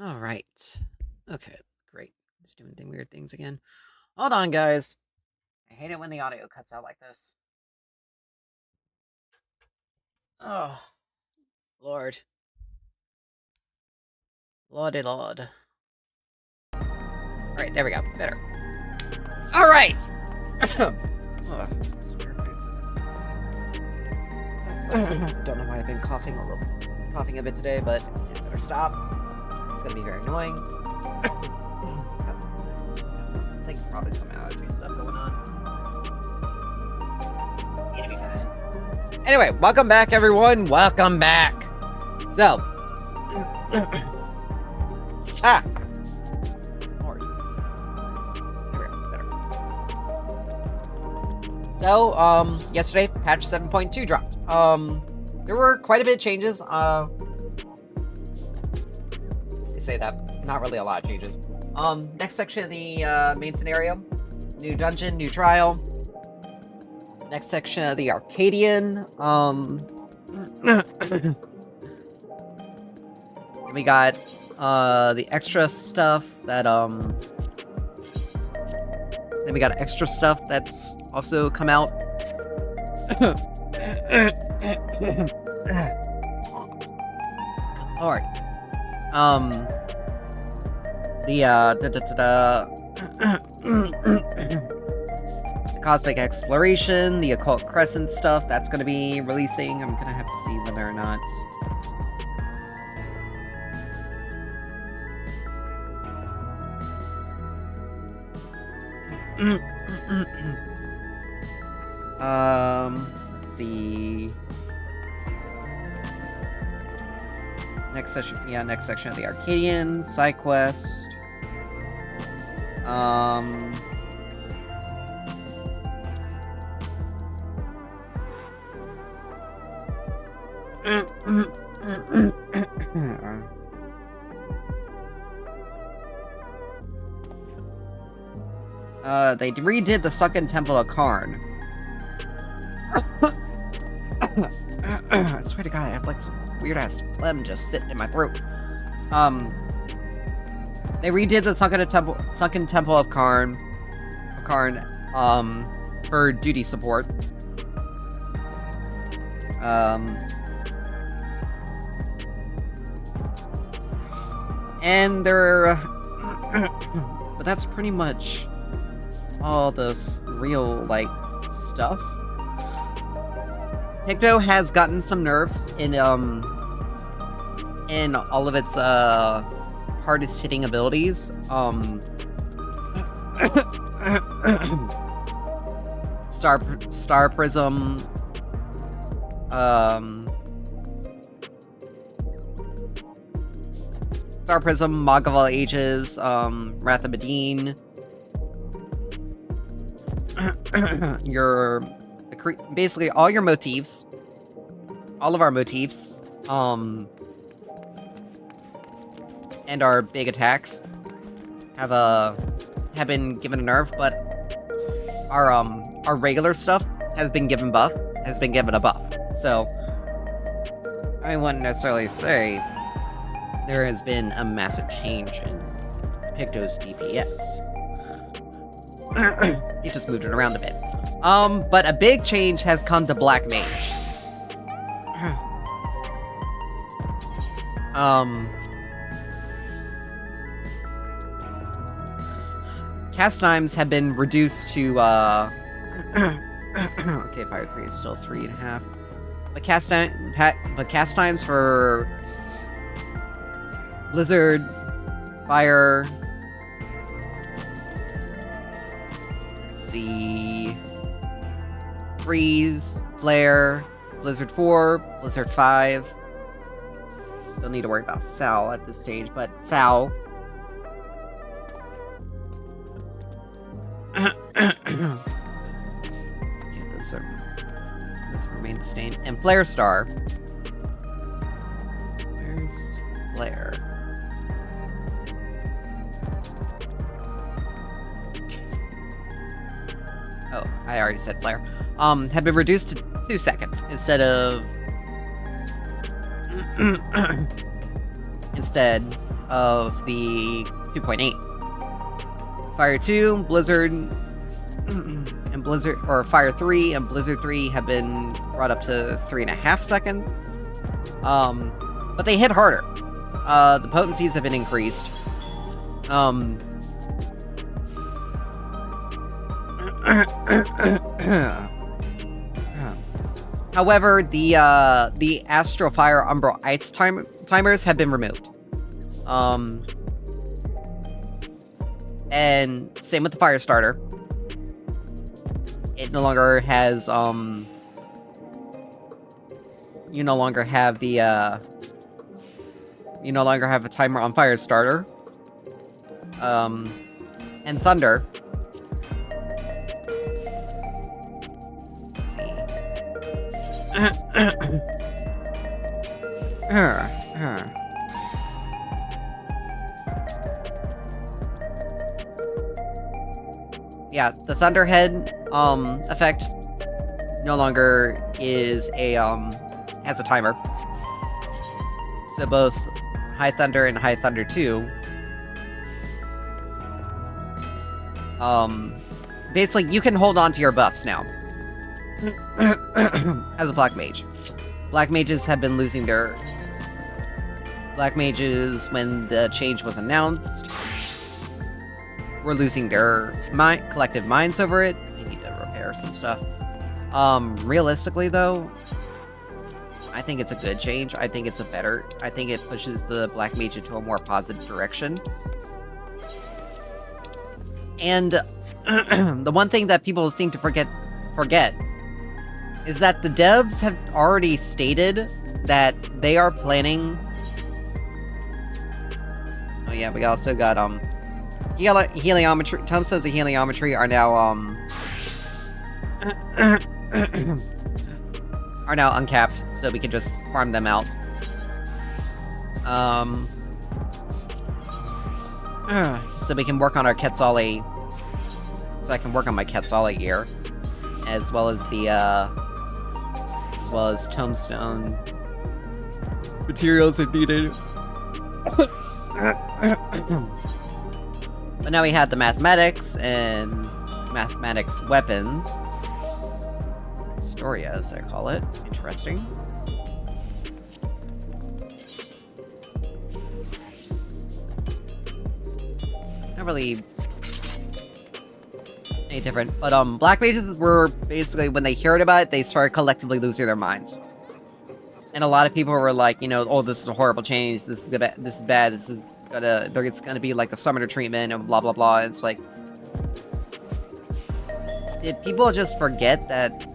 Alright. Okay, great. It's doing weird things again. Hold on, guys. I hate it when the audio cuts out like this. Oh, Lord. Lordy Lord. Alright, there we go. Better. Alright! Don't know why I've been coughing a bit today, but it better stop. It's gonna be very annoying. I think probably some allergy stuff going on. It'll be fine. Anyway, welcome back, everyone. Welcome back. So, Lord. There we go. Better. So, yesterday, patch 7.2 dropped. There were quite a bit of changes. They say that, not really a lot of changes. Next section of the main scenario, new dungeon, new trial. Next section of the Arcadian. We got the extra stuff that then we got extra stuff that's also come out. Alright. The Cosmic Exploration, the Occult Crescent stuff, that's gonna be releasing. I'm gonna have to see whether or not. Let's see. Next section of the Arcadian, side quest. They redid the Sunken Temple of Karn. I swear to God, I have like some weird-ass phlegm just sitting in my throat. They redid the Sunken Temple of Karn, for duty support. And they're, but that's pretty much all this real, like, stuff. Picto has gotten some nerfs in all of its, hardest hitting abilities. Star Prism, Star Prism, Magaval Ages, Wrath of Medine. Basically all your motifs, all of our motifs, and our big attacks have been given a nerf, but our regular stuff has been given a buff. So I wouldn't necessarily say there has been a massive change in Picto's DPS. He just moved it around a bit. But a big change has come to Black Mage. Cast times have been reduced to, okay, Fire 3 is still 3.5. But cast times for Blizzard, Fire, let's see, Freeze, Flare, Blizzard 4, Blizzard 5. Don't need to worry about Foul at this stage, but Foul. Those remain the same. And Flare Star. Where's Flare? Oh, I already said Flare. Have been reduced to 2 seconds instead of of the 2.8. Fire 2, Blizzard, and Blizzard, or Fire 3 and Blizzard 3 have been brought up to 3.5 seconds. But they hit harder. The potencies have been increased. However, the Astral Fire Umbral Ice timers have been removed. And same with the Fire Starter. It no longer has, you no longer have the, you no longer have a timer on Fire Starter. And Thunder. Let's see. Yeah, the Thunderhead effect no longer is a has a timer. So both High Thunder and High Thunder 2 basically you can hold on to your buffs now. As a Black Mage. Black Mages have been losing their Black Mages when the change was announced. We're losing their collective minds over it. I need to repair some stuff. Realistically though, I think it's a good change. I think it's I think it pushes the Black Mage into a more positive direction. And the one thing that people seem to forget is that the devs have already stated that they are planning. Oh yeah, we also got heliometry. Tombstones of heliometry are now are now uncapped, so we can just farm them out. So we can work on our Quetzali. So I can work on my Quetzali gear, as well as the Tombstone materials if needed. But now we had the mathematics and mathematics weapons. Historia, as I call it. Interesting. Not really any different. But Black Mages were basically, when they heard about it, they started collectively losing their minds. And a lot of people were like, you know, oh, this is a horrible change, this is bad, it's gonna be like the summoner treatment and blah blah blah. And it's like, did people just forget that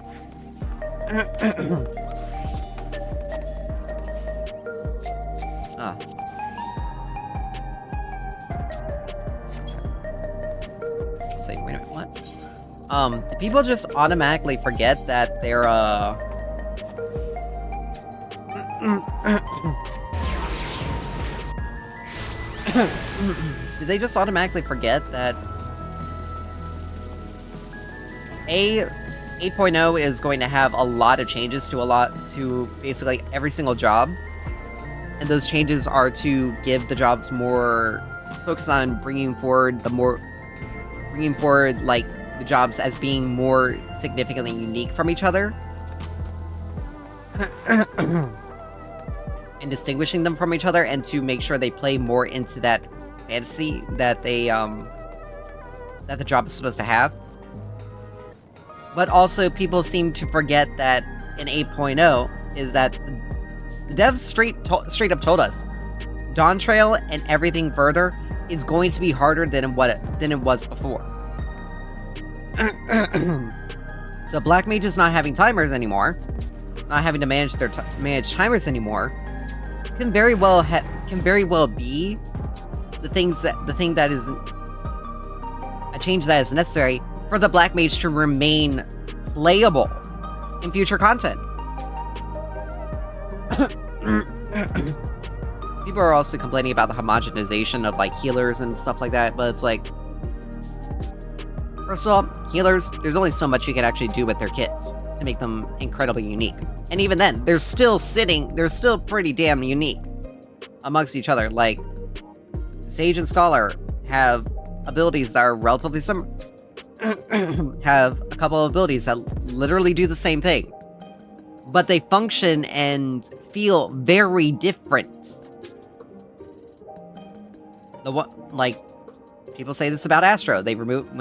Say, wait a minute, what? Did people just automatically forget that they're did they just automatically forget that 8.0 is going to have a lot of changes to basically every single job, and those changes are to give the jobs more focus on bringing forward like the jobs as being more significantly unique from each other and distinguishing them from each other, and to make sure they play more into that fantasy that they that the job is supposed to have. But also, people seem to forget that in 8.0 is that the devs straight up told us Dawntrail and everything further is going to be harder than it was before. So Black Mage is not having timers anymore, not having to manage timers anymore, can very well be the thing that is a change that is necessary for the Black Mage to remain playable in future content. People are also complaining about the homogenization of like healers and stuff like that, but it's like, first of all, healers, there's only so much you can actually do with their kits to make them incredibly unique. And even then, they're still pretty damn unique amongst each other. Like, Sage and Scholar have abilities that are relatively similar. Have a couple of abilities that literally do the same thing. But they function and feel very different. The one, like, people say this about Astro. They removed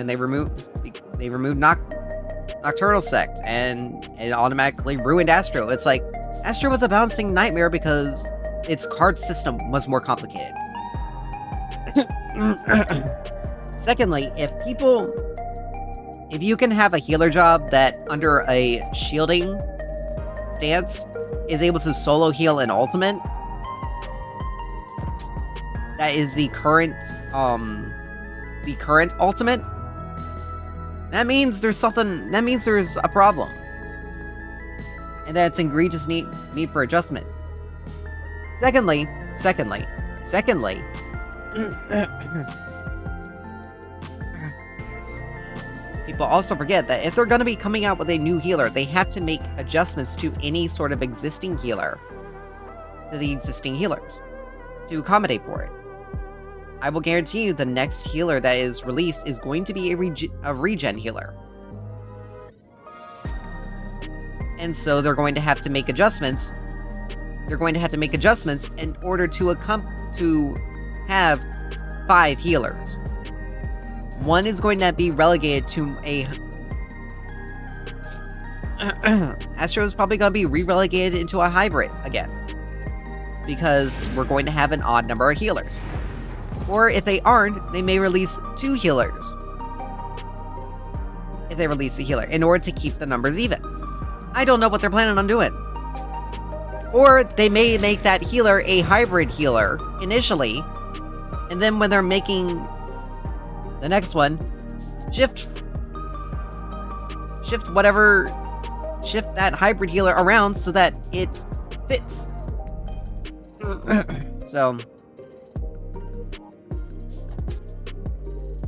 Nocturnal Sect, and it automatically ruined Astro. It's like, Astro was a bouncing nightmare because its card system was more complicated. Secondly, if you can have a healer job that, under a shielding stance, is able to solo heal an ultimate, that is the current ultimate, that means there's a problem. And that's egregious need for adjustment. Secondly, people also forget that if they're going to be coming out with a new healer, they have to make adjustments to any sort of existing healer, to the existing healers, to accommodate for it. I will guarantee you the next healer that is released is going to be a regen healer. And so they're going to have to make adjustments. They're going to have to make adjustments in order to have 5 healers. One is going to be relegated to a... Astro is probably going to be re-relegated into a hybrid again. Because we're going to have an odd number of healers. Or if they aren't, they may release 2 healers. If they release a healer, in order to keep the numbers even. I don't know what they're planning on doing. Or they may make that healer a hybrid healer initially, and then when they're making the next one, shift that hybrid healer around so that it fits. So,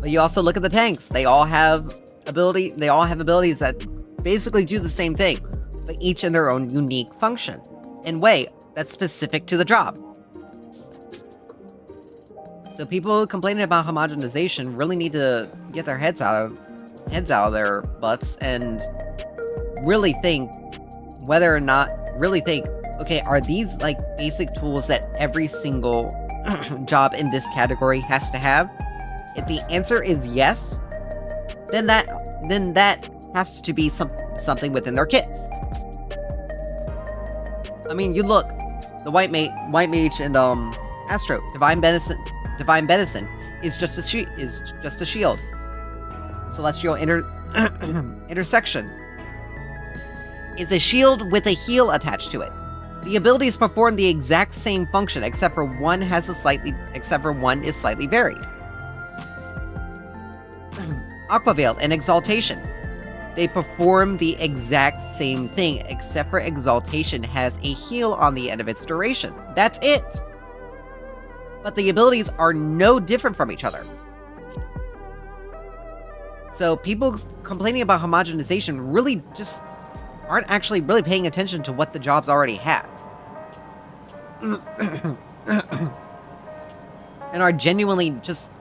but you also look at the tanks. They all have abilities that basically do the same thing, but each in their own unique function and way that's specific to the job. So people complaining about homogenization really need to get their heads out of their butts and really think, okay, are these like basic tools that every single job in this category has to have? If the answer is yes, then that has to be something within their kit. I mean, you look, the White Mage and Astro, Divine Benison is just a shield. Celestial Intersection is a shield with a heal attached to it. The abilities perform the exact same function, except for one is slightly varied. Aquaveil and Exaltation. They perform the exact same thing, except for Exaltation has a heal on the end of its duration. That's it! But the abilities are no different from each other. So people complaining about homogenization really just aren't actually really paying attention to what the jobs already have. And are genuinely just...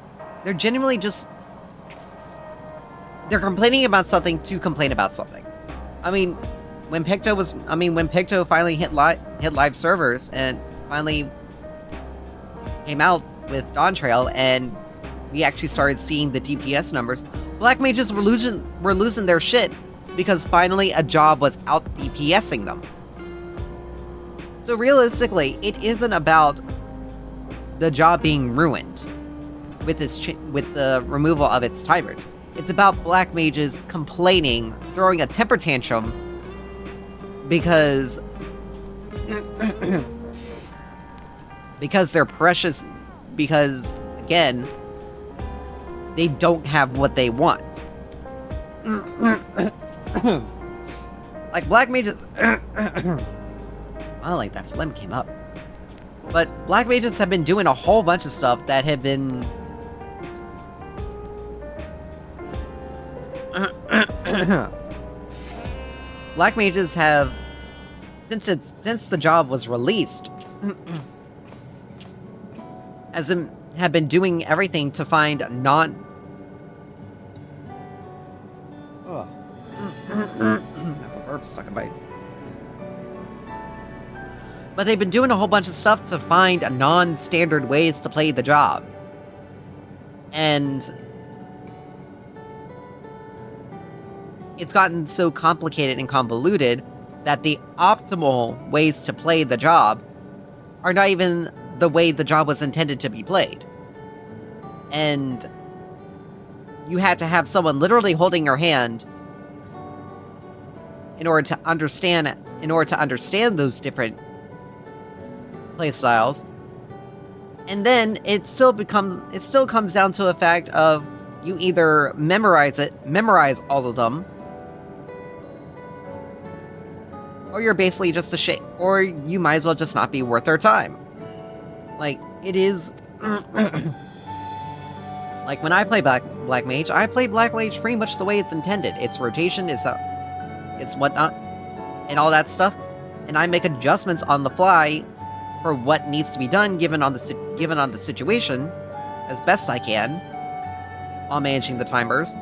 They're complaining about something to complain about something. I mean, when Picto finally hit live servers and finally came out with Dawntrail and we actually started seeing the DPS numbers, Black Mages were losing their shit because finally a job was out DPSing them. So realistically, it isn't about the job being ruined with the removal of its timers. It's about Black Mages complaining, throwing a temper tantrum, because they're precious, because, again, they don't have what they want. Like, Black Mages... I like that phlegm came up. But Black Mages have been doing a whole bunch of stuff that have been... Black Mages have, since the job was released, have been doing everything to find non... Oh. Burp stuck in my... But they've been doing a whole bunch of stuff to find non-standard ways to play the job. And it's gotten so complicated and convoluted that the optimal ways to play the job are not even the way the job was intended to be played. And you had to have someone literally holding your hand in order to understand those different play styles. And then it still comes down to a fact of you either memorize all of them, or you're basically just or you might as well just not be worth their time. Like, it is... Like, when I play Black Mage, I play Black Mage pretty much the way it's intended. Its rotation, it's whatnot, and all that stuff. And I make adjustments on the fly for what needs to be done given on the situation, as best I can, while managing the timers.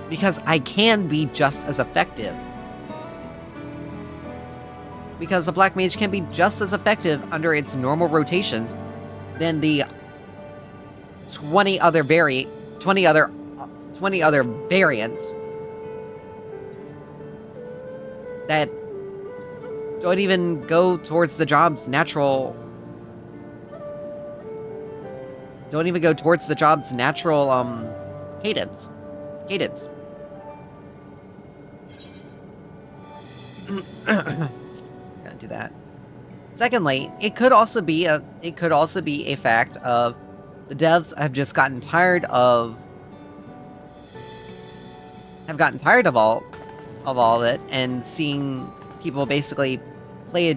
Because I can be just as effective. Because a Black Mage can be just as effective under its normal rotations than the 20 other variants that don't even go towards the job's natural... cadence. Gonna do that. Secondly, it could also be a fact of the devs have just gotten tired of all of it, and seeing people basically play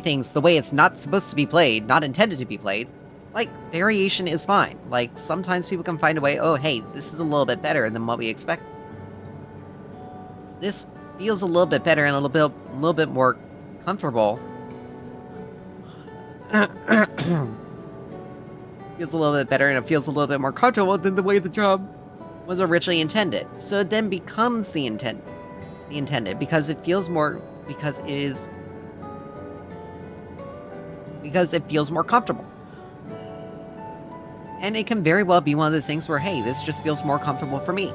things the way it's not supposed to be played, not intended to be played. Like, variation is fine. Like, sometimes people can find a way, oh, hey, this is a little bit better than what we expect. This feels a little bit better and a little bit more comfortable. Feels a little bit better, and it feels a little bit more comfortable than the way the job was originally intended. So it then becomes the intended, because it feels more, because it feels more comfortable. And it can very well be one of those things where, hey, this just feels more comfortable for me,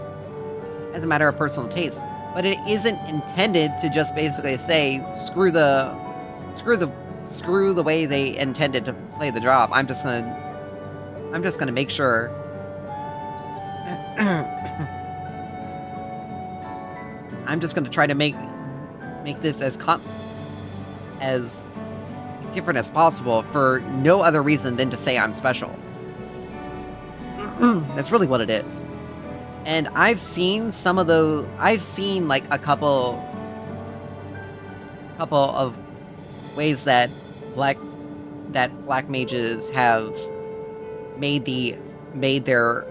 as a matter of personal taste. But it isn't intended to just basically say, screw the way they intended to play the job. I'm just gonna make sure I'm just gonna try to make this as different as possible for no other reason than to say I'm special. That's really what it is. And I've seen like a couple of ways that black mages have made their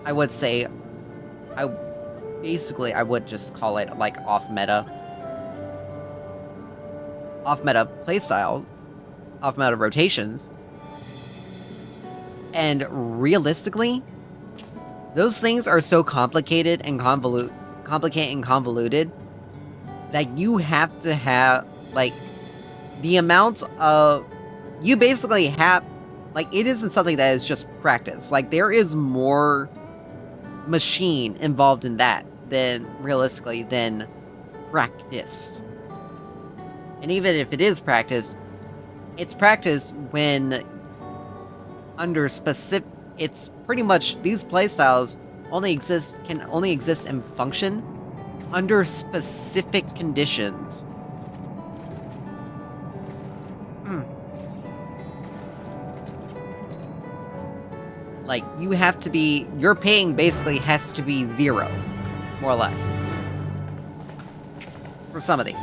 I would say I would just call it like off meta playstyles, off meta rotations. And realistically, those things are so complicated and convoluted that you have to have, like, the amount of... You basically have... Like, it isn't something that is just practice. Like, there is more machine involved in that than, realistically, than practice. And even if it is practice, it's practice when... under specific... It's pretty much... These playstyles can only exist and function under specific conditions. Like, you have to be... Your ping basically has to be 0, more or less. For some of these.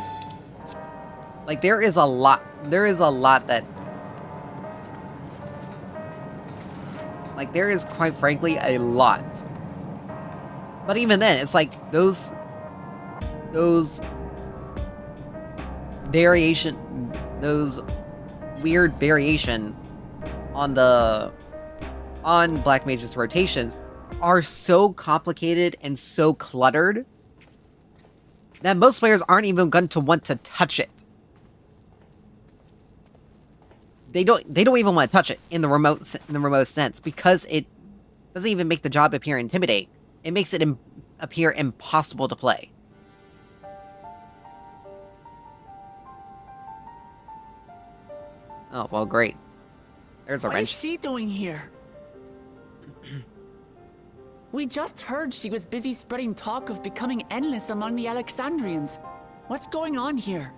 Like, there is a lot that... Like, there is, quite frankly, a lot But even then, it's like those weird variation on Black Mage's rotations are so complicated and so cluttered that most players aren't even going to want to touch it. They don't even want to touch it in the remote sense, because it doesn't even make the job appear intimidating. It makes it appear impossible to play. Oh, well, great. There's a wrench. What is she doing here? We just heard she was busy spreading talk of becoming endless among the Alexandrians. What's going on here?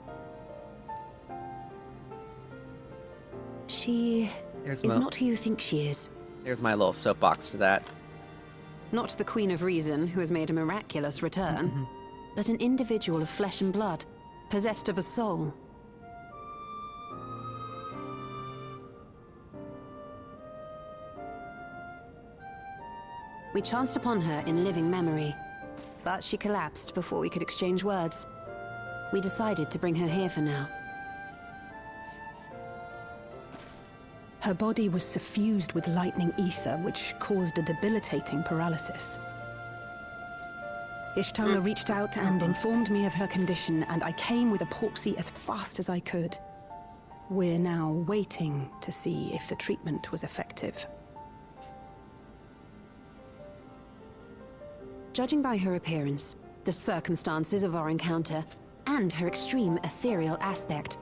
She is not who you think she is. There's my little soapbox for that. Not the Queen of Reason, who has made a miraculous return, but an individual of flesh and blood, possessed of a soul. We chanced upon her in living memory, but she collapsed before we could exchange words. We decided to bring her here for now. Her body was suffused with lightning ether, which caused a debilitating paralysis. Ishtola reached out and informed me of her condition, and I came with epoxy as fast as I could. We're now waiting to see if the treatment was effective. Judging by her appearance, the circumstances of our encounter, and her extreme ethereal aspect,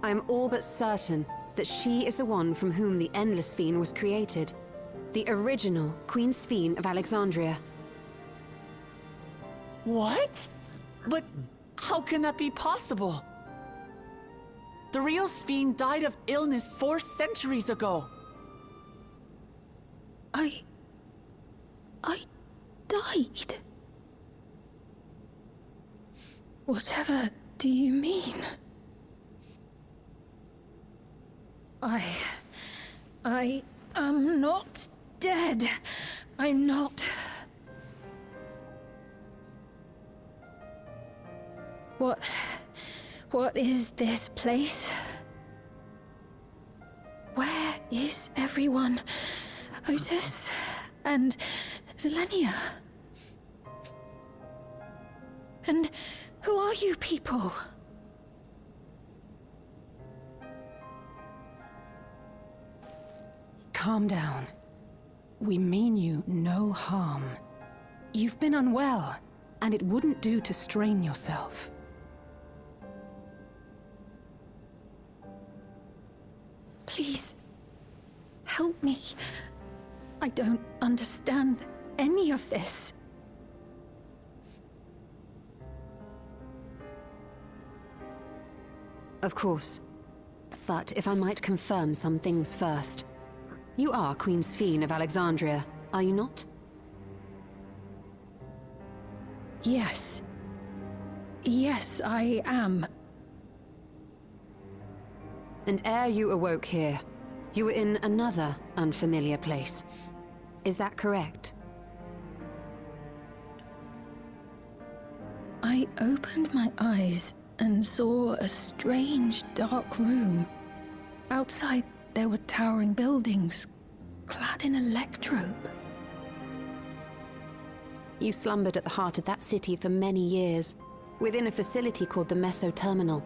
I am all but certain that she is the one from whom the Endless Fiend was created. The original Queen Sphene of Alexandria. What? But how can that be possible? The real Sphene died of illness 4 centuries ago. I died. Whatever do you mean? I am not dead. I'm not. What is this place? Where is everyone? Otis and Zelenia? And who are you people? Calm down. We mean you no harm. You've been unwell, and it wouldn't do to strain yourself. Please, help me. I don't understand any of this. Of course. But if I might confirm some things first. You are Queen Sphene of Alexandria, are you not? Yes. Yes, I am. And ere you awoke here, you were in another unfamiliar place. Is that correct? I opened my eyes and saw a strange, dark room. Outside, there were towering buildings, clad in electrope. You slumbered at the heart of that city for many years, within a facility called the Meso Terminal.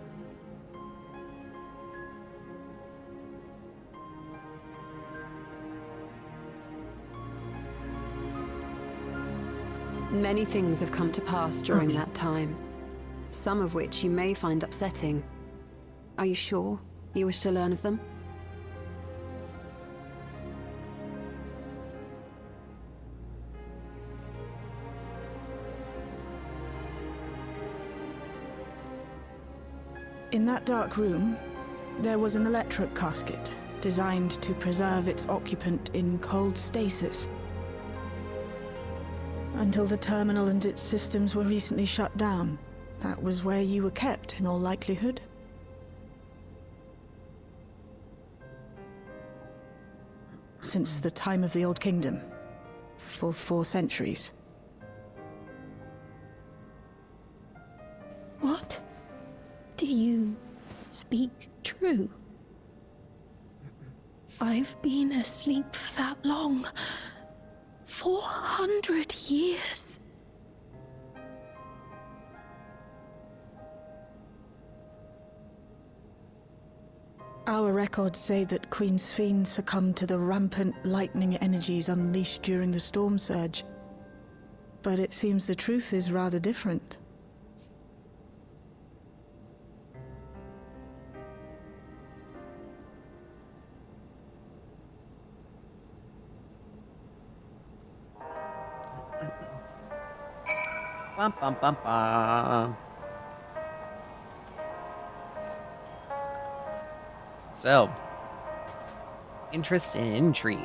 Many things have come to pass during that time, some of which you may find upsetting. Are you sure you wish to learn of them? In that dark room, there was an electric casket designed to preserve its occupant in cold stasis. Until the terminal and its systems were recently shut down, that was where you were kept, in all likelihood. Since the time of the Old Kingdom, for 4 centuries. What? Do you speak true? I've been asleep for that long. 400 years. Our records say that Queen Sphene succumbed to the rampant lightning energies unleashed during the storm surge. But it seems the truth is rather different. Bum bum bum bum. So, interest and intrigue.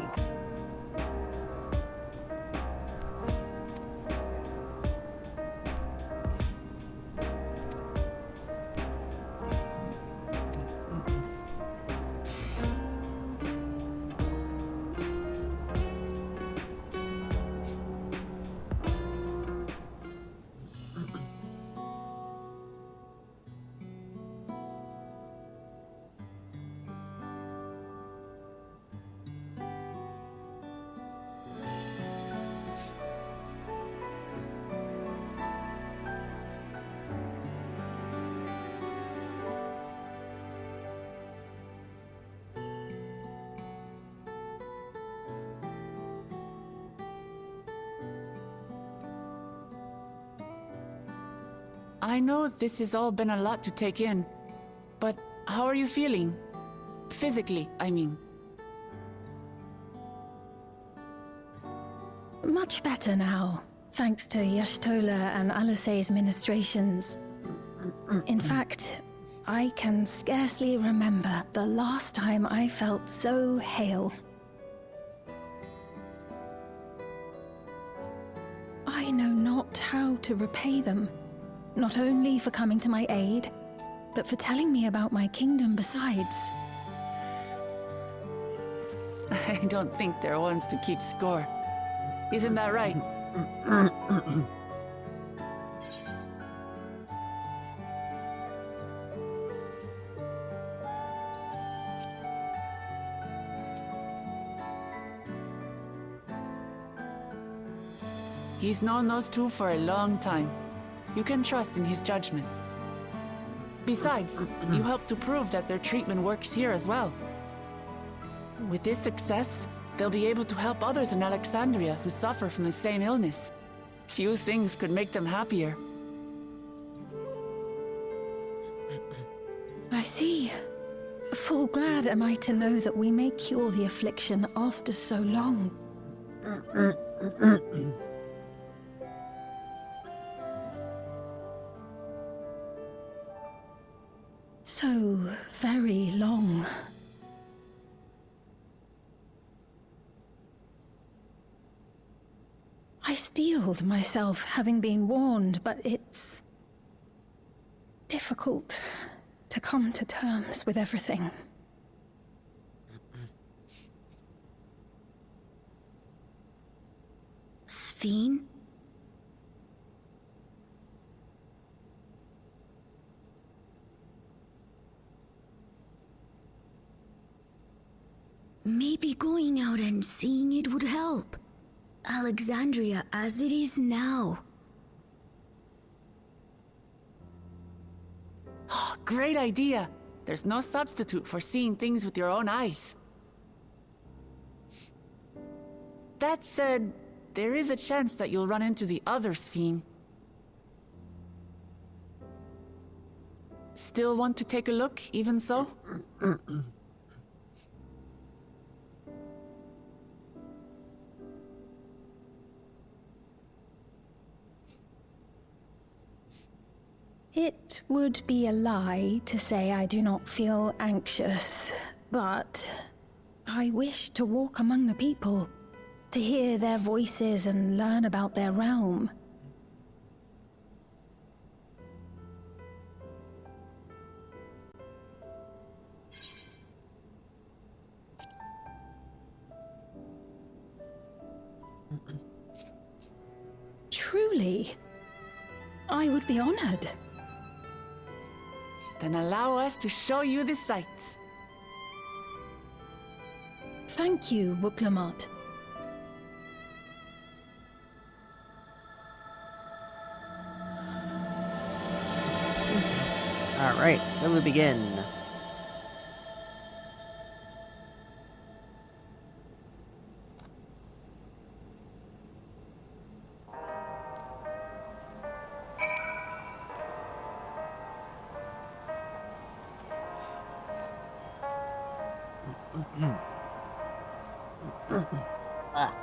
I know this has all been a lot to take in, but how are you feeling? Physically, I mean. Much better now, thanks to Y'shtola and Alisei's ministrations. In fact, I can scarcely remember the last time I felt so hale. I know not how to repay them, not only for coming to my aid, but for telling me about my kingdom besides. I don't think they're ones to keep score. Isn't that right? He's known those two for a long time. You can trust in his judgment. Besides, you helped to prove that their treatment works here as well. With this success, they'll be able to help others in Alexandria who suffer from the same illness. Few things could make them happier. I see. Full glad am I to know that we may cure the affliction after so long. So very long. I steeled myself, having been warned, but it's difficult to come to terms with everything. Sphene? Maybe going out and seeing it would help. Alexandria as it is now. Great idea! There's no substitute for seeing things with your own eyes. That said, there is a chance that you'll run into the other Sphene. Still want to take a look, even so? It would be a lie to say I do not feel anxious, but I wish to walk among the people, to hear their voices and learn about their realm. Truly, I would be honored. Then allow us to show you the sights. Thank you, Wuklamart. Alright, so we begin. Ah.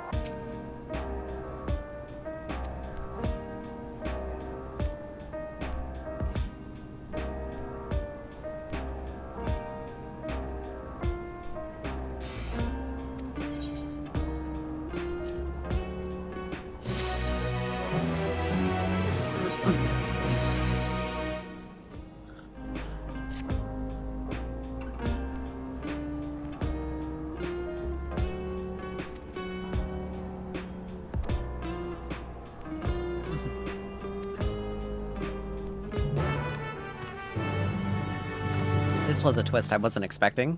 This was a twist I wasn't expecting.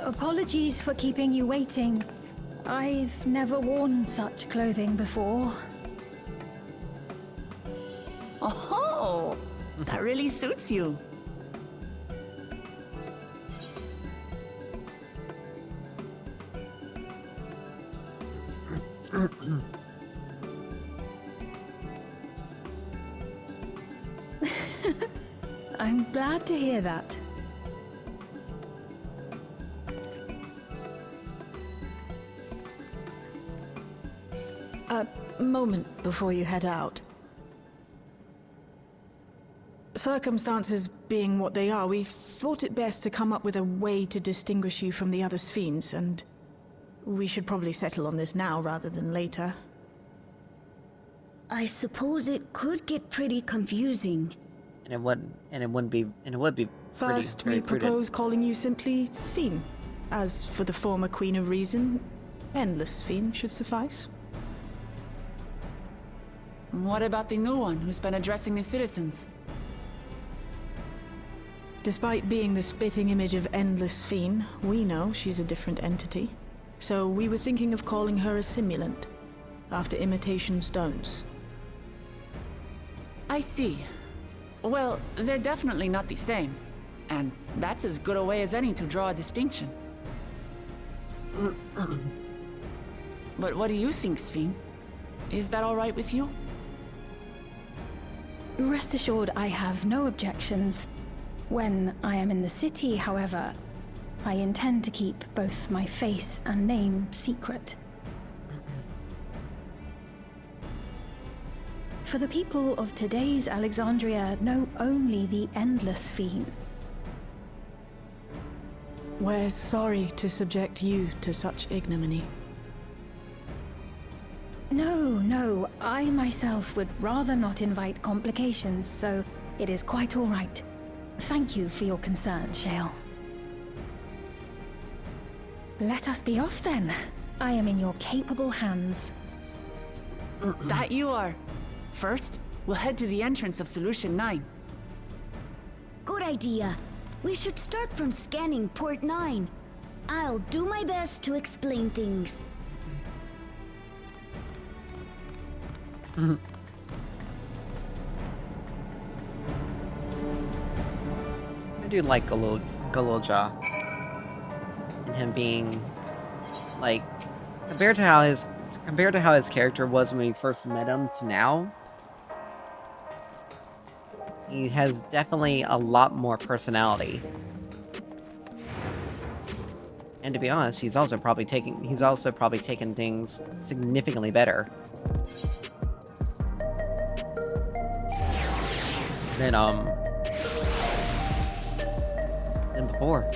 Apologies for keeping you waiting. I've never worn such clothing before. Oh, that really suits you. I'm glad to hear that. A moment before you head out. Circumstances being what they are, we thought it best to come up with a way to distinguish you from the other Sphenes, and we should probably settle on this now rather than later. I suppose it could get pretty confusing. And it would be First, very we prudent. propose calling you simply Sphene. As for the former Queen of Reason, Endless Sphene should suffice. What about the new one who's been addressing the citizens? Despite being the spitting image of Endless Sphene, we know she's a different entity. So we were thinking of calling her a simulant, after imitation stones. I see. Well, they're definitely not the same. And that's as good a way as any to draw a distinction. But what do you think, Sphene? Is that all right with you? Rest assured, I have no objections. When I am in the city, however, I intend to keep both my face and name secret. For the people of today's Alexandria know only the Endless Sphene. We're sorry to subject you to such ignominy. No, I myself would rather not invite complications, so it is quite all right. Thank you for your concern, Shale. Let us be off then. I am in your capable hands. That you are. First, we'll head to the entrance of Solution 9. Good idea. We should start from scanning Port 9. I'll do my best to explain things. I do like Goloja. And him being like compared to how his character was when we first met him to now. He has definitely a lot more personality. And to be honest, he's also probably taking things significantly better than before.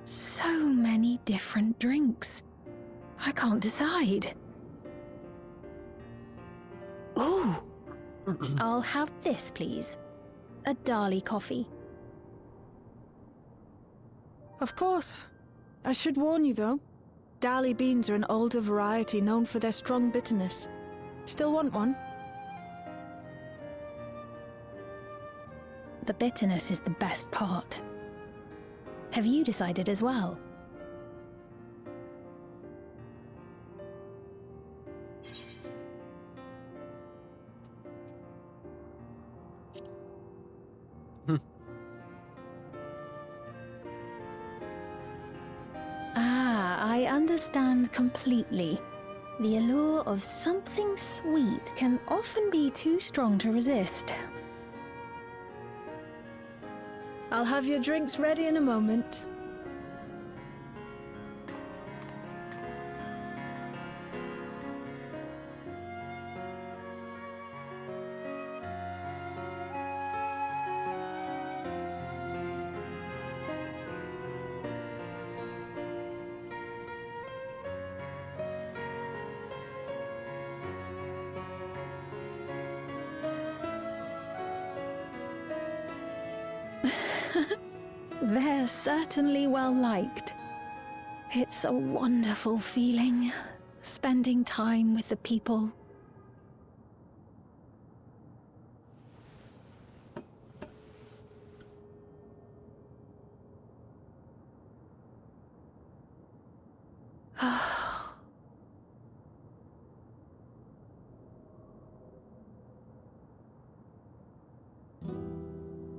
So many different drinks. I can't decide. Ooh. I'll have this, please. A Dali coffee. Of course. I should warn you, though. Dali beans are an older variety known for their strong bitterness. Still want one? The bitterness is the best part. Have you decided as well? I understand completely. The allure of something sweet can often be too strong to resist. I'll have your drinks ready in a moment. They're certainly well liked. It's a wonderful feeling, spending time with the people.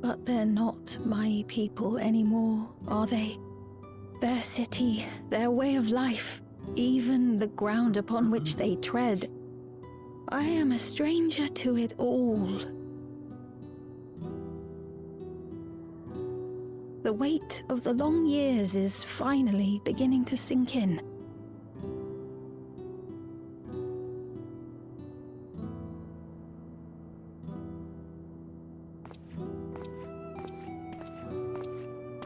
But they're not my people anymore, are they? Their city, their way of life, even the ground upon which they tread. I am a stranger to it all. The weight of the long years is finally beginning to sink in.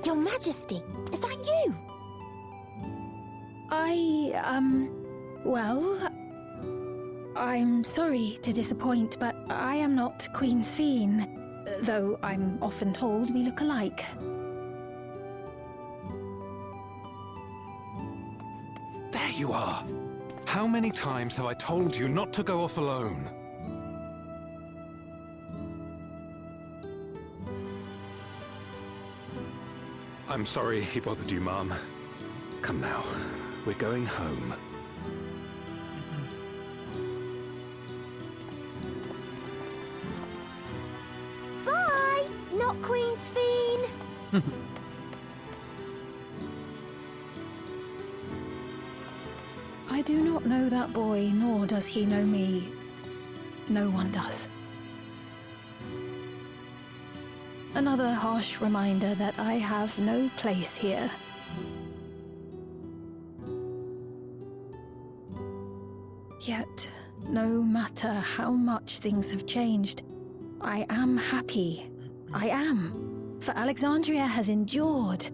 Your Majesty, is that you? Well, I'm sorry to disappoint, but I am not Queen Sphene, though I'm often told we look alike. There you are! How many times have I told you not to go off alone? I'm sorry he bothered you, Mom. Come now, we're going home. Bye! Not Queen Sphene! I do not know that boy, nor does he know me. No one does. Another harsh reminder that I have no place here. Yet, no matter how much things have changed, I am happy. I am. For Alexandria has endured.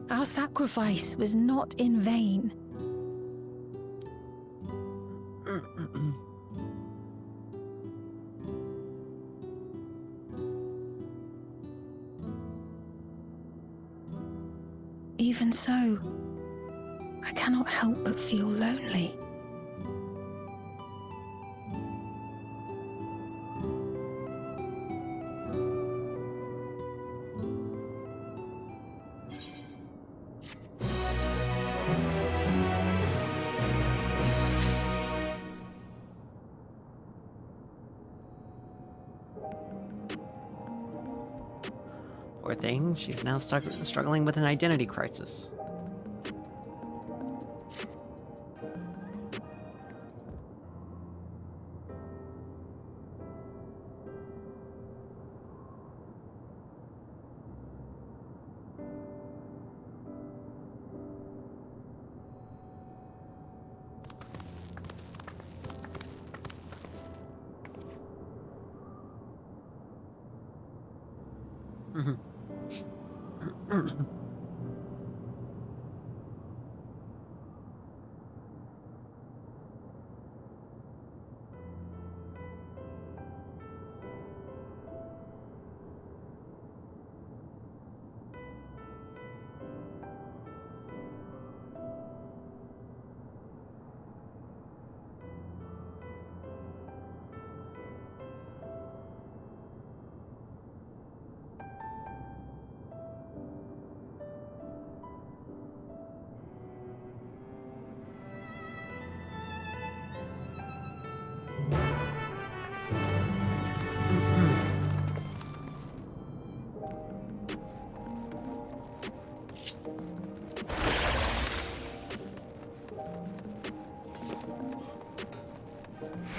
Our sacrifice was not in vain. Even so, I cannot help but feel lonely. Poor thing, she's now struggling with an identity crisis.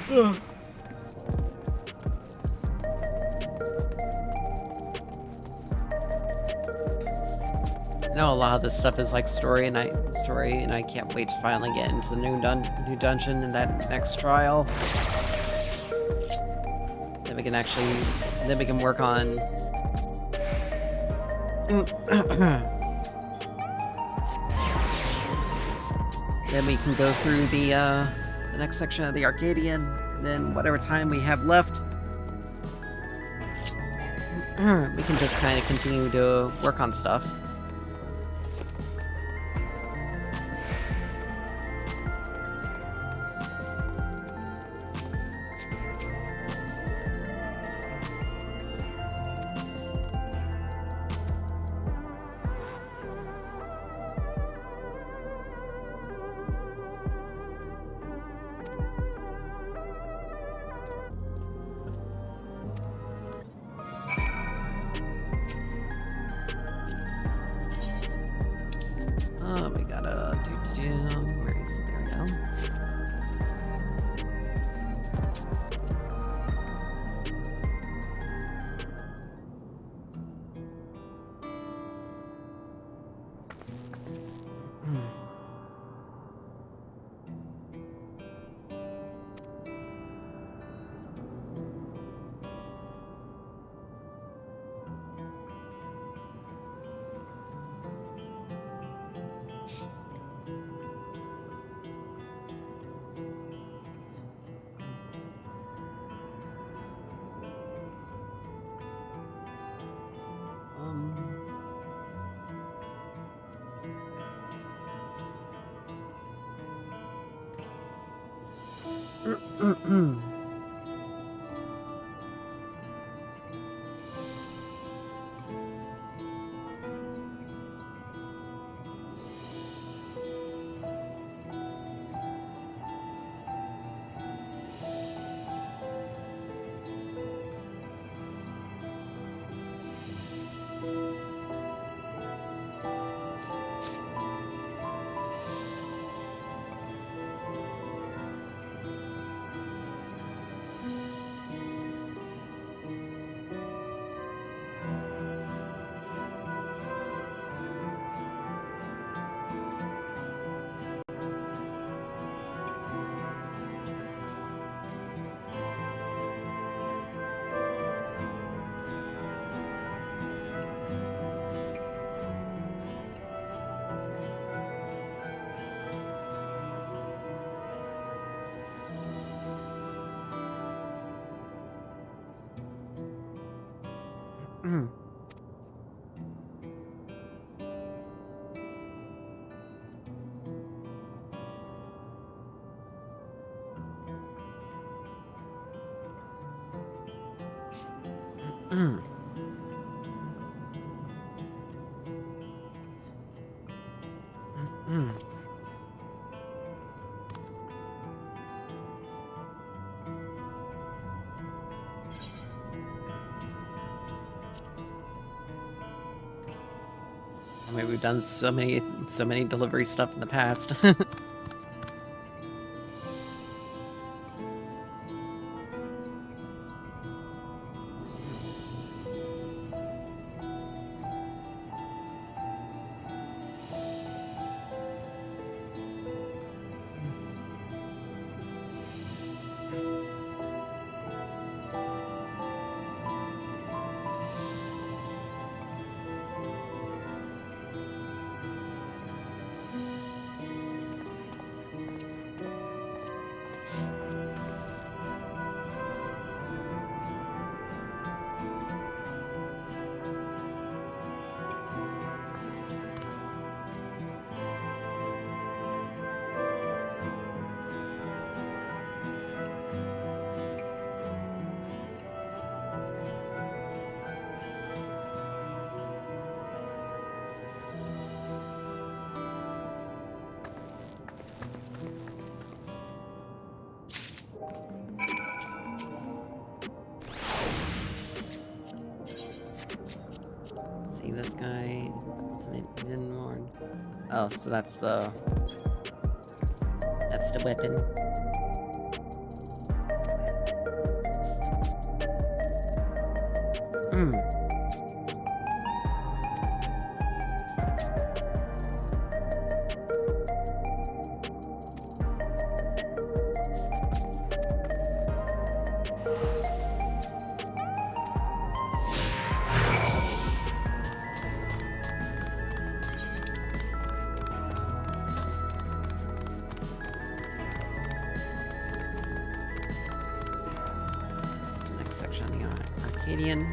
I know a lot of this stuff is like story, and I can't wait to finally get into the new dungeon in that next trial. Then we can work on. Then we can go through the next section of the Arcadian, and then whatever time we have left, we can just kind of continue to work on stuff. We gotta where is it? There we go. I mean, we've done so many delivery stuff in the past. See this guy? Ultimate Hidden Warn. Oh, so that's the weapon. Section on the Arcadian.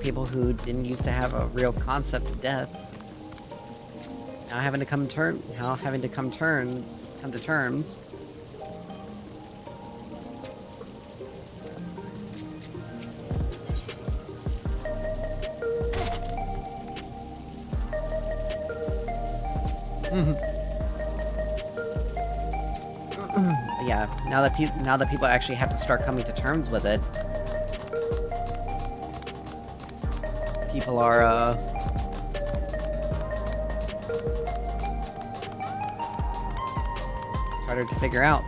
People who didn't used to have a real concept of death now having to come to terms. Yeah, now that people actually have to start coming to terms with it. People are, it's harder to figure out.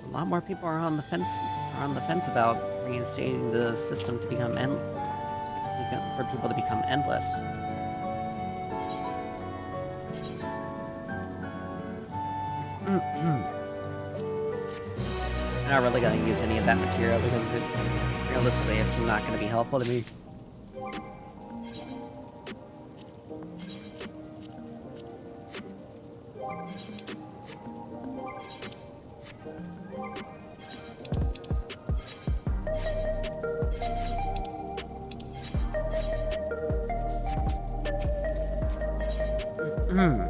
A lot more people are on the fence about reinstating the system to become for people to become endless. I'm not really going to use any of that material because realistically it's not going to be helpful to me. Luckily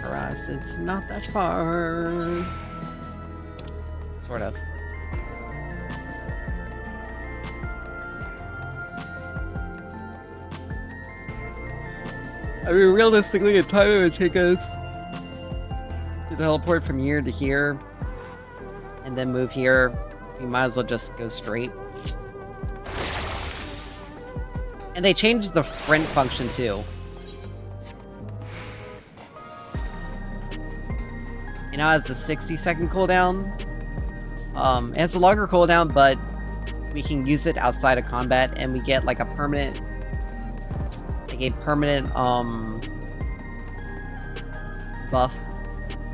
for us, it's not that far. Sort of. I mean, realistically, the time it would take us to teleport from here to here, and then move here, we might as well just go straight. And they changed the sprint function, too. It now has the 60-second cooldown. It has a longer cooldown, but we can use it outside of combat, and we get, like, a permanent buff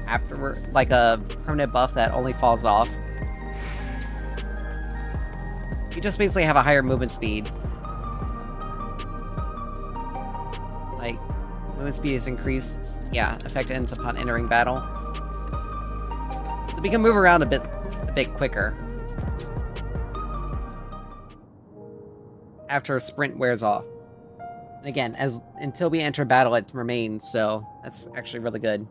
afterward, like a permanent buff that only falls off. You just basically have a higher movement speed. Like, movement speed is increased. Yeah, effect ends upon entering battle. So we can move around a bit quicker after a sprint wears off. And again, until we enter battle, it remains, so that's actually really good.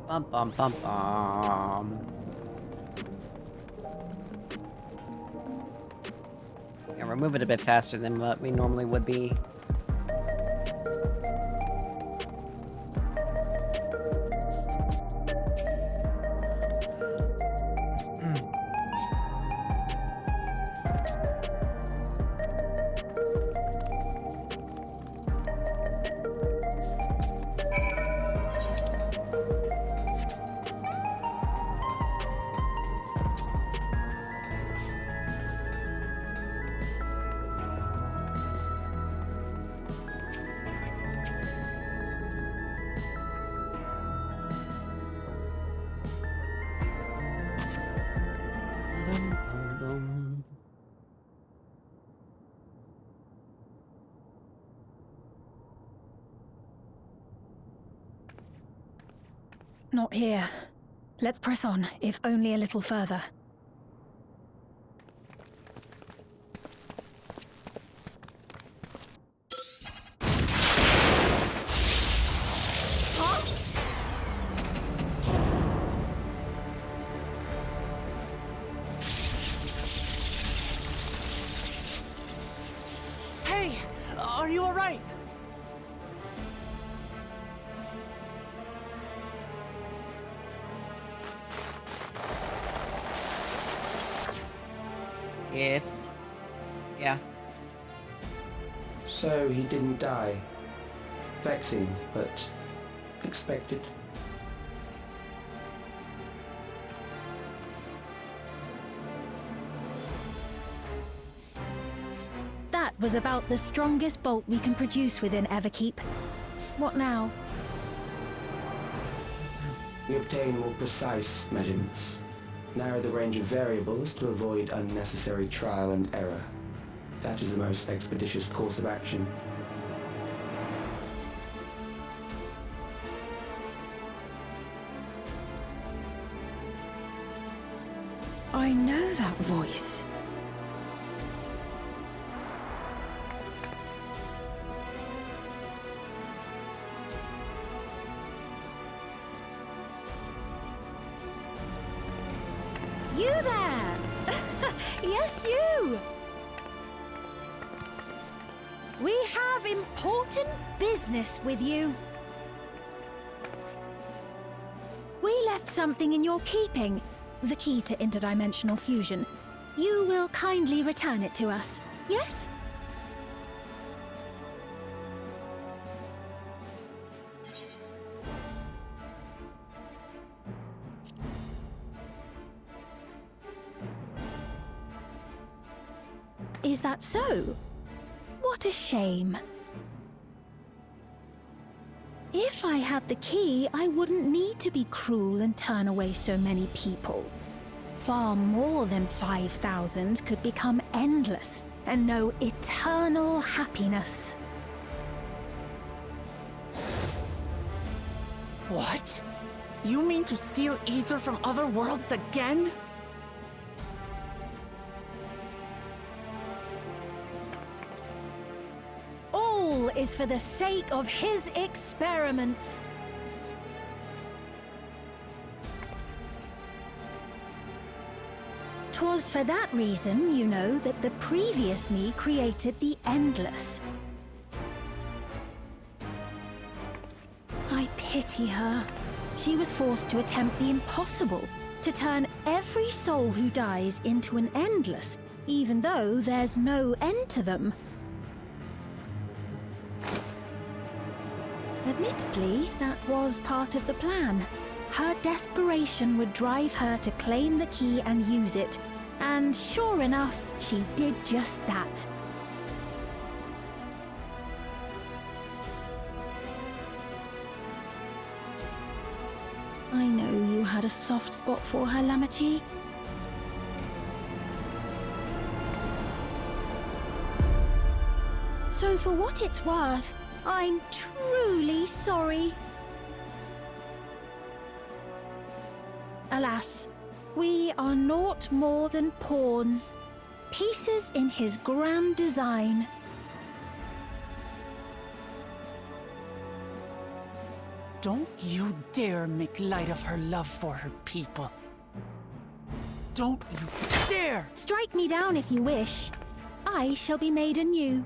Bum bum bum bum. Yeah, we're moving a bit faster than what we normally would be. Not here. Let's press on, if only a little further. Hey! Are you alright? Yes. Yeah. So he didn't die. Vexing, but expected. That was about the strongest bolt we can produce within Everkeep. What now? We obtain more precise measurements. Narrow the range of variables to avoid unnecessary trial and error. That is the most expeditious course of action. I know that voice. You there! Yes, you! We have important business with you. We left something in your keeping. The key to interdimensional fusion. You will kindly return it to us, yes? Is that so? What a shame. If I had the key, I wouldn't need to be cruel and turn away so many people. Far more than 5,000 could become endless and know eternal happiness. What? You mean to steal ether from other worlds again? All is for the sake of his experiments. 'Twas for that reason, you know, that the previous me created the Endless. I pity her. She was forced to attempt the impossible, to turn every soul who dies into an Endless, even though there's no end to them. Admittedly, that was part of the plan. Her desperation would drive her to claim the key and use it, and sure enough, she did just that. I know you had a soft spot for her, Lamachi. So for what it's worth, I'm truly sorry. Alas, we are naught more than pawns, pieces in his grand design. Don't you dare make light of her love for her people. Don't you dare! Strike me down if you wish. I shall be made anew.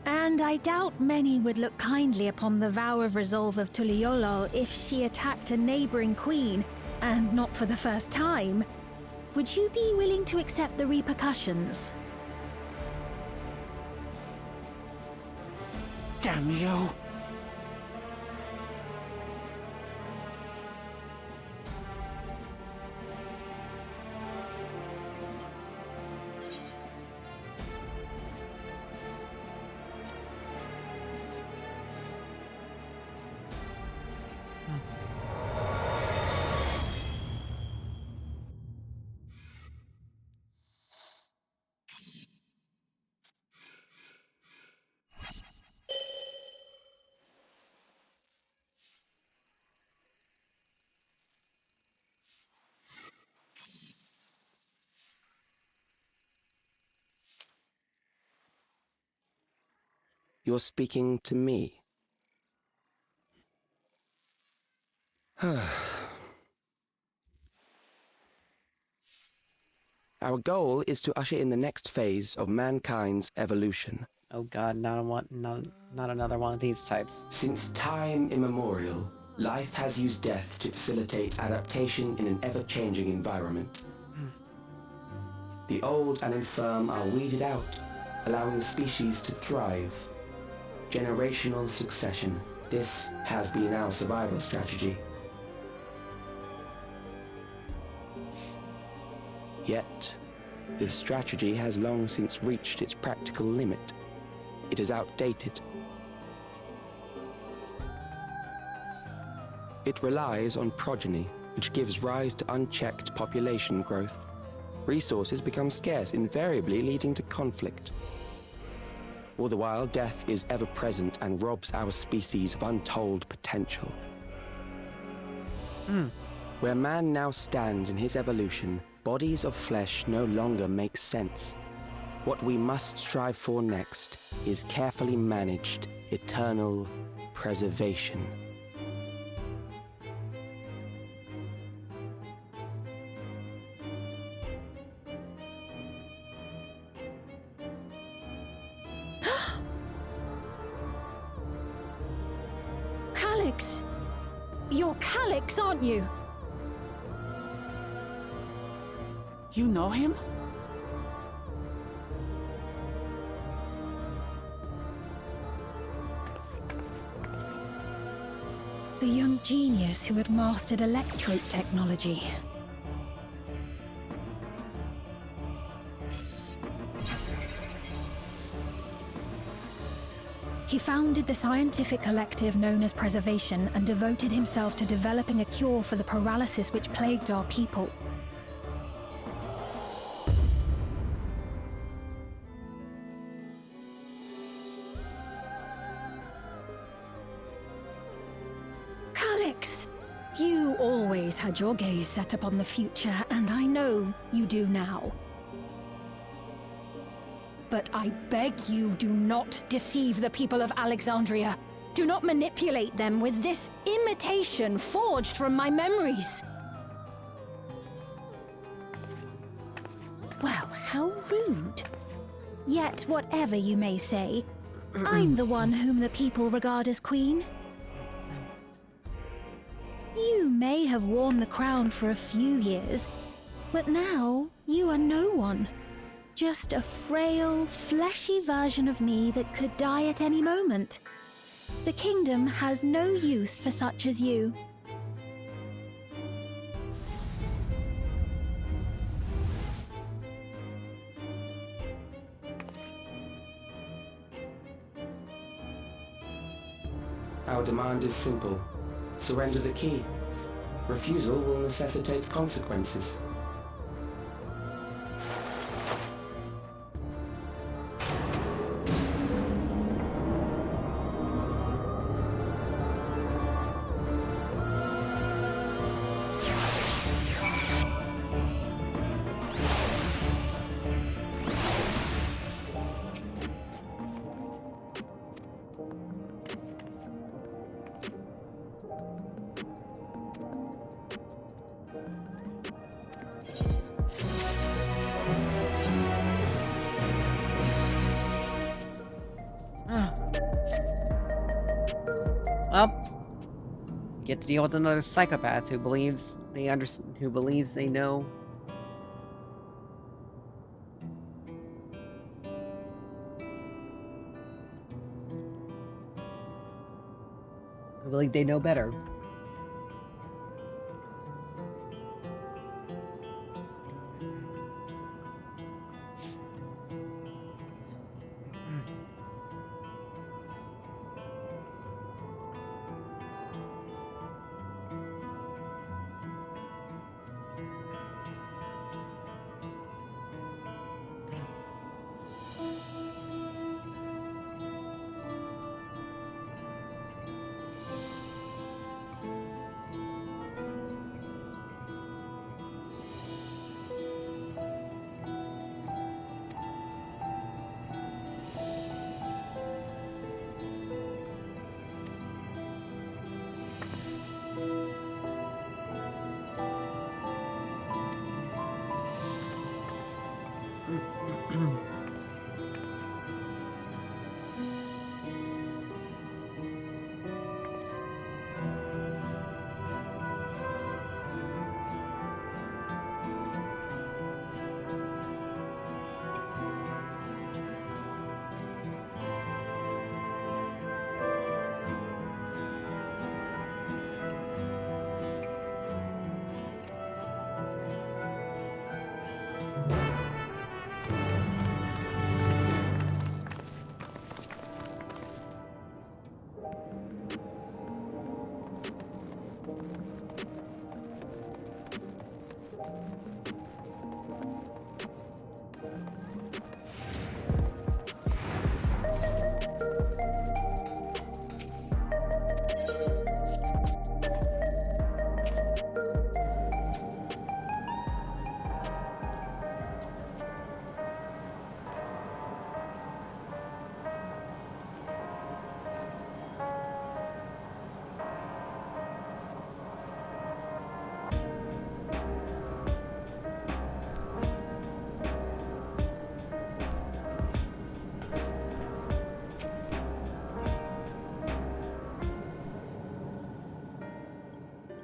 And I doubt many would look kindly upon the vow of resolve of Tuliolol if she attacked a neighboring queen, and not for the first time. Would you be willing to accept the repercussions? Damn you! You're speaking to me. Our goal is to usher in the next phase of mankind's evolution. Oh god, not another one of these types. Since time immemorial, life has used death to facilitate adaptation in an ever-changing environment. The old and infirm are weeded out, allowing the species to thrive. Generational succession. This has been our survival strategy. Yet, this strategy has long since reached its practical limit. It is outdated. It relies on progeny, which gives rise to unchecked population growth. Resources become scarce, invariably leading to conflict. All the while, death is ever present and robs our species of untold potential. Where man now stands in his evolution, bodies of flesh no longer make sense. What we must strive for next is carefully managed, eternal preservation. Calyx! You're Calyx, aren't you? You know him? The young genius who had mastered electrope technology. He founded the scientific collective known as Preservation and devoted himself to developing a cure for the paralysis which plagued our people. Calyx! You always had your gaze set upon the future, and I know you do now. But I beg you, do not deceive the people of Alexandria. Do not manipulate them with this imitation forged from my memories. Well, how rude. Yet, whatever you may say, I'm the one whom the people regard as queen. You may have worn the crown for a few years, but now you are no one. Just a frail, fleshy version of me that could die at any moment. The kingdom has no use for such as you. Our demand is simple. Surrender the key. Refusal will necessitate consequences. Well, get to deal with another psychopath who believes they know. Who believe they know better.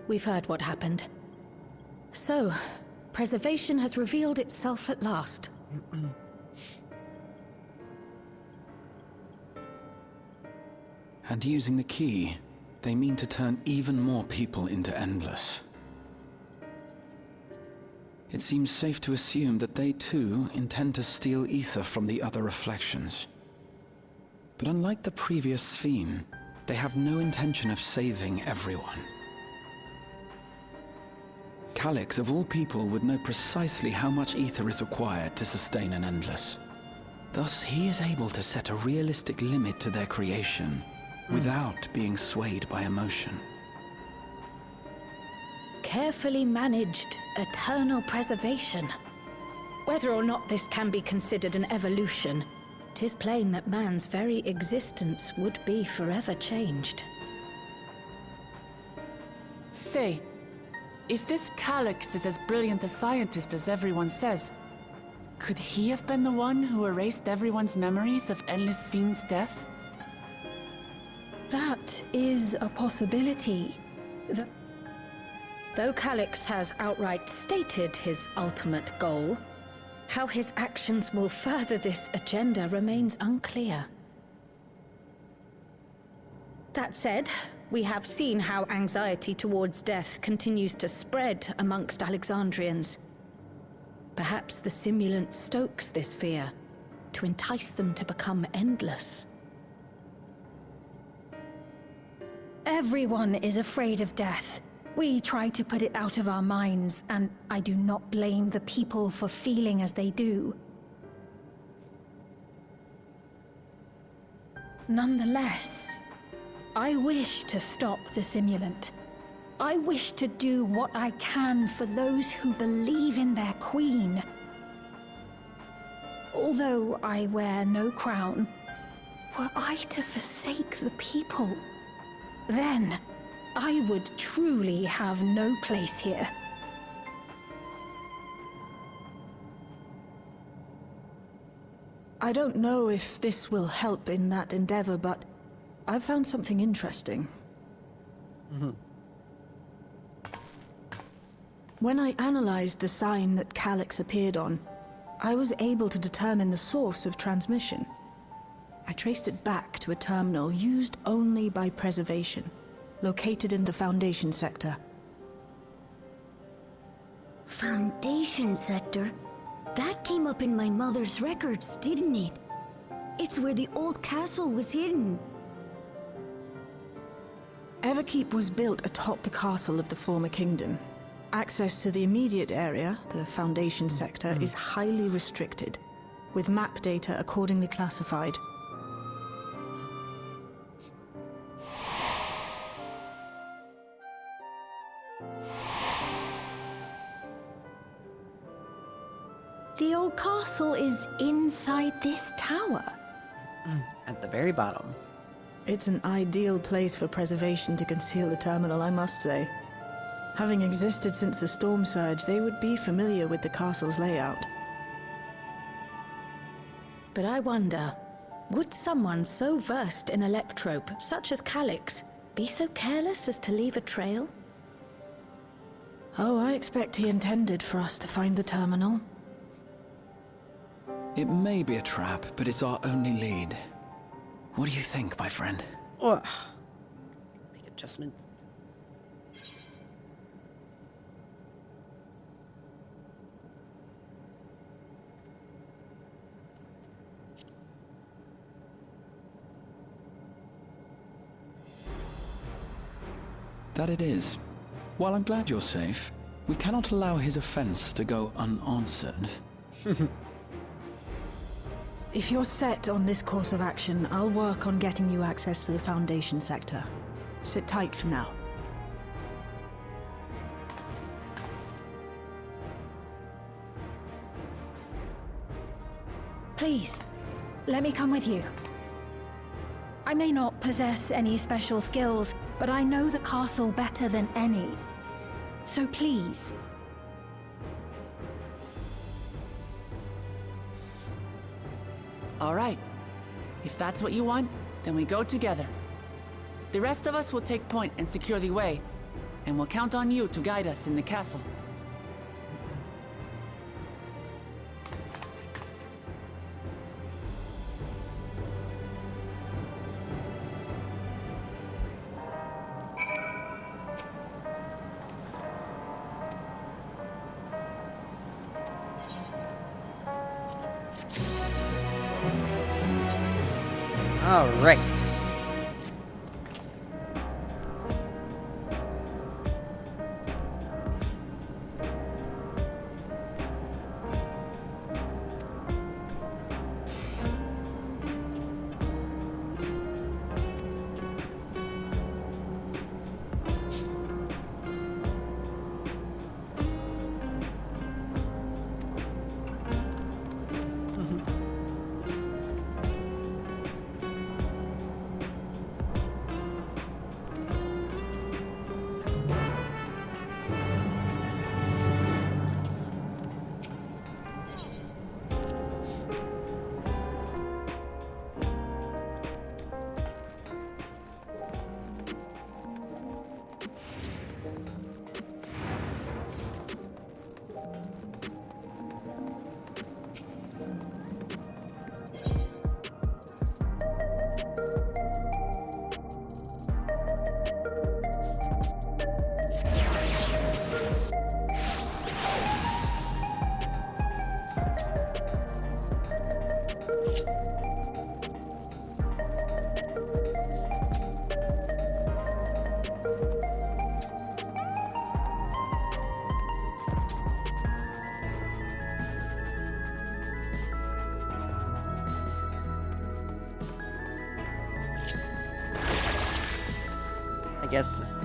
we've heard what happened. So, preservation has revealed itself at last. And using the key, they mean to turn even more people into Endless. It seems safe to assume that they too intend to steal ether from the other reflections. But unlike the previous Sphene, they have no intention of saving everyone. Calyx, of all people, would know precisely how much ether is required to sustain an Endless. Thus, he is able to set a realistic limit to their creation without being swayed by emotion. Carefully managed eternal preservation. Whether or not this can be considered an evolution, 'tis plain that man's very existence would be forever changed. Say, if this Calyx is as brilliant a scientist as everyone says, could he have been the one who erased everyone's memories of Endless Sphene's death? That is a possibility. Though Calyx has outright stated his ultimate goal, how his actions will further this agenda remains unclear. That said, we have seen how anxiety towards death continues to spread amongst Alexandrians. Perhaps the simulant stokes this fear to entice them to become endless. Everyone is afraid of death. We try to put it out of our minds, and I do not blame the people for feeling as they do. Nonetheless, I wish to stop the simulant. I wish to do what I can for those who believe in their queen. Although I wear no crown, were I to forsake the people, then I would truly have no place here. I don't know if this will help in that endeavor, but I've found something interesting. When I analyzed the sign that Calyx appeared on, I was able to determine the source of transmission. I traced it back to a terminal used only by preservation, located in the Foundation sector. Foundation sector? That came up in my mother's records, didn't it? It's where the old castle was hidden. Everkeep was built atop the castle of the former kingdom. Access to the immediate area, the Foundation sector, is highly restricted, with map data accordingly classified. The old castle is inside this tower. At the very bottom. It's an ideal place for preservation to conceal the terminal, I must say. Having existed since the Storm Surge, they would be familiar with the castle's layout. But I wonder, would someone so versed in electrope, such as Calyx, be so careless as to leave a trail? Oh, I expect he intended for us to find the terminal. It may be a trap, but it's our only lead. What do you think, my friend? Oh, make adjustments. That it is. While I'm glad you're safe, we cannot allow his offense to go unanswered. If you're set on this course of action, I'll work on getting you access to the Foundation sector. Sit tight for now. Please, let me come with you. I may not possess any special skills, but I know the castle better than any. So please. All right. If that's what you want, then we go together. The rest of us will take point and secure the way. and we'll count on you to guide us in the castle. All right.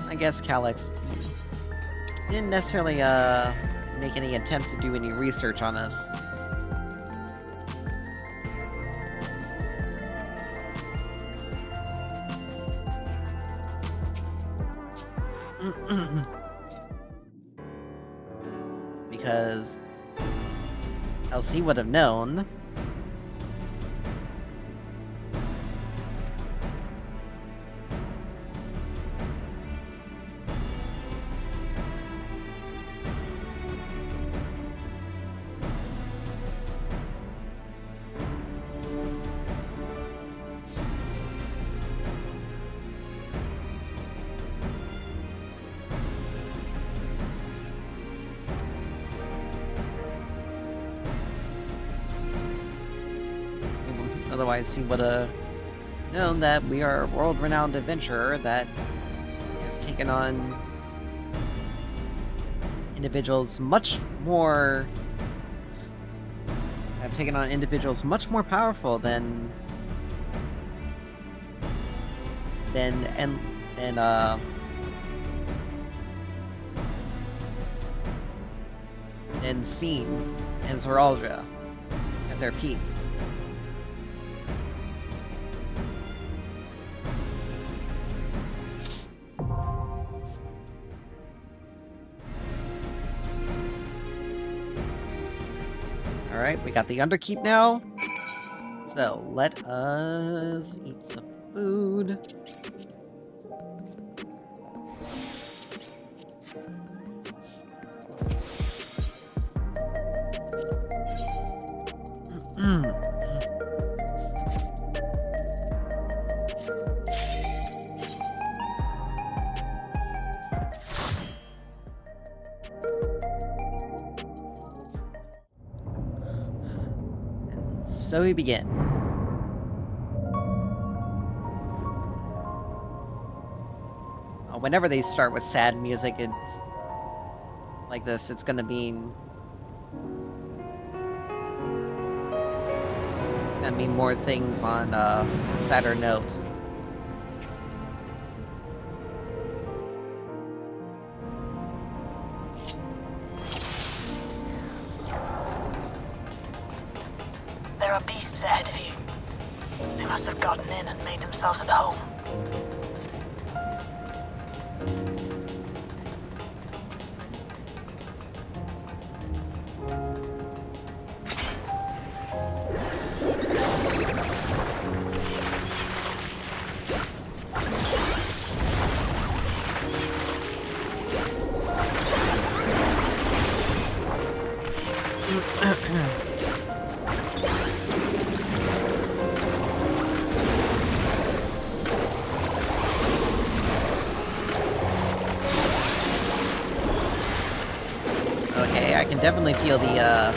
I guess Calyx didn't necessarily make any attempt to do any research on us. Because else he would have known. Otherwise, he would have known that we are a world-renowned adventurer that has taken on individuals much more... have taken on individuals much more powerful than Sphene and Zoraldra at their peak. Alright, we got the Underkeep now. So, let us eat some food. So we begin. Whenever they start with sad music, it's like this, it's gonna mean more things on a sadder note. There are beasts ahead of you. They must have gotten in and made themselves at home. Okay, I can definitely feel the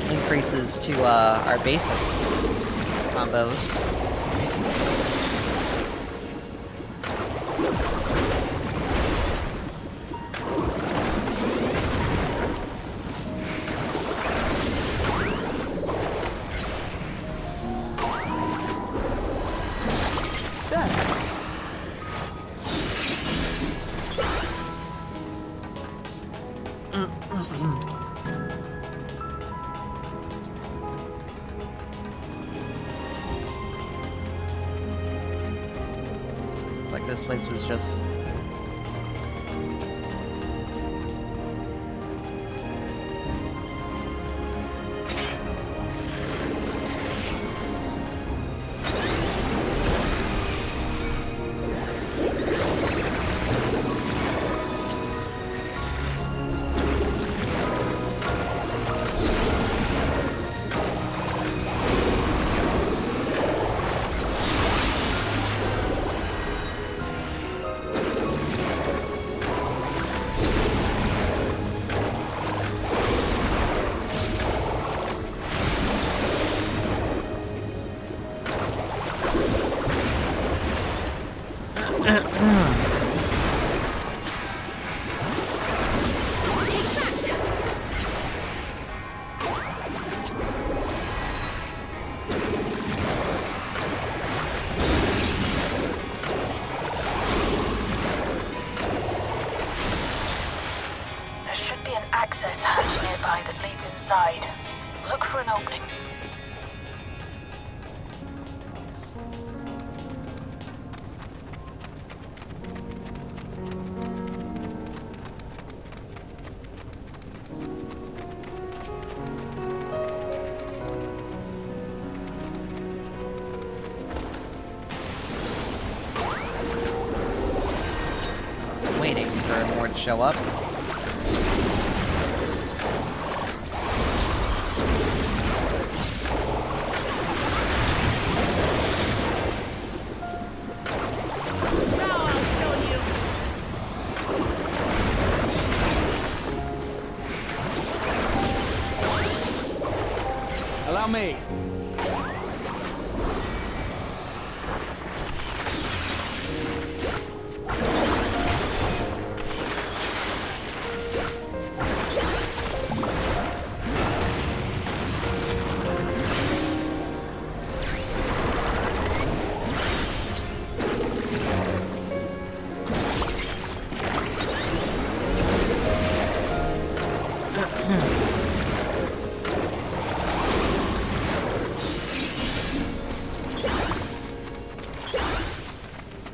increases to our basic combos. It's like this place was just... There should be an access hatch nearby that leads inside. Look for an opening. waiting for more to show up. Allow me.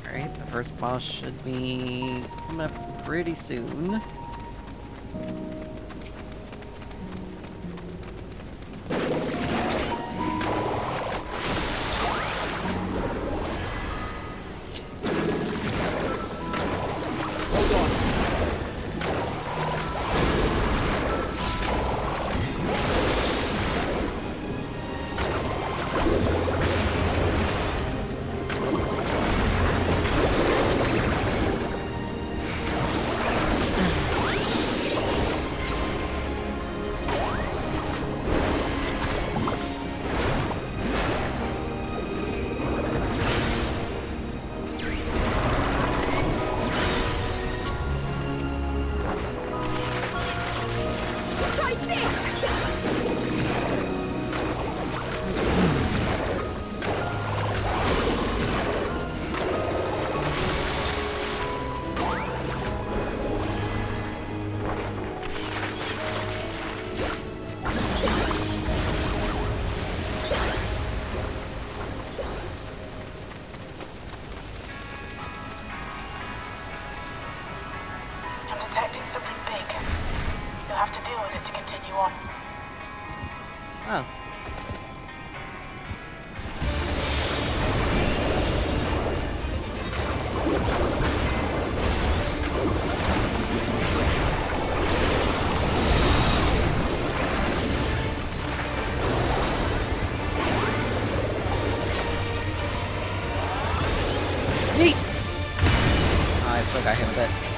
Alright, the first boss should be coming up pretty soon. I'm detecting something big. You'll have to deal with it to continue on. Oh. with it.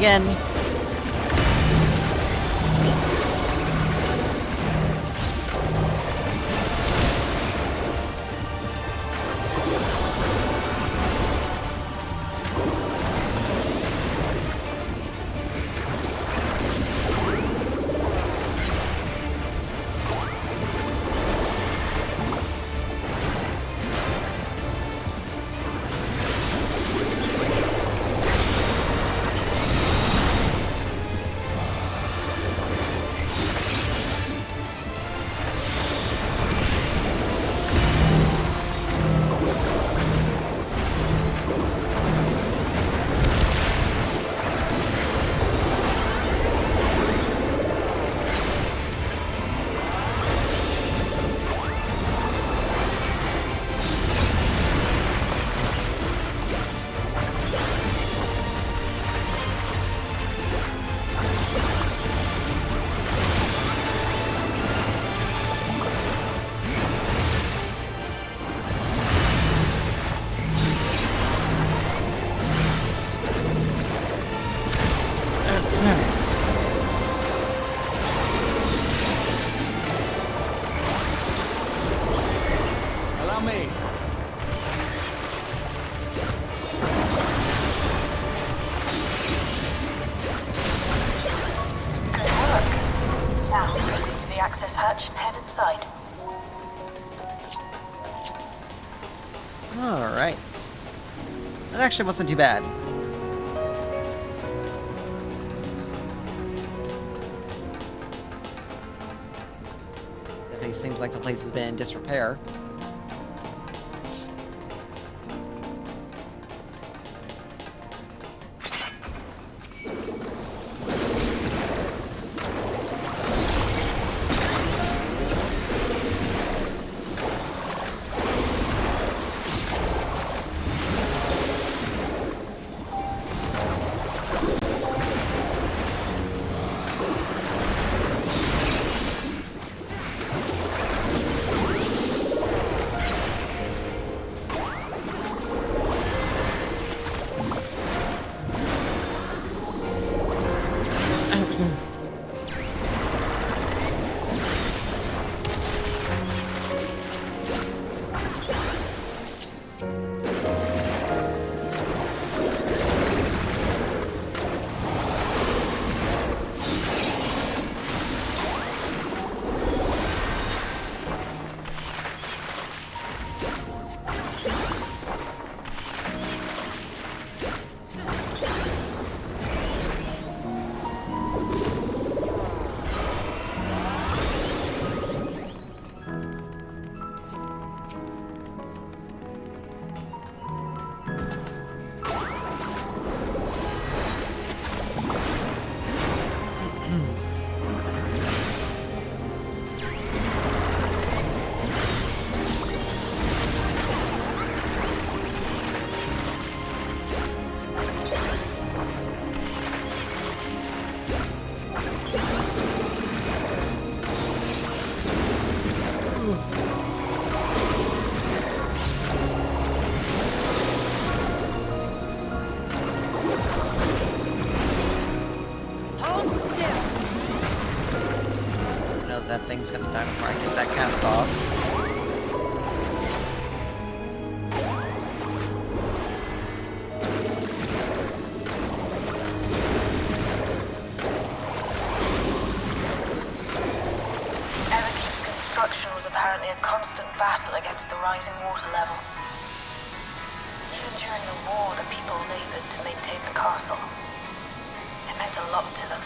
Again. Alright. That actually wasn't too bad. Definitely seems like the place has been in disrepair. that thing's gonna die before I get that cast off. Everkeep's construction was apparently a constant battle against the rising water level. Even during the war, the people labored to maintain the castle. It meant a lot to them.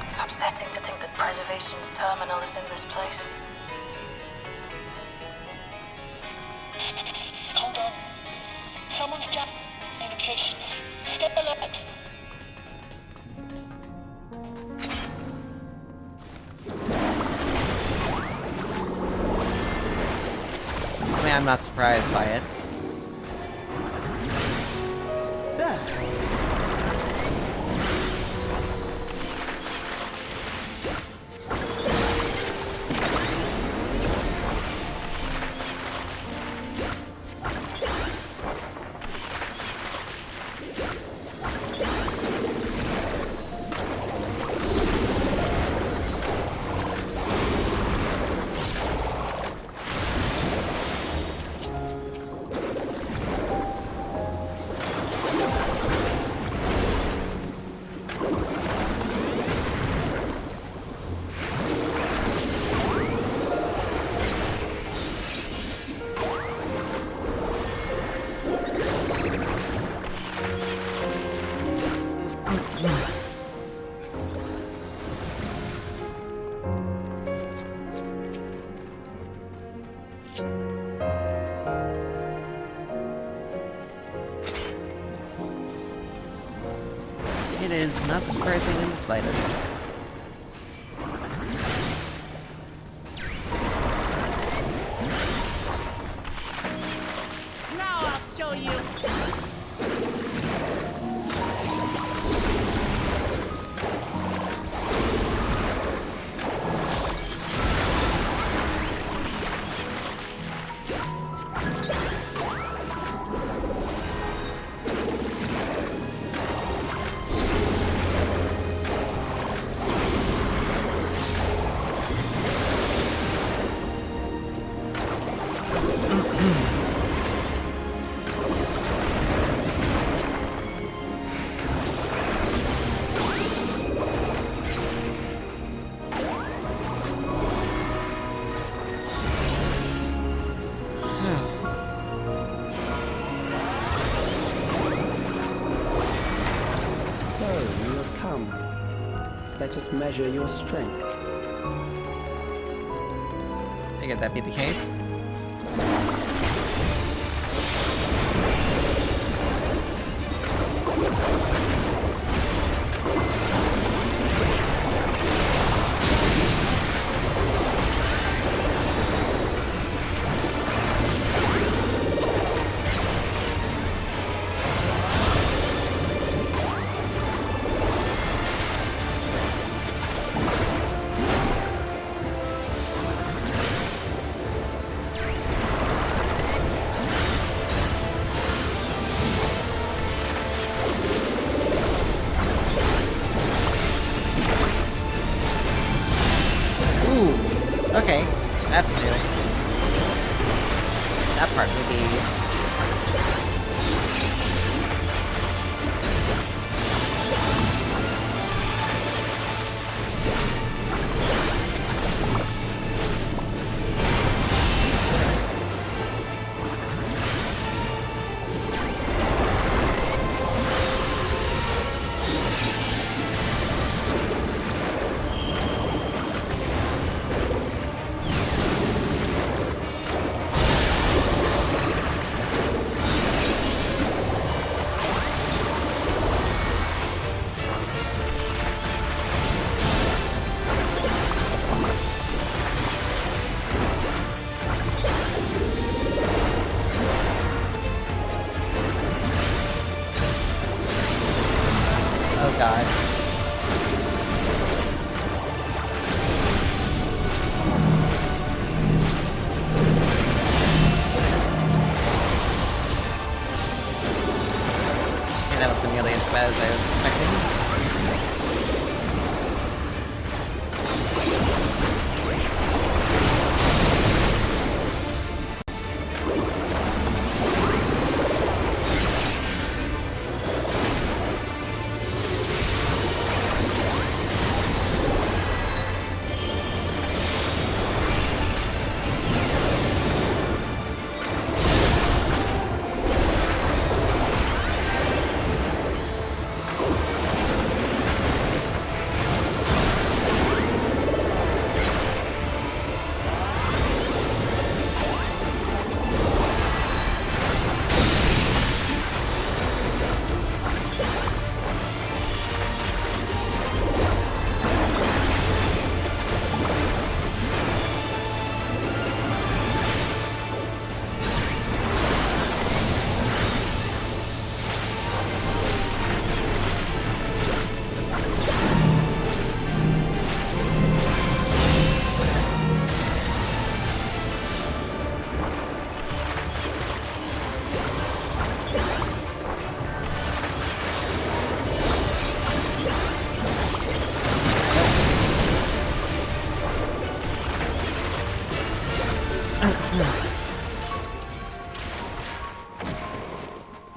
It's upsetting to think that Preservation's terminal is in this place. Hold on. Someone's got communications. Step alert. I mean, I'm not surprised by it. There. It is not surprising in the slightest. Now I'll show you. So, you have come. Let us measure your strength. Figured that'd be the case. Okay, that's new. That part would be... Oh god. Okay, that wasn't nearly as bad as I was expecting.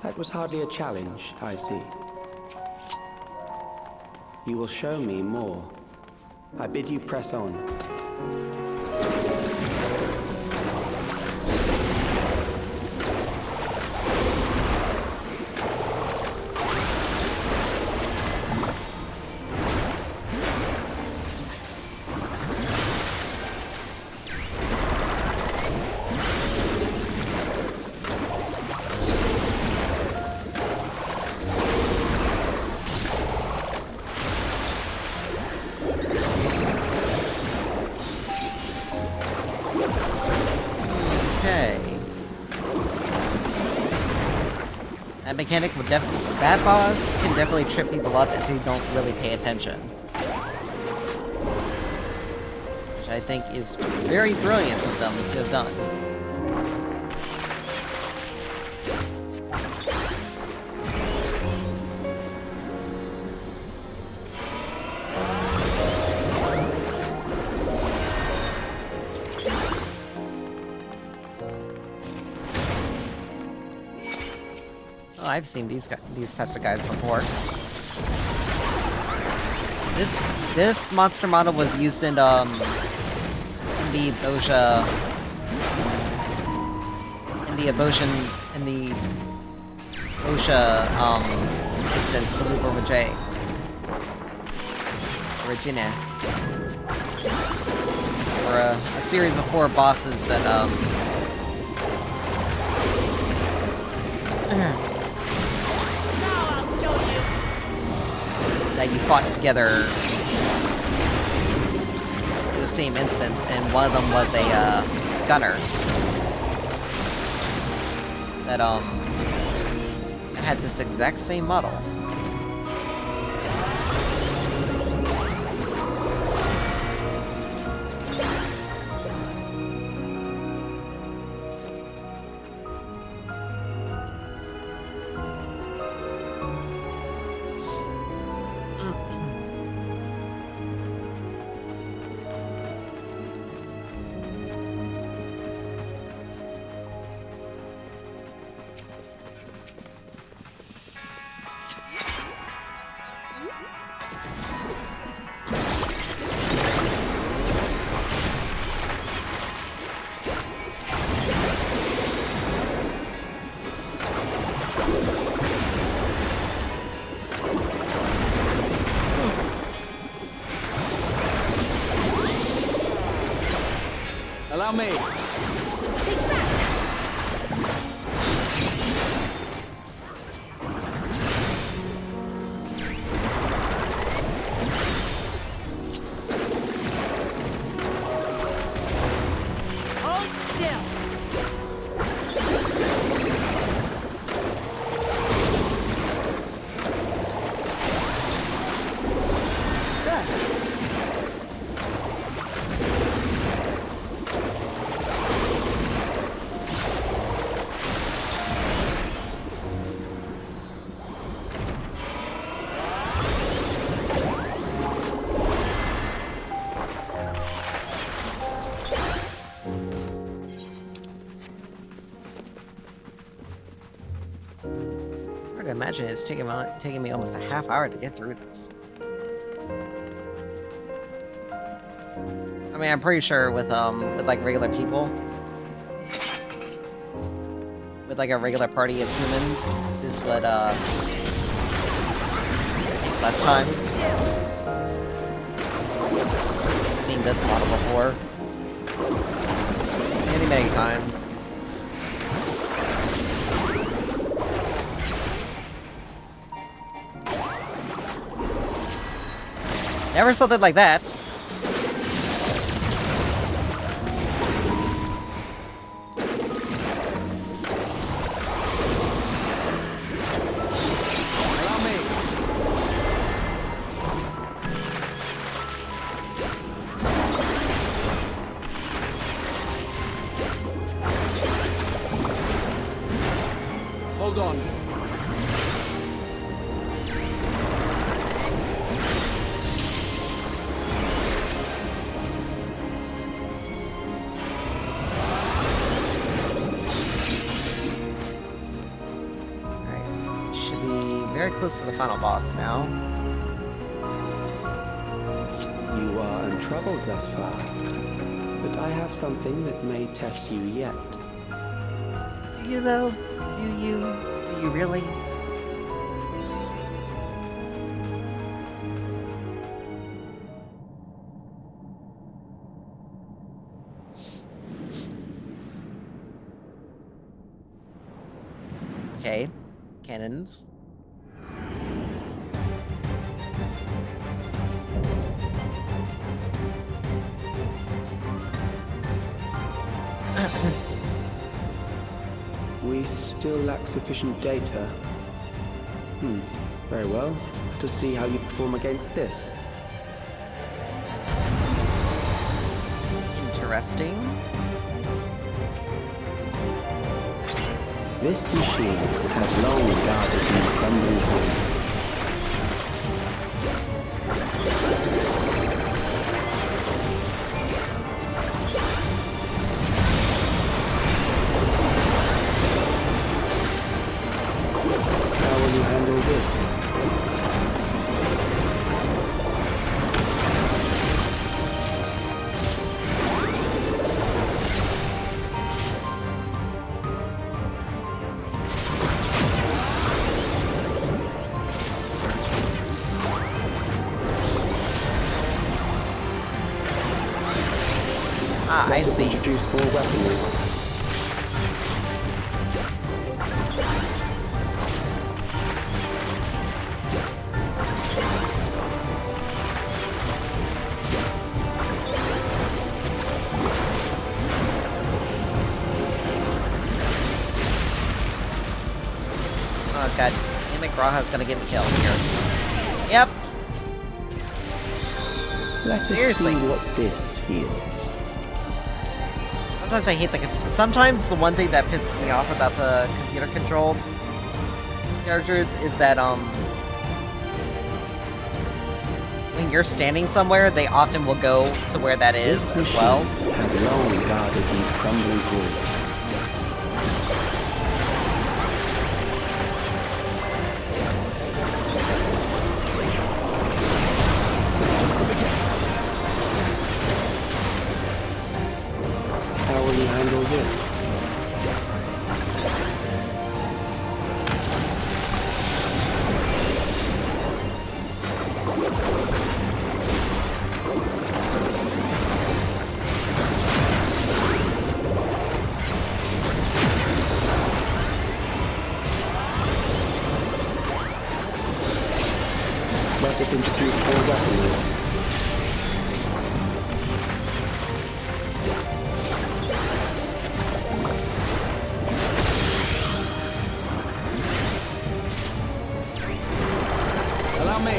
That was hardly a challenge, I see. You will show me more. I bid you press on. That mechanic would that boss can definitely trip people up if you don't really pay attention. Which I think is very brilliant of them to have done. I've seen these types of guys before. This monster model was used in the Bosha instance to Luber Majay. Regina. Or a series of 4 bosses that that you fought together in the same instance, and one of them was a gunner that had this exact same model. Allow me. Take that! Hold still! imagine it's taking me almost a half hour to get through this. I mean, I'm pretty sure with like regular people, with like a regular party of humans, this would take less time. I've seen this model before, many times. Never something like that. Hold on. Alright, should be very close to the final boss now. You are untroubled thus far, but I have something that may test you yet. Do you though? Do you really? Okay, cannons. We still lack sufficient data. Very well. Let us see how you perform against this. Interesting. This machine has long guarded these crumbling halls. How will you handle this? Ah, I see. Introduce more weaponry. Oh god, damn it, Graha's gonna get me killed here. Yep. Let us Seriously. see what this yields. Sometimes I hate the. Sometimes the one thing that pisses me off about the computer-controlled characters is that when you're standing somewhere, they often will go to where that is This as well. machine has long guarded these crumbling halls. How will you handle this? Let us introduce more weaponry. Allow me.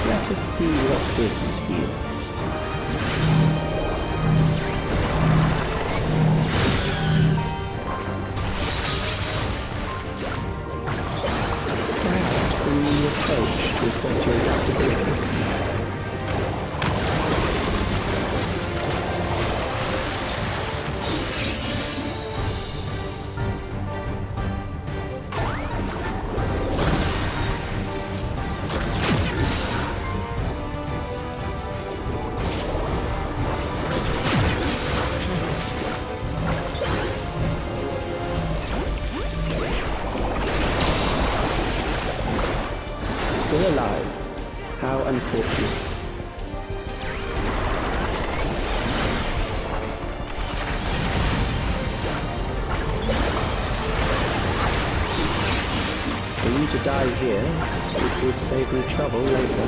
Let us see what this yields. Perhaps a new approach to assess your adaptability. to die here, it would save me trouble later.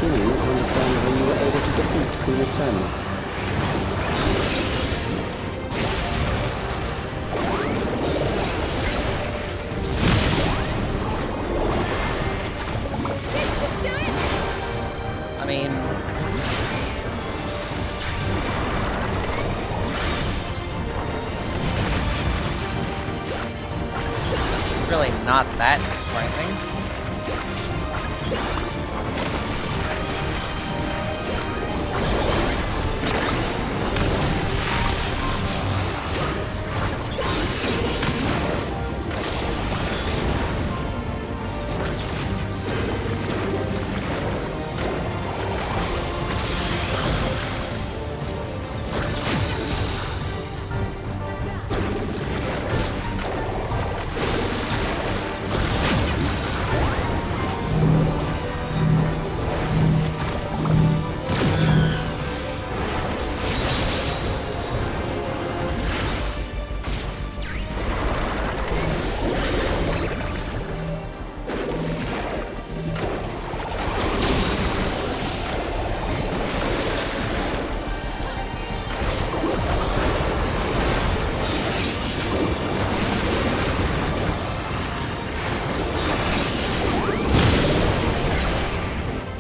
Beginning to understand how you were able to defeat Queen Eternal. I mean... it's really not that surprising.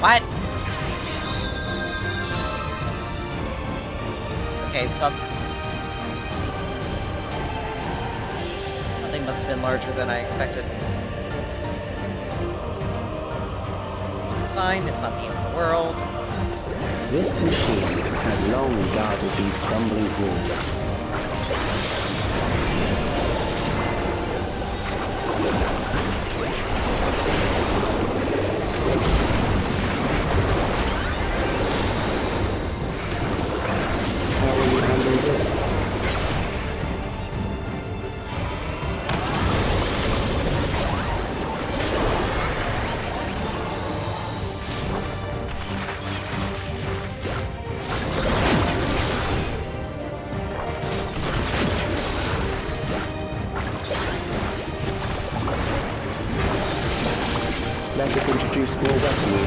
What? Okay, so... something must have been larger than I expected. It's fine, it's not the end of the world. This machine has long guarded these crumbling walls. Let us introduce more weaponry.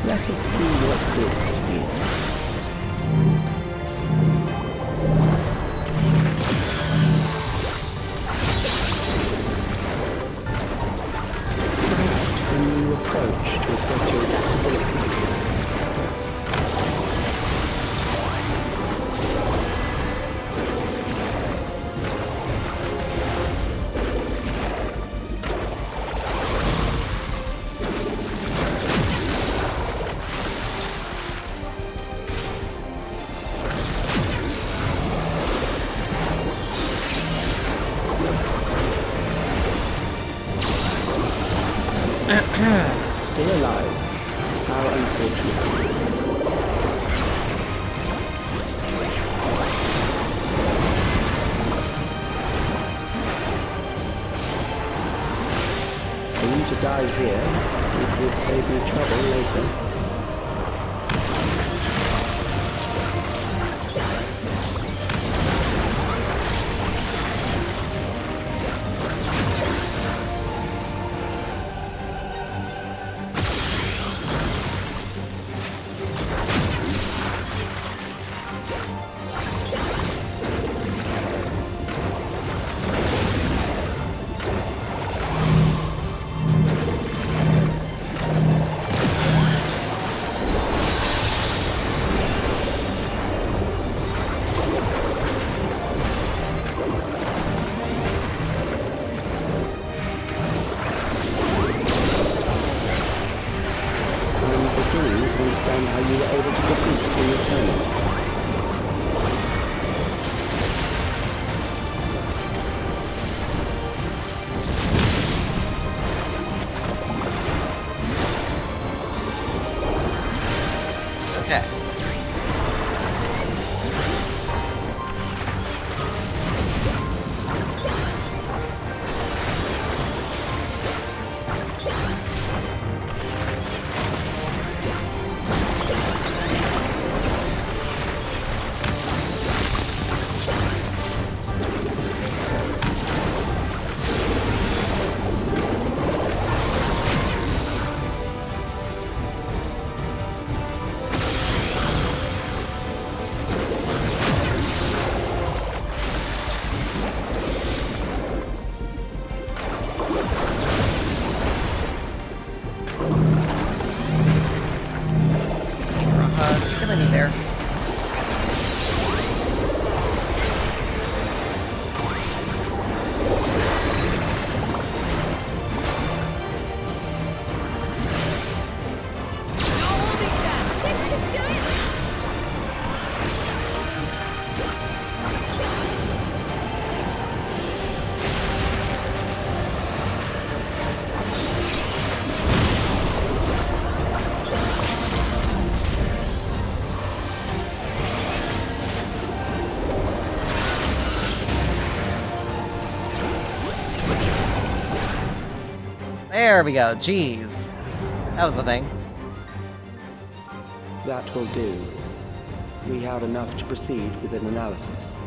Let us see what this is. Approach to assess your adaptability. Still alive. How unfortunate. For you to die here, it would save me trouble later. There we go. Jeez. That was the thing. That will do. We have enough to proceed with an analysis.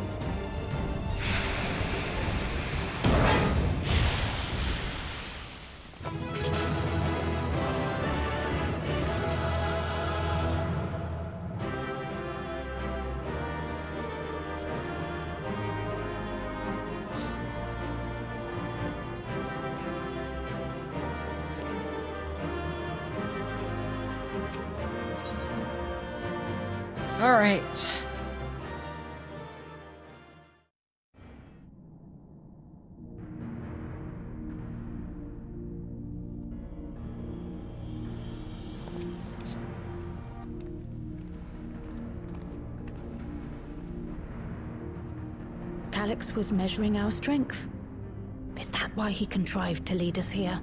All right. Calix was measuring our strength. Is that why he contrived to lead us here?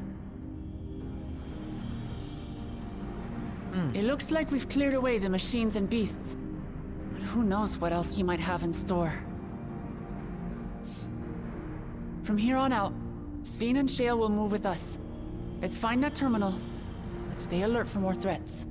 It looks like we've cleared away the machines and beasts. But who knows what else he might have in store. From here on out, Sveen and Shale will move with us. Let's find that terminal, but stay alert for more threats.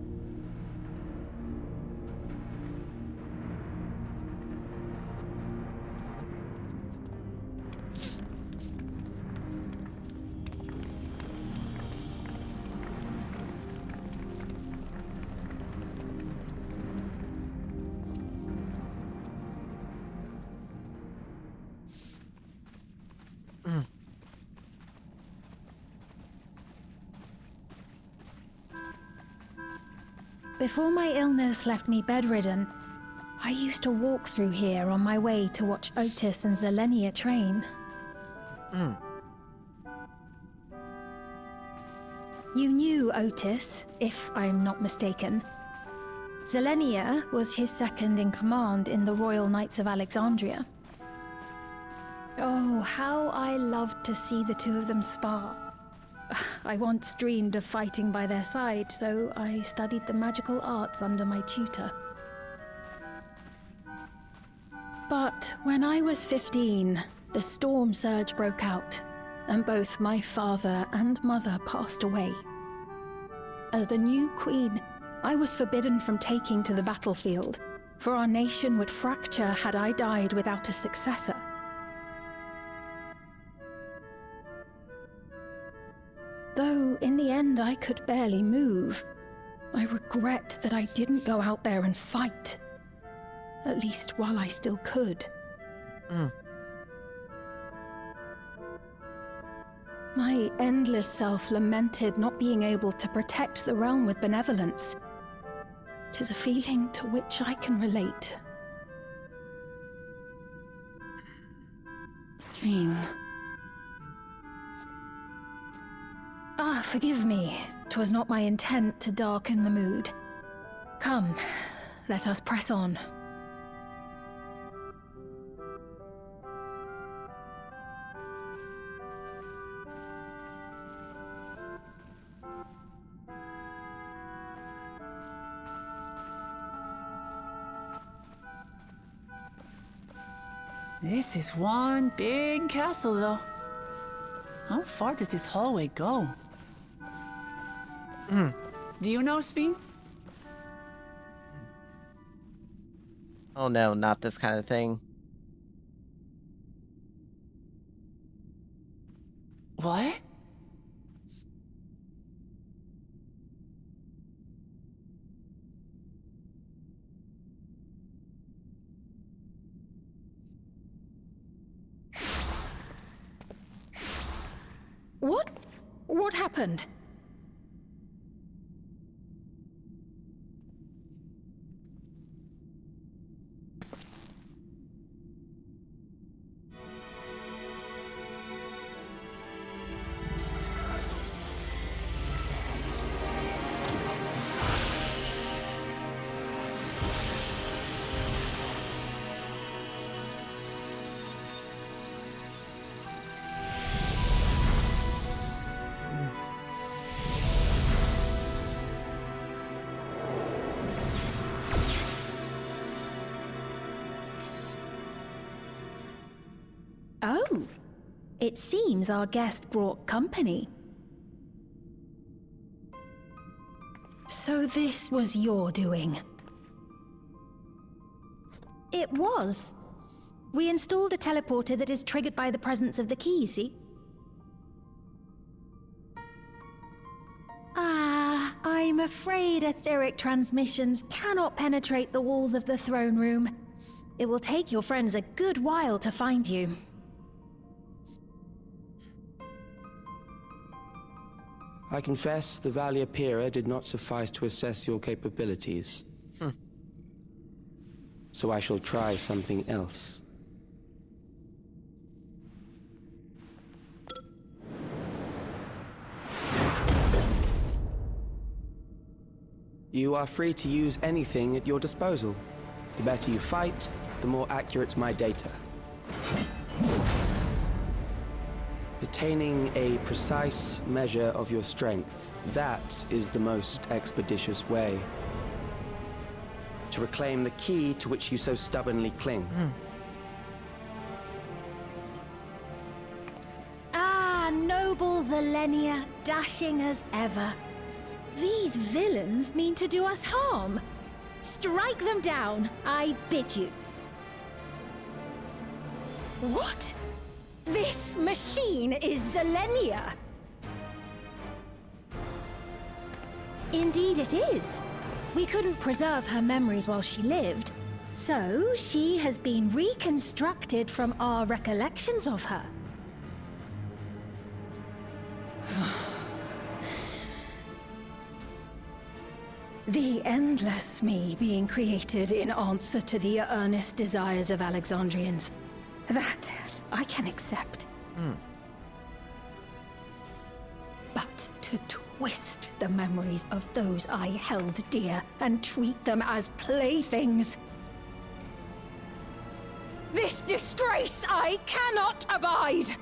Before my illness left me bedridden, I used to walk through here on my way to watch Otis and Zelenia train. You knew Otis, if I'm not mistaken. Zelenia was his second in command in the Royal Knights of Alexandria. Oh, how I loved to see the two of them spar. I once dreamed of fighting by their side, so I studied the magical arts under my tutor. But when I was 15, the storm surge broke out, and both my father and mother passed away. As the new queen, I was forbidden from taking to the battlefield, for our nation would fracture had I died without a successor. Though in the end I could barely move, I regret that I didn't go out there and fight. At least while I still could. My endless self lamented not being able to protect the realm with benevolence. 'Tis a feeling to which I can relate. Sveen. Ah, forgive me. 'Twas not my intent to darken the mood. Come, let us press on. This is one big castle, though. How far does this hallway go? Do you know, Sveen? Oh no, not this kind of thing. What? What happened? Oh, it seems our guest brought company. So this was your doing? It was. We installed a teleporter that is triggered by the presence of the key, you see? I'm afraid etheric transmissions cannot penetrate the walls of the throne room. It will take your friends a good while to find you. I confess the Valiapira did not suffice to assess your capabilities. So I shall try something else. You are free to use anything at your disposal. The better you fight, the more accurate my data. Attaining a precise measure of your strength, that is the most expeditious way to reclaim the key to which you so stubbornly cling. Noble Zilenia, dashing as ever. These villains mean to do us harm. Strike them down, I bid you. What? This machine is Zilenia! Indeed it is. We couldn't preserve her memories while she lived, so she has been reconstructed from our recollections of her. The endless me being created in answer to the earnest desires of Alexandrians. That I can accept. But to twist the memories of those I held dear and treat them as playthings. This disgrace I cannot abide!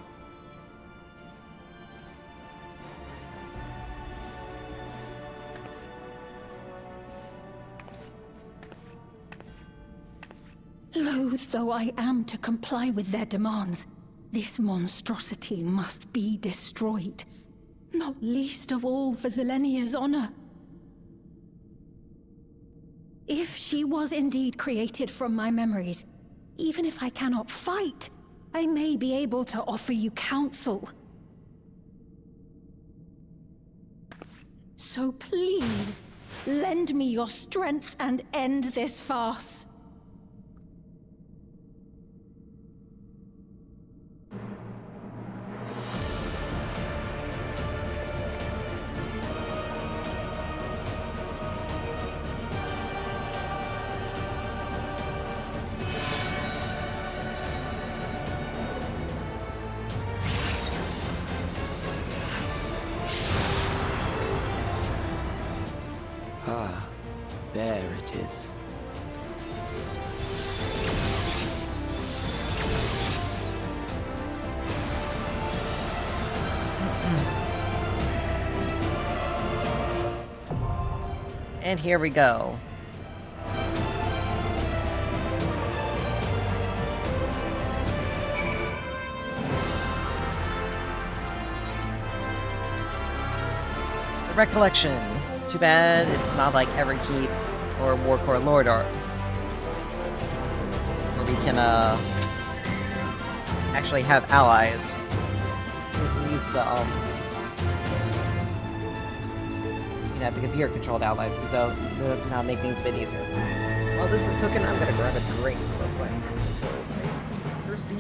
Loath though I am to comply with their demands, this monstrosity must be destroyed. Not least of all for Zilenia's honor. If she was indeed created from my memories, even if I cannot fight, I may be able to offer you counsel. So please, lend me your strength and end this farce. There it is. And here we go. The recollection. Too bad it's not like Everkeep or Warcore Lord Art, where we can actually have allies. We use the the computer-controlled allies, because that'll make things a bit easier. While this is cooking, I'm gonna grab a drink real quick. I'm thirsty.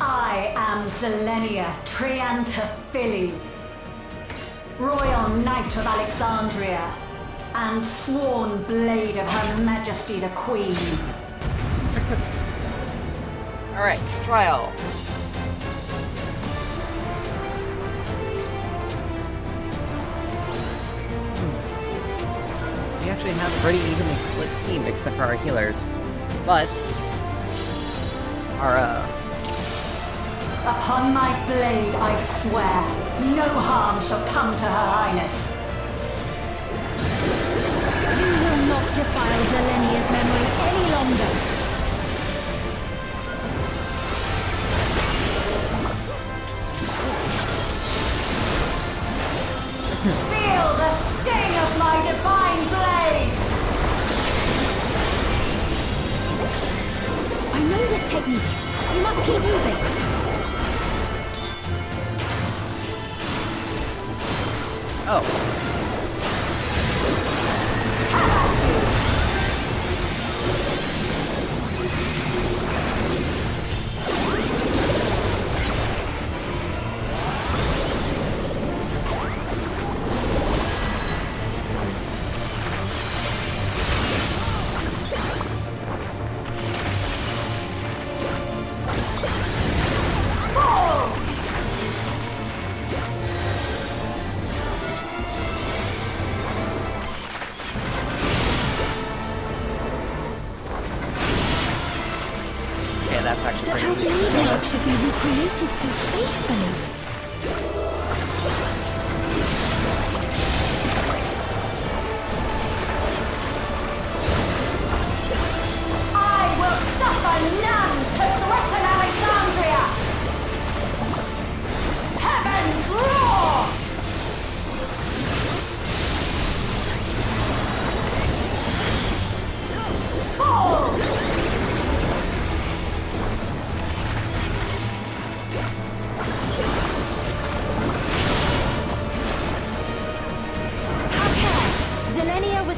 I am Zelenia Triantaphili, Royal Knight of Alexandria, and sworn blade of Her Majesty the Queen. Alright, trial. We actually have a pretty evenly split team except for our healers. But our Upon my blade I swear, no harm shall come to Her Highness. You will not defile Zelenia's memory any longer. Feel the sting of my divine blade! I know this technique. You must keep moving. Oh. That's actually pretty easy. How blade should be recreated so faithfully. I will suffer none to threaten Alexandria! Heavens roar! Fall!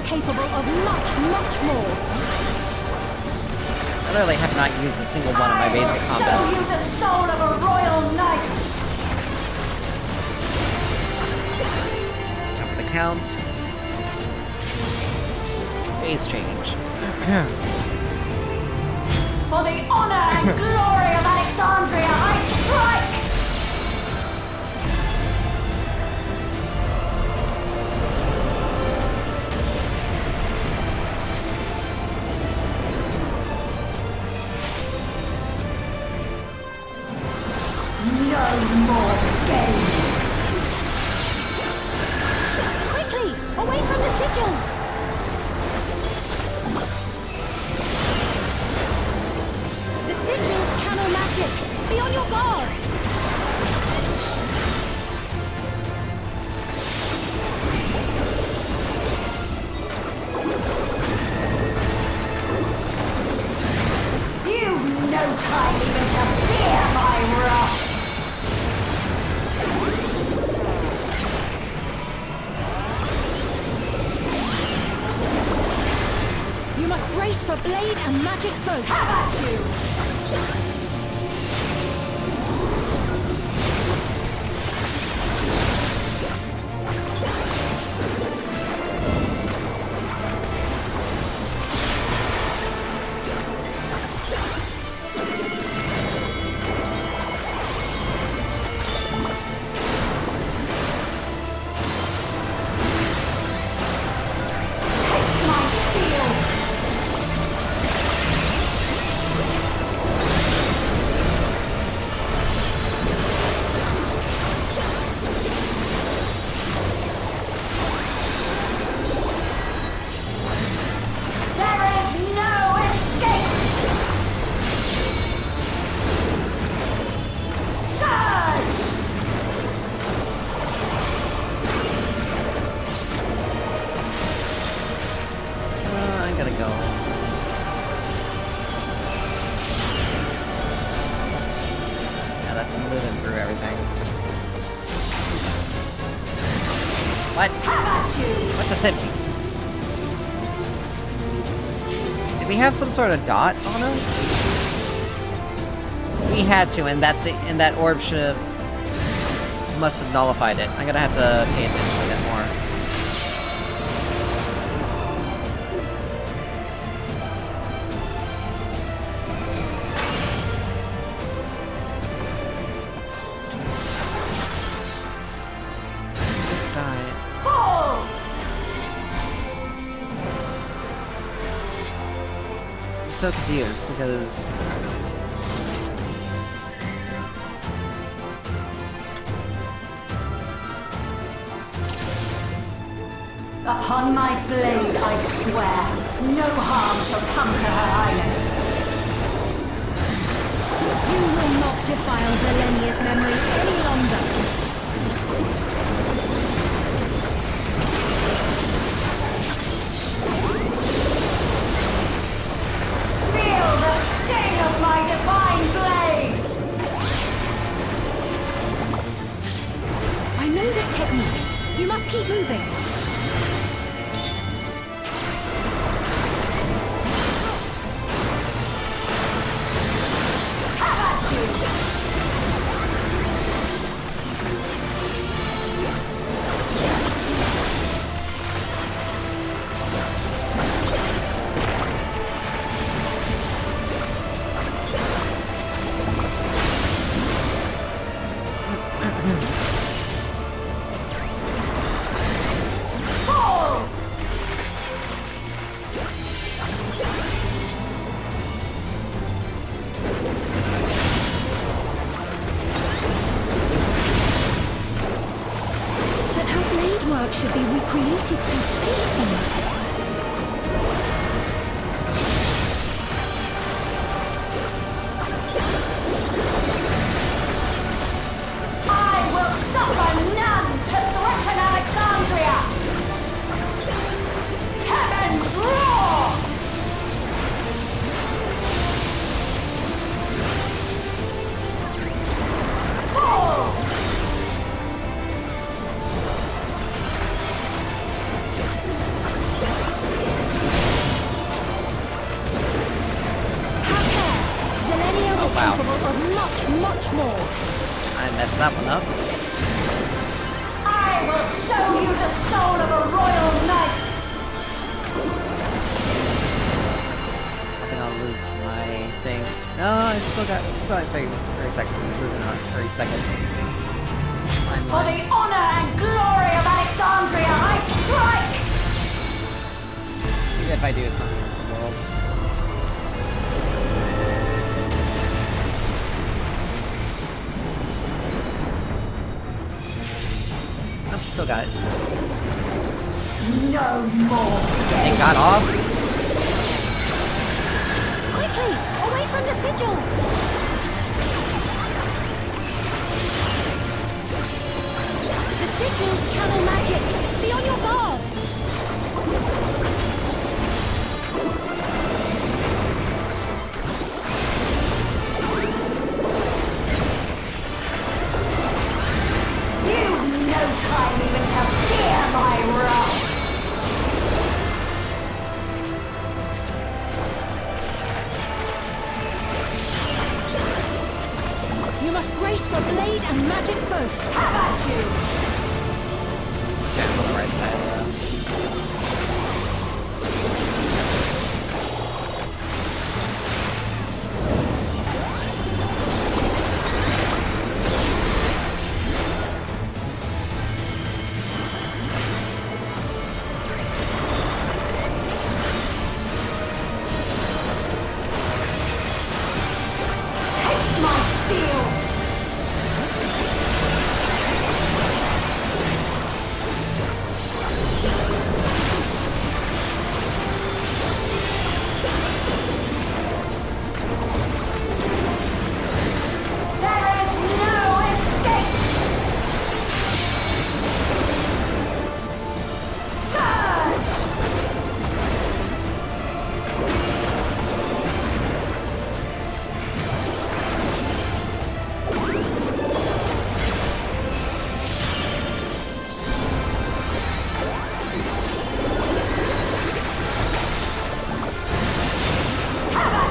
Capable of much, much more. I literally have not used a single one of my basic combat. Show you the soul of a royal knight. Up the count. Phase change. For the honor and glory of Alexandria, I strike. No more games! Quickly! Away from the sigils! The sigils channel magic! Be on your guard! You've no time even to fear my wrath! You must brace for blade and magic both. How about you? What? What just hit me? Did we have some sort of dot on us? We he had to, and that orb must have nullified it. I'm gonna have to pay attention to that more. This guy. I'm so confused because. Upon my blade, I swear, no harm shall come to her highness. You will not defile Zelenia's memory any longer. Feel the sting of my divine blade! I know this technique. You must keep moving. Should be recreated so faithfully. I will suffer none to threaten Alexandria! Heavens roar! Fall! Wow. Capable of much more. I messed that one up. I will show you the soul of a royal knight! I think I'll lose my thing. No, I still got 30 seconds. This is not 30 seconds. For the honor and glory of Alexandria, I strike! Even if I do, it's not the end of the world. Still got it. No more. It got off. Quickly, away from the sigils. The sigils channel magic. Be on your guard. No time even to fear my wrath! You must brace for blade and magic both. How about you? Okay, I'm on the right side.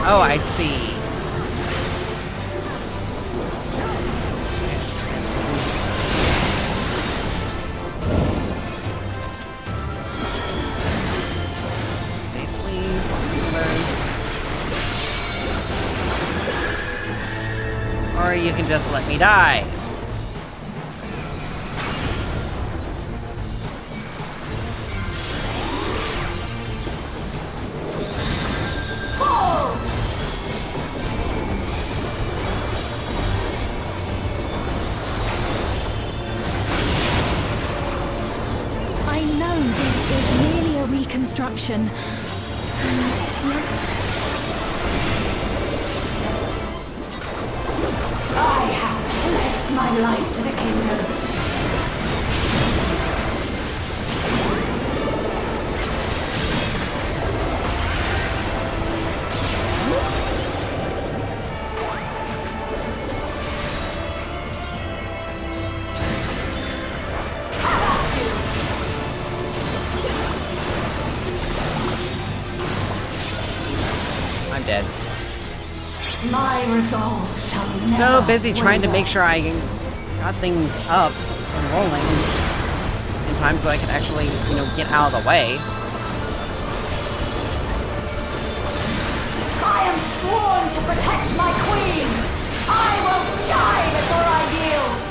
Oh, I see. Or you can just let me die. I know this is merely a reconstruction, and yet... I have pledged my life to the kingdom. I'm dead. My resolve shall never So busy trying to waver. make sure I got things up and rolling in time so I can actually, you know, get out of the way. I am sworn to protect my queen. I will die before I yield.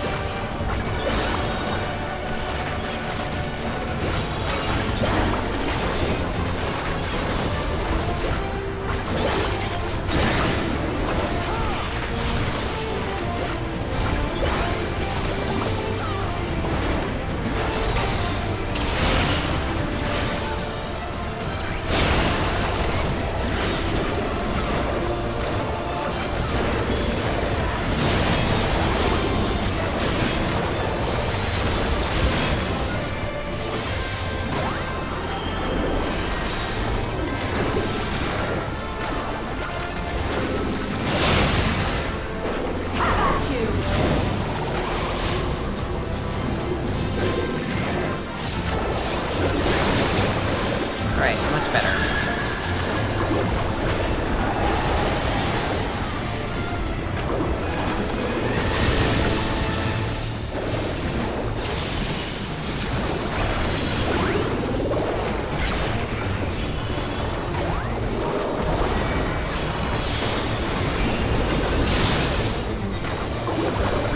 Alright, much better.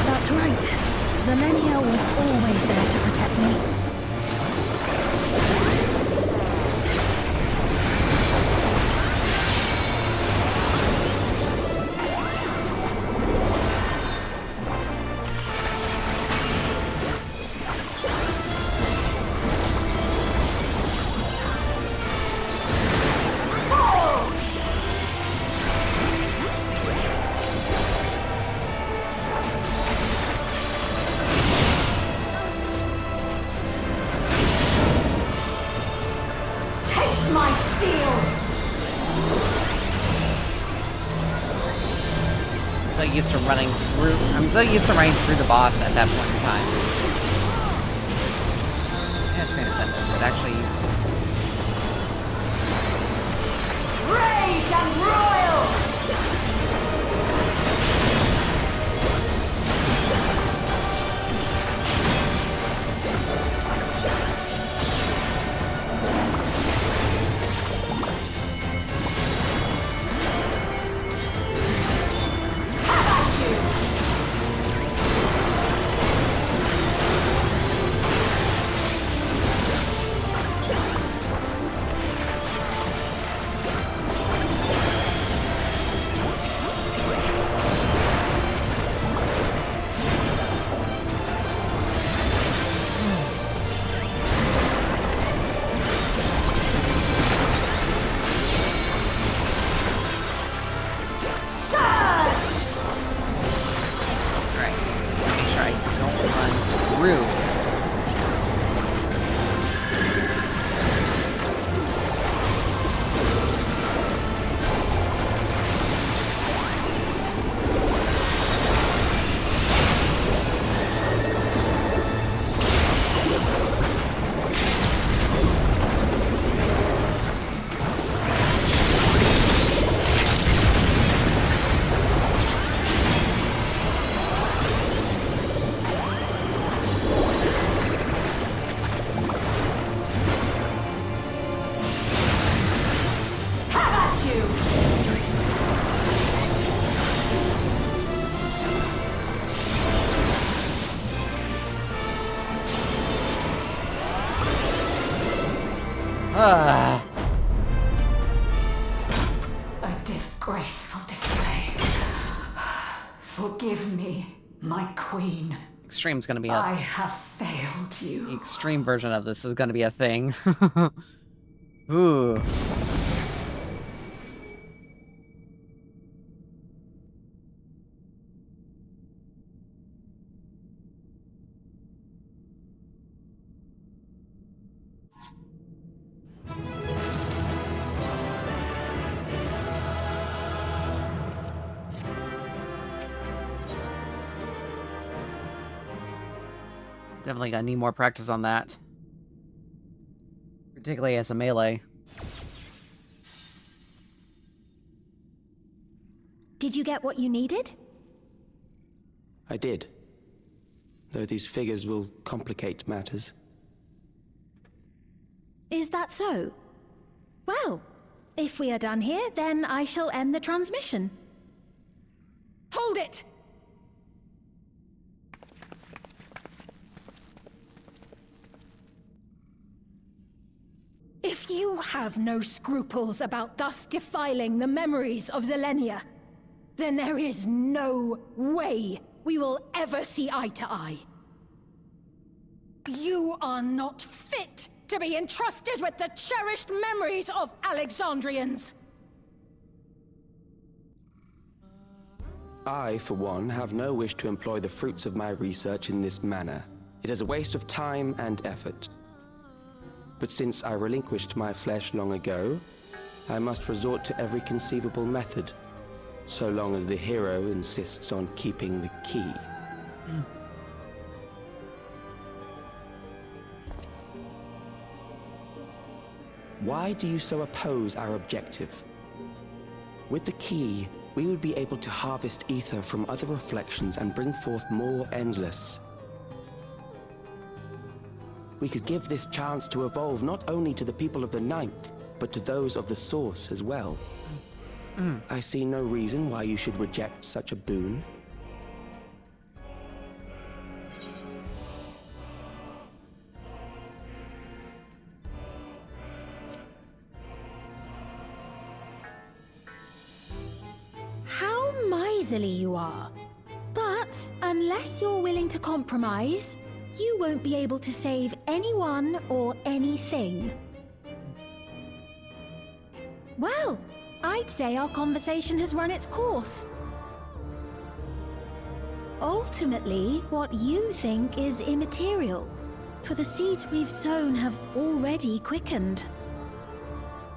That's right. Zelenia was always there to protect me. Taste my steel. I'm so used to running through the boss at that point in time. Yeah, train of sentence. It actually Rage and royal. Ah. A disgraceful display. Forgive me, my queen. Extreme's gonna be I have failed you. The extreme version of this is gonna be a thing. Ooh. Definitely gonna need more practice on that. Particularly as a melee. Did you get what you needed? I did. Though these figures will complicate matters. Is that so? Well, if we are done here, then I shall end the transmission. Hold it! If you have no scruples about thus defiling the memories of Zelenia, then there is no way we will ever see eye to eye. You are not fit to be entrusted with the cherished memories of Alexandrians. I, for one, have no wish to employ the fruits of my research in this manner. It is a waste of time and effort. But since I relinquished my flesh long ago, I must resort to every conceivable method, so long as the hero insists on keeping the key. Why do you so oppose our objective? With the key, we would be able to harvest ether from other reflections and bring forth more endless. We could give this chance to evolve not only to the people of the Ninth, but to those of the Source as well. I see no reason why you should reject such a boon. How miserly you are. But unless you're willing to compromise, you won't be able to save anyone or anything. Well, I'd say our conversation has run its course. Ultimately, what you think is immaterial, for the seeds we've sown have already quickened.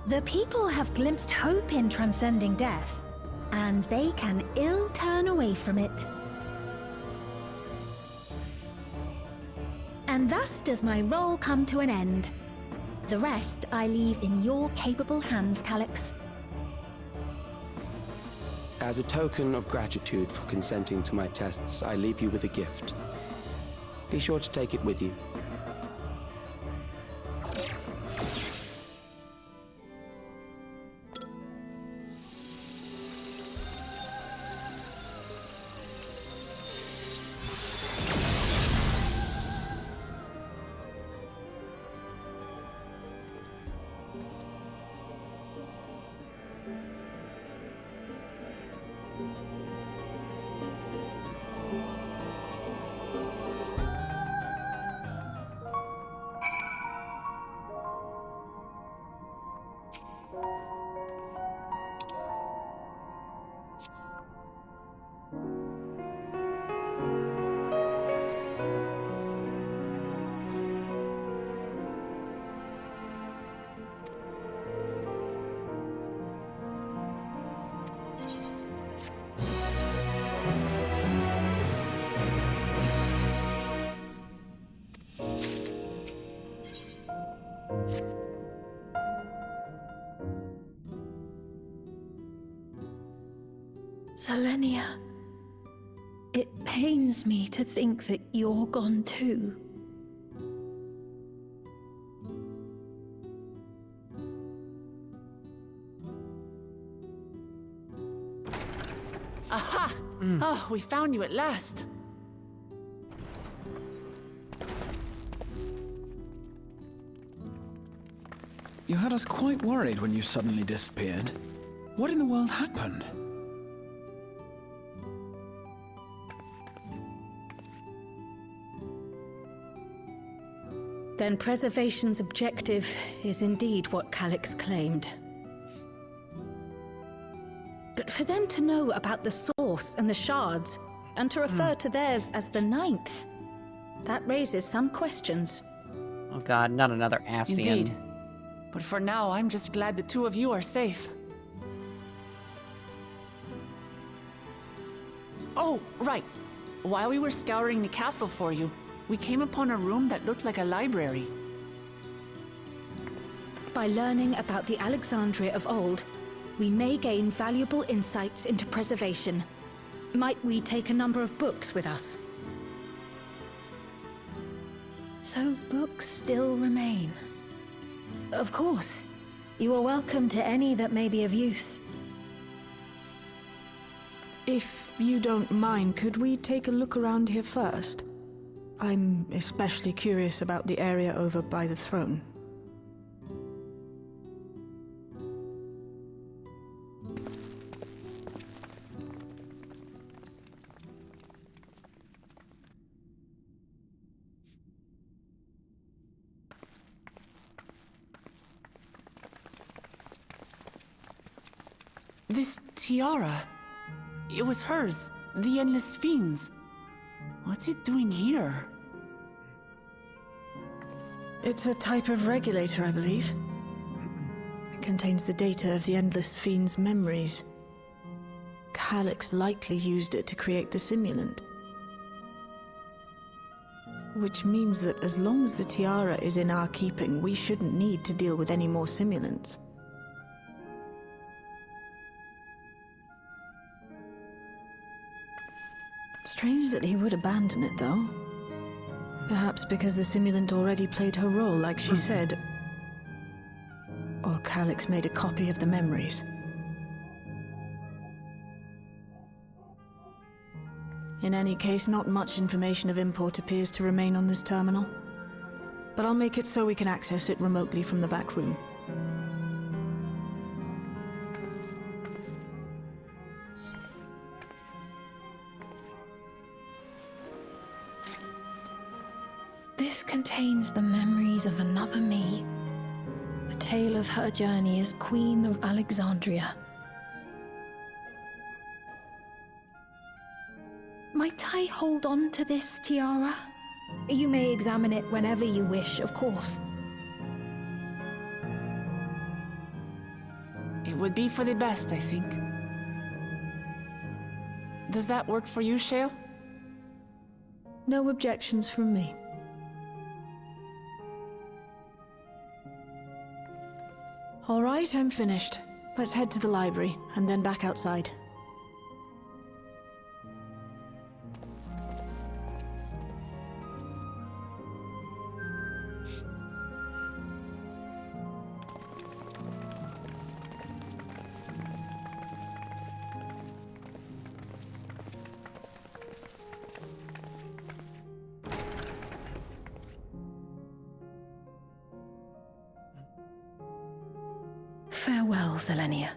The people have glimpsed hope in transcending death, and they can ill turn away from it. And thus does my role come to an end. The rest I leave in your capable hands, Calyx. As a token of gratitude for consenting to my tests, I leave you with a gift. Be sure to take it with you. Zelenia, it pains me to think that you're gone too. Aha! Oh, we found you at last. You had us quite worried when you suddenly disappeared. What in the world happened? Then preservation's objective is indeed what Calix claimed. But for them to know about the source and the shards, and to refer to theirs as the 9th, that raises some questions. Oh god, not another Ascian. Indeed. But for now, I'm just glad the two of you are safe. Oh, right. While we were scouring the castle for you, we came upon a room that looked like a library. By learning about the Alexandria of old, we may gain valuable insights into preservation. Might we take a number of books with us? So books still remain. Of course. You are welcome to any that may be of use. If you don't mind, could we take a look around here first? I'm especially curious about the area over by the throne. This tiara, it was hers, the Endless Fiend's. What's it doing here? It's a type of regulator, I believe. It contains the data of the Endless Fiend's memories. Calix likely used it to create the simulant. Which means that as long as the tiara is in our keeping, we shouldn't need to deal with any more simulants. Strange that he would abandon it, though. Perhaps because the simulant already played her role, like she said. Or Calix made a copy of the memories. In any case, not much information of import appears to remain on this terminal. But I'll make it so we can access it remotely from the back room. This contains the memories of another me. The tale of her journey as Queen of Alexandria. Might I hold on to this tiara? You may examine it whenever you wish, of course. It would be for the best, I think. Does that work for you, Shale? No objections from me. All right, I'm finished. Let's head to the library, and then back outside. Farewell, Selenia.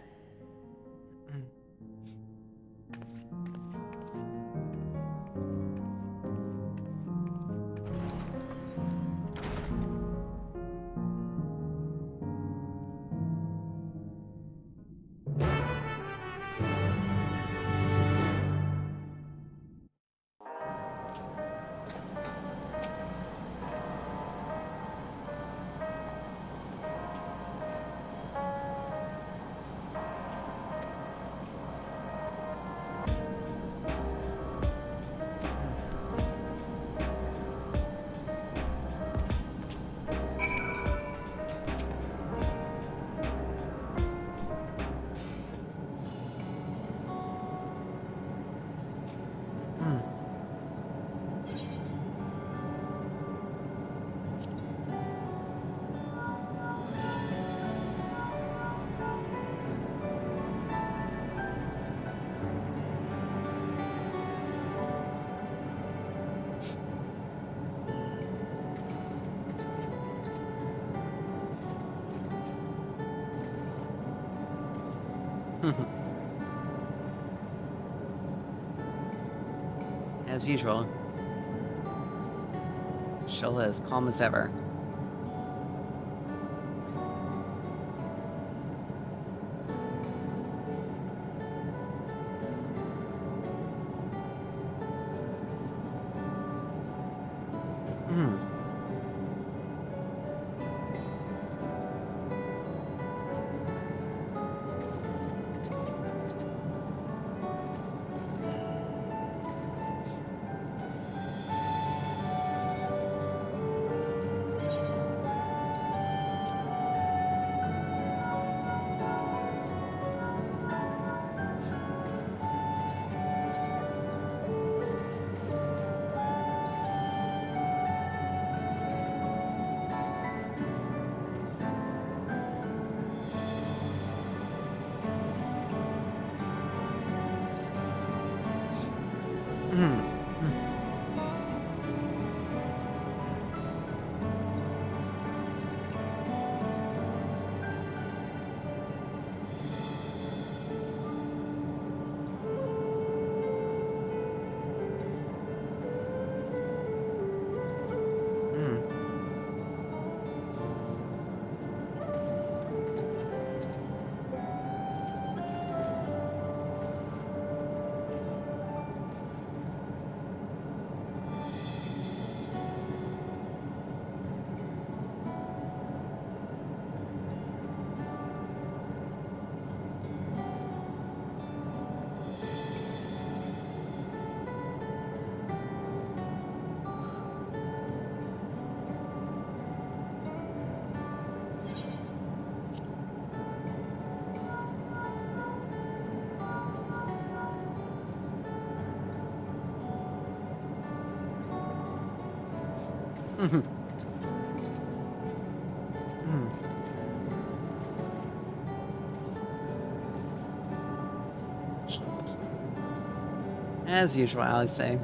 As usual. Sheila is calm as ever. As usual, I'd say.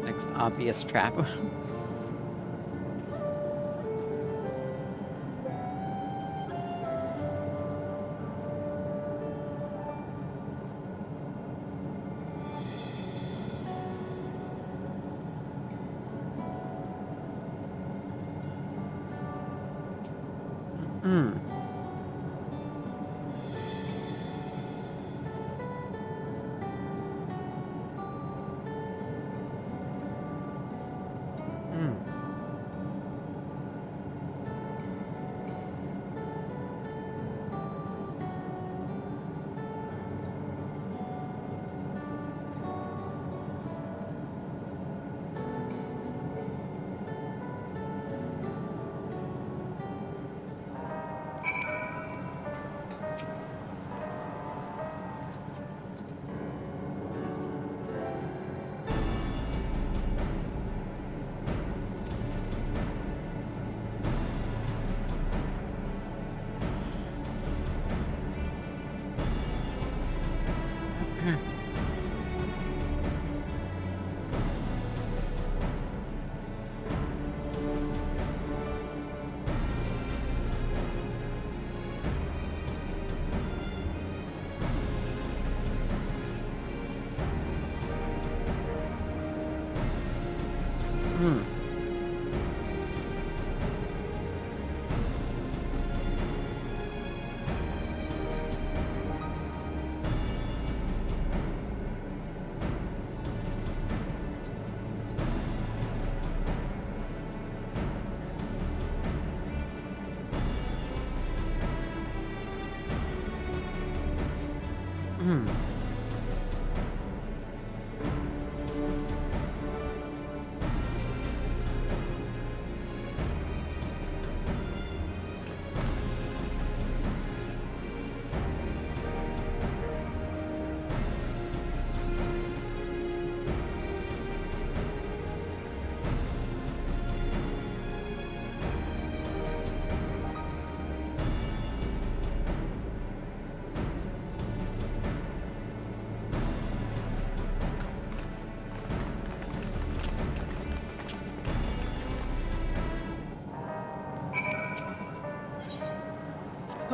Next obvious trap.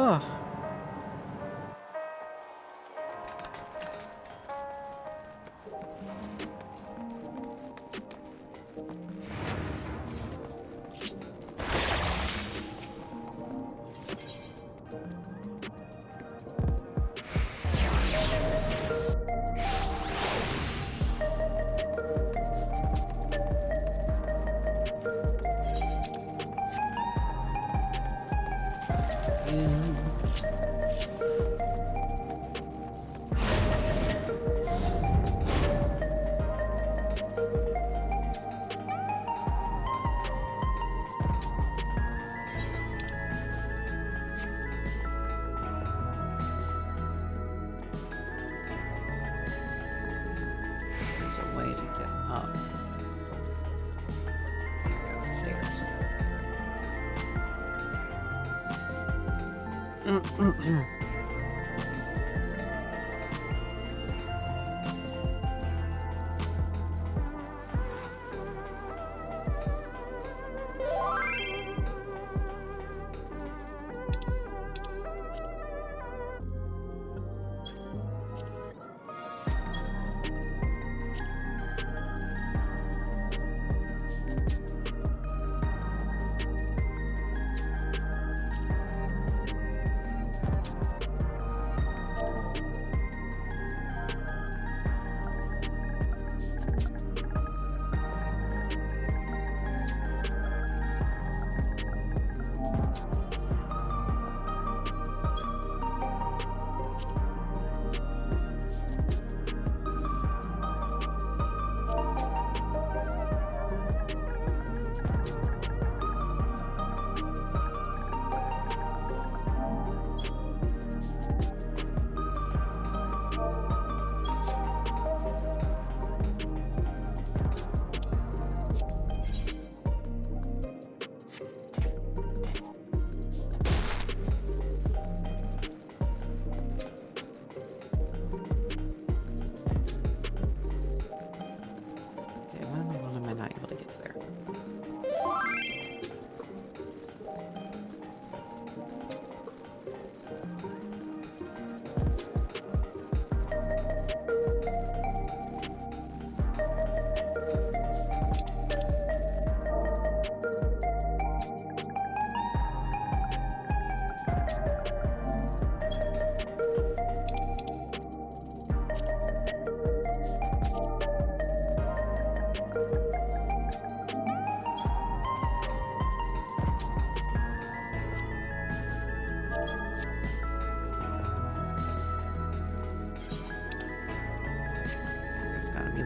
Oh. There's a way to get up. Go upstairs.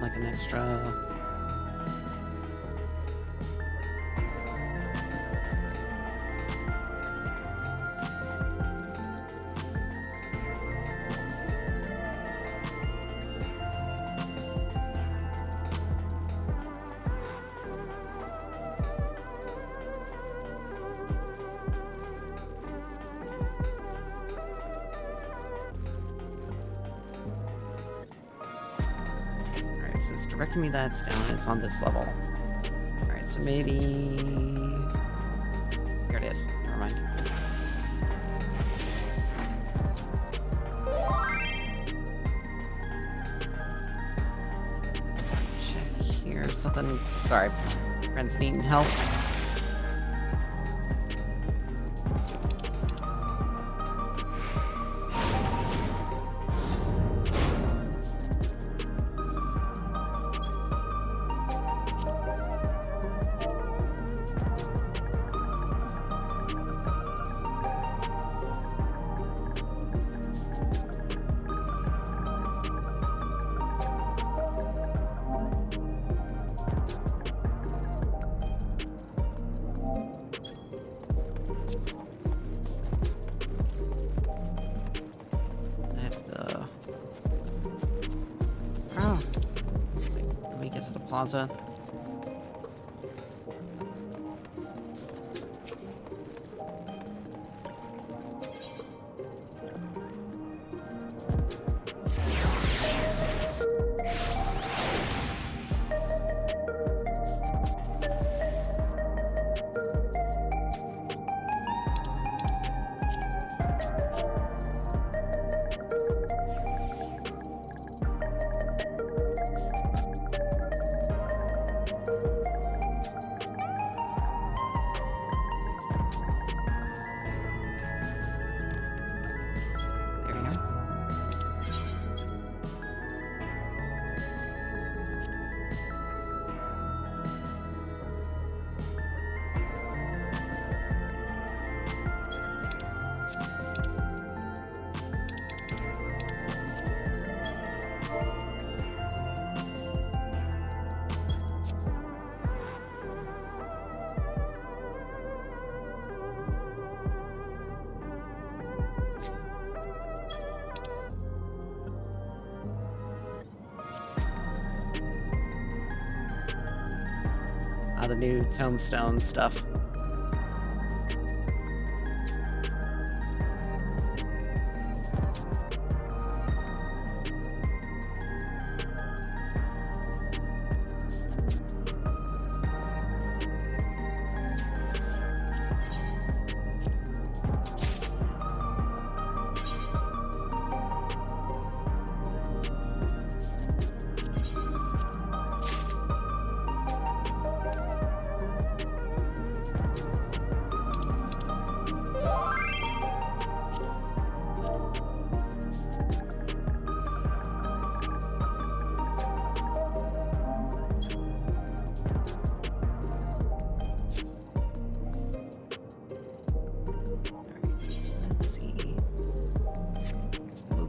Like an extra. So it's directing me that's down, it's on this level. Alright, so maybe... Here it is. Never mind. Check here, something... Sorry. Friends needing help. plaza. The new tombstone stuff.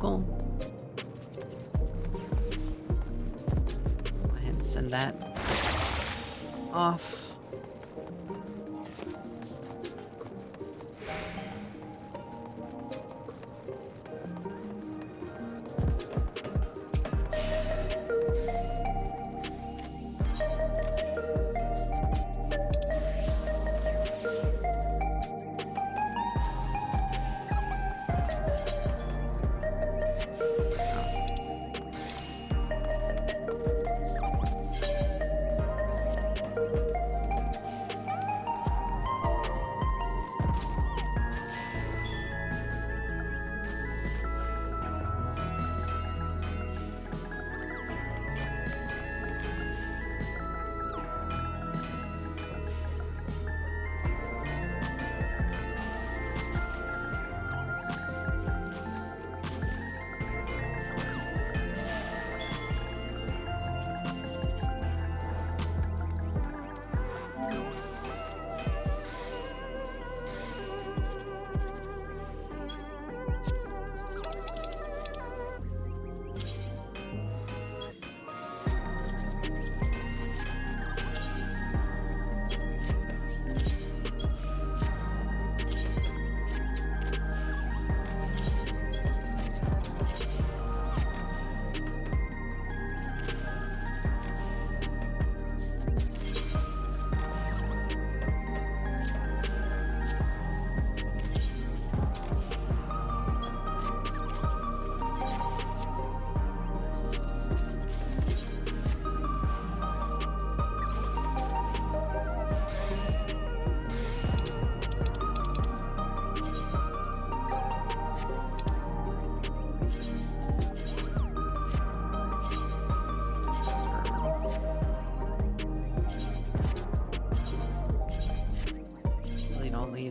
Go ahead and send that off.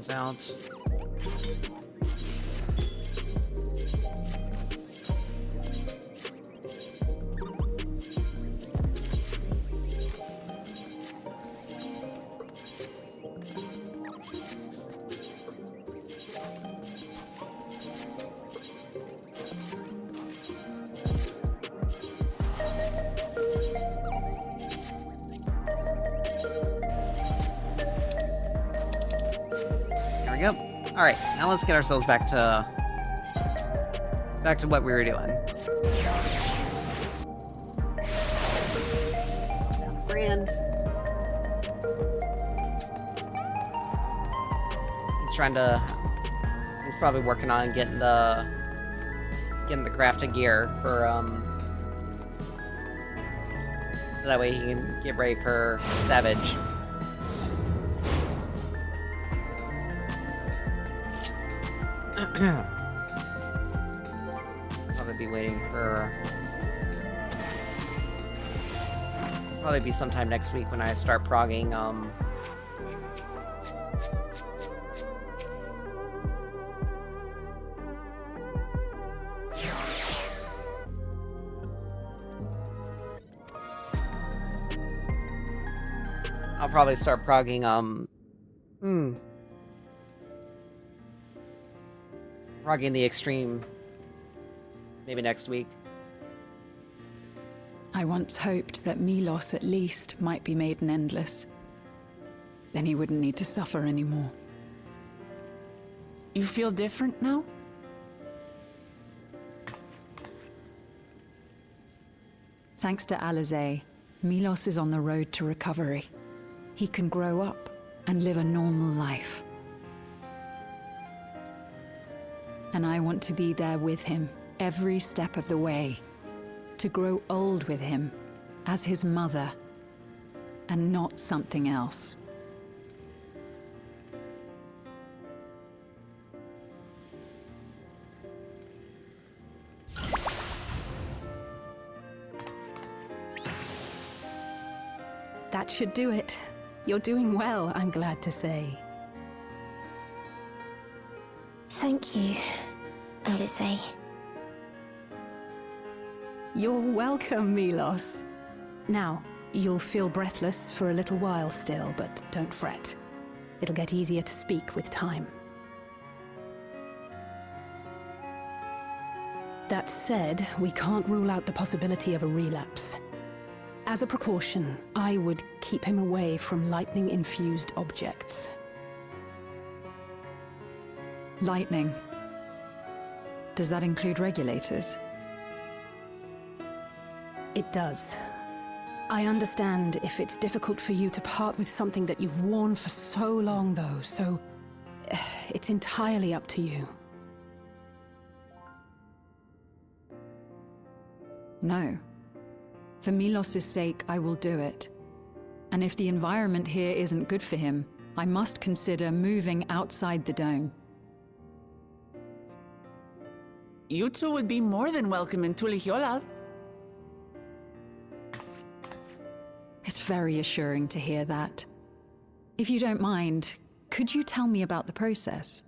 Out. Yep. All right, now let's get ourselves back to what we were doing. Free He's trying to... He's probably working on getting the crafted gear for, so that way he can get ready for Savage. Probably be waiting for... Probably be sometime next week when I start progging, I'll probably start progging, progging the Extreme maybe next week. I once hoped that Milos at least might be made an endless. Then he wouldn't need to suffer anymore. You feel different now? Thanks to Alizé, Milos is on the road to recovery. He can grow up and live a normal life. And I want to be there with him every step of the way. To grow old with him as his mother and not something else. That should do it. You're doing well, I'm glad to say. Thank you, Alizé. You're welcome, Milos. Now, you'll feel breathless for a little while still, but don't fret. It'll get easier to speak with time. That said, we can't rule out the possibility of a relapse. As a precaution, I would keep him away from lightning-infused objects. Lightning. Does that include regulators? It does. I understand if it's difficult for you to part with something that you've worn for so long, though, so it's entirely up to you. No. For Milos' sake, I will do it. And if the environment here isn't good for him, I must consider moving outside the dome. You two would be more than welcome in Tulihyolal. It's very assuring to hear that. If you don't mind, could you tell me about the process?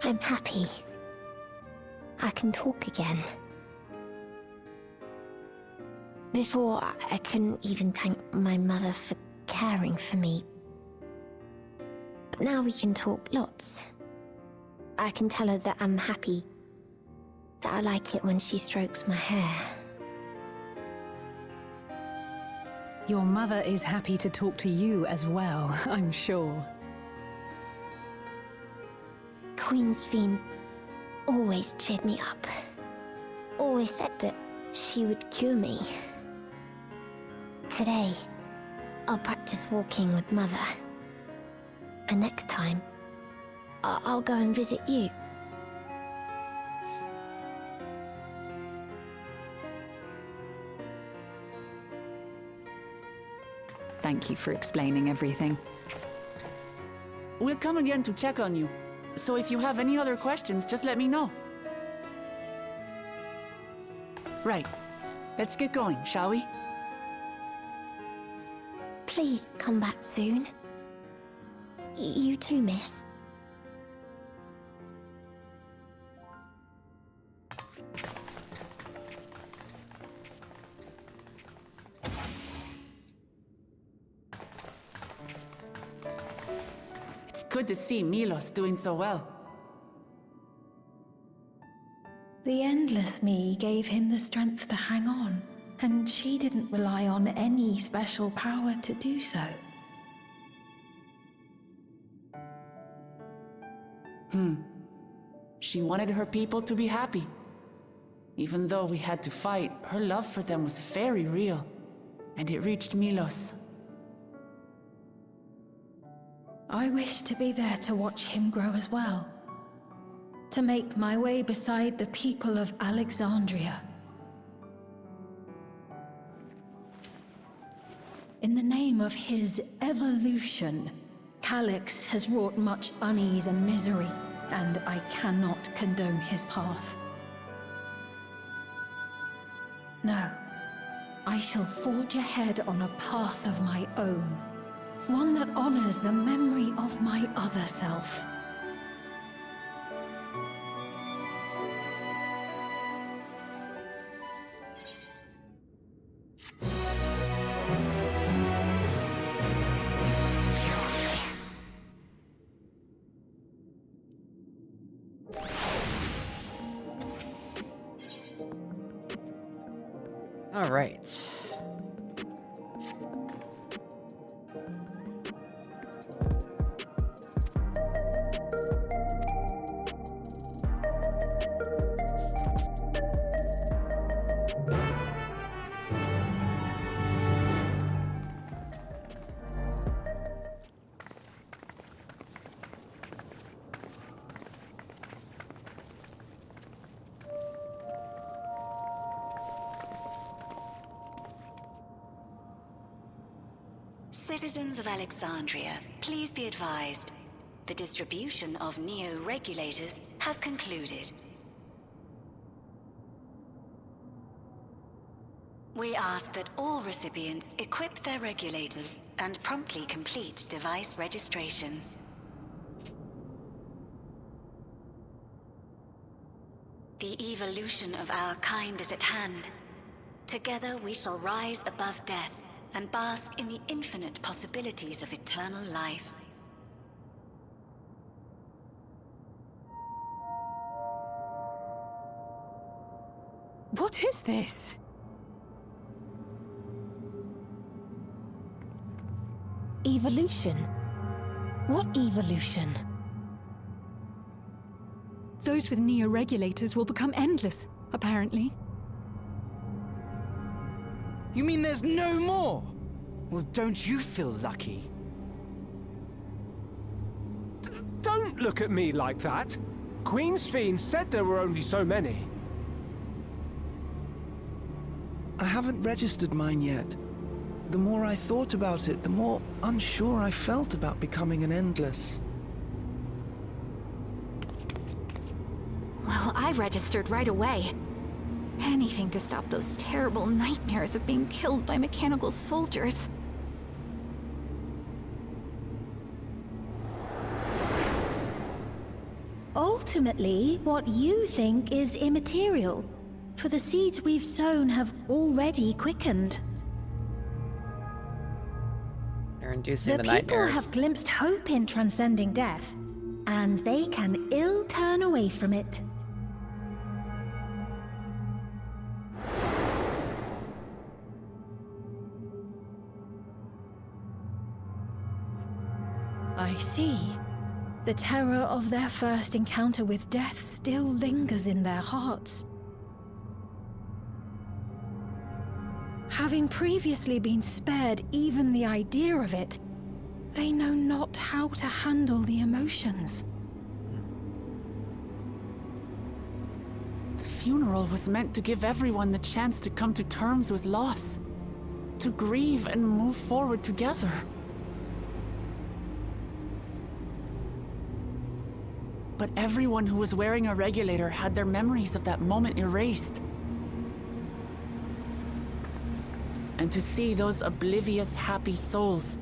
I'm happy. I can talk again. Before, I couldn't even thank my mother for caring for me. But now we can talk lots. I can tell her that I'm happy, that I like it when she strokes my hair. Your mother is happy to talk to you as well, I'm sure. Queen's Fiend always cheered me up. Always said that she would cure me. Today, I'll practice walking with Mother. And next time, I'll go and visit you. Thank you for explaining everything. We'll come again to check on you. So if you have any other questions, just let me know. Right. Let's get going, shall we? Please come back soon. You too, miss. It's good to see Milos doing so well. The Endless Me gave him the strength to hang on, and she didn't rely on any special power to do so. She wanted her people to be happy. Even though we had to fight, her love for them was very real. and it reached Milos. I wish to be there to watch him grow as well. To make my way beside the people of Alexandria. In the name of his evolution, Calix has wrought much unease and misery, and I cannot condone his path. No, I shall forge ahead on a path of my own. One that honors the memory of my other self. All right. Citizens of Alexandria, please be advised. The distribution of neo-regulators has concluded. We ask that all recipients equip their regulators and promptly complete device registration. The evolution of our kind is at hand. Together we shall rise above death and bask in the infinite possibilities of eternal life. What is this? Evolution? What evolution? Those with neo-regulators will become endless, apparently. You mean there's no more? Well, don't you feel lucky? Don't look at me like that. Queen's Fiend said there were only so many. I haven't registered mine yet. The more I thought about it, the more unsure I felt about becoming an Endless. Well, I registered right away. Anything to stop those terrible nightmares of being killed by mechanical soldiers. Ultimately, what you think is immaterial, for the seeds we've sown have already quickened. They're inducing the people nightmares. have glimpsed hope in transcending death, and they can ill turn away from it. I see. The terror of their first encounter with death still lingers in their hearts. Having previously been spared even the idea of it, they know not how to handle the emotions. The funeral was meant to give everyone the chance to come to terms with loss, to grieve and move forward together. But everyone who was wearing a regulator had their memories of that moment erased. And to see those oblivious, happy souls,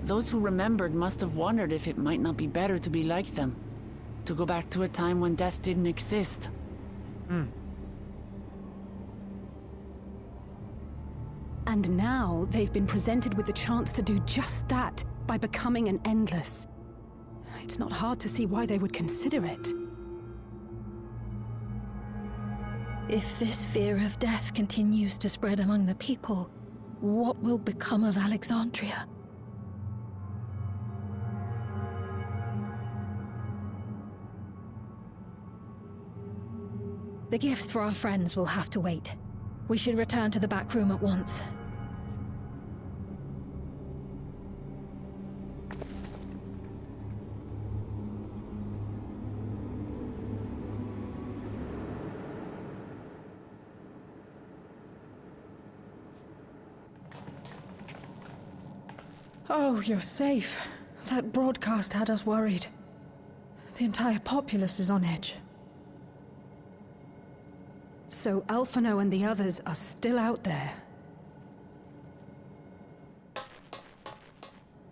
those who remembered must have wondered if it might not be better to be like them, to go back to a time when death didn't exist. And now they've been presented with the chance to do just that by becoming an Endless. It's not hard to see why they would consider it. If this fear of death continues to spread among the people, what will become of Alexandria? The gifts for our friends will have to wait. We should return to the back room at once. Oh, you're safe. That broadcast had us worried. The entire populace is on edge. So Alphino and the others are still out there.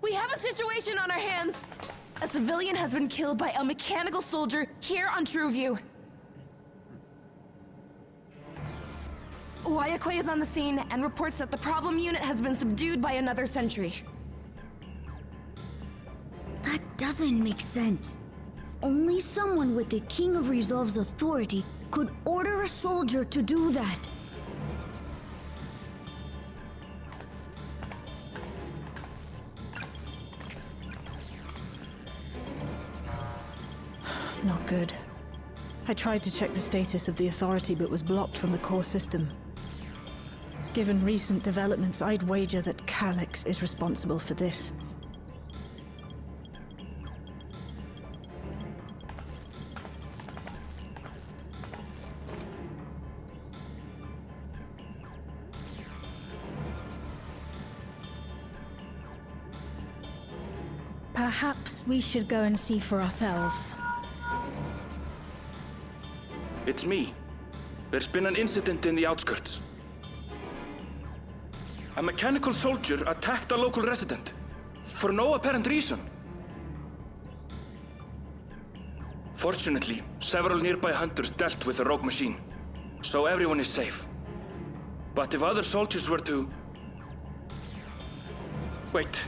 We have a situation on our hands! A civilian has been killed by a mechanical soldier here on Trueview. Wayakwe is on the scene and reports that the problem unit has been subdued by another sentry. That doesn't make sense. Only someone with the King of Resolve's authority could order a soldier to do that. Not good. I tried to check the status of the authority but was blocked from the core system. Given recent developments, I'd wager that Calyx is responsible for this. Perhaps we should go and see for ourselves. It's me. There's been an incident in the outskirts. A mechanical soldier attacked a local resident, for no apparent reason. Fortunately, several nearby hunters dealt with the rogue machine, so everyone is safe. But if other soldiers were to... Wait.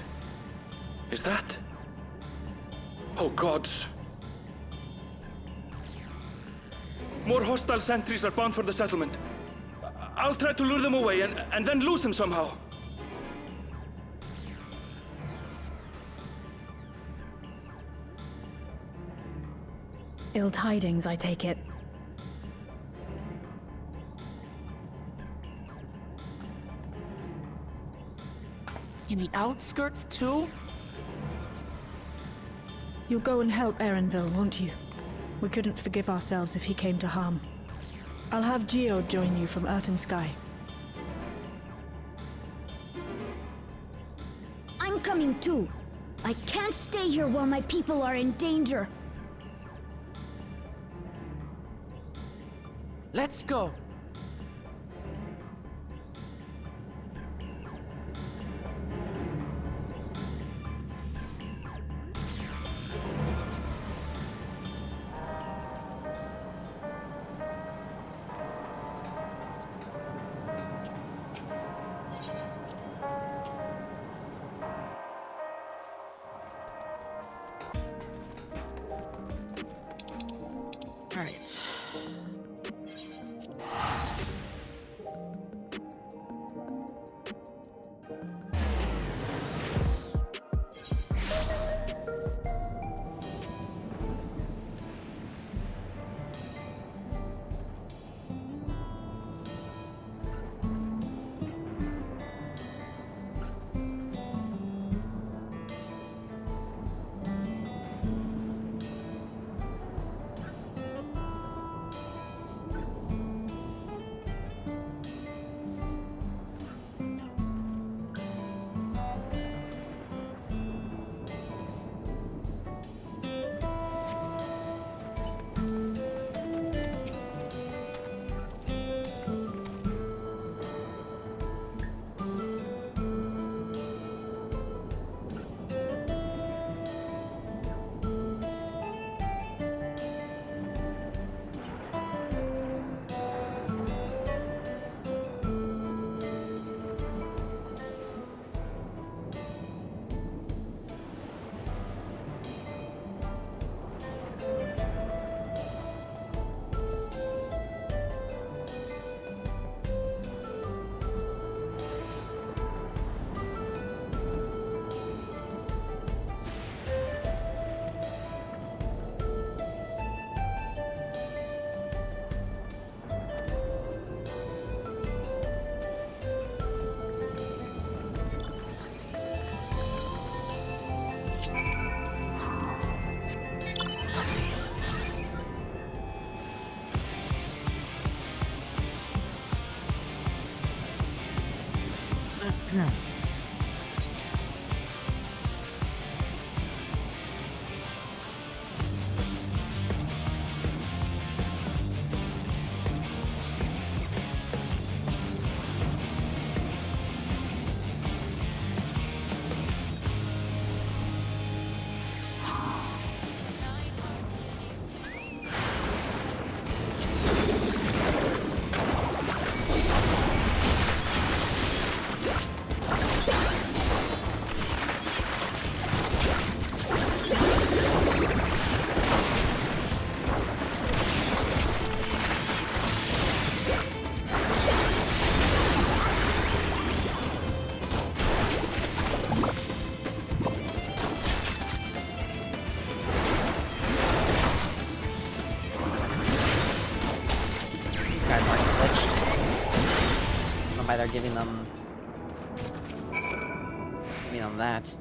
Is that... Oh gods. More hostile sentries are bound for the settlement. I'll try to lure them away and then lose them somehow. Ill tidings, I take it. In the outskirts too? You'll go and help Erenville, won't you? We couldn't forgive ourselves if he came to harm. I'll have Geo join you from Earth and Sky. I'm coming too. I can't stay here while my people are in danger. Let's go. All right. why they're giving them that.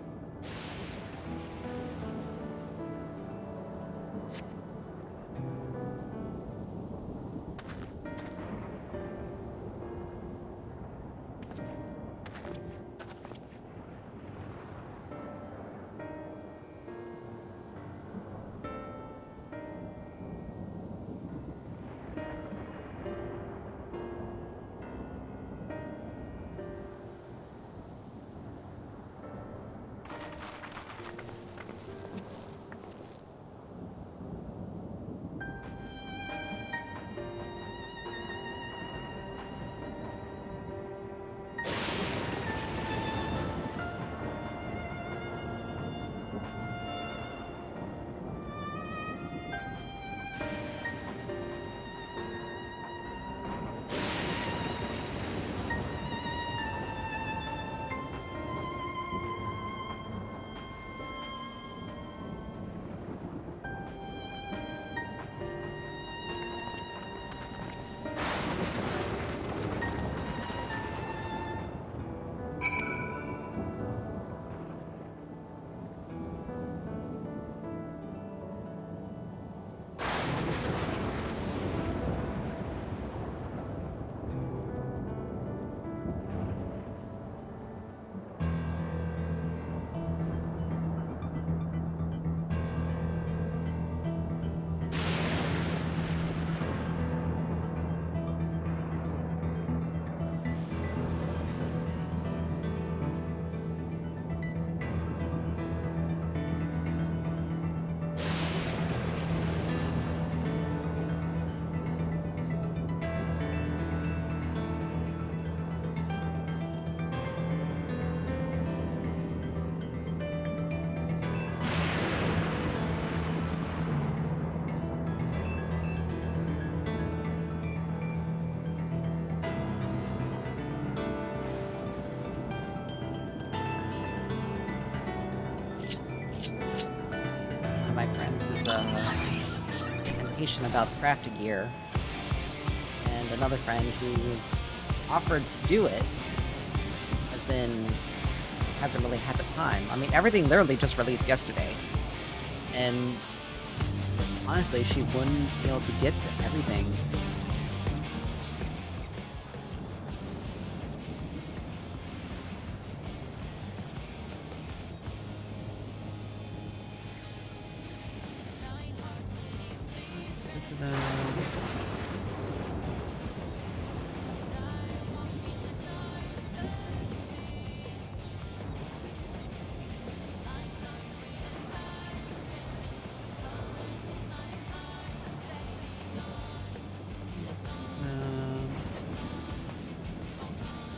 My friends is impatient about crafting gear, and another friend who's offered to do it hasn't really had the time. I mean, everything literally just released yesterday, and honestly, she wouldn't be able to get to everything.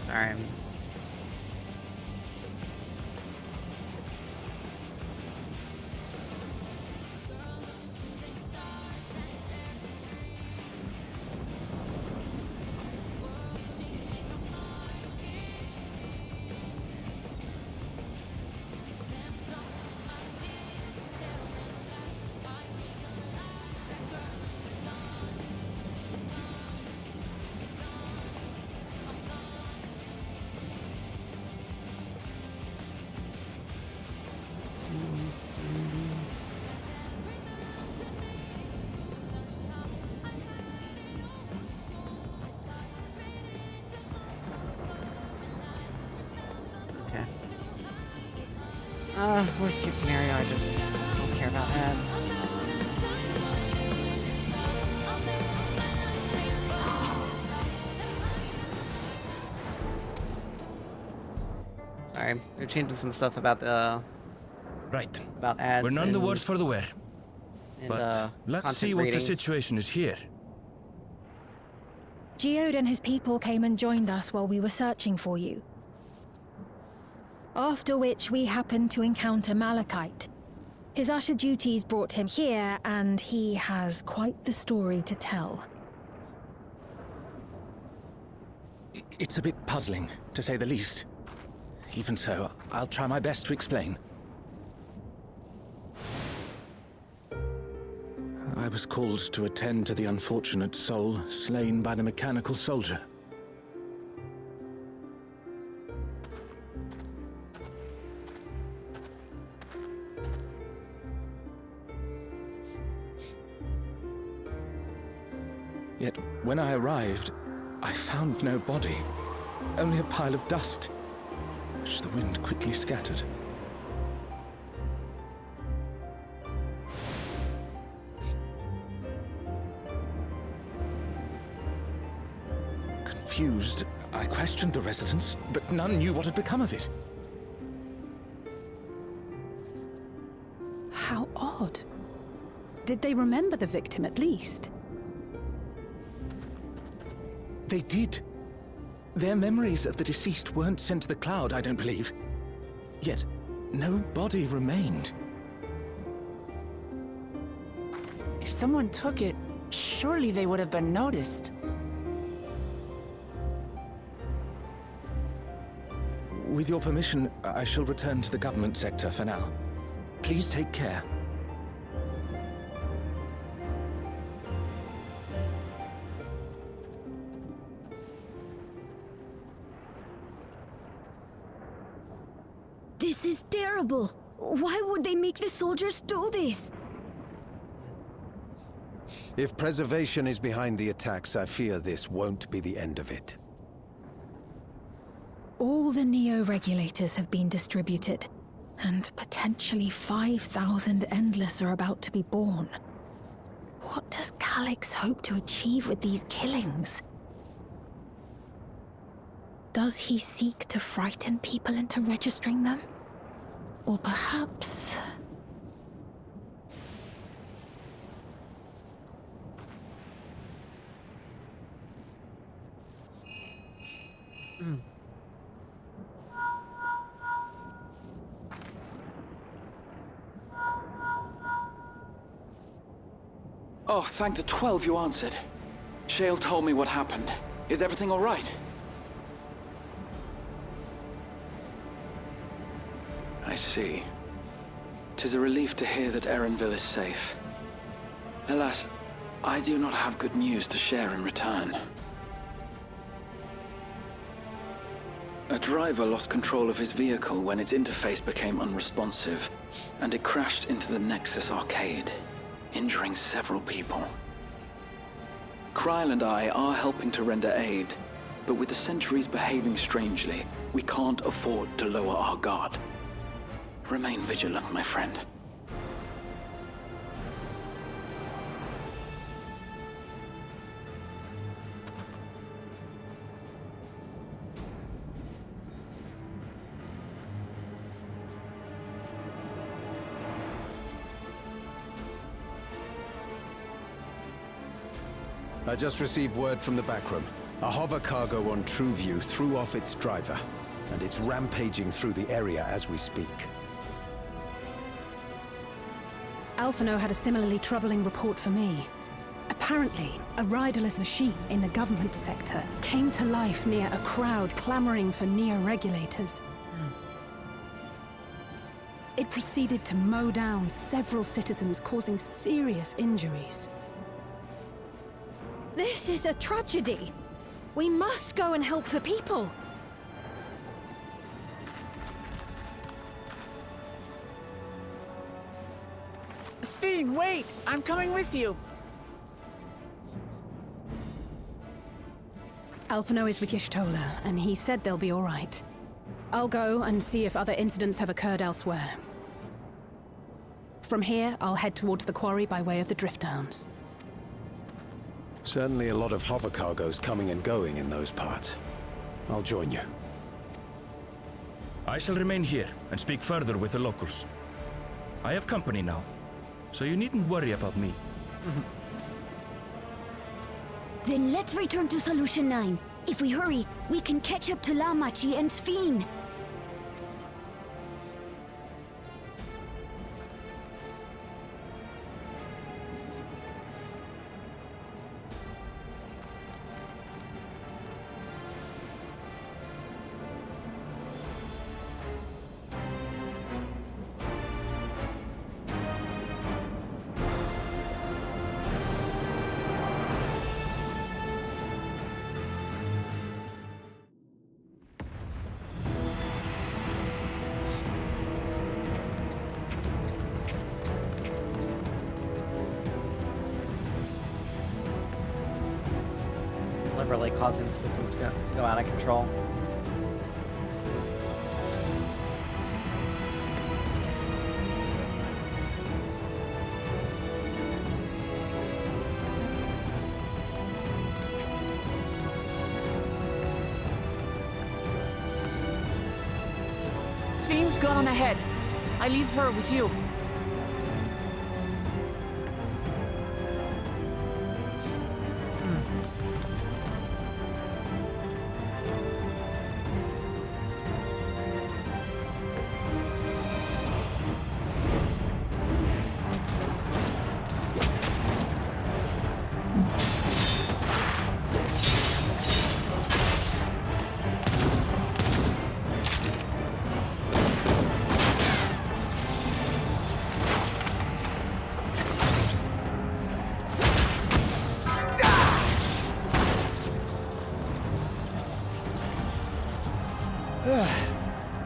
Sorry. Worst case scenario, I just don't care about ads. Sorry, they're changing some stuff about the... Right. About ads. We're none the worse for the wear. And, but let's see what ratings. the situation is here. Geode and his people came and joined us while we were searching for you. After which we happened to encounter Malachite. His usher duties brought him here, and he has quite the story to tell. It's a bit puzzling, to say the least. Even so, I'll try my best to explain. I was called to attend to the unfortunate soul slain by the mechanical soldier. When I arrived, I found no body, only a pile of dust, which the wind quickly scattered. Confused, I questioned the residents, but none knew what had become of it. How odd. Did they remember the victim at least? They did. Their memories of the deceased weren't sent to the cloud, I don't believe. Yet, no body remained. If someone took it, surely they would have been noticed. With your permission, I shall return to the government sector for now. Please take care. This is terrible. Why would they make the soldiers do this? If preservation is behind the attacks, I fear this won't be the end of it. All the Neo-regulators have been distributed, and potentially 5,000 Endless are about to be born. What does Calix hope to achieve with these killings? Does he seek to frighten people into registering them? Or perhaps... Oh, thank the 12 you answered. Shale told me what happened. Is everything all right? I see. 'Tis a relief to hear that Erenville is safe. Alas, I do not have good news to share in return. A driver lost control of his vehicle when its interface became unresponsive, and it crashed into the Nexus arcade, injuring several people. Kryl and I are helping to render aid, but with the sentries behaving strangely, we can't afford to lower our guard. Remain vigilant, my friend. I just received word from the backroom. A hover cargo on TrueView threw off its driver, and it's rampaging through the area as we speak. Alphino had a similarly troubling report for me. Apparently, a riderless machine in the government sector came to life near a crowd clamoring for Neo-regulators. It proceeded to mow down several citizens, causing serious injuries. This is a tragedy. We must go and help the people. Sphene, wait! I'm coming with you! Alphino is with Y'shtola, and he said they'll be all right. I'll go and see if other incidents have occurred elsewhere. From here, I'll head towards the quarry by way of the Drift Downs. Certainly a lot of hover cargoes coming and going in those parts. I'll join you. I shall remain here and speak further with the locals. I have company now, so you needn't worry about me. Then let's return to Solution 9. If we hurry, we can catch up to Lamachi and Sphene. really causing the systems to go out of control. Sven's gone on ahead. I leave her with you.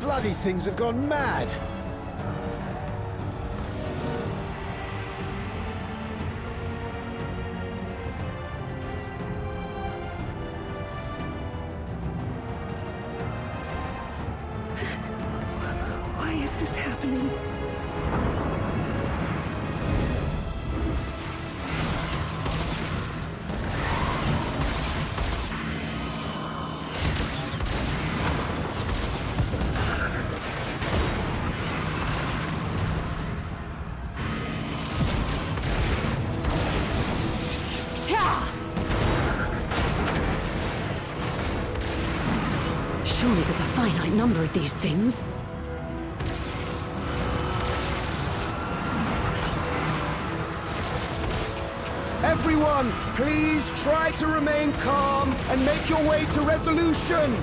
Bloody things have gone mad! Why is this happening? Surely there's a finite number of these things. Everyone, please try to remain calm and make your way to resolution!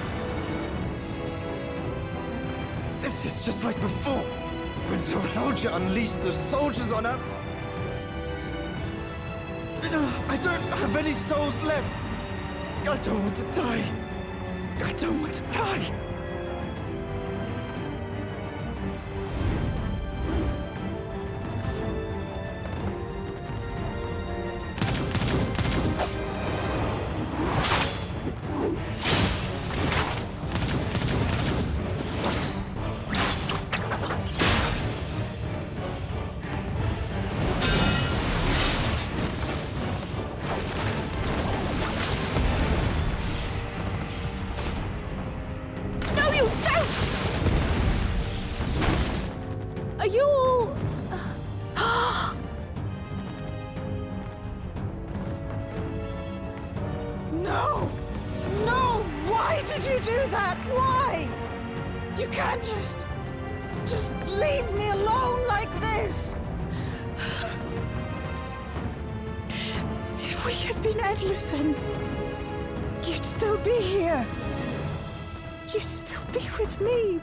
This is just like before, when Zeralja unleashed the soldiers on us. I don't have any souls left. I don't want to die. I don't want to die. Are you all... No! No! Why did you do that? Why? You can't just leave me alone like this! If we had been endless then, you'd still be here. You'd still be with me.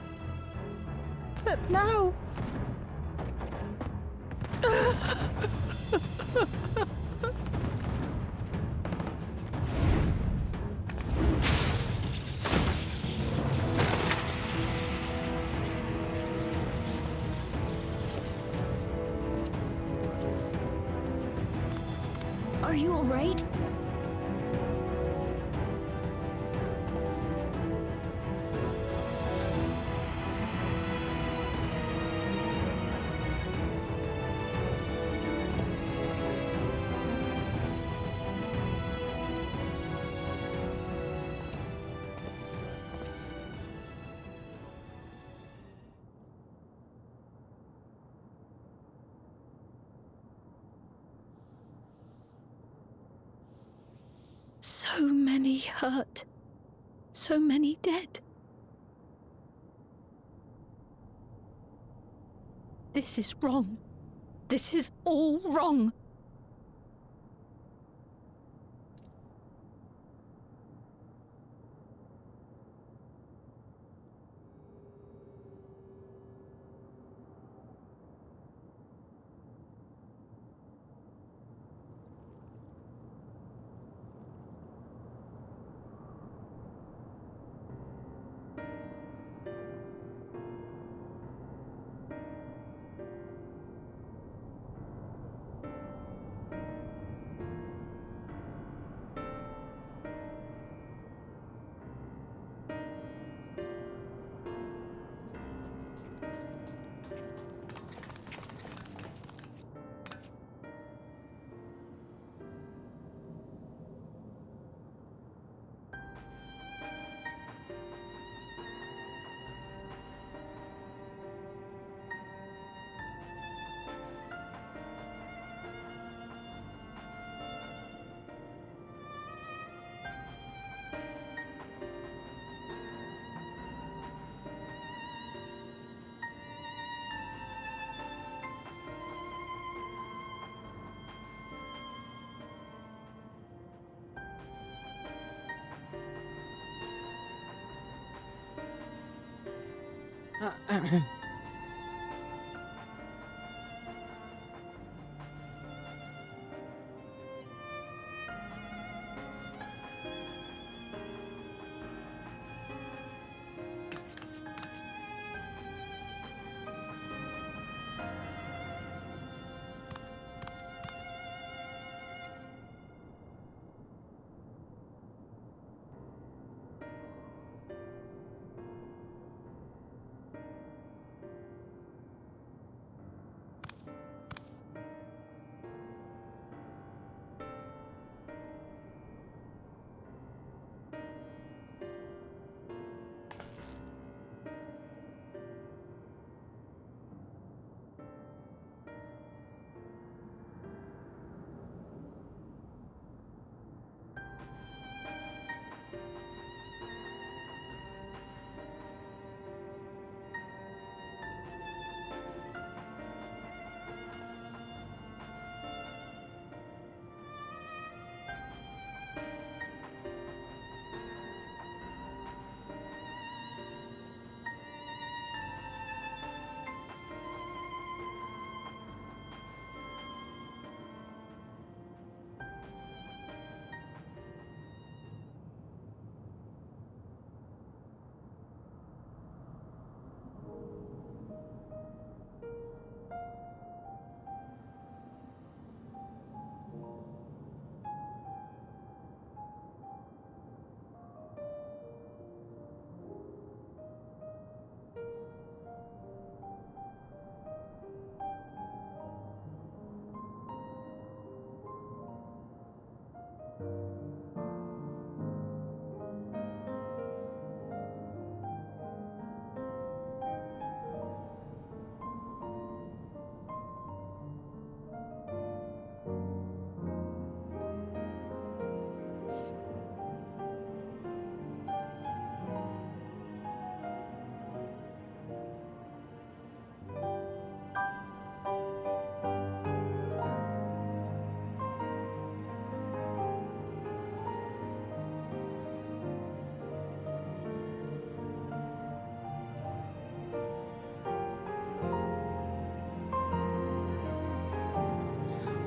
But now... Are you all right? So many hurt. So many dead. This is wrong. This is all wrong.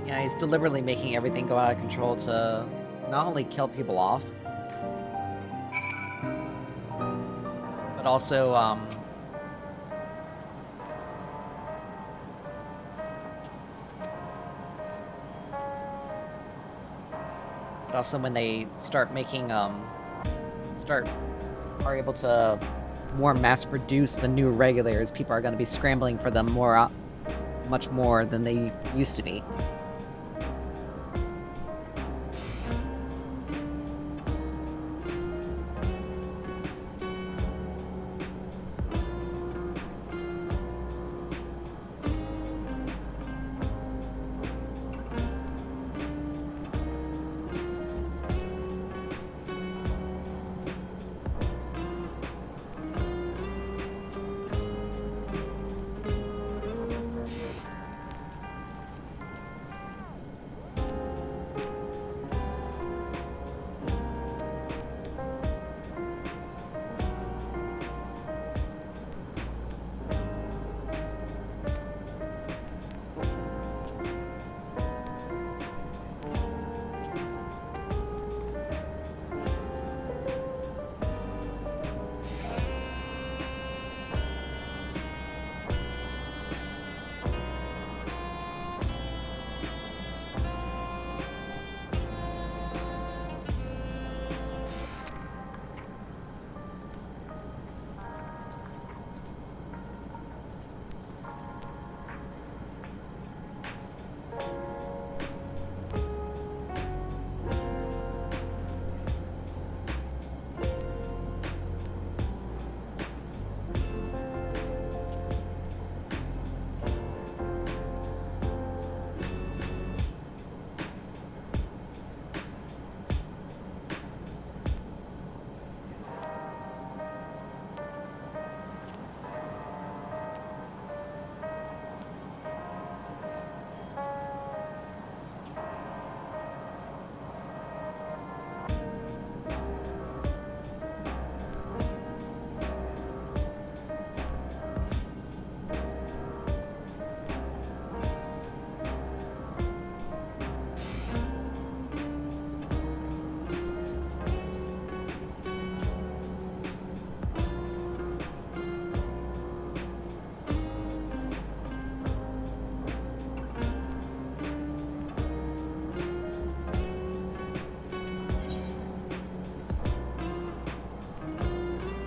Yeah, he's deliberately making everything go out of control to not only kill people off, but also, when they start making, are able to more mass produce the new regulators, people are going to be scrambling for them more, much more than they used to be.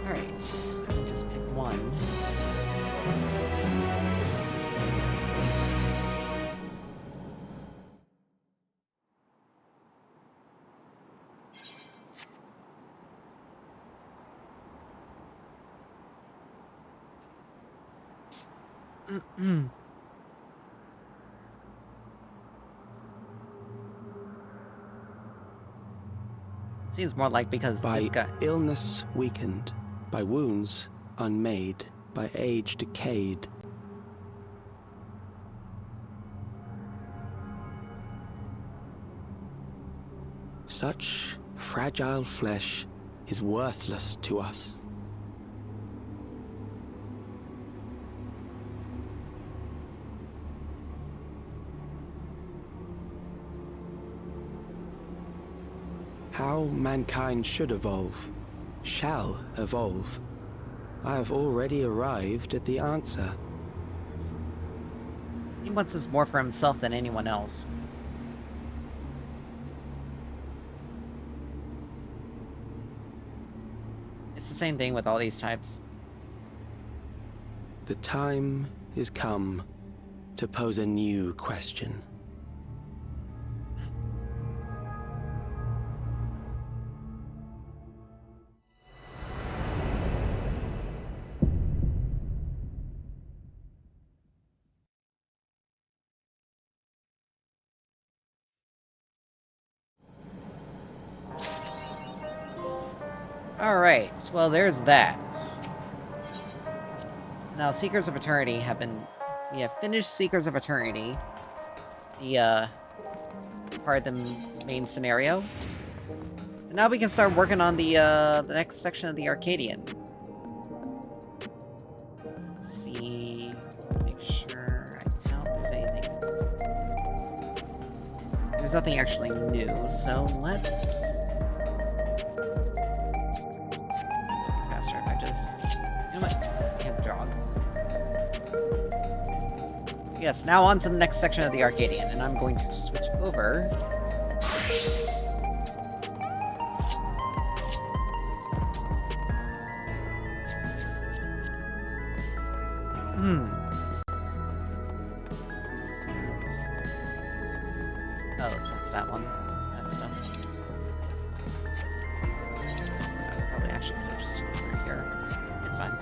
Alright, I can just pick one. Seems more like because by this guy... illness weakened, by wounds unmade, by age decayed. Such fragile flesh is worthless to us. How mankind should evolve, shall evolve. I have already arrived at the answer. He wants this more for himself than anyone else. It's the same thing with all these types. The time is come to pose a new question. Alright, well there's that. So now Seekers of Eternity have been... We have finished Seekers of Eternity. The, part of the main scenario. So now we can start working on the next section of the Arcadian. Let's see... Make sure I don't think there's anything... There's nothing actually new, so let's... Yes, now on to the next section of the Arcadian, and I'm going to switch over. Oh, that's that one. That stuff. I probably actually could have just took it over here. It's fine.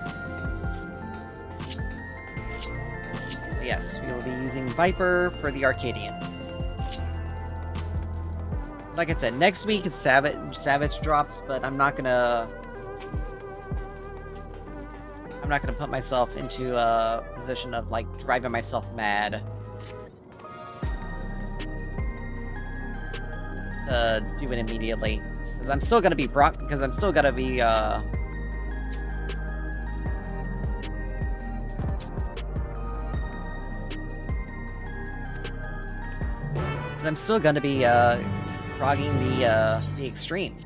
Yes, we will be using Viper for the Arcadian. Like I said, next week is Savage drops, but I'm not gonna put myself into a position of like driving myself mad to do it immediately, because I'm still gonna be I'm still gonna be progging the extreme.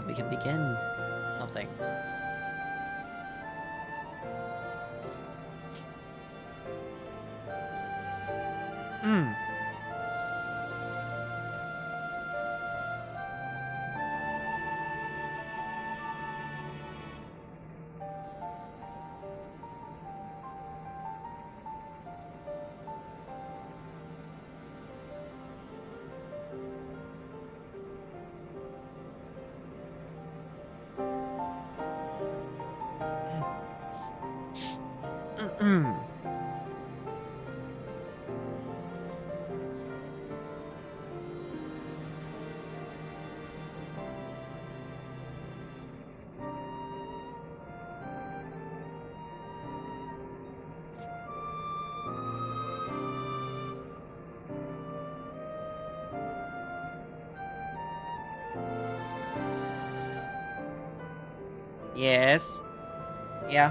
We can begin something. Yes. Yeah.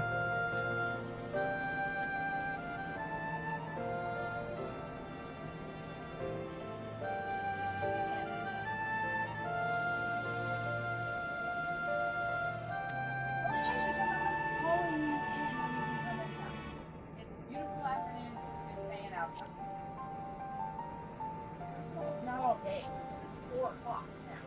Not all day. It's 4 o'clock now.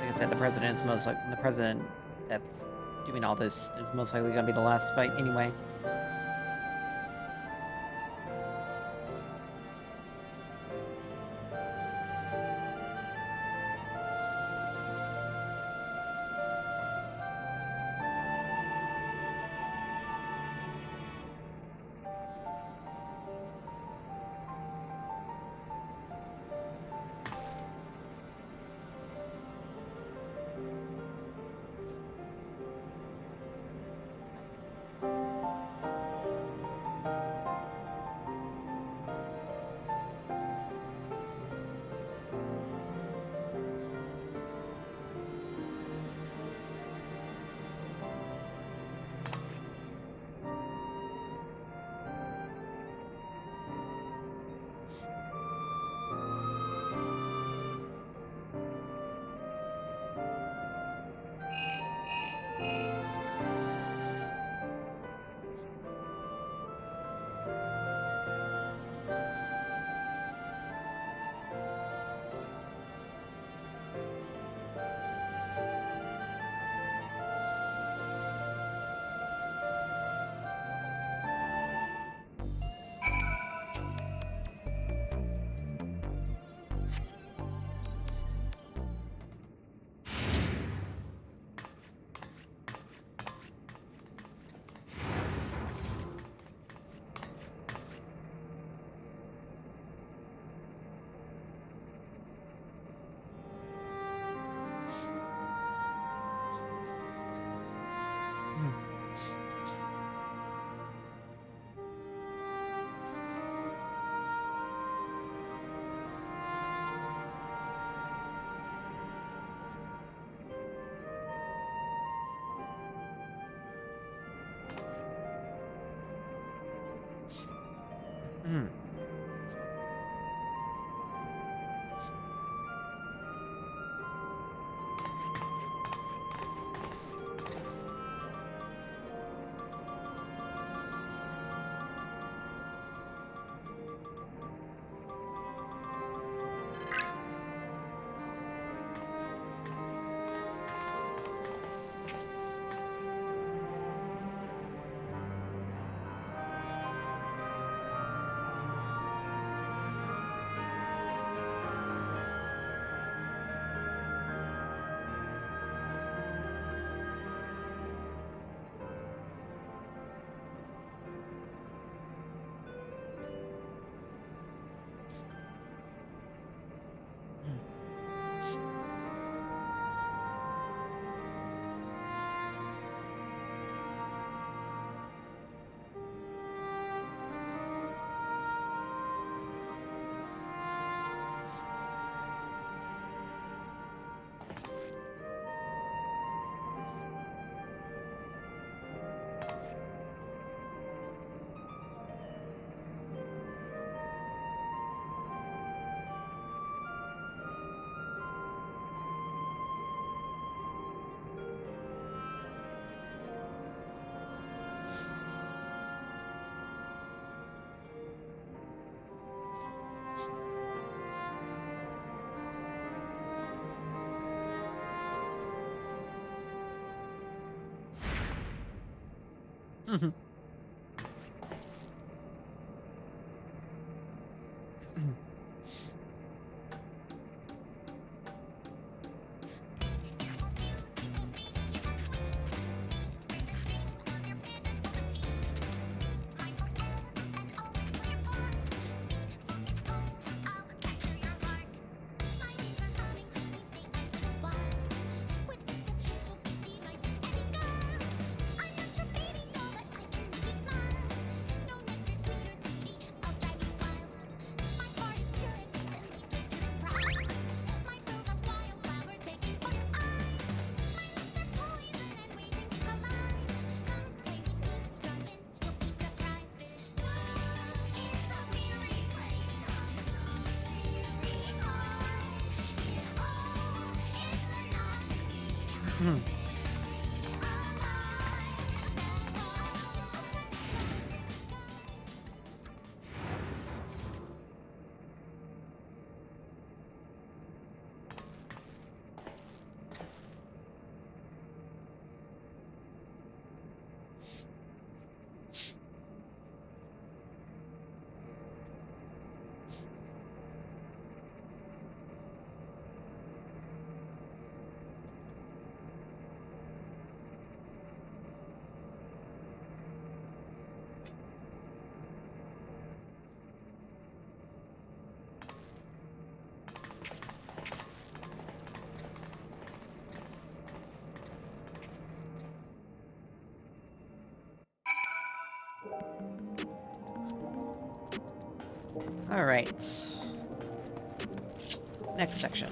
Like I said, the president that's doing all this is most likely gonna be the last fight anyway. Hmm. All right. Next section.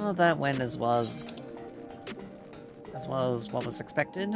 Well, that went as well as what was expected.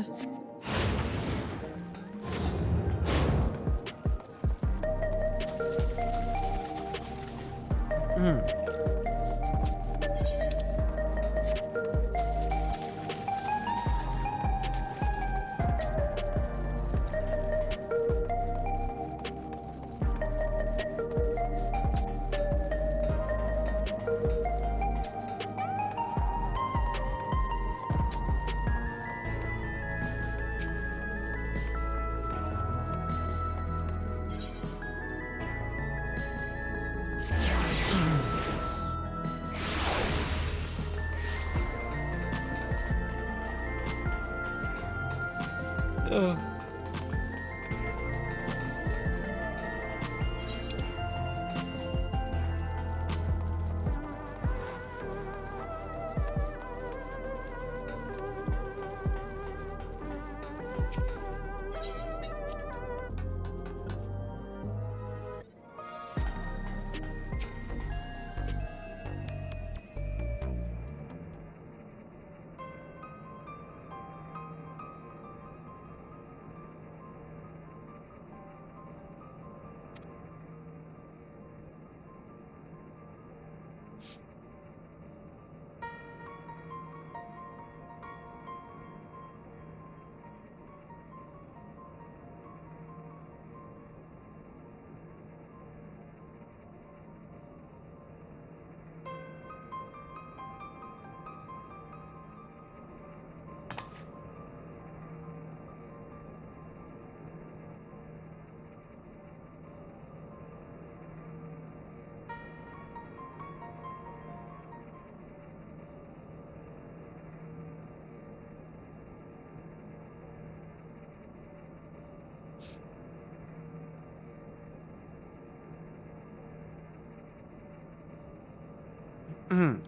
So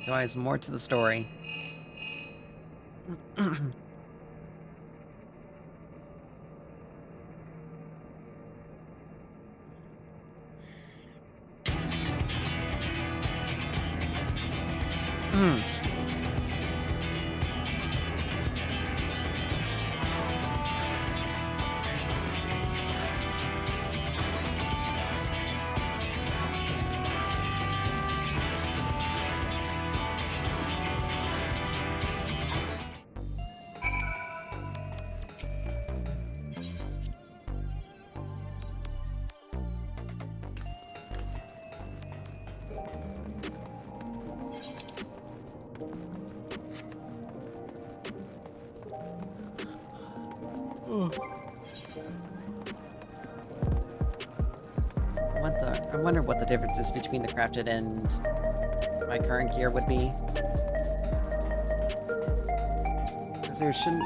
there's more to the story. I wonder what the differences between the crafted and my current gear would be. Because there shouldn't...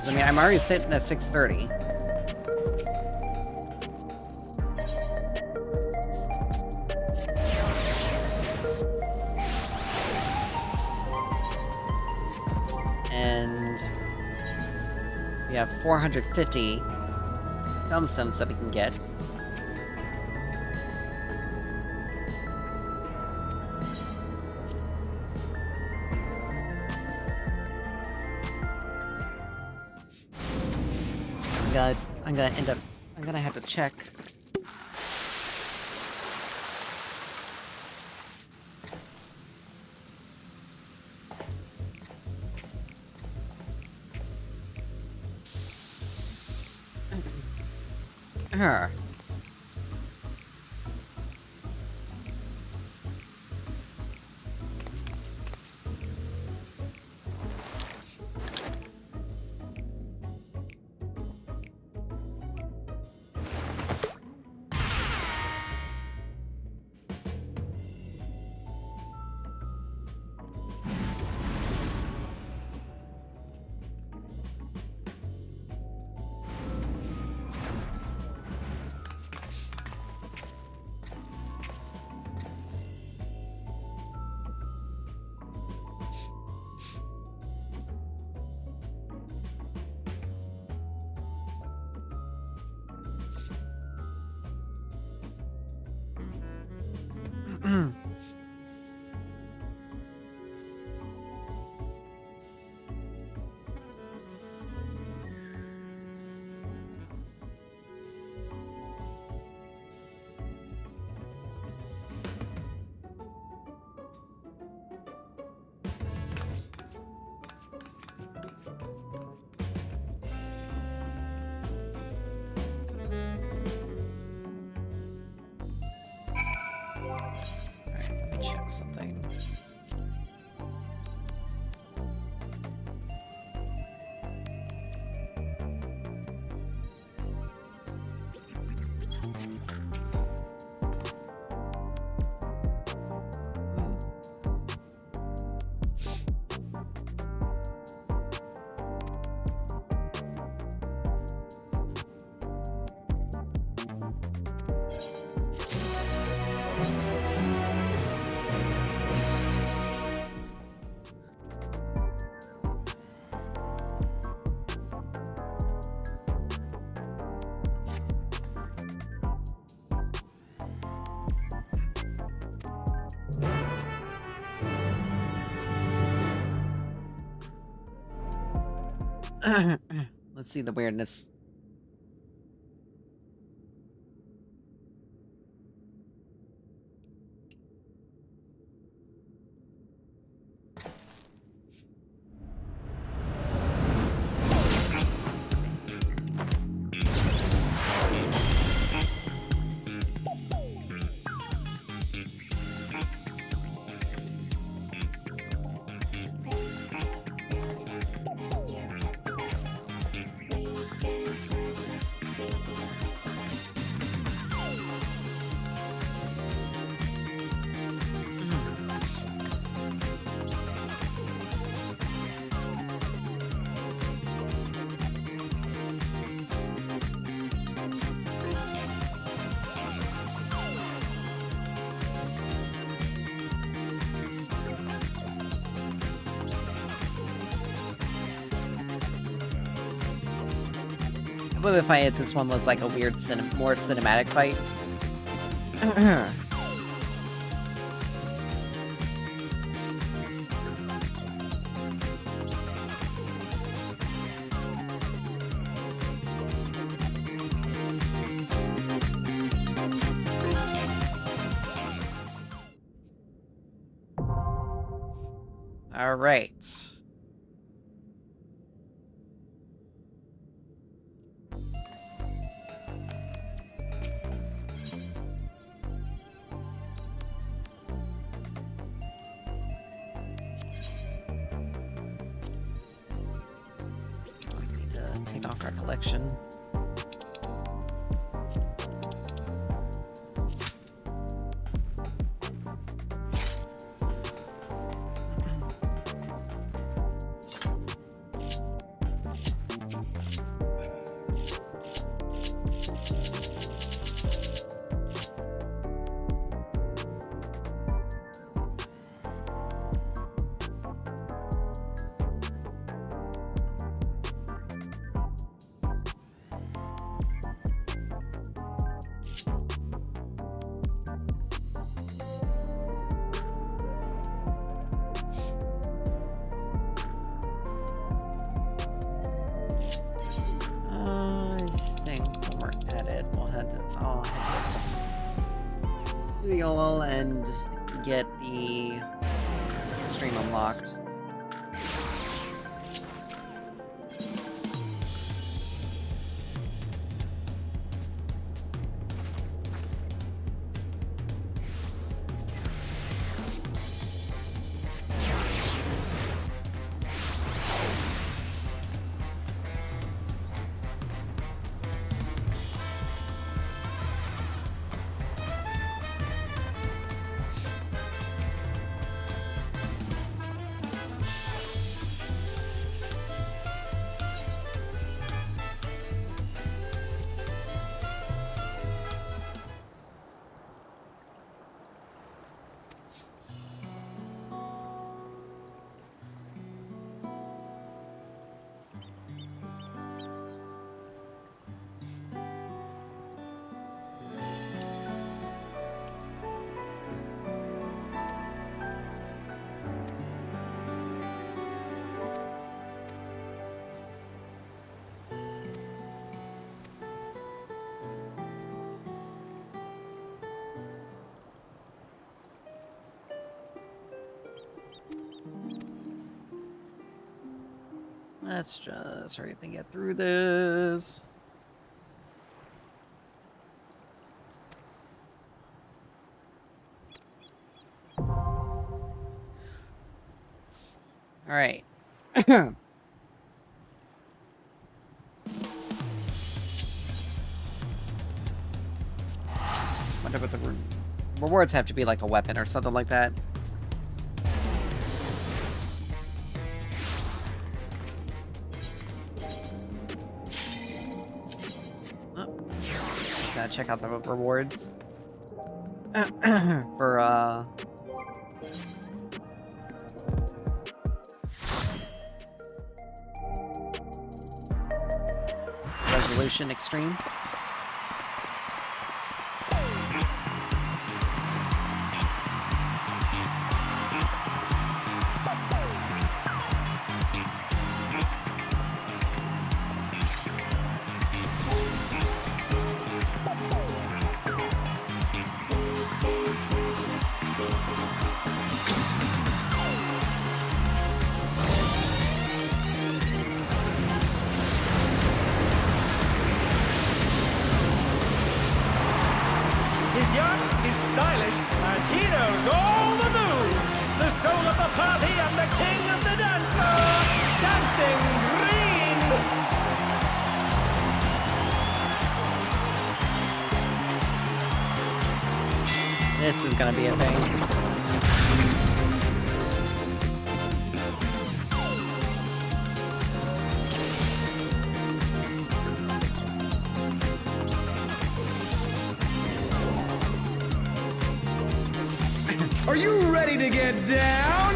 I mean, I'm already sitting at 630. And we have 450 thumbstones that we can get. I'm gonna have to check. Her. Something. Let's see the weirdness. But if this one was like a weird, more cinematic fight. All right. Need to take off recollection. And get the stream unlocked. Let's just hurry up and get through this. All right. Wonder what the rewards have to be, like a weapon or something like that. Gotta check out the rewards for Resolution Extreme. He's young, he's stylish, and he knows all the moves! The soul of the party and the king of the dance floor! Dancing Green! This is gonna be a thing. Are you ready to get down?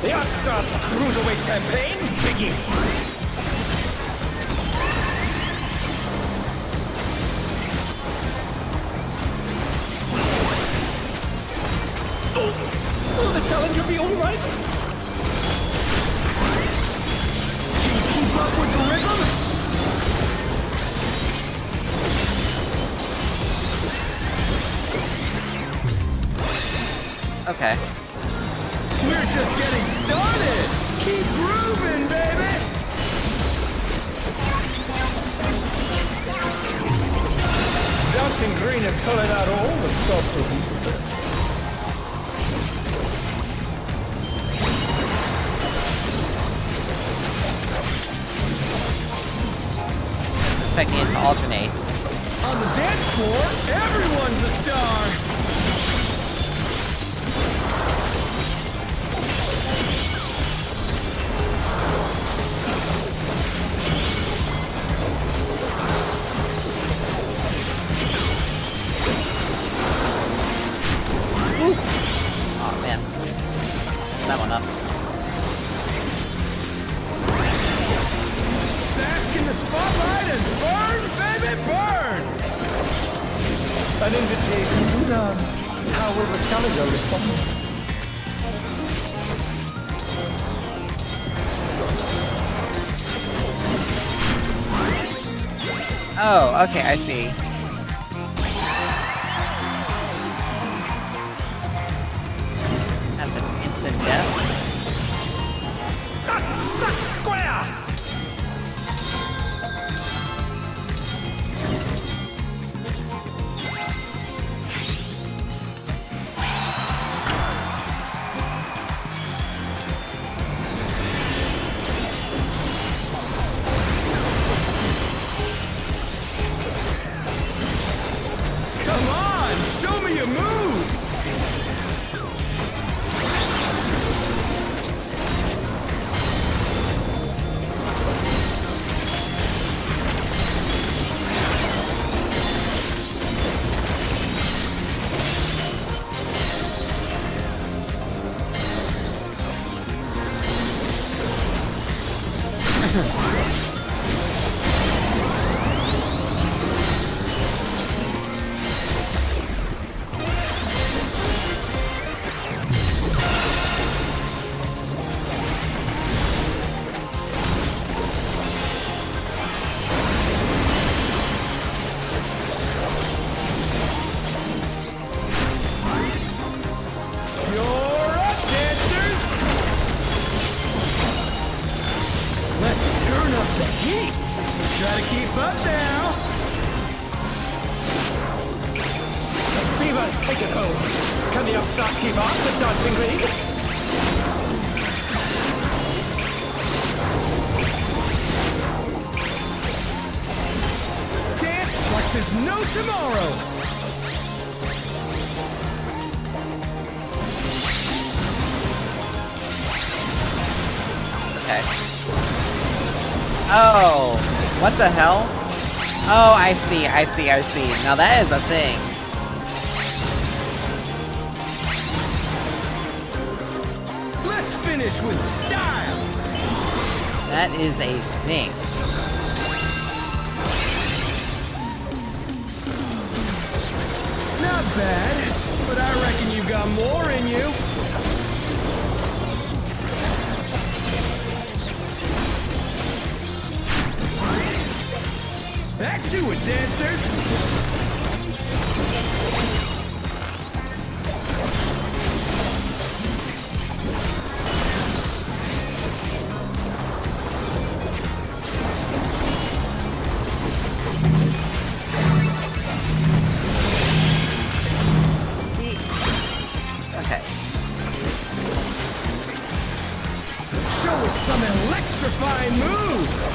The Artstar's Cruiserweight campaign begins! Challenger be alright? Can you keep up with the rhythm? Okay. We're just getting started! Keep grooving, baby! Dancing Green is pulling out all the stops with these things. Expecting it to alternate. On the dance floor, everyone's a star! Oh man. That one up. Bask in the spotlight and burn, baby, burn! An invitation to dance. How will the challenger respond? Oh, okay, I see. That's an instant death. That's square! Come on, show me your moves! You're up, dancers! Let's turn up the heat! Try to keep up now! Viva's critical! Can the upstart keep up with Dancing Green? Dance like there's no tomorrow! Okay. Oh, what the hell? Oh, I see. Now that is a thing. Let's finish with style! That is a thing. Not bad, but I reckon you got more in you. Back to it, dancers! Okay. Show us some electrifying moves!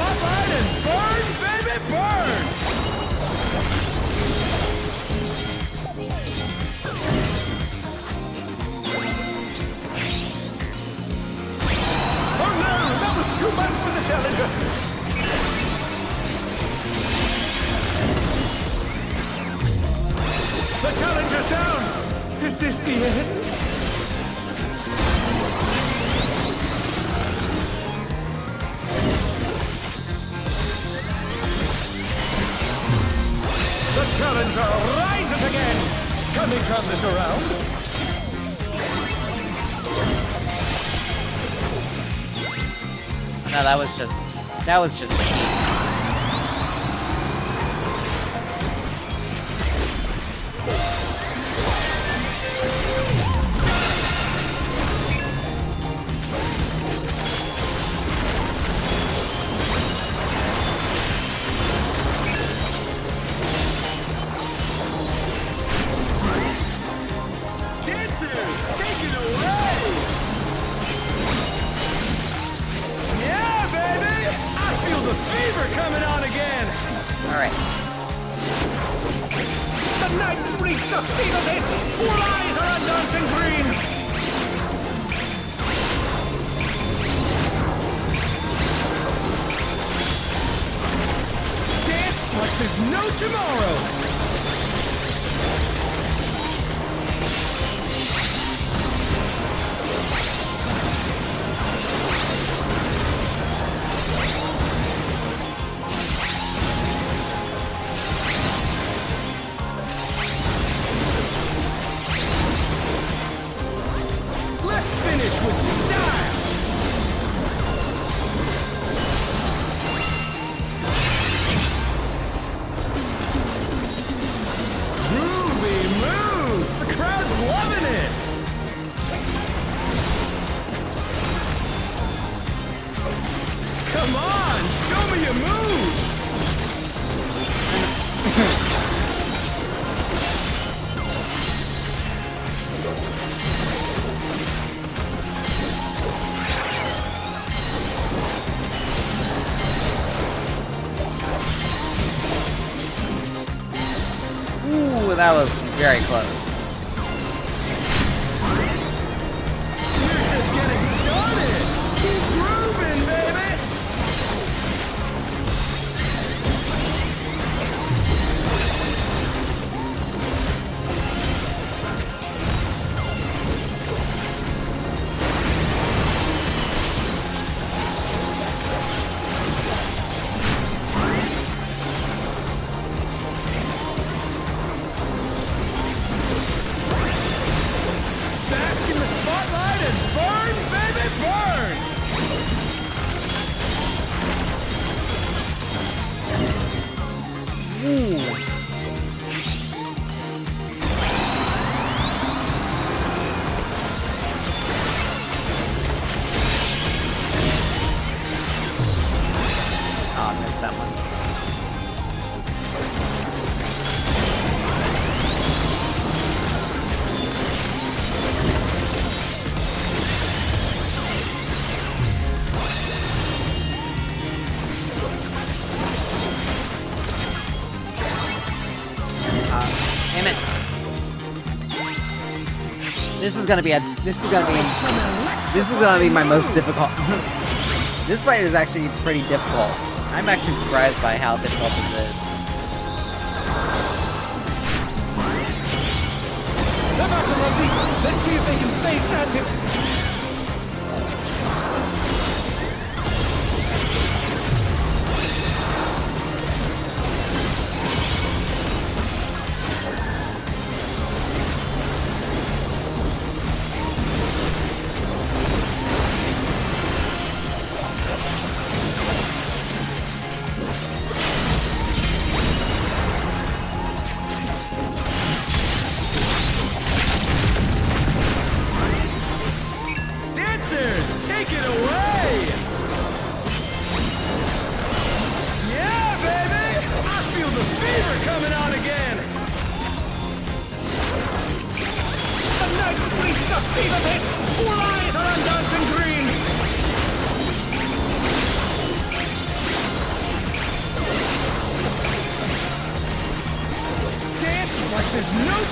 spotlight and burn, baby, burn! Oh no, that was too much for the Challenger! The Challenger's down! Is this the end? The Challenger rises again! Can we turn this around? No, that was just cheap. Dancers, take it away! Yeah, baby! I feel the fever coming on again! Alright. The night's reached a fever pitch! All eyes are on dancing green! Dance like there's no tomorrow! Let's finish with style! Groovy moves! The crowd's loving it! Come on, show me your moves! Ooh, that was very close. We're just getting started! Keep grooving, baby! Bask in the spotlight and burn, baby, burn! Ooh. Oh, I missed that one. Damn it. This is gonna be my most difficult. This fight is actually pretty difficult. I'm actually surprised by how difficult this is. They're back on their feet! Let's see if they can stay standing!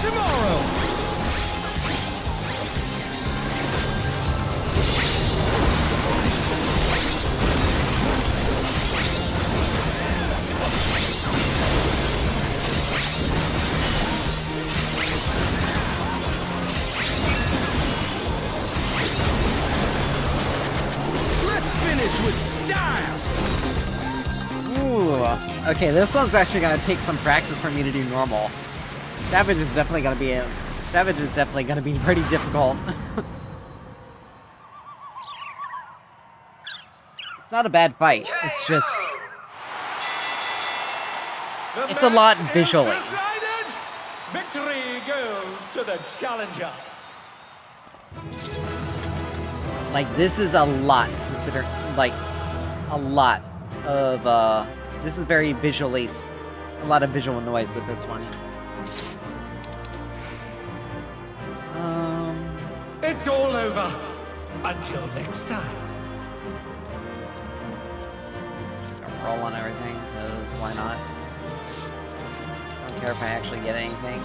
tomorrow! With style. Ooh. Okay, this one's actually gonna take some practice for me to do normal. Savage is definitely gonna be pretty difficult. It's not a bad fight. It's just it's a lot visually. Victory goes to the challenger. Like, this is a lot, consider, like, a lot of, this is very visually, a lot of visual noise with this one. It's all over. Until next time. Just gonna roll on everything, because why not? Don't care if I actually get anything.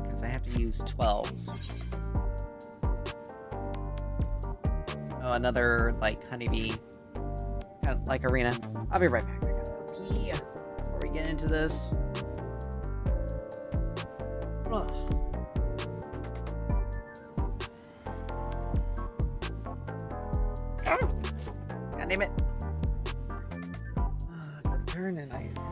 Because I have to use 12s. Oh, another, like, honeybee, kind of like arena. I'll be right back. I gotta go pee before we get into this. Ugh. God damn it. I go to turn and I end up.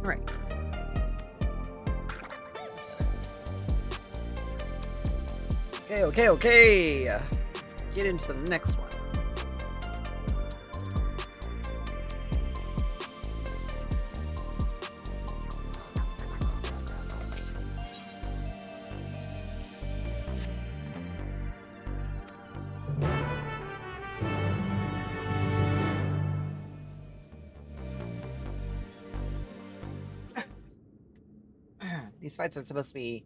Right. Okay. Let's get into the next one. These fights are supposed to be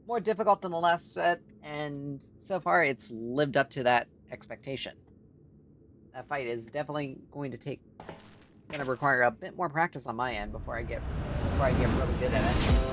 more difficult than the last set, and so far it's lived up to that expectation. That fight is definitely going to require a bit more practice on my end before I get really good at it.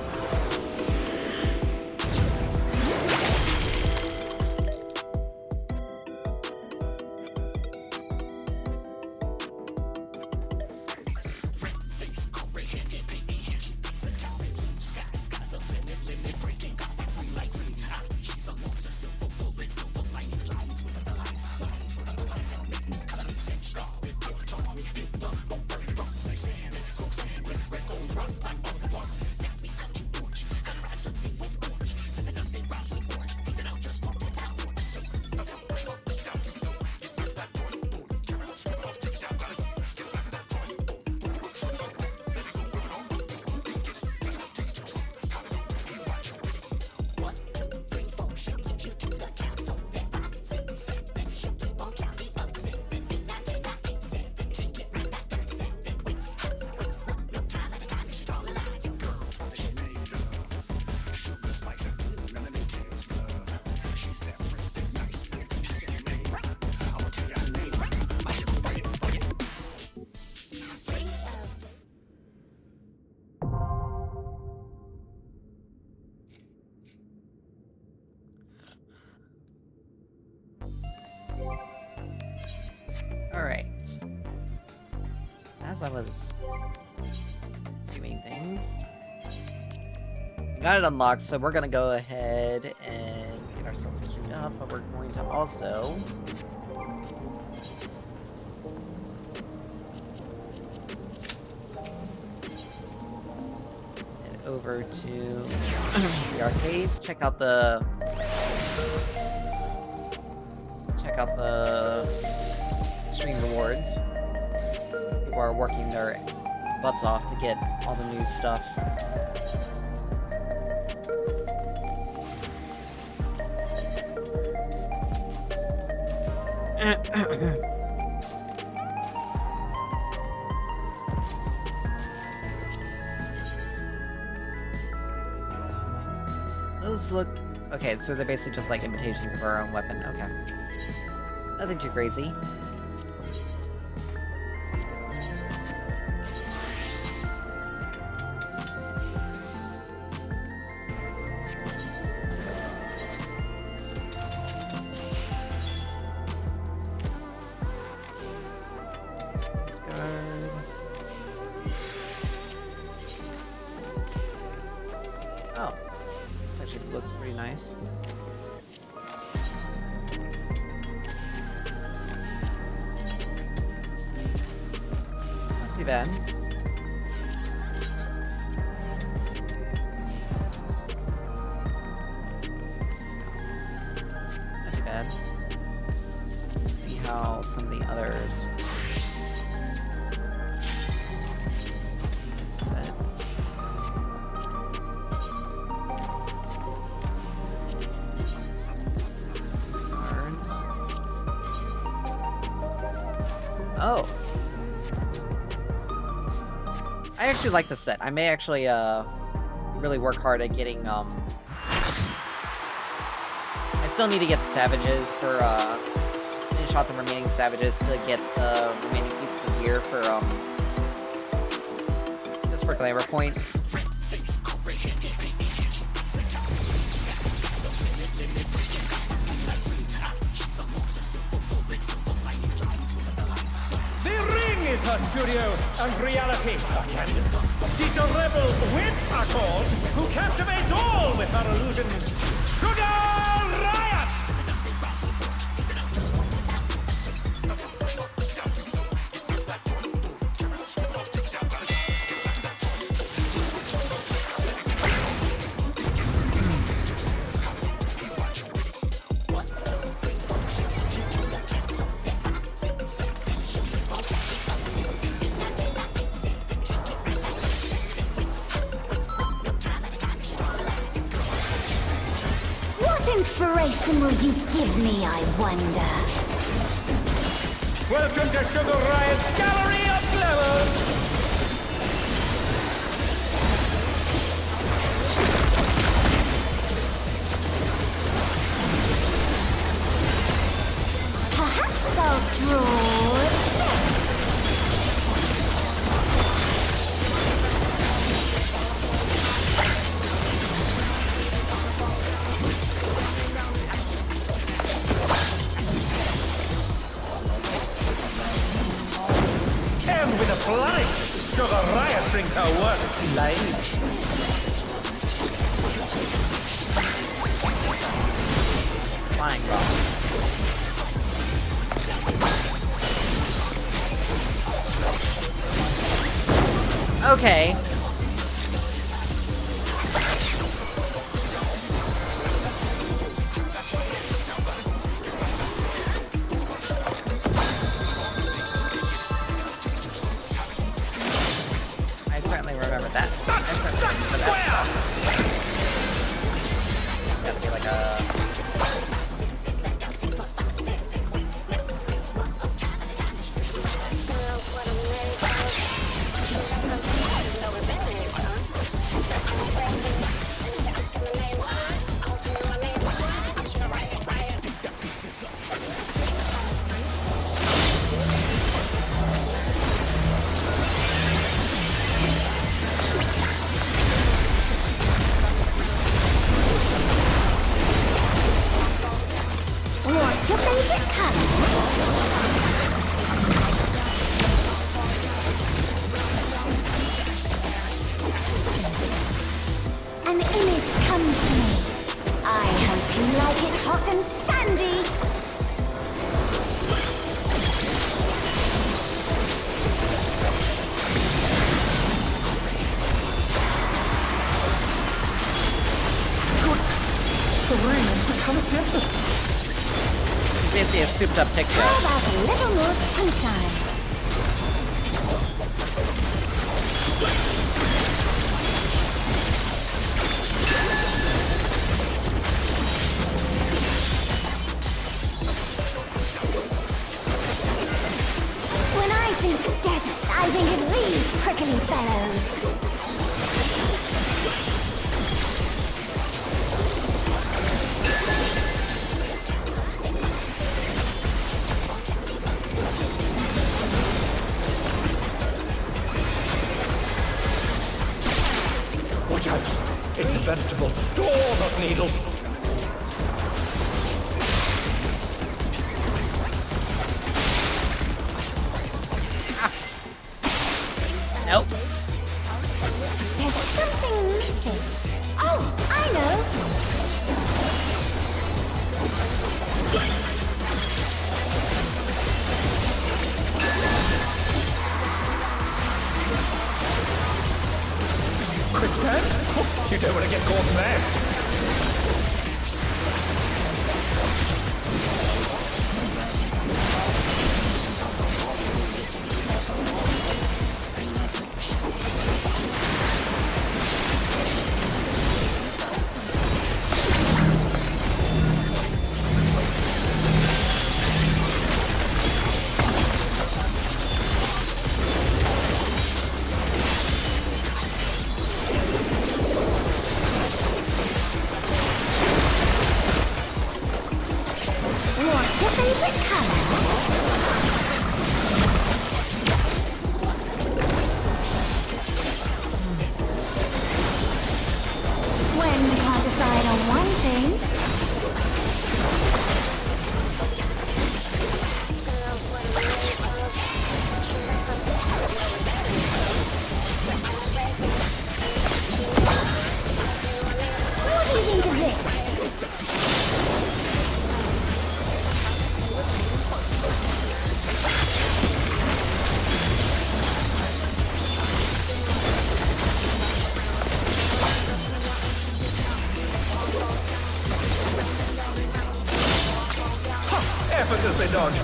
Alright. As I was doing things, we got it unlocked, so we're gonna go ahead and get ourselves queued up, but we're going to also head over to the arcade, check out the extreme rewards. People are working their butts off to get all the new stuff. Those look... Okay, so they're basically just like imitations of our own weapon. Okay. Nothing too crazy. Oh. Actually looks pretty nice. Not too bad. Not too bad. Let's see how some of the others set. Oh. I actually like the set. I may actually, really work hard at getting, I still need to get the savages for, finish out the remaining savages to get the remaining pieces of gear for, just for glamour points. Is her studio and reality. She's a rebel with a cause who captivates all with her illusions. Sugar Riot! Inspiration will you give me, I wonder? Welcome to Sugar Riot's Gallery of Glamour! Perhaps I'll draw this. With a flourish, Sugar Riot brings her work to life. Flying rock. Okay. I certainly remember that. It's gotta be like a... souped up picture. How about a little more sunshine? When I think desert, I think of these prickly fellows. Watch out! It's a veritable storm of needles! Nope. There's something missing. Oh, I know. Quicksand? Oh, you don't want to get caught in there. What's your favorite color? When we can't decide on one thing. What do you think of this? Effortlessly dodge.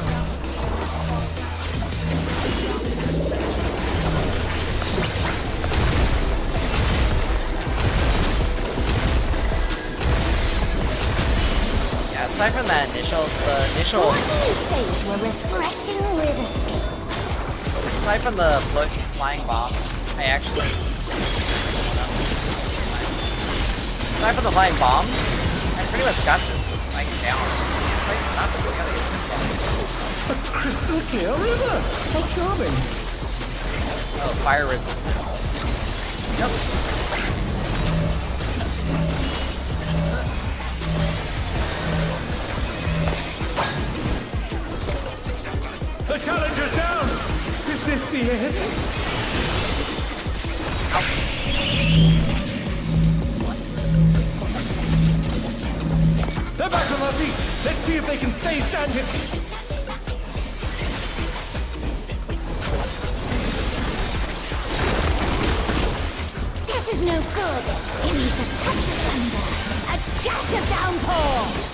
Yeah, aside from that the initial What do you say to a refreshing riverscape? aside from the flying bomb, I actually aside from the flying bomb, I pretty much got this fight down. It's not really A crystal clear river! How charming! Oh, fire resistant. Yep. The challenger's down! Is this the end? They're back on our feet! Let's see if they can stay standing! This is no good. It needs a touch of thunder, a dash of downpour.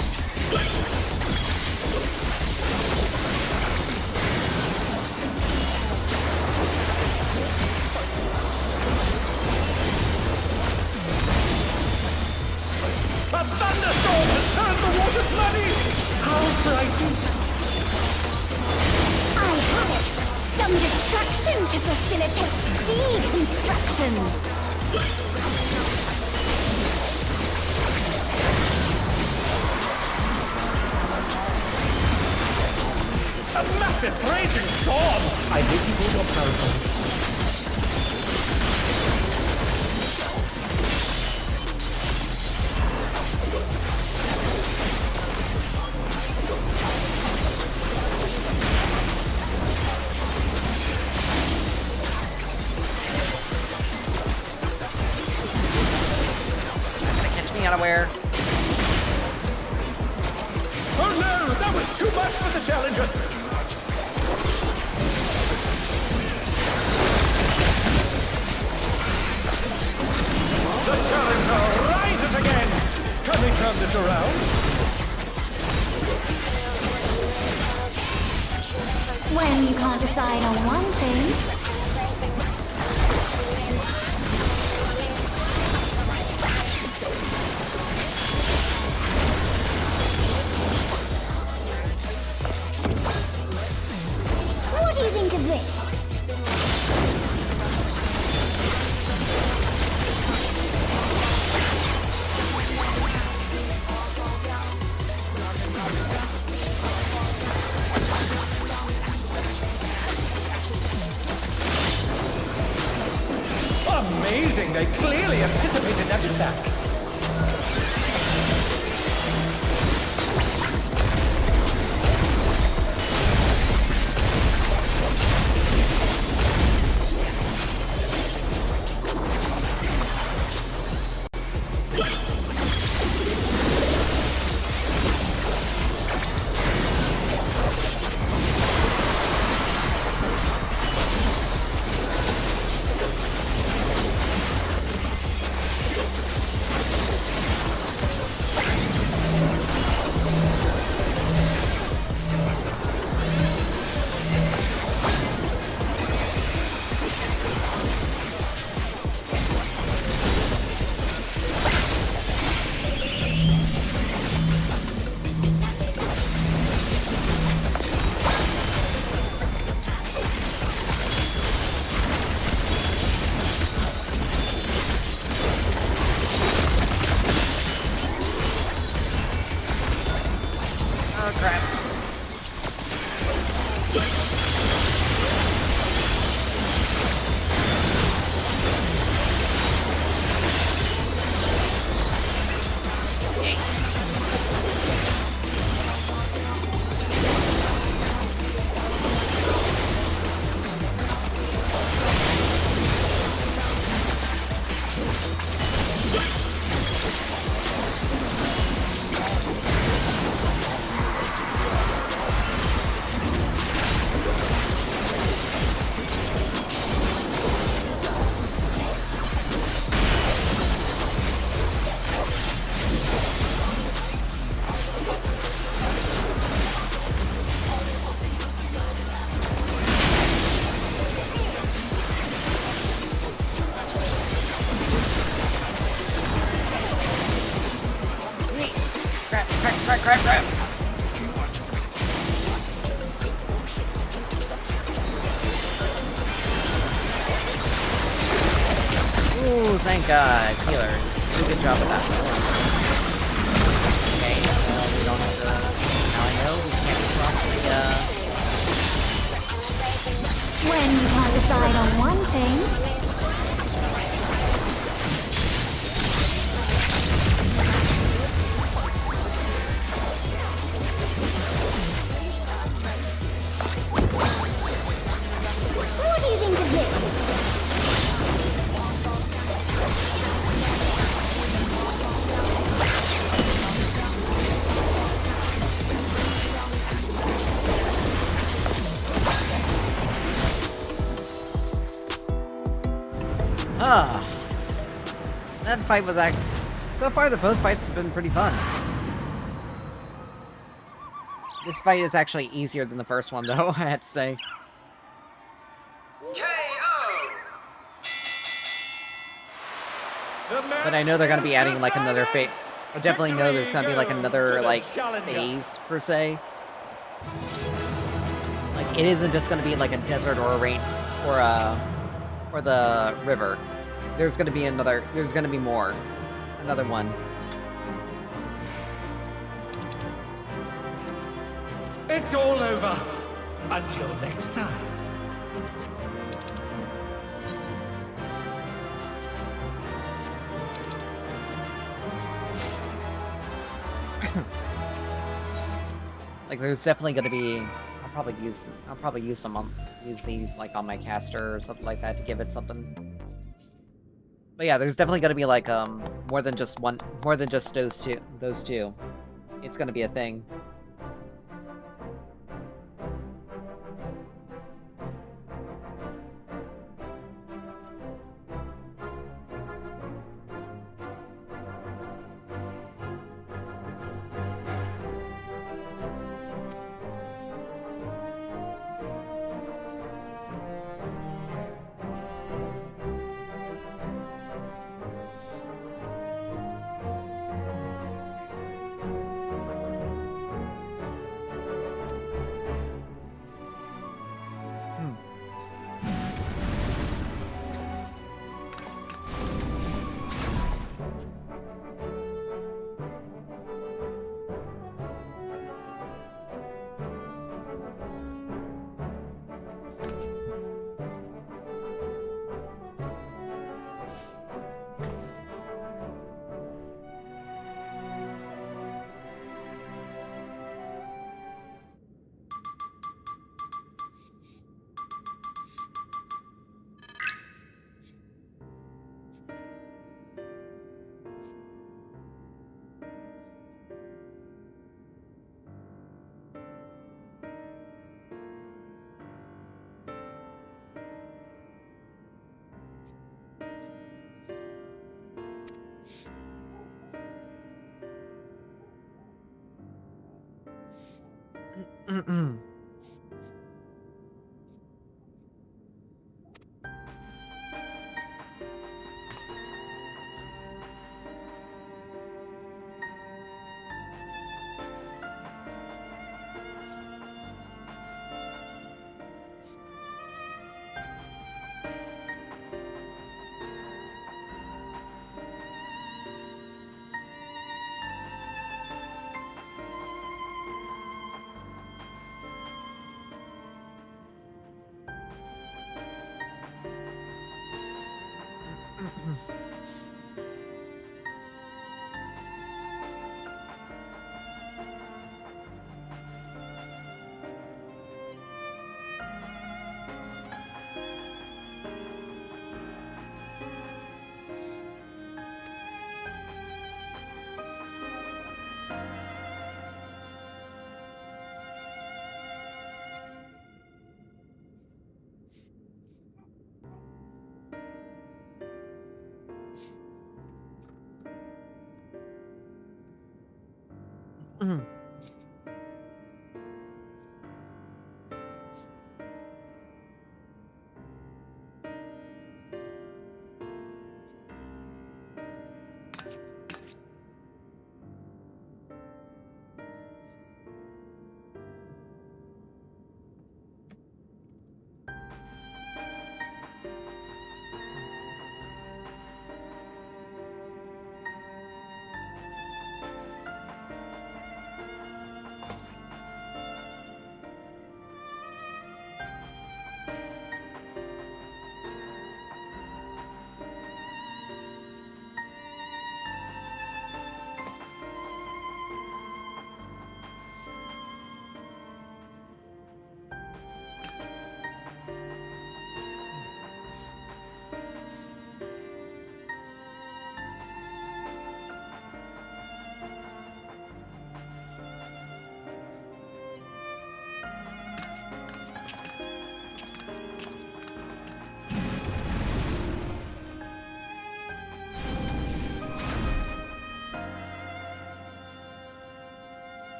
A thunderstorm has turned the water bloody! How frightening! I have it. Some destruction to facilitate deconstruction. A massive raging storm! I hope you brought your parasols. Catch me unaware. Oh no! That was too much for the challenger! The challenger rises again! Can they turn this around? When you can't decide on one thing. What do you think of this? Amazing! They clearly anticipated that attack. Crap. Ooh, thank God. Healer. Do a good job with that. Okay, well, we don't have to... Now I know we can't cross the, When you can't decide on one thing. What do you think of this? That fight was actually... So far, both fights have been pretty fun. This fight is actually easier than the first one, though, I had to say. But I know they're gonna be adding, like, another phase. I definitely know there's gonna be, like, another, like, phase, per se. Like, it isn't just gonna be, like, a desert or a rain... or the river. There's gonna be another... There's gonna be more. Another one. It's all over. Until next time. Like, there's definitely gonna be... I'll probably use some use these like on my caster or something like that to give it something. But yeah, there's definitely gonna be like more than just those two. It's gonna be a thing.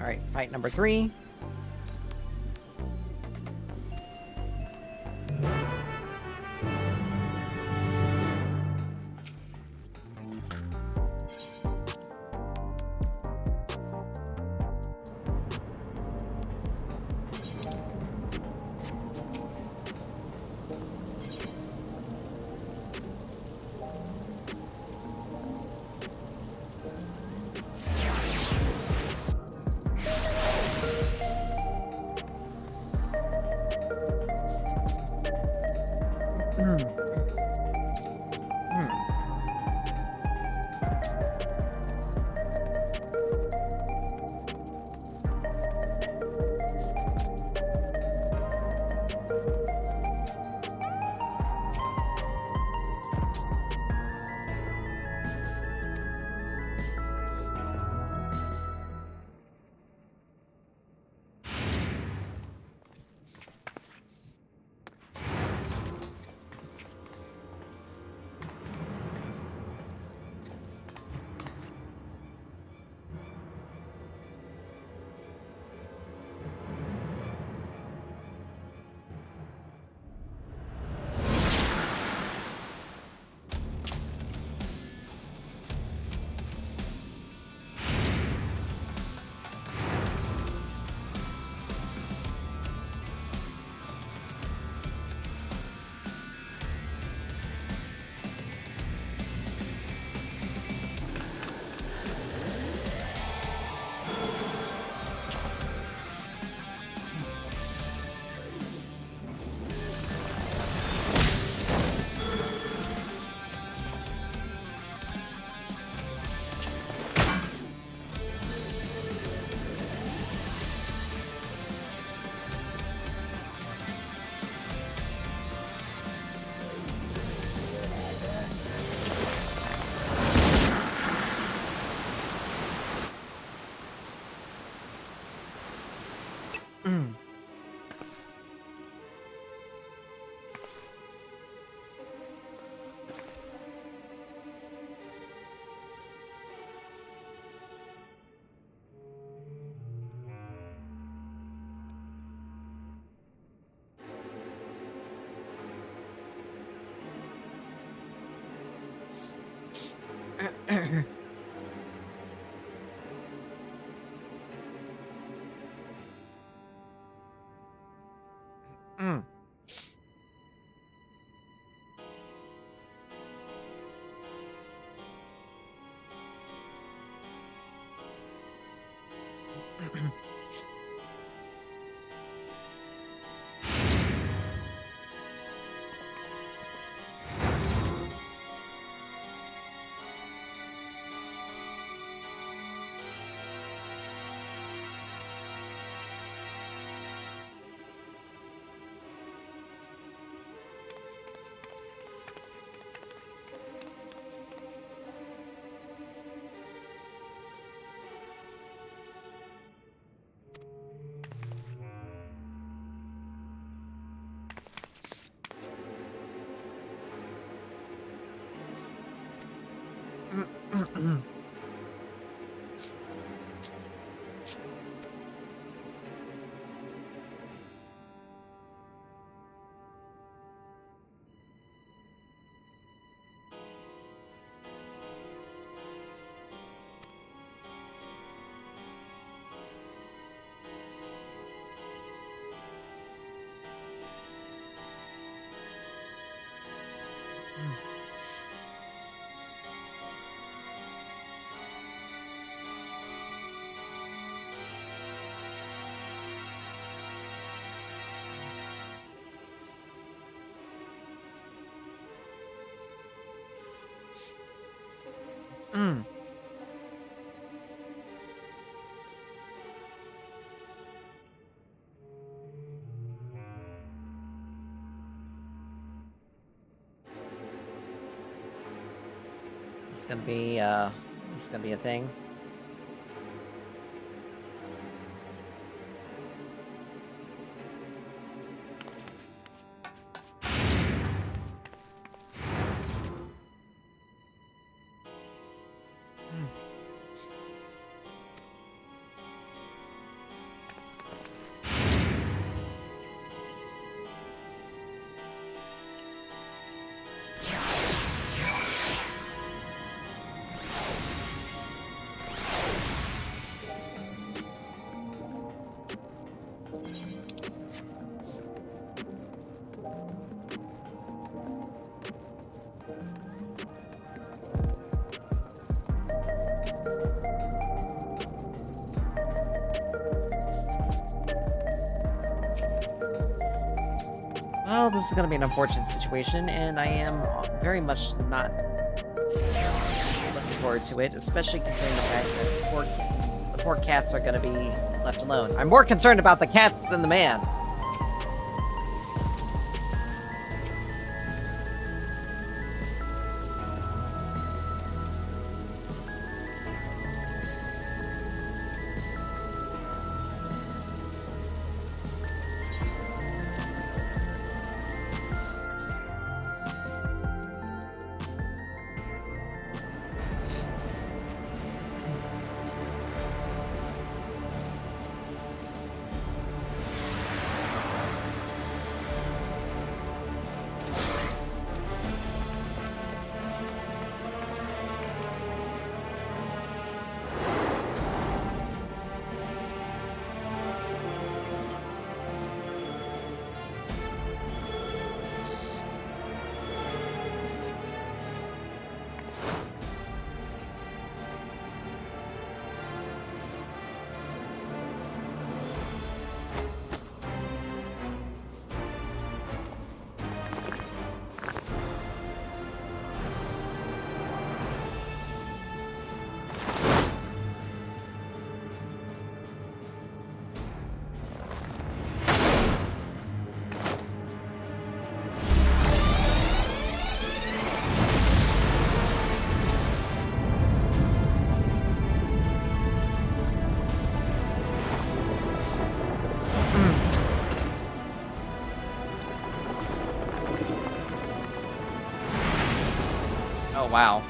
Alright, fight number 3. This is gonna be a thing. Well, this is gonna be an unfortunate situation, and I am very much not looking forward to it, especially considering the fact that the poor cats are gonna be left alone. I'm more concerned about the cats than the man. wow.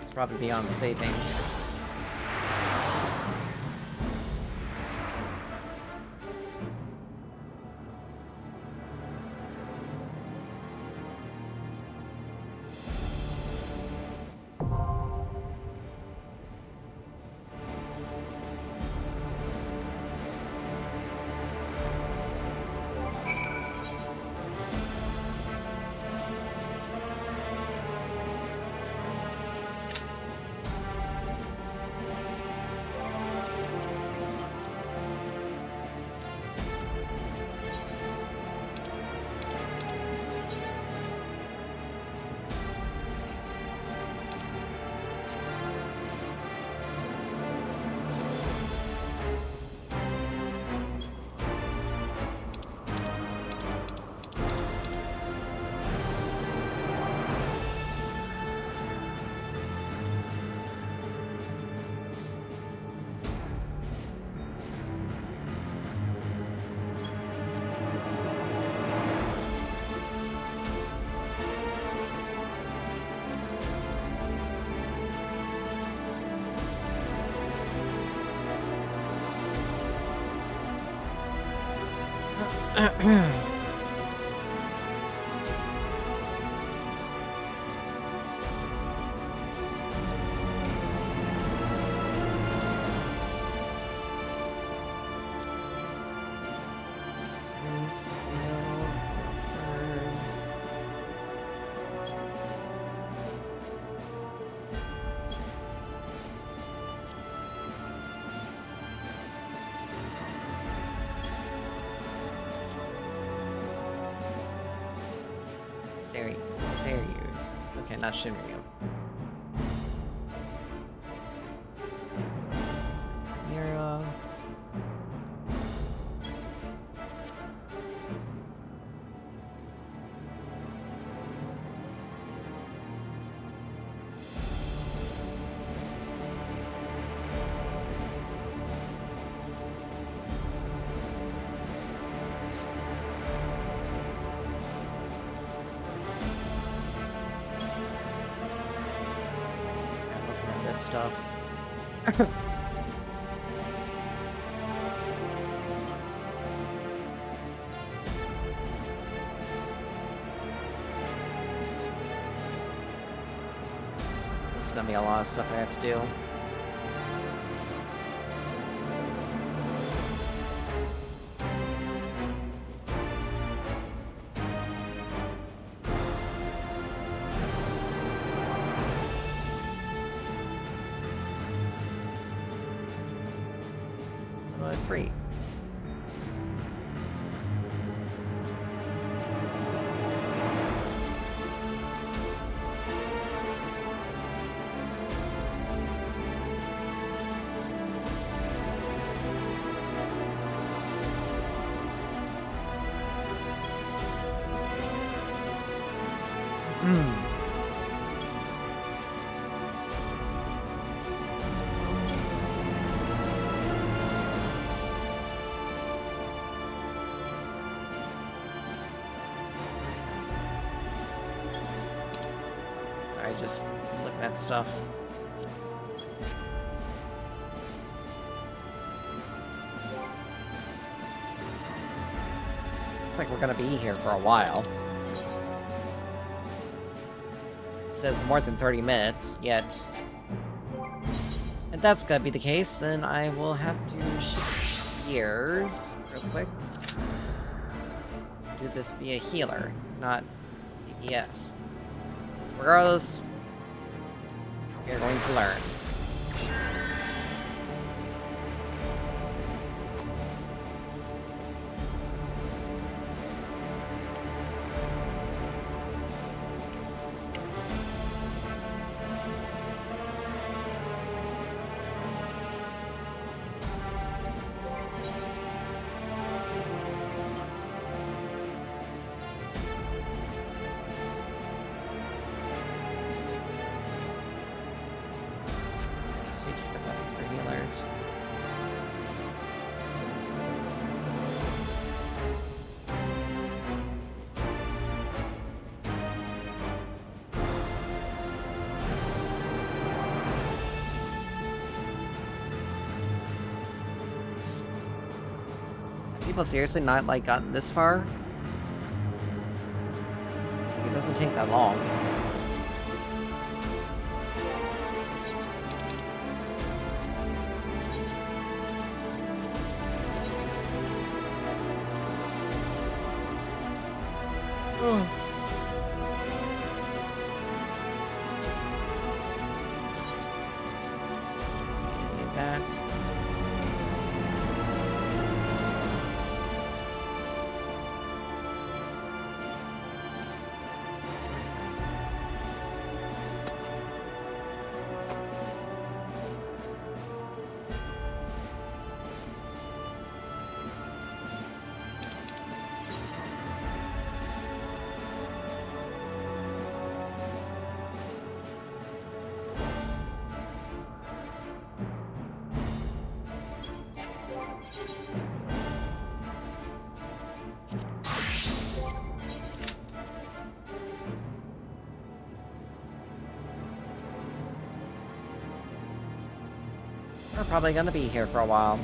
It's probably beyond saving. Serious. Okay, not Shinryu. Mira. Stuff. There's gonna be a lot of stuff I have to do. Free. Just looking at stuff. Looks like we're gonna be here for a while. It says more than 30 minutes, yet. If that's gonna be the case, then I will have to shift gears real quick. Do this via healer, not DPS. Regardless, we are going to learn. need to pick up these for healers. People seriously not like gotten this far? Like, it doesn't take that long. Get that. We're probably gonna be here for a while.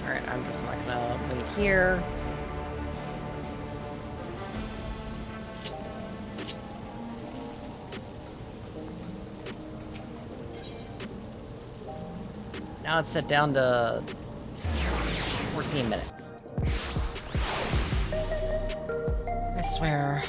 Alright, I'm just not gonna wait here. Now it's set down to 14 minutes. I swear.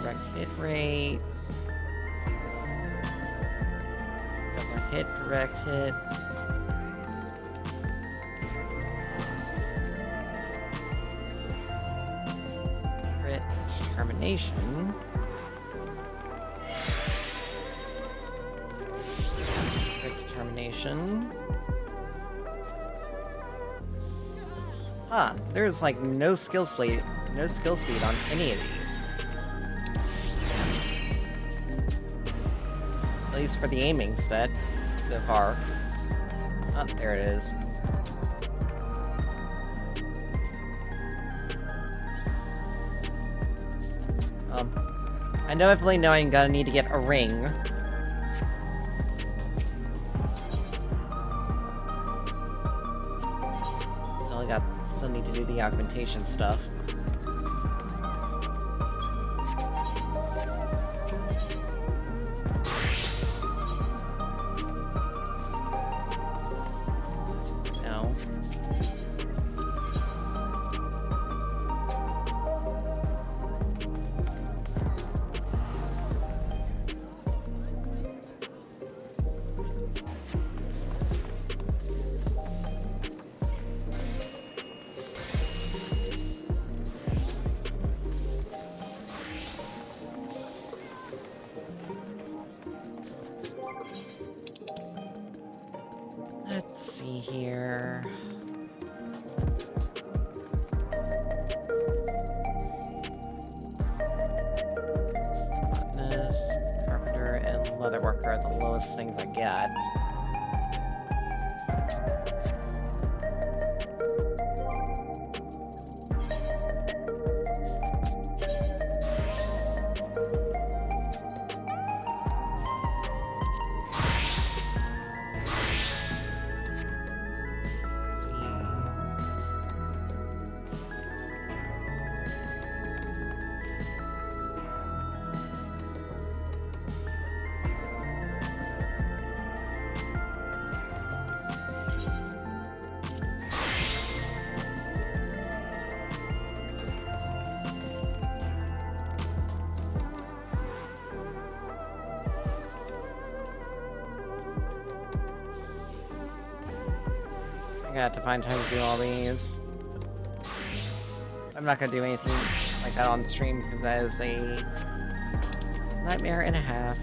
Direct hit rates. Double hit, direct hit. Crit determination. Crit determination. Huh, there's like no skill speed on any of these. At least for the aiming stat so far. Oh, there it is. I definitely know I'm gonna need to get a ring. Still need to do the augmentation stuff. No. Let's see here. Botanist, carpenter, and leatherworker are the lowest things I got. I got to find time to do all these. I'm not gonna do anything like that on stream because that is a nightmare and a half.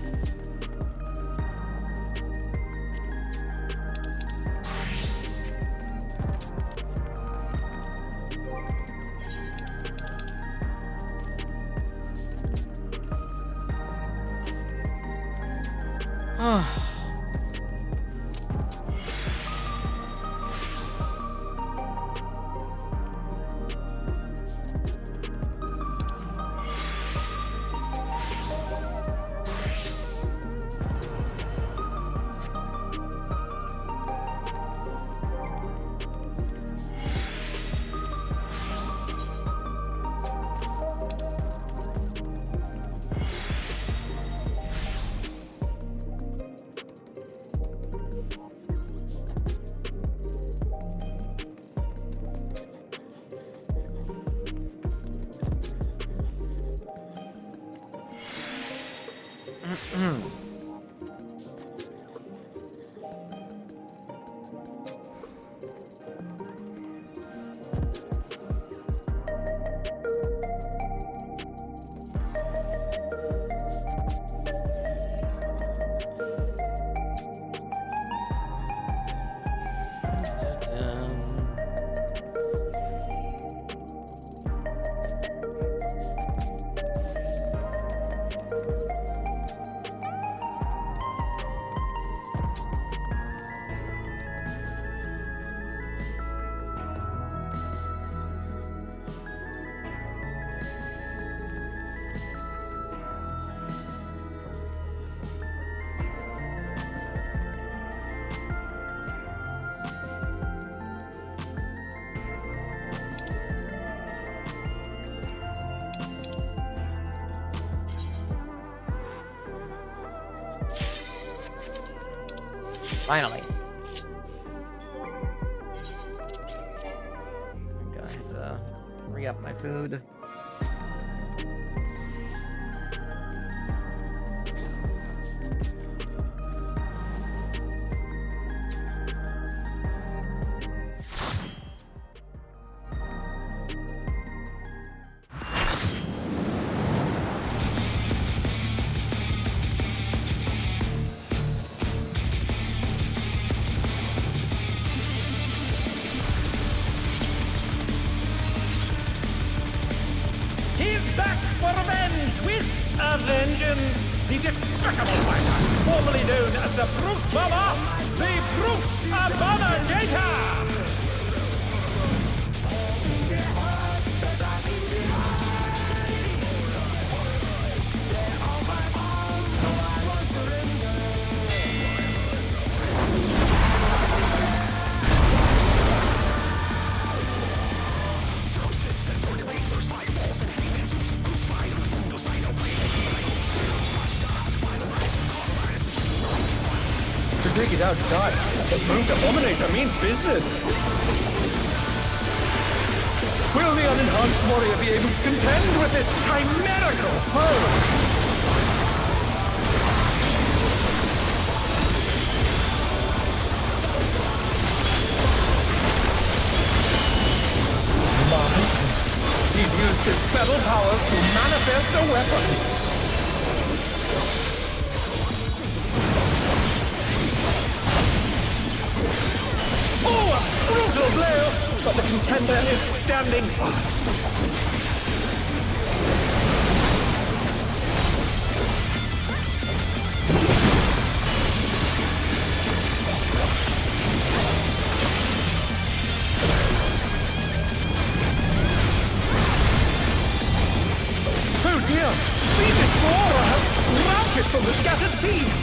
Finally. I'm gonna have to re-up my food. back for revenge with a vengeance. The despicable fighter, formerly known as the Brute Bomber, the Brute Abominator! To take it outside, the Brute Abominator means business. Will the unenhanced warrior be able to contend with this chimerical foe? He's used his feral powers to manifest a weapon. Oh, a brutal blow! But the contender is standing fine. Oh dear! Venus Flora has sprouted from the scattered seeds!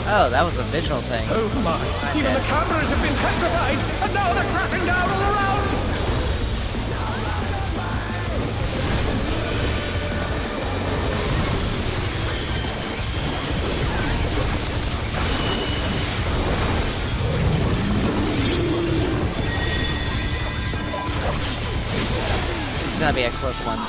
Oh, that was a visual thing. Oh my! Even the cameras have been petrified, and now they're crashing down all around! It's gonna be a close one.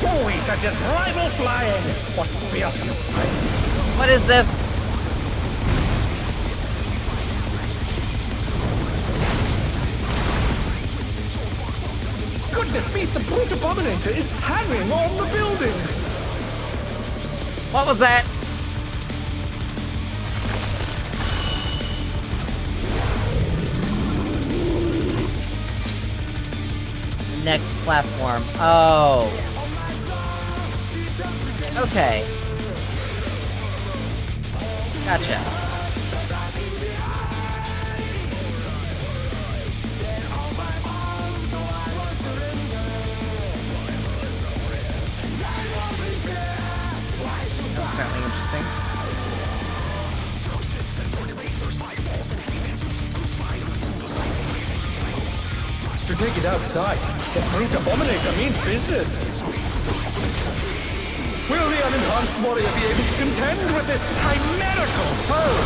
Boys are just rival flying! What fearsome strength! What is this? Goodness me, the Brute Abominator is hanging on the building! What was that? Next platform. Oh. Okay. Gotcha. That's certainly interesting. To take it outside, the Brute Abominator means business. Will the unenhanced warrior be able to contend with this chimerical foe?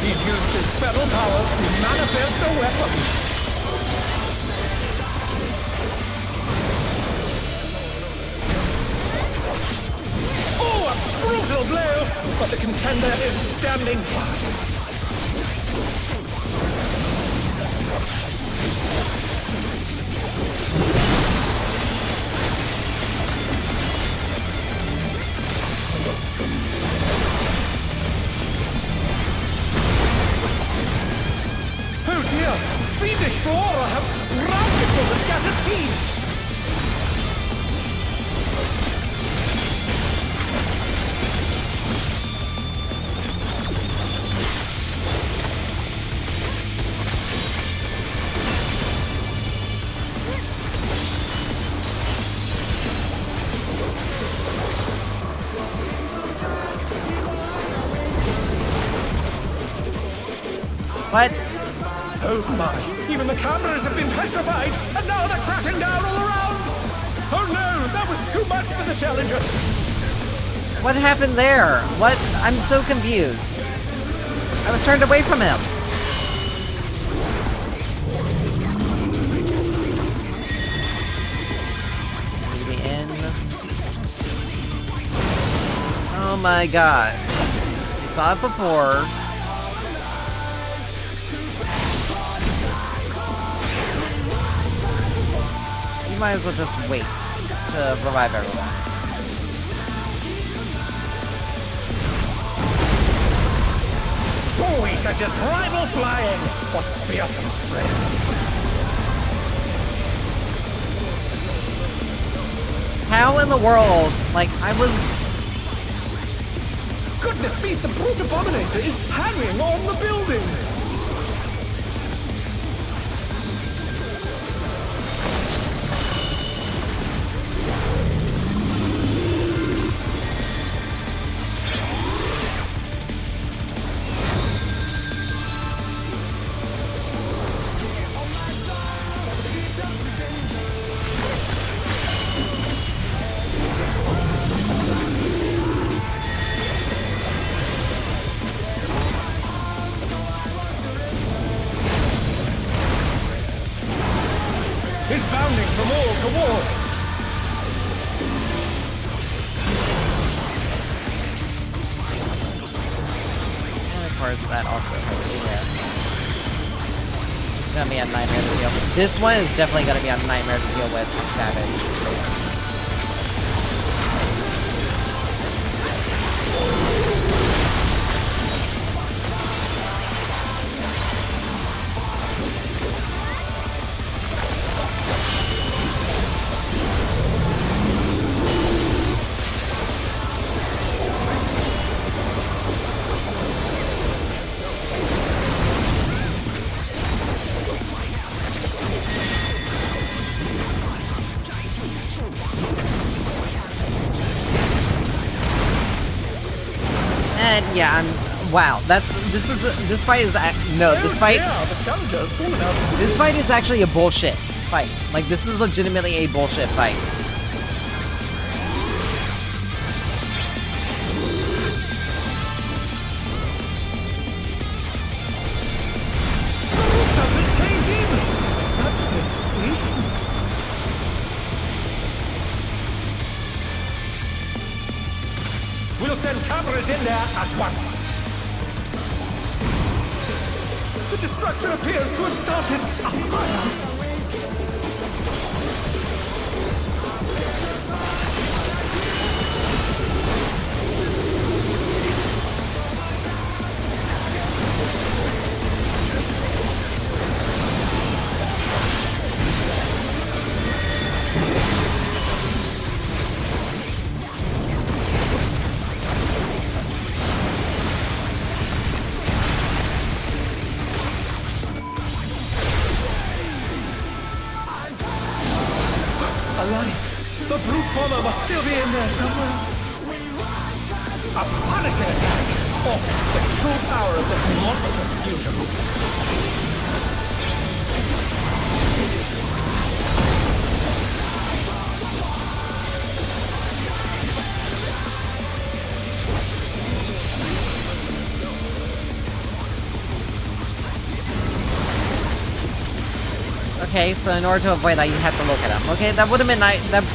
He's used his feral powers to manifest a weapon. Oh, a brutal blow! But the contender is standing fine. Oh dear! Fiendish flora have sprouted from the scattered seeds! What? Oh my! Even the cameras have been petrified, and now they're crashing down all around! Oh no! That was too much for the Challenger! What happened there? What? I'm so confused. I was turned away from him. Need me in. Oh my god. We saw it before. You might as well just wait to revive everyone. Boys are just rival flying! What fearsome strength! How in the world? Like, I was... Goodness me, the brute abominator is hanging on the building! He's bounding from wall to wall. And of course, that also has to be there. It's gonna be a nightmare to deal with. This one is definitely gonna be a nightmare to deal with Savage. And yeah, wow. This fight is this fight is actually a bullshit fight. Like, this is legitimately a bullshit fight. Such devastation. We'll send cameras in there at once. The destruction appears to have started. The brute bomber must still be in there somewhere. A punishing attack! Oh, the true power of this monstrous fusion. Okay, so in order to avoid that, you have to look at him. Okay, that would have been nice. That would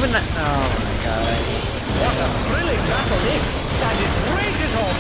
have been. Oh my god. What a thrilling battle is! And it rages on!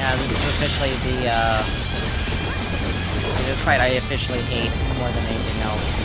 Yeah, this is officially the, this fight I officially hate more than anything else.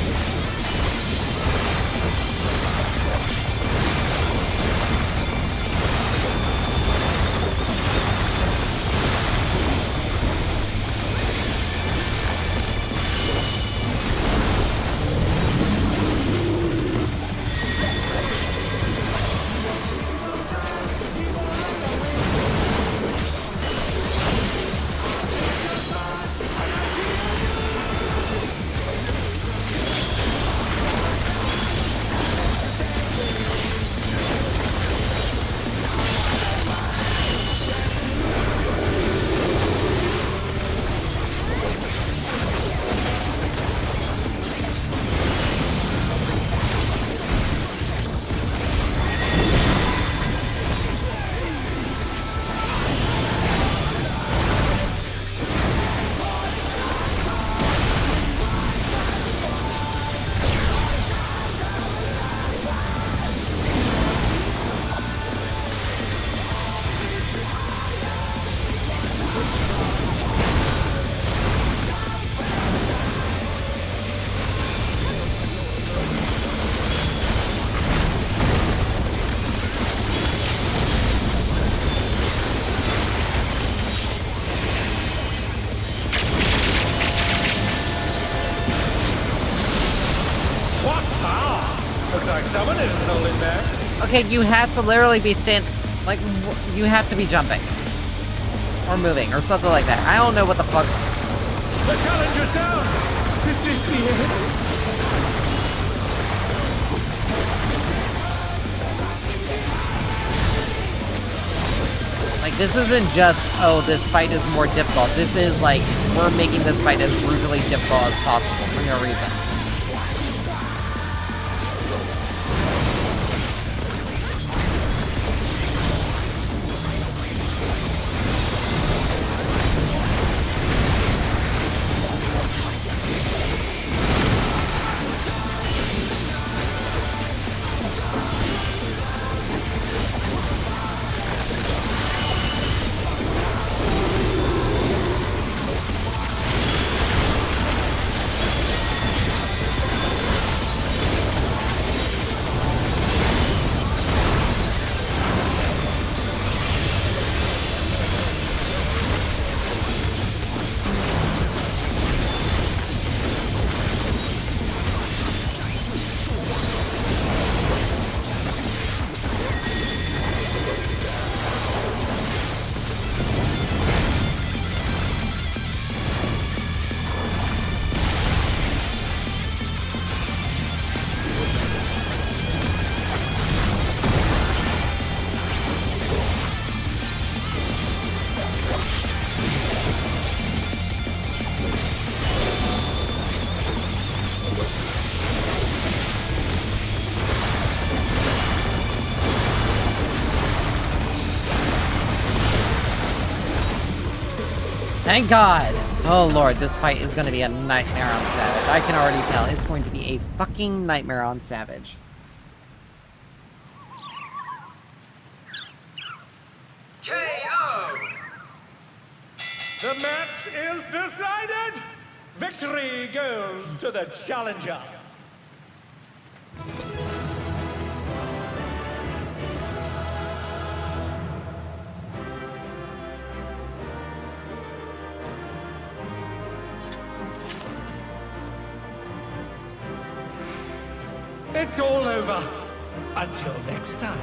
Looks like someone isn't holding back. Okay, you have to literally be like, you have to be jumping. Or moving, or something like that. I don't know what the fuck. The challenger's down! This is the end! Like, this isn't just, oh, this fight is more difficult. This is like, we're making this fight as brutally difficult as possible for no reason. Thank God! Oh lord, this fight is gonna be a nightmare on Savage. I can already tell. It's going to be a fucking nightmare on Savage. KO! The match is decided! Victory goes to the challenger! It's all over. Until next time.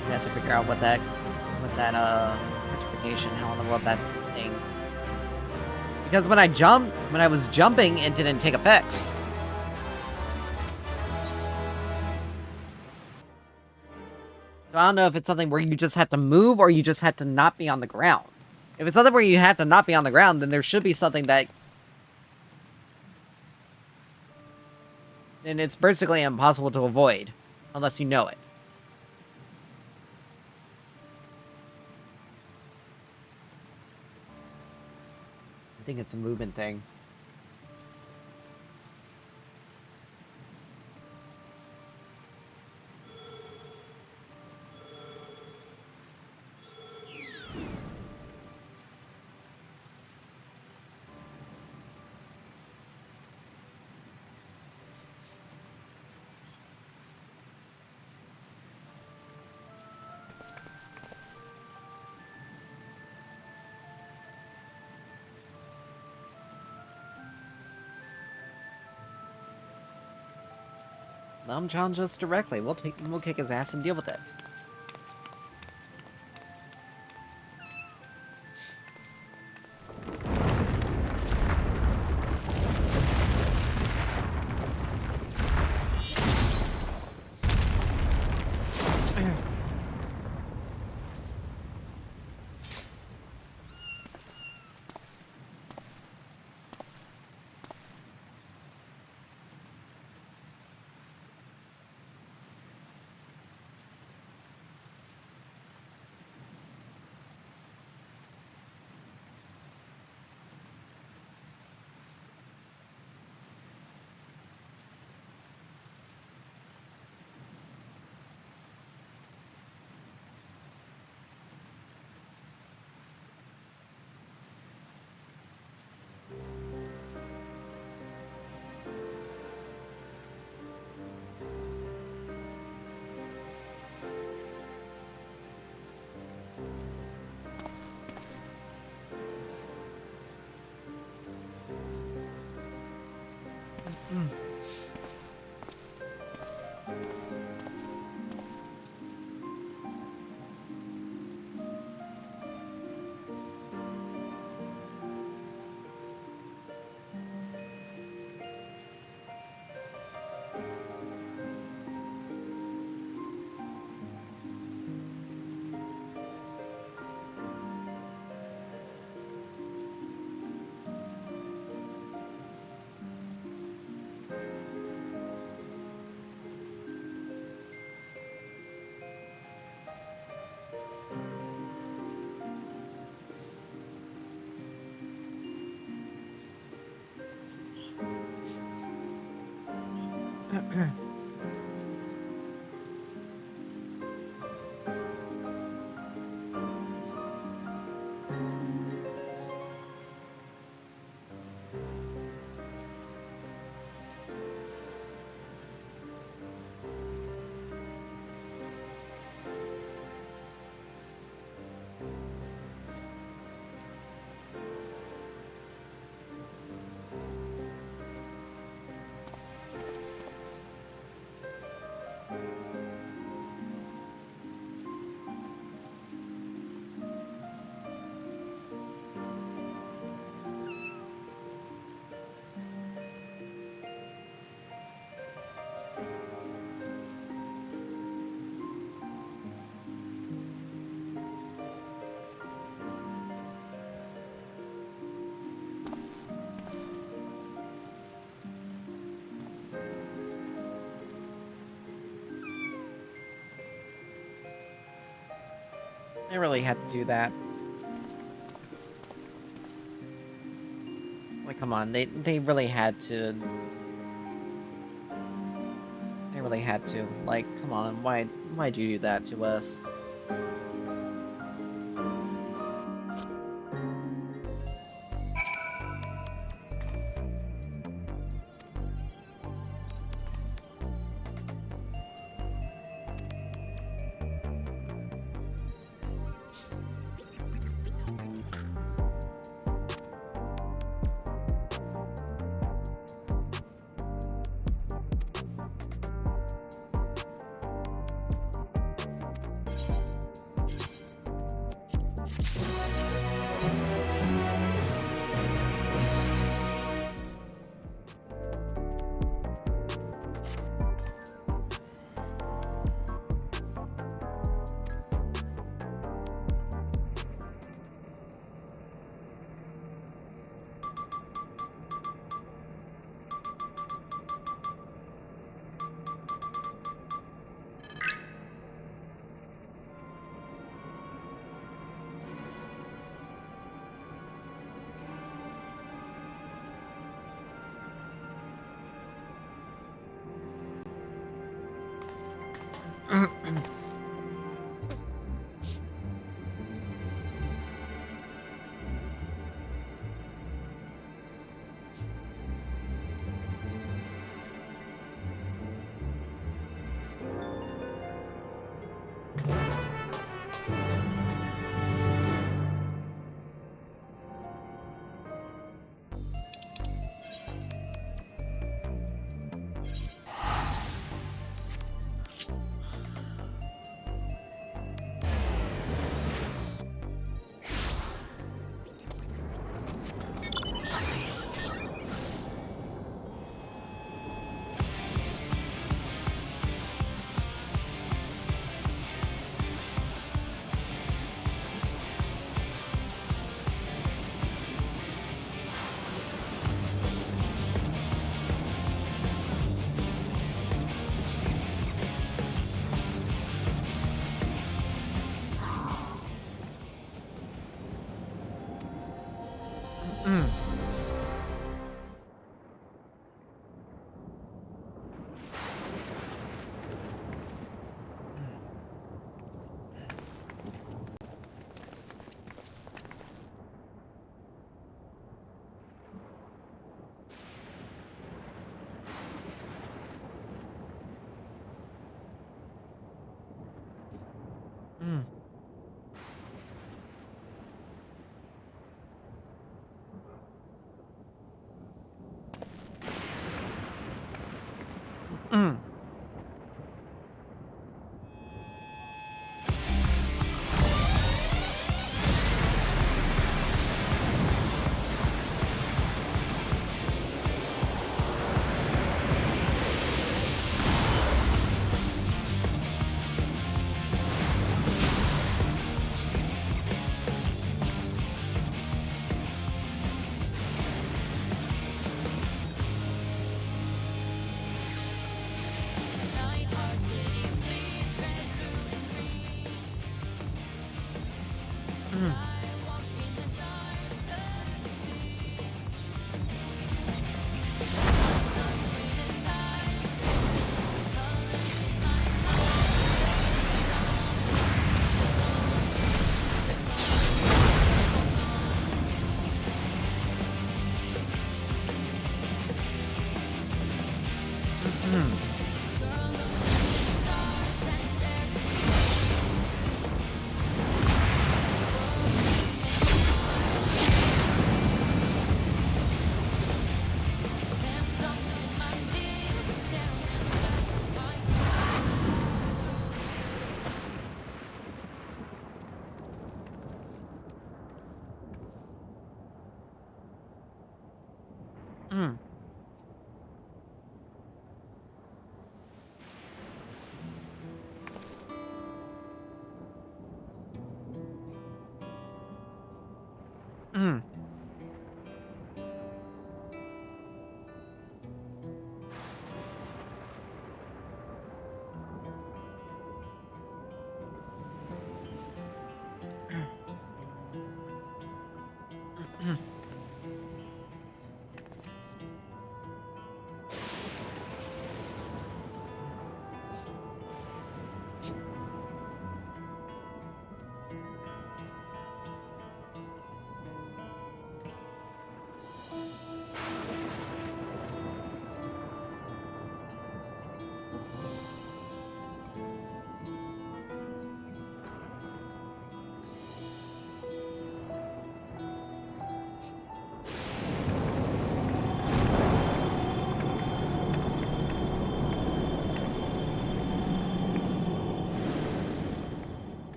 I have to figure out what that petrification, how in the world that thing. Because when I was jumping, it didn't take effect. So I don't know if it's something where you just have to move or you just have to not be on the ground. If it's something where you have to not be on the ground, then there should be something that... then it's basically impossible to avoid, unless you know it. think it's a movement thing. Let him challenge us directly. We'll kick his ass and deal with it. They really had to do that. Like, come on, they really had to. They really had to. Like, come on, why'd you do that to us?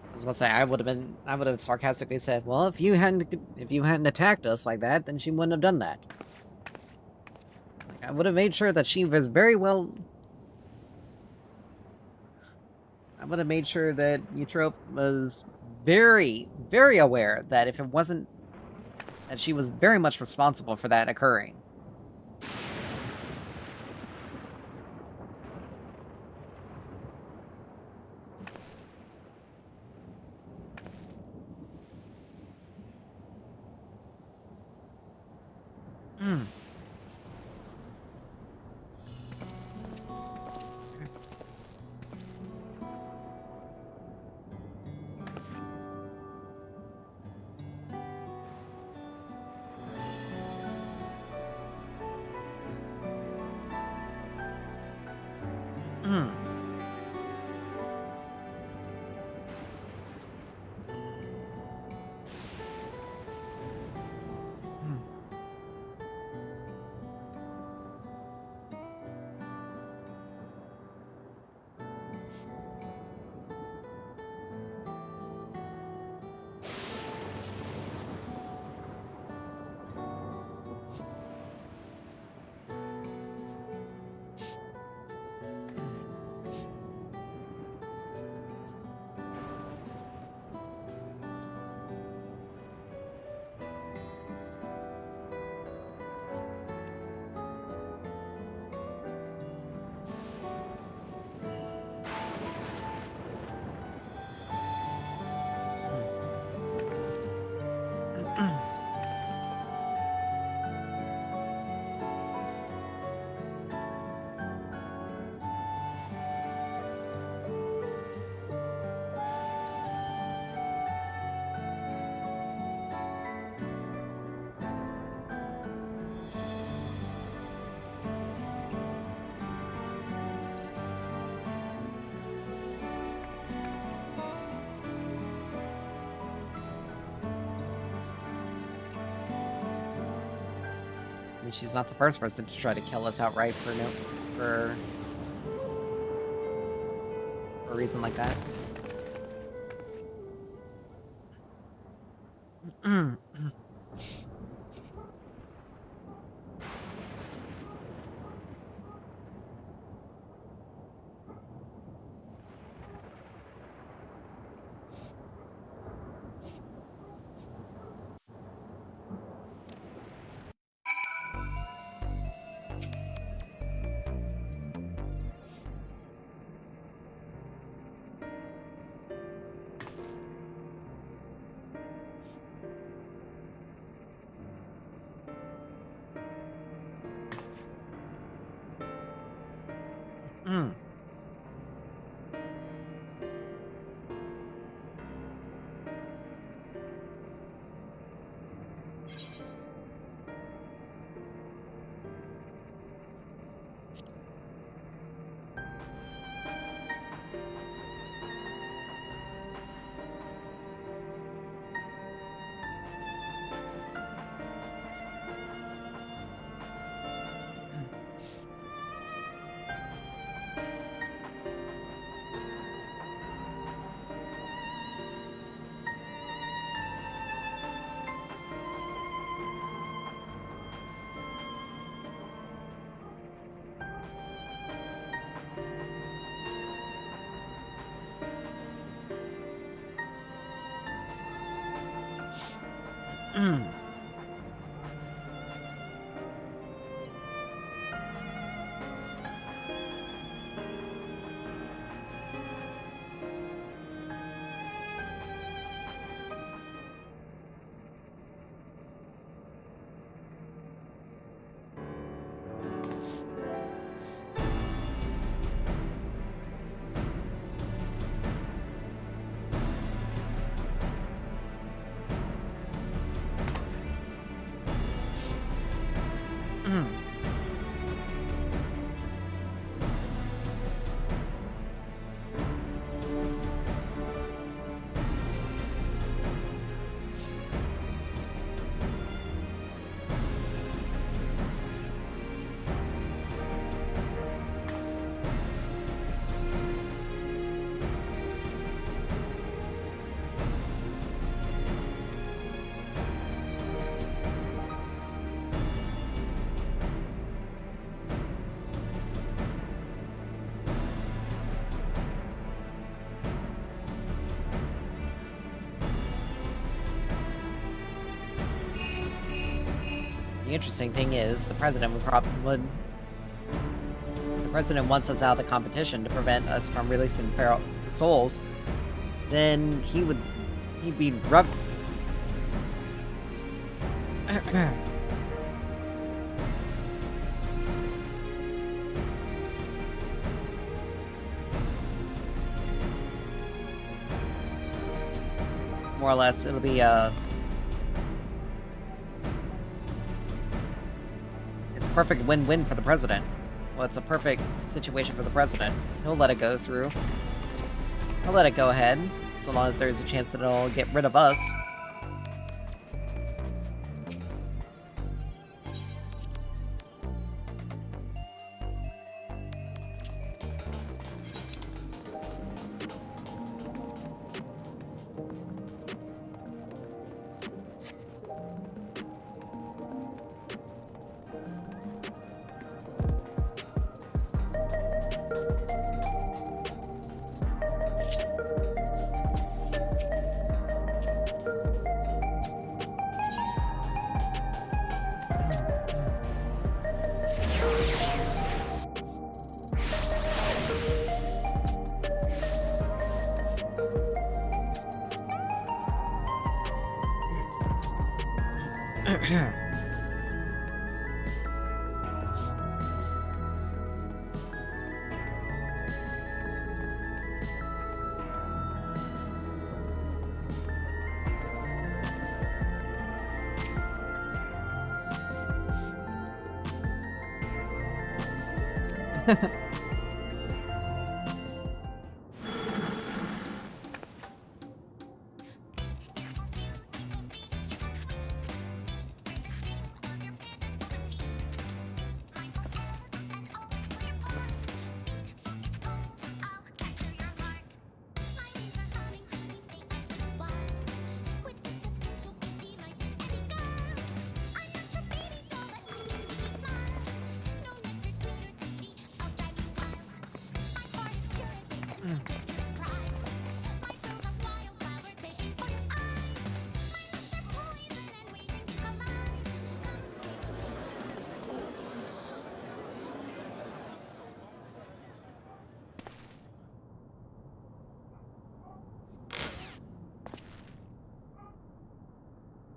I was gonna say I would have sarcastically said, "Well, if you hadn't attacked us like that, then she wouldn't have done that." Like, I would have made sure that she was very well. I would have made sure that Eutrope was very, very aware that if it wasn't, that she was very much responsible for that occurring. And she's not the first person to try to kill us outright for a reason like that. The interesting thing is, the president the president wants us out of the competition to prevent us from releasing feral souls. Then he'd be more or less, it'll be it's a perfect win-win for the president. Well, it's a perfect situation for the president. He'll let it go through. He'll let it go ahead, so long as there's a chance that it'll get rid of us.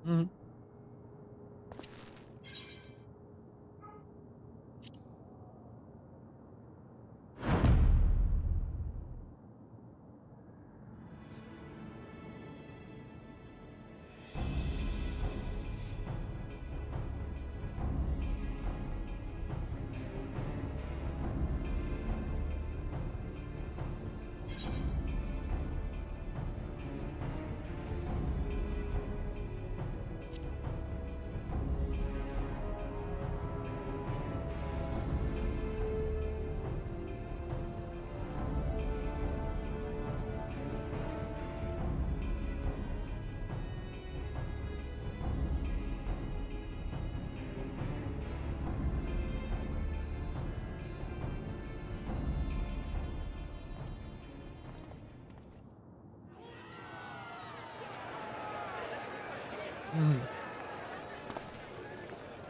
Mhm.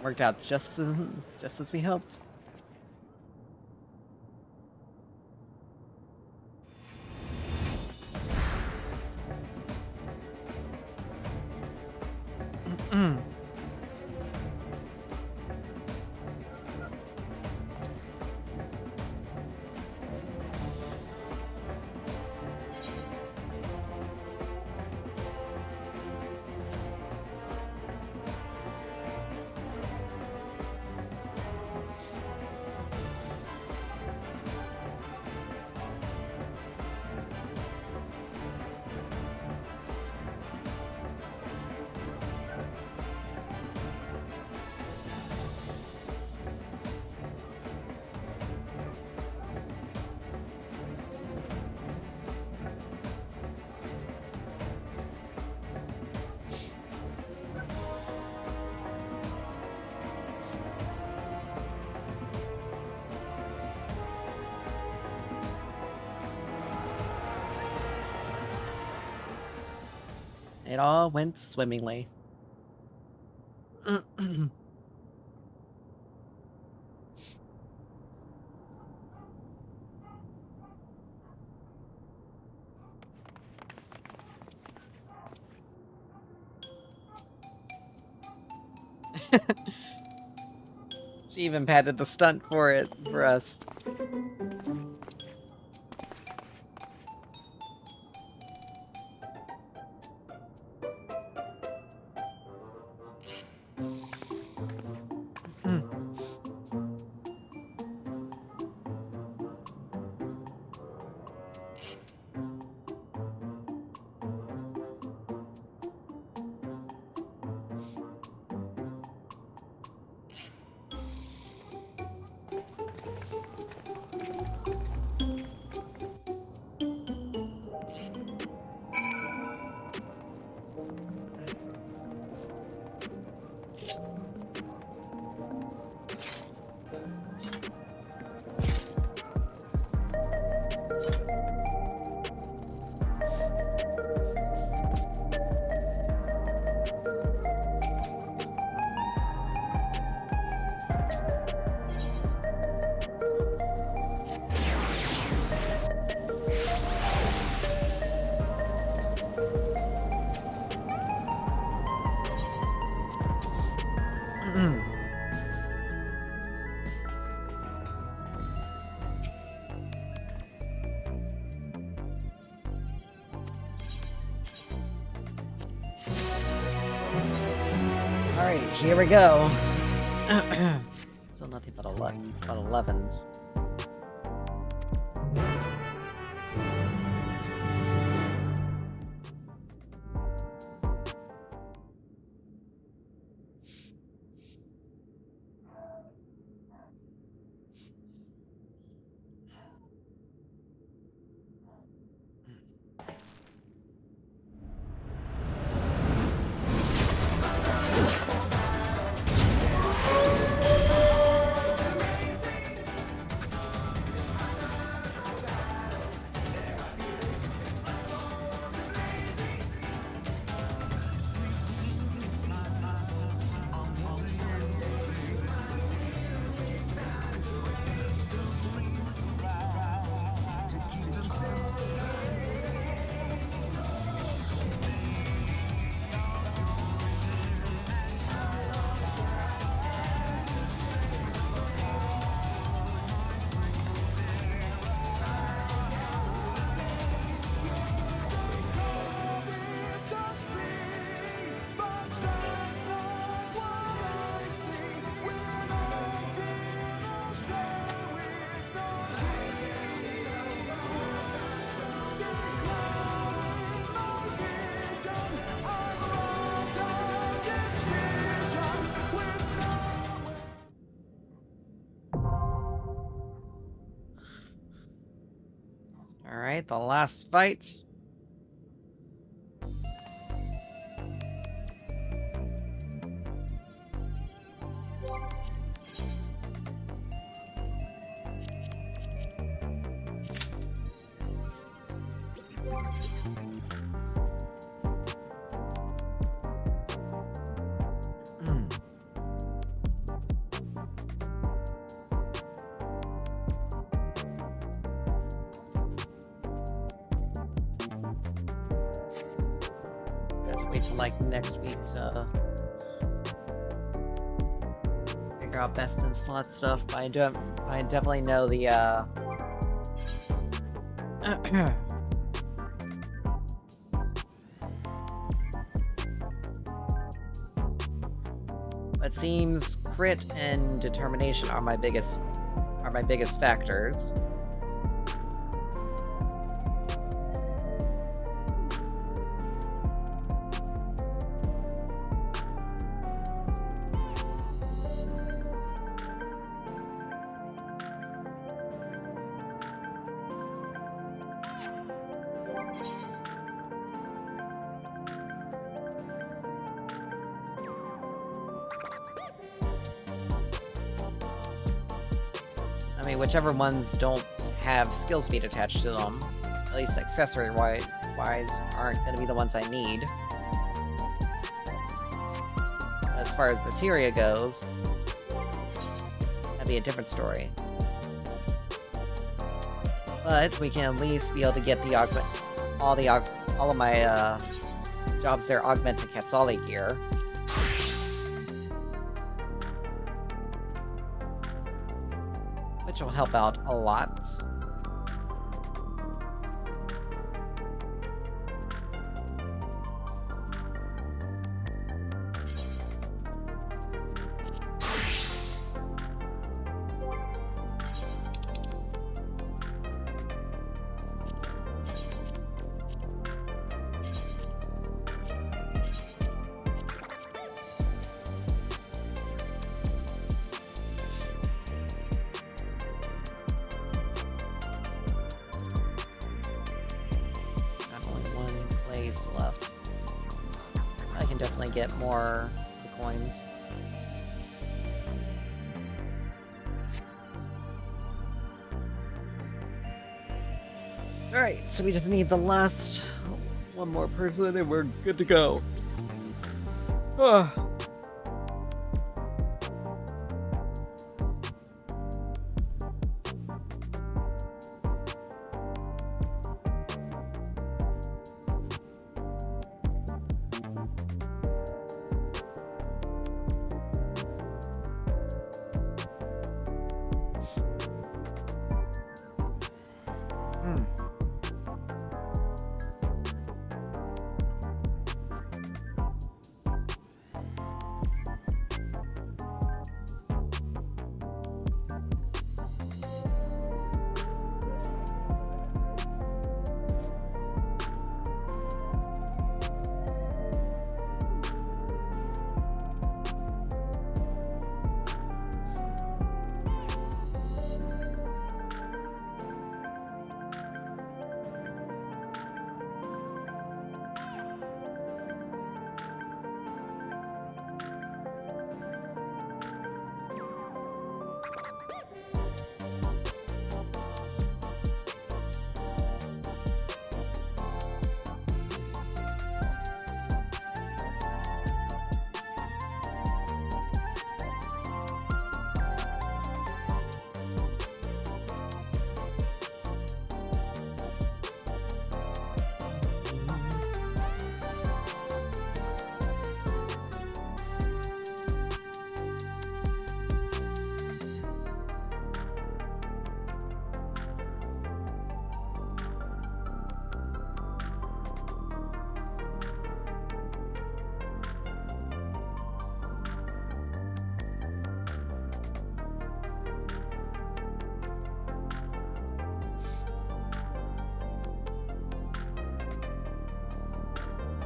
Worked out just as we hoped. It all went swimmingly. She even padded the stunt for us. Alright, here we go. Still nothing but 11s. Alright, the last fight. Wait till like next week to figure out best in slot stuff. But I definitely know the it seems crit and determination are my biggest factors. I mean, whichever ones don't have skill speed attached to them, at least accessory-wise, aren't going to be the ones I need. As far as materia goes, that'd be a different story. But we can at least be able to get the all of my jobs there augmented Katsali gear. Which will help out a lot. Left. I can definitely get more of the coins. Alright, so we just need the last one more person and we're good to go.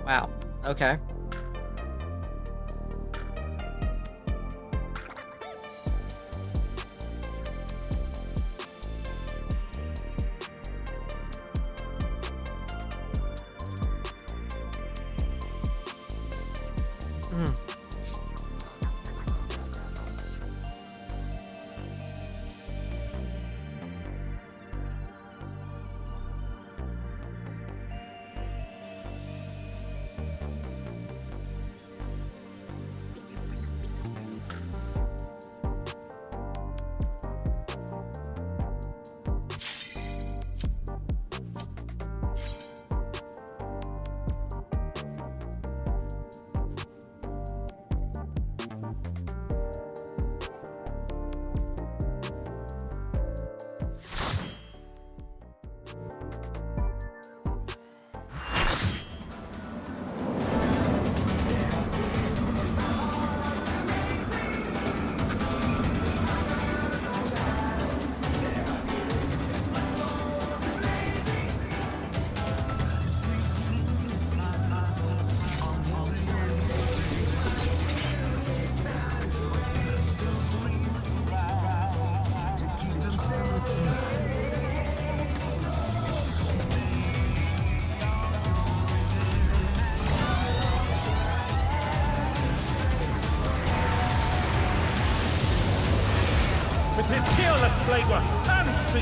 Wow. Okay.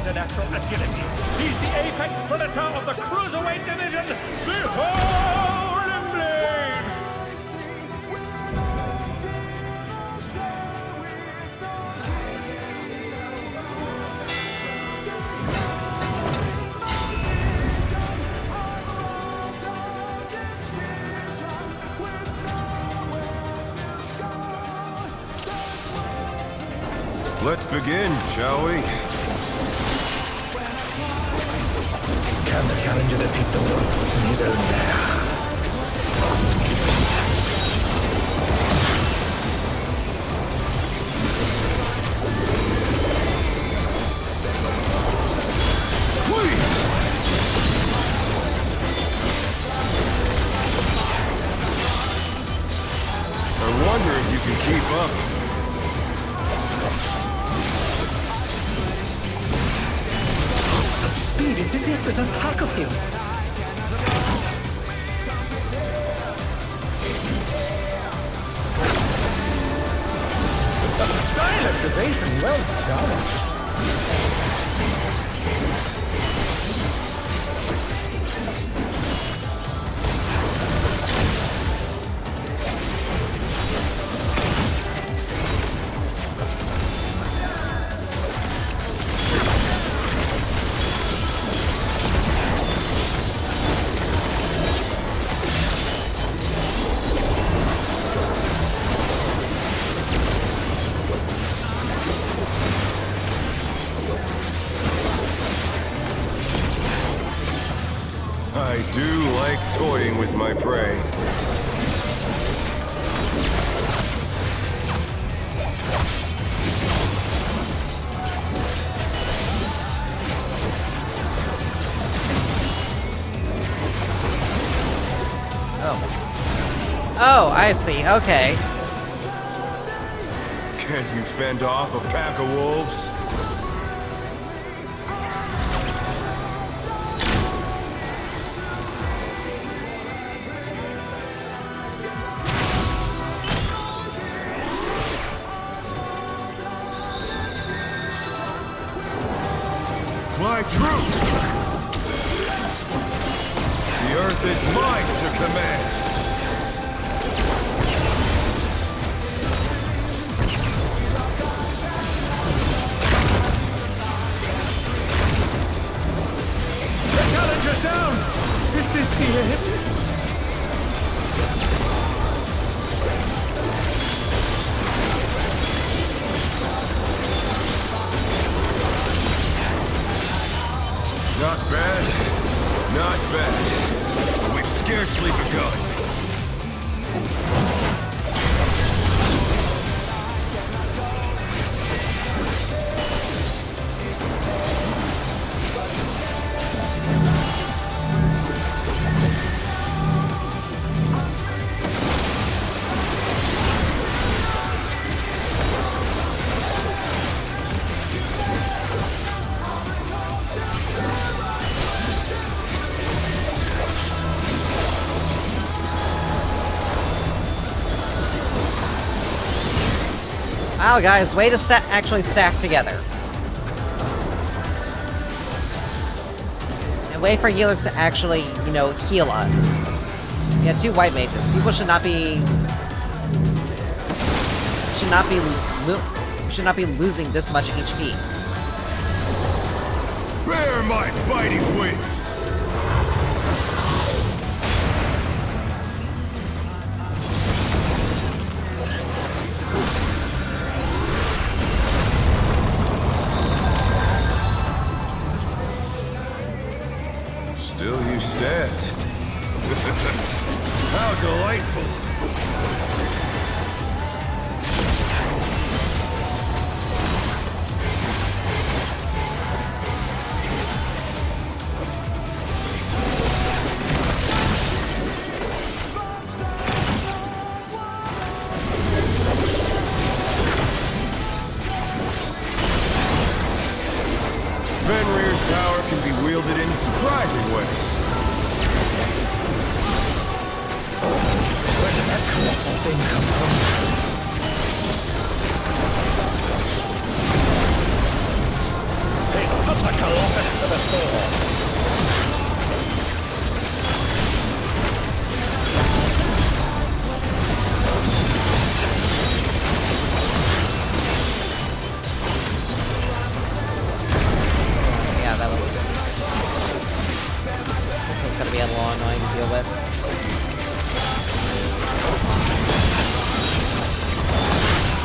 preternatural agility. He's the apex predator of the cruiserweight division. Behold him blade! Let's begin, shall we? Can the challenger defeat the wolf in his own lair? I wonder if you can keep up. Such speed, it's as if there's a pack of him. A stylish evasion, well done. I do like toying with my prey. Oh, I see. Okay. Can you fend off a pack of wolves? Fly true! The earth is mine to command! The challenger's down! Is this the end? Not bad. Not bad. But we've scarcely begun. Wow, guys, way to actually stack together. And way for healers to actually, you know, heal us. Yeah, 2 white mages. People should not be... should not be losing this much HP. Bear my biting wings! Still you stand. How delightful! Fenrir's power can be wielded in surprising ways. Where did that colossal thing come from? He's put the gonna be a little annoying to deal with.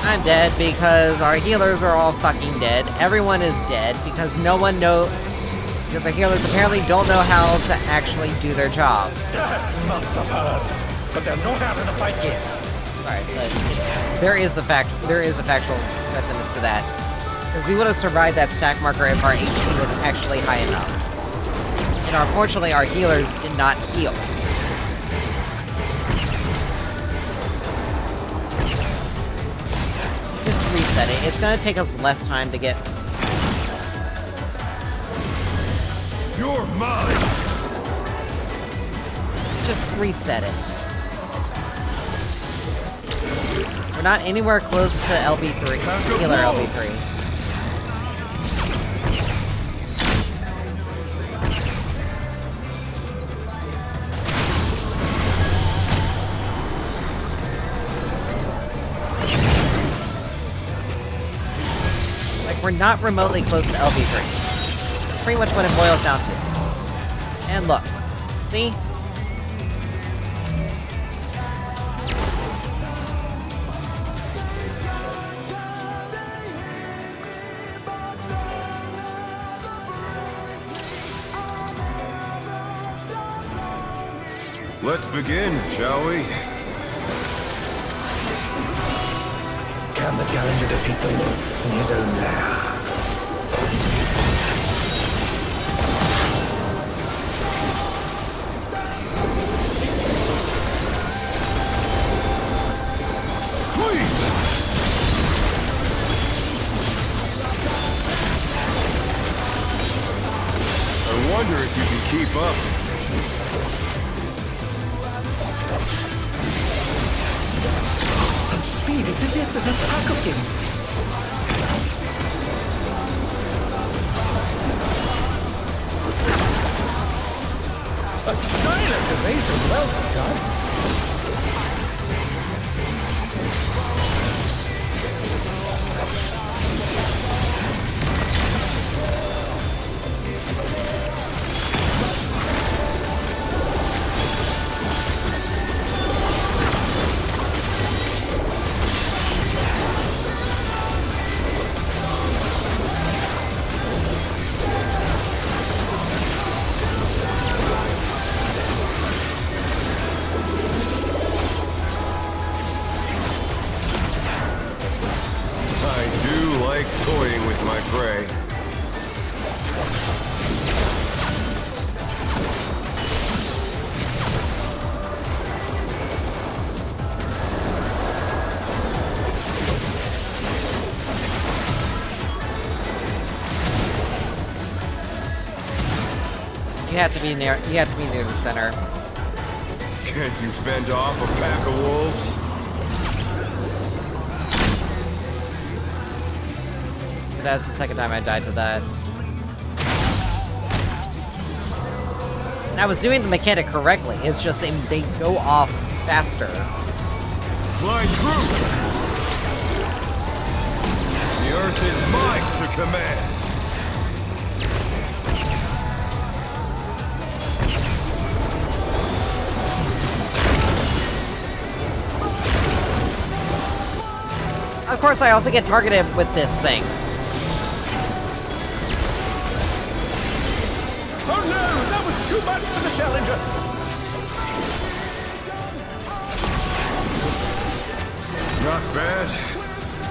I'm dead because our healers are all fucking dead. Everyone is dead because no one knows. Because the healers apparently don't know how to actually do their job. Must have heard, but they're not out of the fight yet. Sorry, but there is a factual precedence to that. Because we would have survived that stack marker if our HP was actually high enough. And unfortunately, our healers did not heal. Just reset it. It's gonna take us less time to get. You're mine! Just reset it. We're not anywhere close to LB3. Healer LB3. Like, we're not remotely close to LB3. That's pretty much what it boils down to. And look. See? Let's begin, shall we? Can the challenger defeat the wolf in his own lair? I wonder if you can keep up. Such speed, it's as if there's a pack of him. A stylish evasion, well done. Toying with my prey. You have to be near the center. Can't you fend off a pack of wolves? That's the second time I died to that. And I was doing the mechanic correctly, it's just they go off faster. Fly true! The earth is mine to command! Of course, I also get targeted with this thing. Oh no, that was too much for the challenger! Not bad,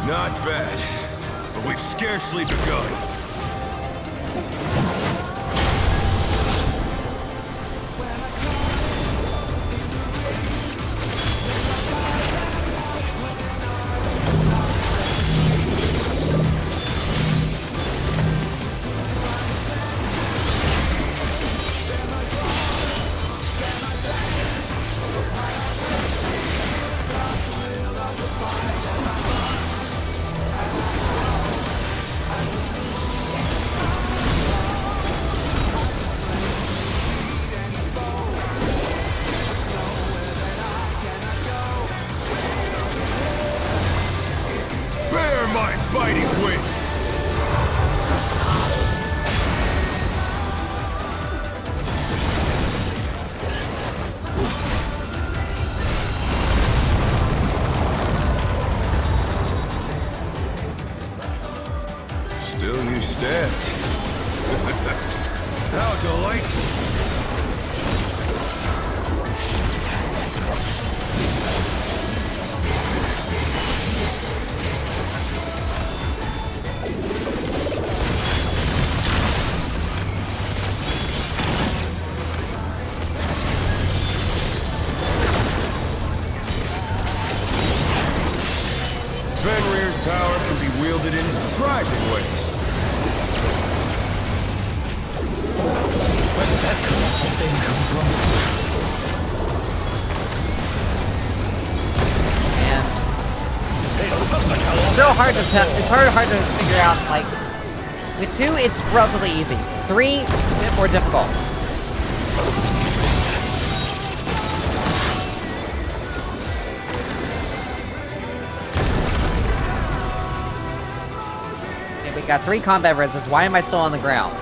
not bad. But we've scarcely begun. wielded in surprising ways. Where did that colossal thing come from? It's so hard to tell. It's hard to figure out. Like with 2, it's relatively easy. 3, a bit more difficult. Okay, we got 3 combat resists. Why am I still on the ground?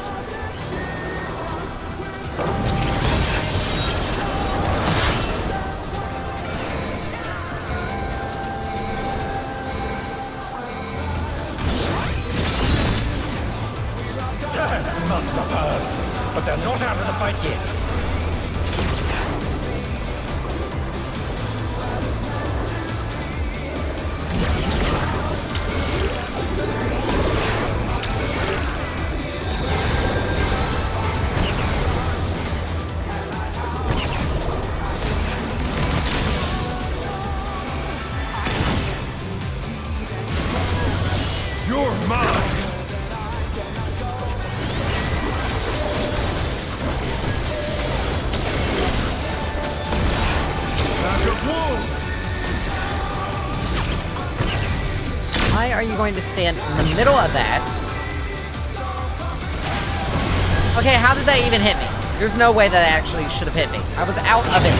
Must have heard, but they're not out of the fight yet. You're mine! Why are you going to stand in the middle of that? Okay, how did that even hit me? There's no way that actually should have hit me. I was out of it.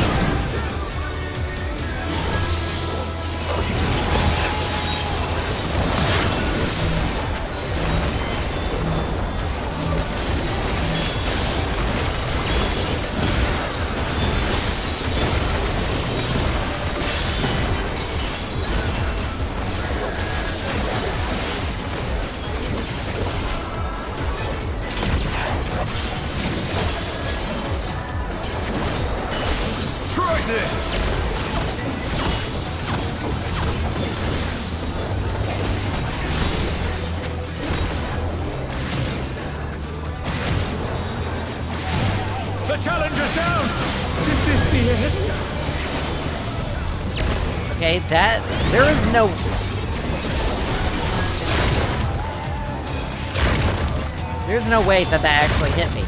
The challenger's down! This is the end! Okay, that... there is no... there's no way that actually hit me.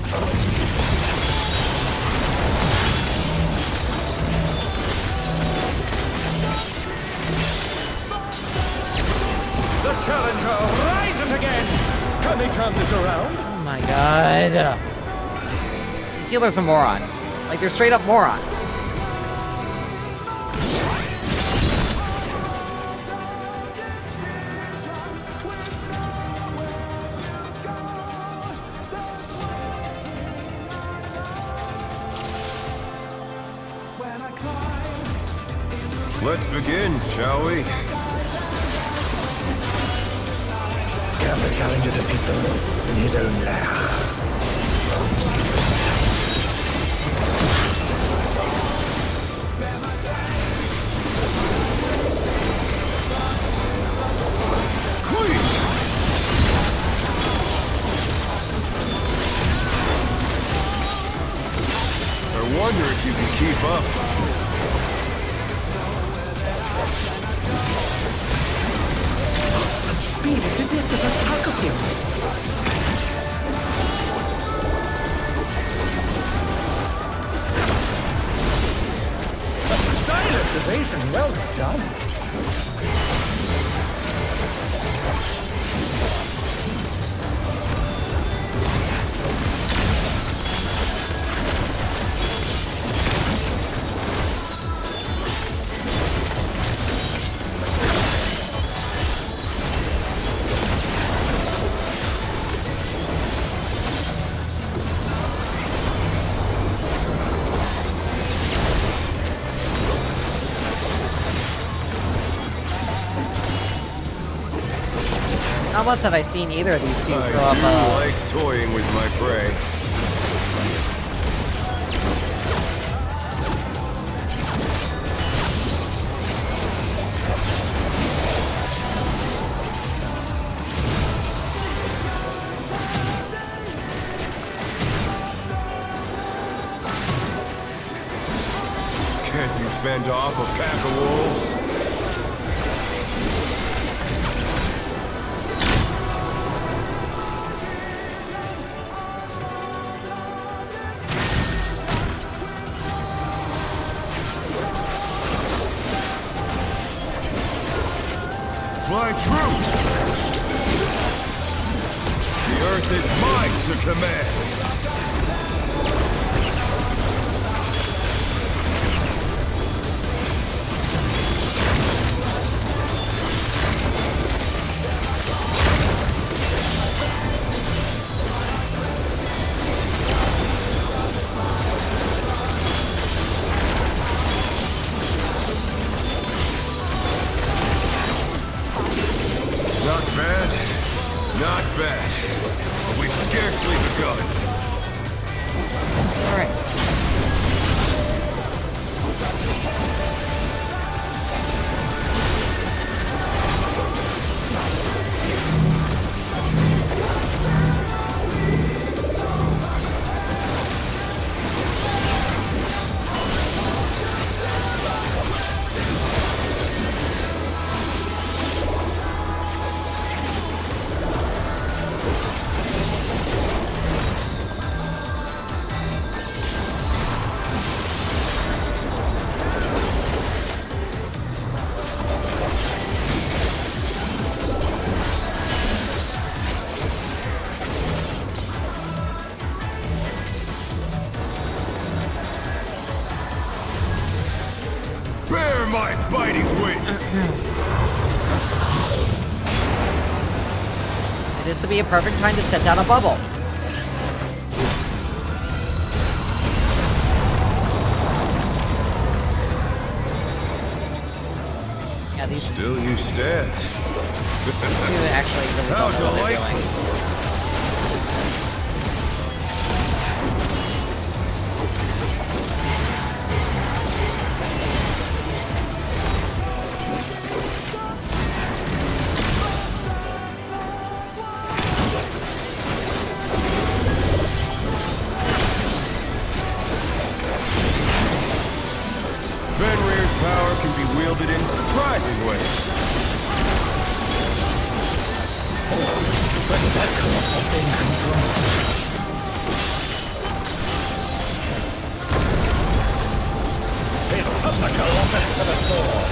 The challenger rises again! Can they turn this around? Oh my god. These healers are morons. Like, they're straight up morons. Let's begin, shall we? Can the challenger defeat the wolf in his own lair? I wonder if you can keep up. Such speed, it's as if there's a pack of him. A stylish evasion, well done. Not once have I seen either of these two I throw up do like toying with my prey. Can't you fend off a pack of wolves? True! The Earth is mine to command! Not bad. Not bad. But we've scarcely begun. Alright. Bear my biting wings! This would be a perfect time to set down a bubble. Yeah, these Still you stand. two actually really How don't know what they're delightful. doing. Fenrir's power can be wielded in surprising ways. But that colossal thing controlled. He's put the Colossus to the sword.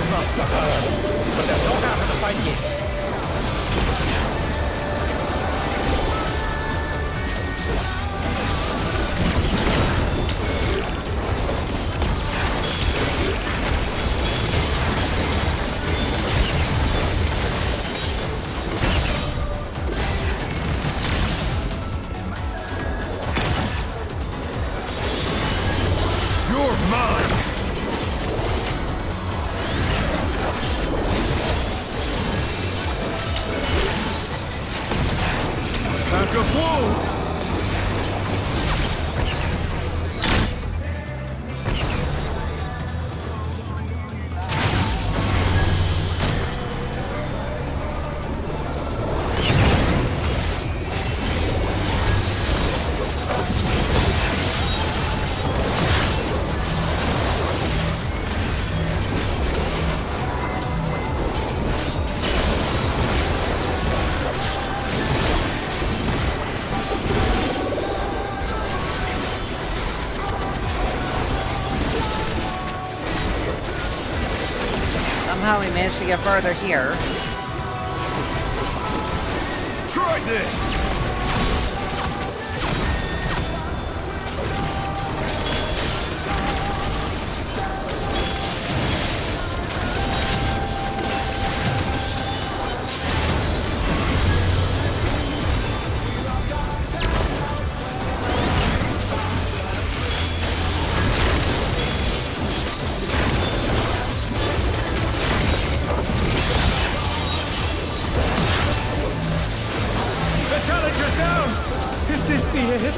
Must have heard, but they're not out of the fight yet. You're mine! Pack of wolves! Somehow we managed to get further here. Try this! Challenger's down! Is this the end?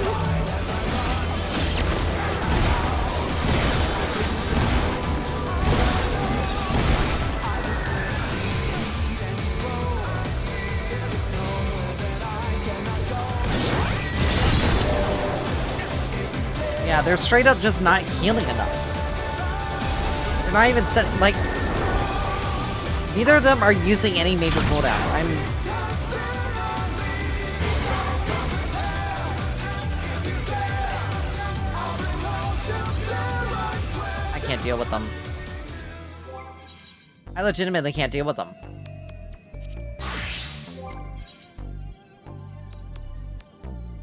Yeah, they're straight up just not healing enough. They're not even like, neither of them are using any major cooldown. I can't deal with them. I legitimately can't deal with them.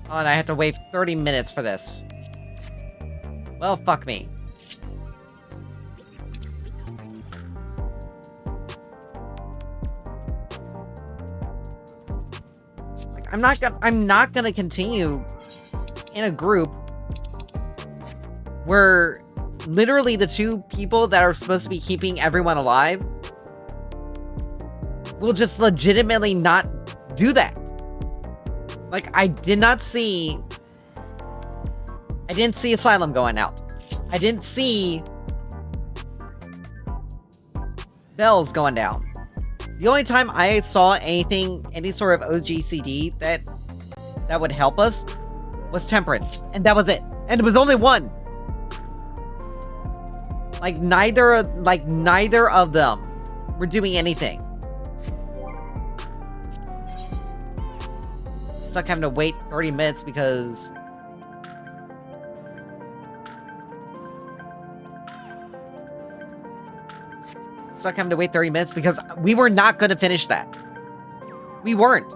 Oh, and I have to wait 30 minutes for this. Well, fuck me. Like, I'm not gonna continue in a group where literally the two people that are supposed to be keeping everyone alive will just legitimately not do that. Like, I didn't see Asylum going out. I didn't see Bells going down. The only time I saw any sort of OGCD that would help us was Temperance. And that was it. And it was only one. Like, neither of them were doing anything. Stuck having to wait 30 minutes because... Stuck having to wait 30 minutes because we were not going to finish that. We weren't.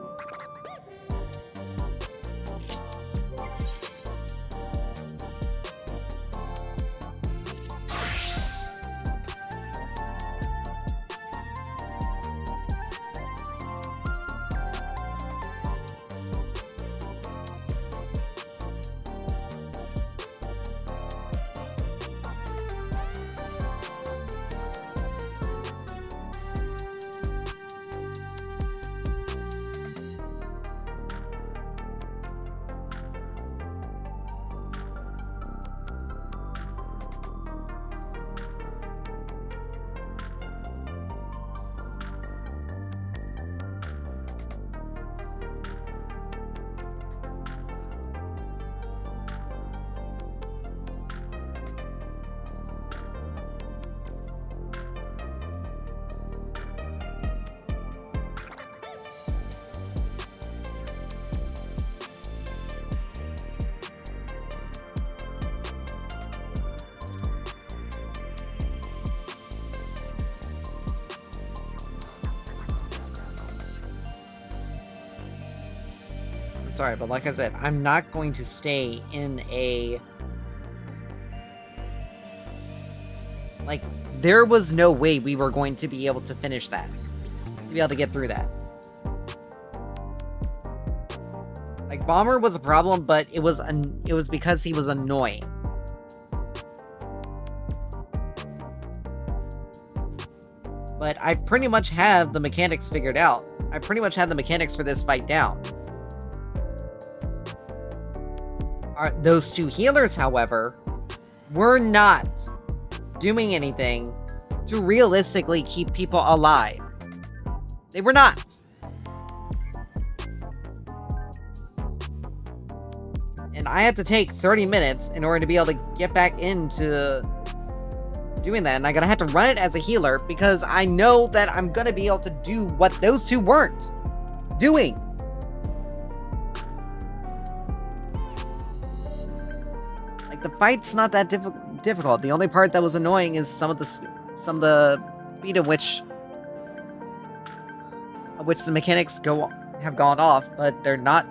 Sorry, but like I said, I'm not going to stay in a... Like, there was no way we were going to be able to finish that. To be able to get through that. Like, Bomber was a problem, but it was because he was annoying. But I pretty much have the mechanics figured out. I pretty much had the mechanics for this fight down. Those two healers, however, were not doing anything to realistically keep people alive. They were not. And I had to take 30 minutes in order to be able to get back into doing that. And I'm gonna have to run it as a healer because I know that I'm gonna be able to do what those two weren't doing. The fight's not that difficult. The only part that was annoying is some of the speed at which the mechanics have gone off, but they're not.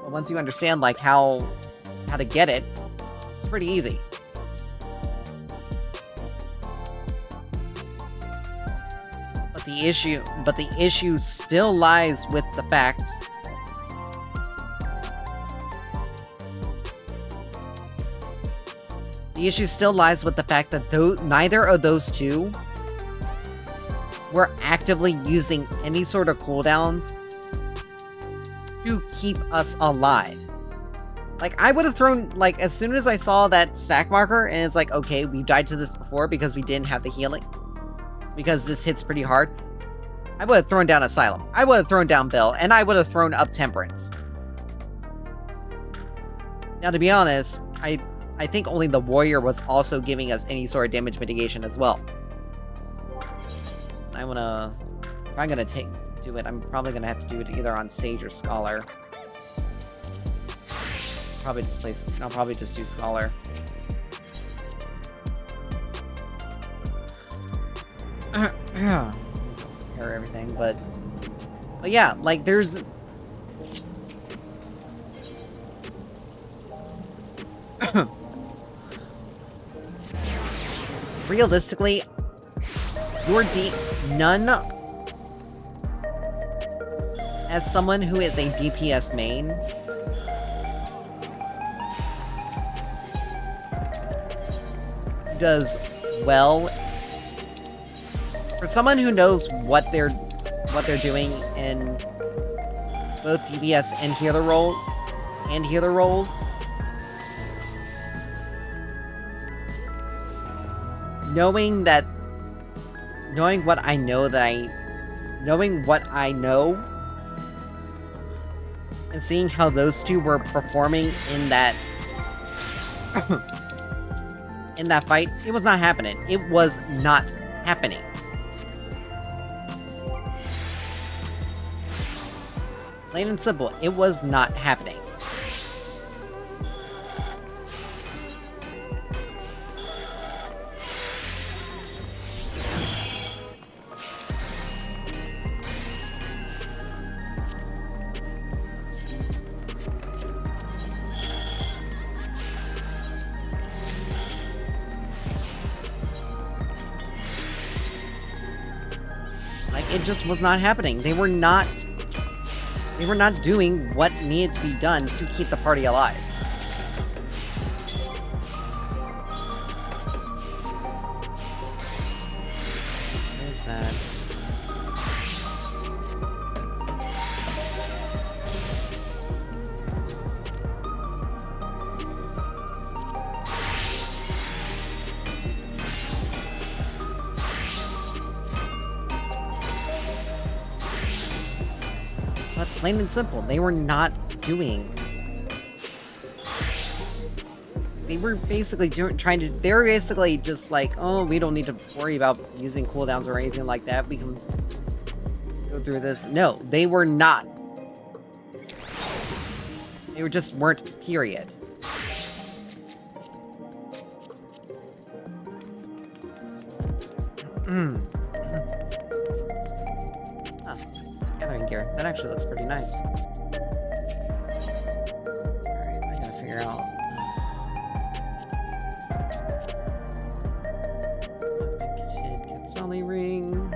But once you understand like how to get it, it's pretty easy. But the issue still lies with the fact that neither of those two were actively using any sort of cooldowns to keep us alive. Like, I would have thrown, like, as soon as I saw that stack marker, and it's like, okay, we died to this before because we didn't have the healing. Because this hits pretty hard. I would have thrown down Asylum. I would have thrown down Bill, and I would have thrown up Temperance. Now, to be honest, I think only the warrior was also giving us any sort of damage mitigation as well. If I'm gonna do it, I'm probably gonna have to do it either on Sage or Scholar. I'll probably just do Scholar. Compare everything, but yeah, like there's realistically, none as someone who is a DPS main does well. For someone who knows what they're doing in both DPS and healer roles, knowing what I know, and seeing how those two were performing in that in that fight, it was not happening. It was not happening. Plain and simple, it was not happening. Like, it just was not happening. They were not doing what needed to be done to keep the party alive. What is that? But plain and simple, they were not doing. They were basically they were basically just like, oh, we don't need to worry about using cooldowns or anything like that. We can go through this. No, they were not. They were just weren't, period. Gathering gear. That actually looks pretty nice. Alright, I gotta figure out. Kitsali ring.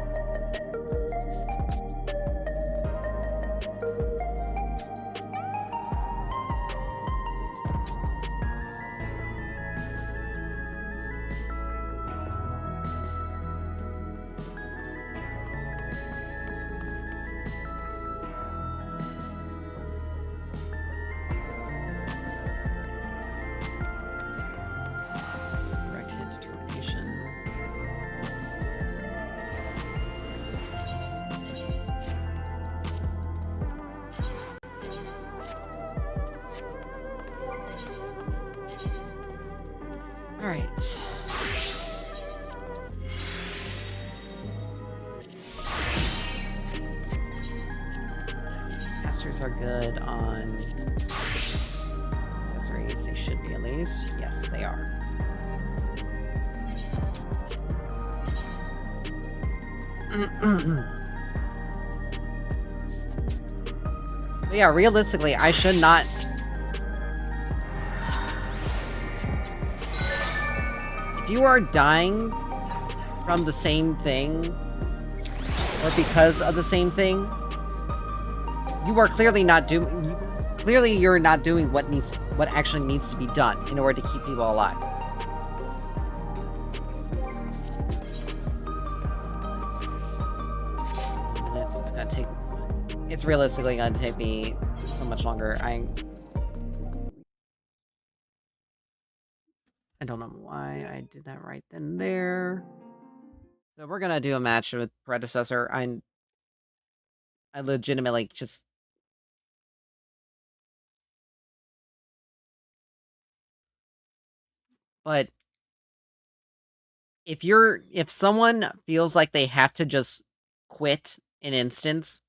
Alright. Masters are good on accessories. They should be at least. Yes, they are. But yeah, realistically, I should not. If you are dying from the same thing, or because of the same thing, you are clearly not doing. Clearly, you're not doing what actually needs to be done in order to keep people alive. It's gonna take. It's realistically gonna take me so much longer. I don't know why I did that right then there. So we're gonna do a match with Predecessor. I legitimately just. But if someone feels like they have to just quit an instance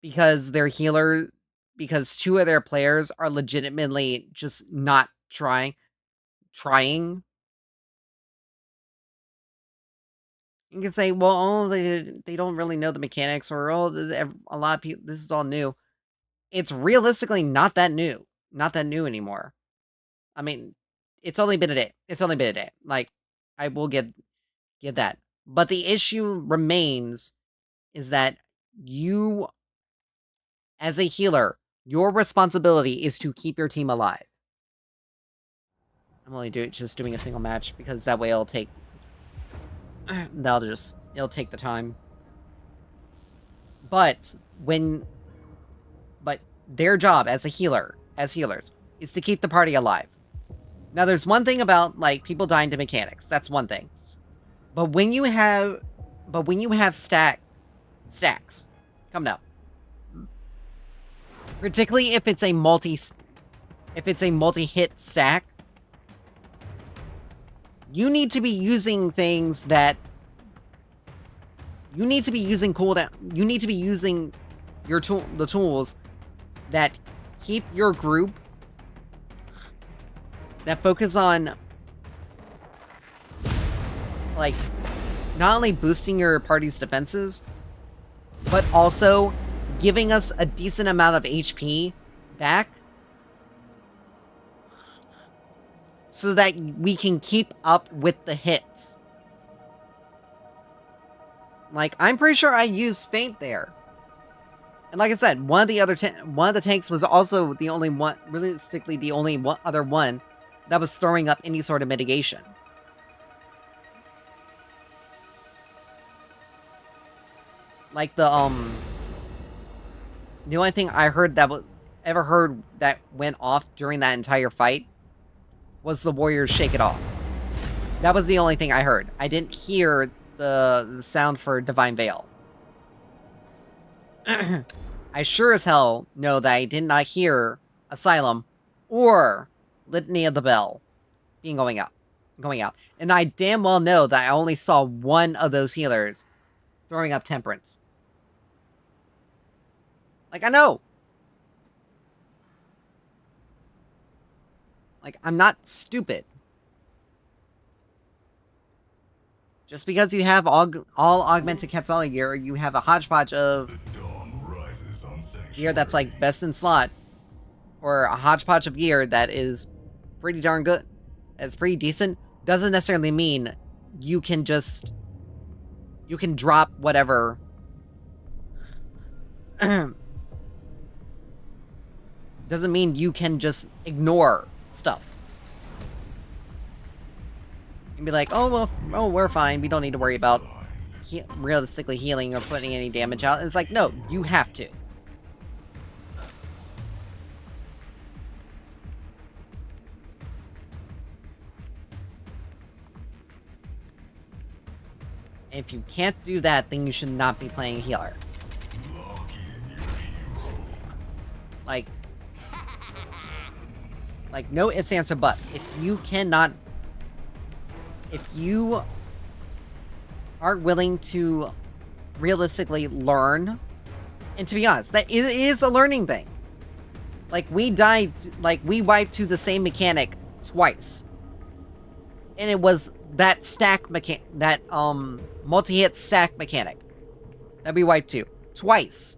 because their healer, because 2 of their players are legitimately just not trying, you can say, well, oh, they don't really know the mechanics, or oh, a lot of people, this is all new. It's realistically not that new. Not that new anymore. I mean, it's only been a day. It's only been a day. Like, I will get that. But the issue remains is that you, as a healer, your responsibility is to keep your team alive. I'm only just doing a single match because that way it'll take the time. But their job as healers, is to keep the party alive. Now, there's one thing about, like, people dying to mechanics. That's one thing. But when you have stacks coming up, particularly if it's a multi-hit stack, you need to be using things that you need to be using cooldown. You need to be using the tools that keep your group, that focus on, like, not only boosting your party's defenses, but also giving us a decent amount of HP back so that we can keep up with the hits. Like, I'm pretty sure I used Feint there. And like I said, one of the tanks was also the only one, realistically the only other one that was throwing up any sort of mitigation. Like the only thing I heard that went off during that entire fight was the warriors shake it off. That was the only thing I heard. I didn't hear the sound for Divine Veil. I sure as hell know that I did not hear Asylum or Litany of the Bell going out. And I damn well know that I only saw one of those healers throwing up Temperance. Like, I know. Like, I'm not stupid. Just because you have all augmented Quetzali gear, you have a hodgepodge of gear that's like best in slot, or a hodgepodge of gear that is pretty darn good, that's pretty decent, doesn't necessarily mean you can drop whatever. Doesn't mean you can just ignore stuff. And be like, oh, well, we're fine. We don't need to worry about realistically healing or putting any damage out. And it's like, no, you have to. And if you can't do that, then you should not be playing a healer. Like, no ifs, ands, or buts. If you aren't willing to realistically learn, and to be honest, that is a learning thing. Like, we wiped to the same mechanic twice. And it was that multi-hit stack mechanic that we wiped to. Twice.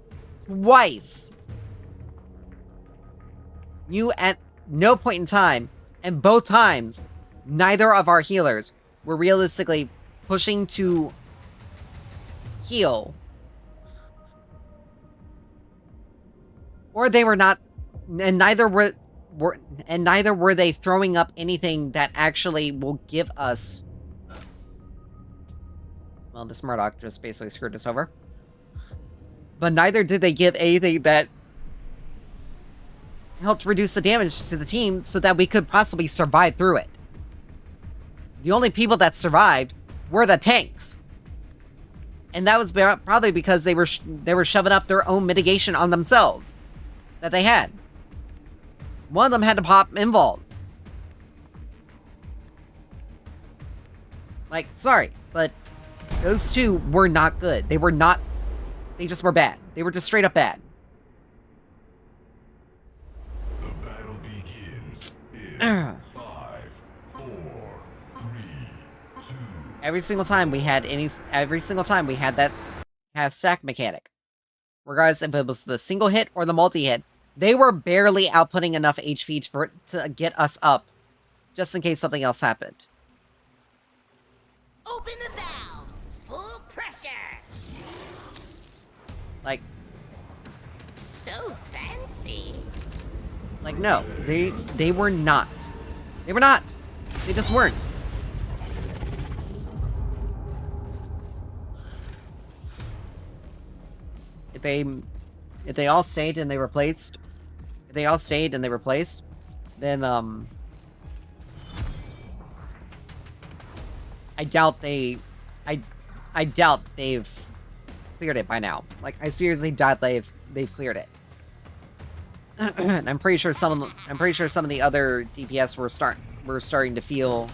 You, at no point in time, and both times, neither of our healers were realistically pushing to heal. Or they were not, and neither were they throwing up anything that actually will give us... Well, this Murdoch just basically screwed us over. But neither did they give anything that helped reduce the damage to the team so that we could possibly survive through it. The only people that survived were the tanks. And that was probably because they were shoving up their own mitigation on themselves that they had. One of them had to pop Involve. Like, sorry, but those two were not good. They were not... They just were bad. They were just straight up bad. The battle begins in 5, 4, 3, 2... Every single time we had that stack mechanic, regardless if it was the single hit or the multi-hit, they were barely outputting enough HP to get us up, just in case something else happened. Open the valves! Full pressure! Like... So fancy! Like, no. They were not. They were not! They just weren't. If they all stayed and they replaced... If they all stayed and they replaced, then, I doubt they've cleared it by now. Like, I seriously doubt they've cleared it. And I'm pretty sure some of the other DPS were starting to feel.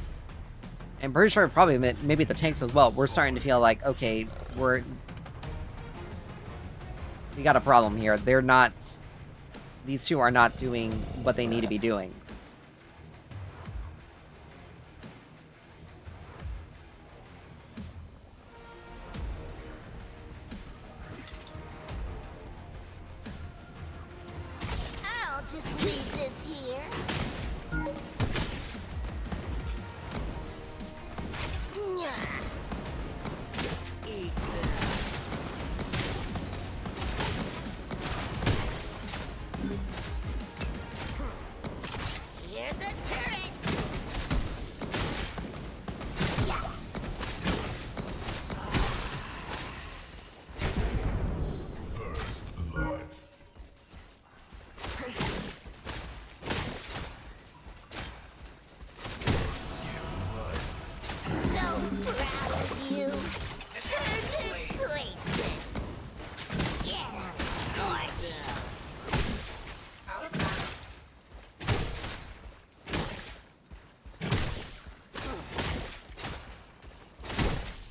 I'm pretty sure probably maybe the tanks as well. We're starting to feel like, okay, we got a problem here. They're not. These two are not doing what they need to be doing. I'll just leave this here. Here's a turret. First blood. So proud of you. Perfect placement. Get up, Scorch.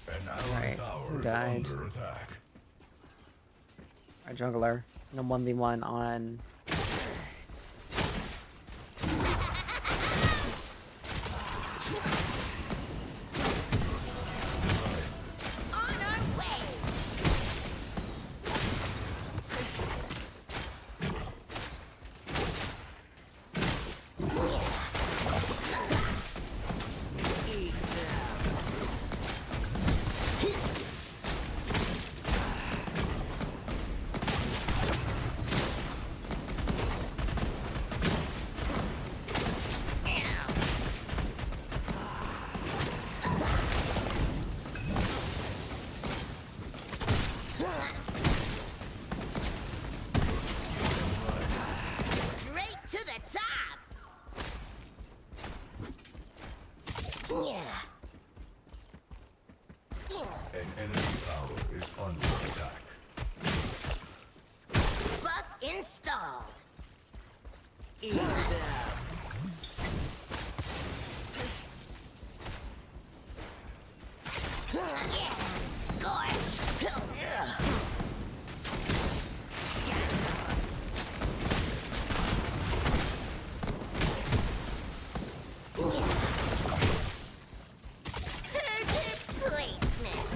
An ally Alright, tower who is died? under attack. Our jungler. No 1v1 on... On our way. Straight to the top. An enemy tower is under attack. Buff installed. Yeah, Scorch. Perfect placement.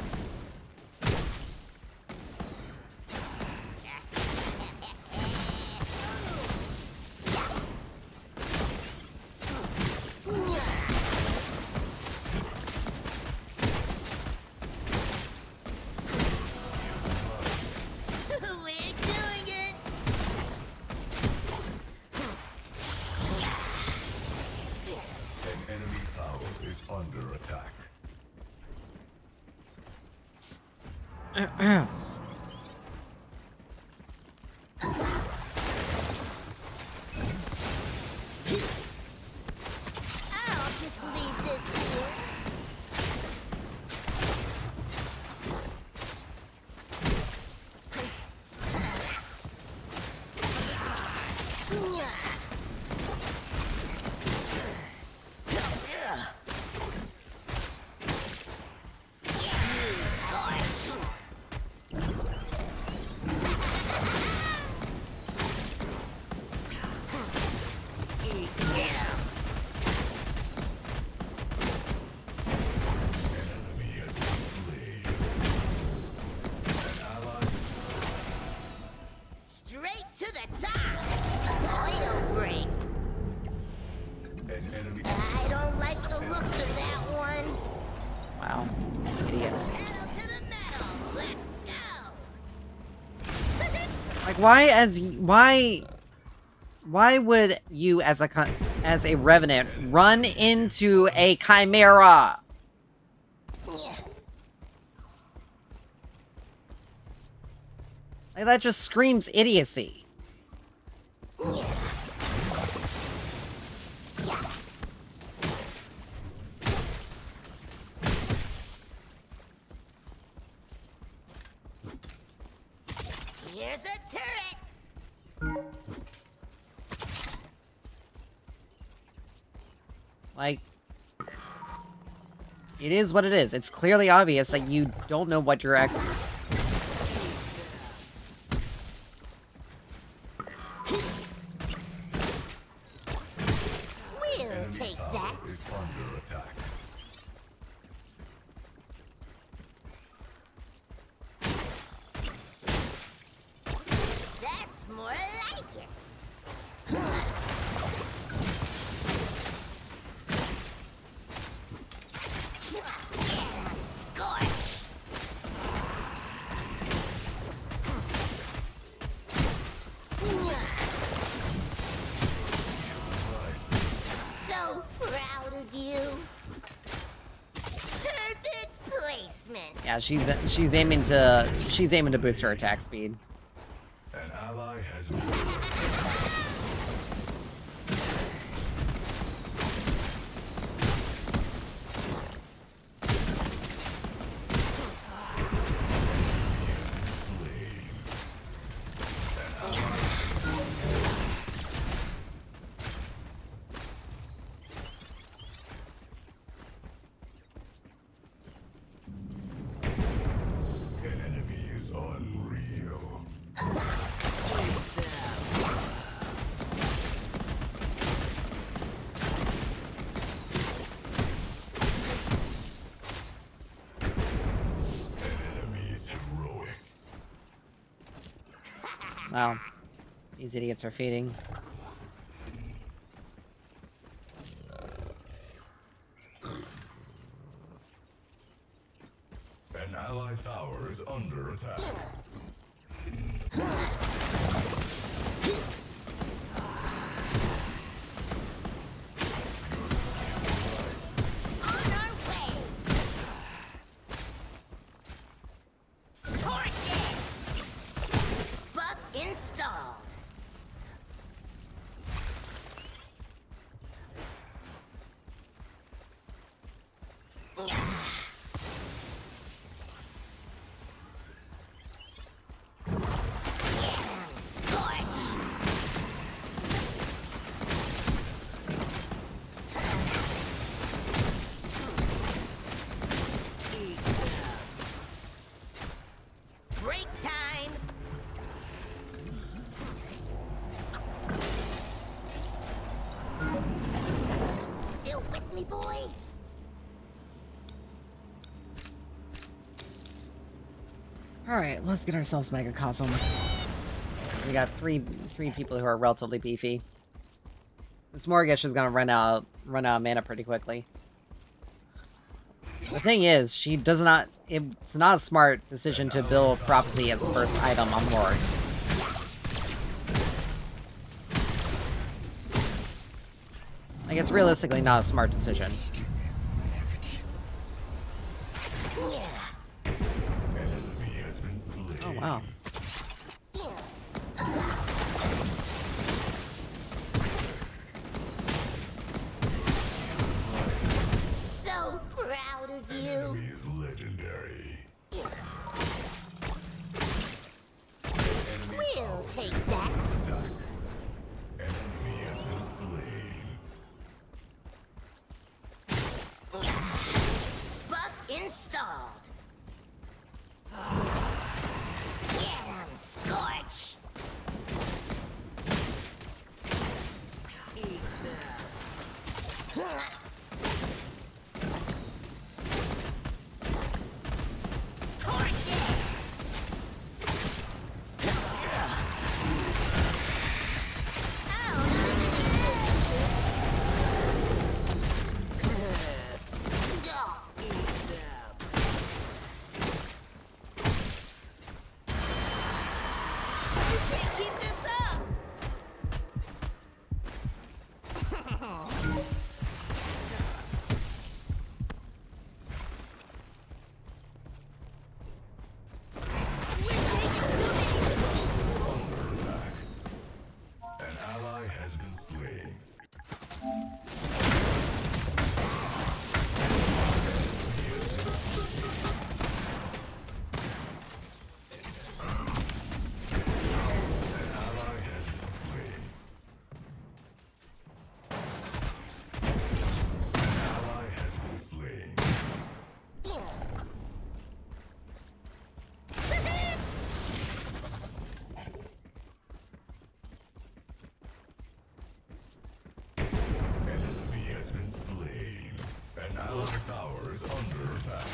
We're doing it. An enemy tower is under attack. I'll just leave this here. why would you, as a revenant, run into a chimera? Like, that just screams idiocy. Here's a turret. Like, it is what it is. It's clearly obvious that you don't know what you're actually... We'll take that. Is under attack. That's more like it. Yeah, scorch. So proud of you. Perfect placement. Yeah, she's aiming to boost her attack speed. An ally has been an enemy is unreal. Wow. These idiots are feeding. An allied tower is under attack. Buff installed. Break time. Still with me, boy? Alright, let's get ourselves Megacosm. We got three people who are relatively beefy. This Morgish is gonna run out of mana pretty quickly. The thing is, it's not a smart decision to build Prophecy as a first item on Morg. Like, it's realistically not a smart decision. Oh, wow. So proud of you. Enemy is legendary. We'll take that. Attack. An enemy has been slain. Buff installed. Get 'em, Scorch. Allied tower is under attack.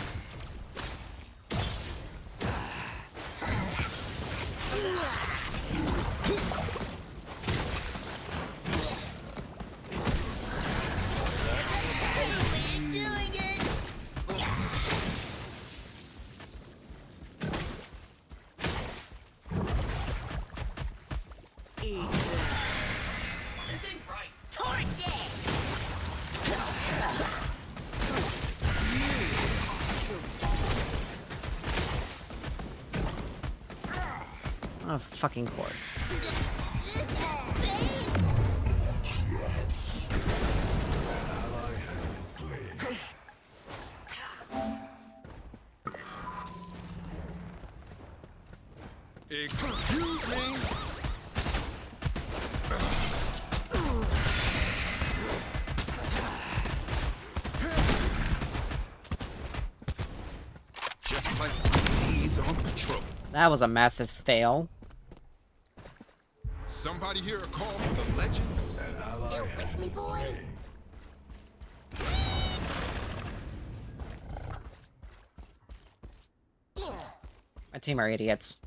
Oh, fucking course. Excuse me. Just like he's on patrol. That was a massive fail. Somebody hear a call for the legend? Still with me, boy? My team are idiots.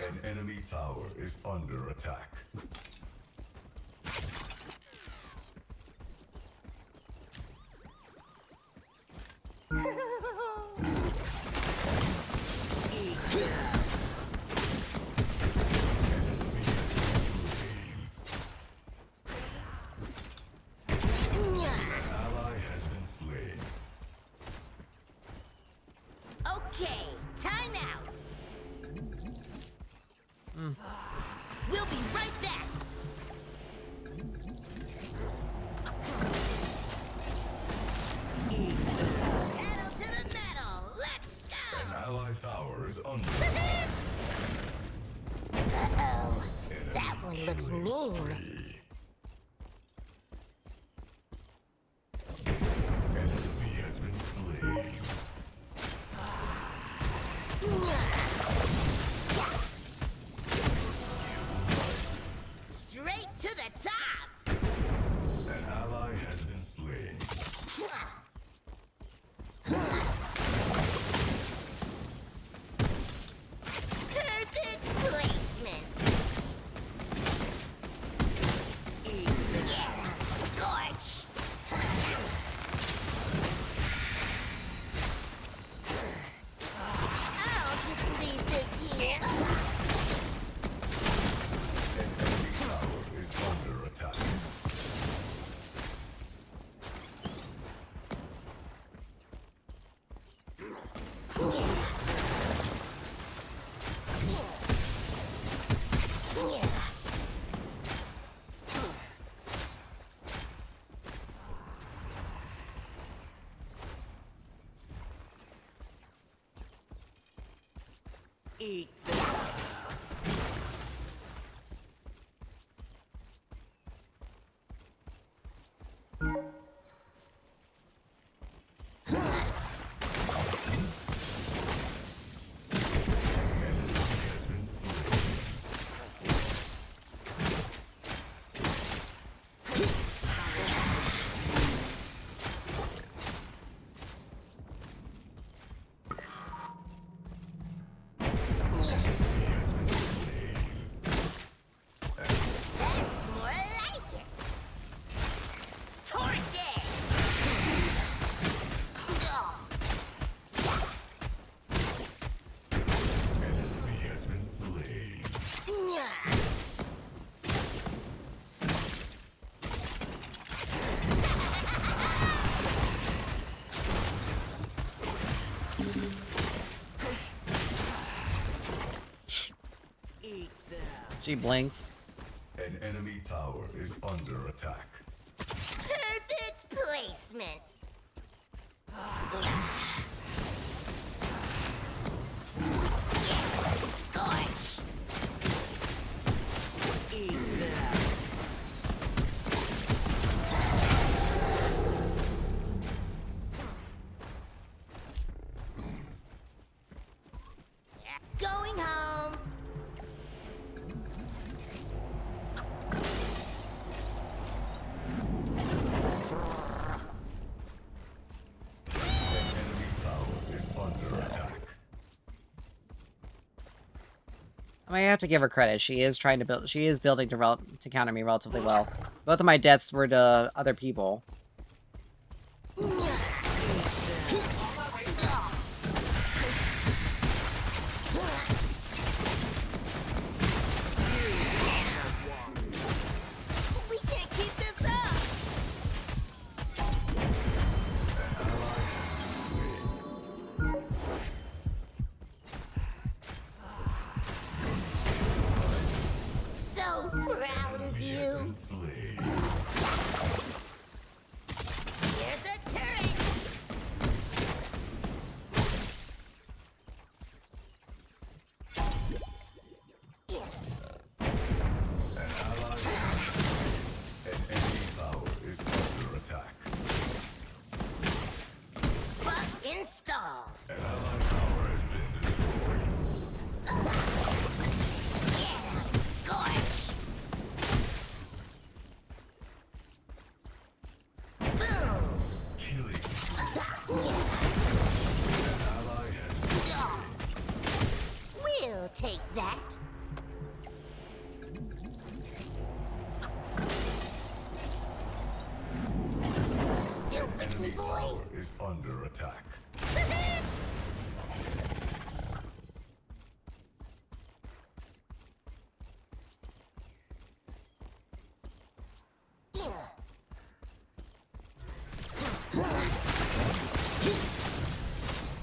An enemy tower is under attack. Okay, time out. We'll be right back. Pedal to the metal. Let's go. An allied tower is under Uh-oh. That one looks mean. An enemy has been slain. Straight to the top. An ally has been slain. Perfect placement. Yeah, scorch. I'll just leave this here. An enemy tower is under attack. That's more like it. Torch it. An enemy has been slain. She blinks. An enemy tower is under attack. Perfect placement. Scorch. Eat that. Going home. An enemy tower is under attack. I have to give her credit. She is trying to build. She is building to counter me relatively well. Both of my deaths were to other people. We can't keep this up. So proud of you. Here's a turret. An enemy tower is under attack. Buff installed. An allied tower has been destroyed. Yeah, scorch. Boom. Killing. An ally has been slain. We'll take that. Still with me, Enemy boy? tower is under attack.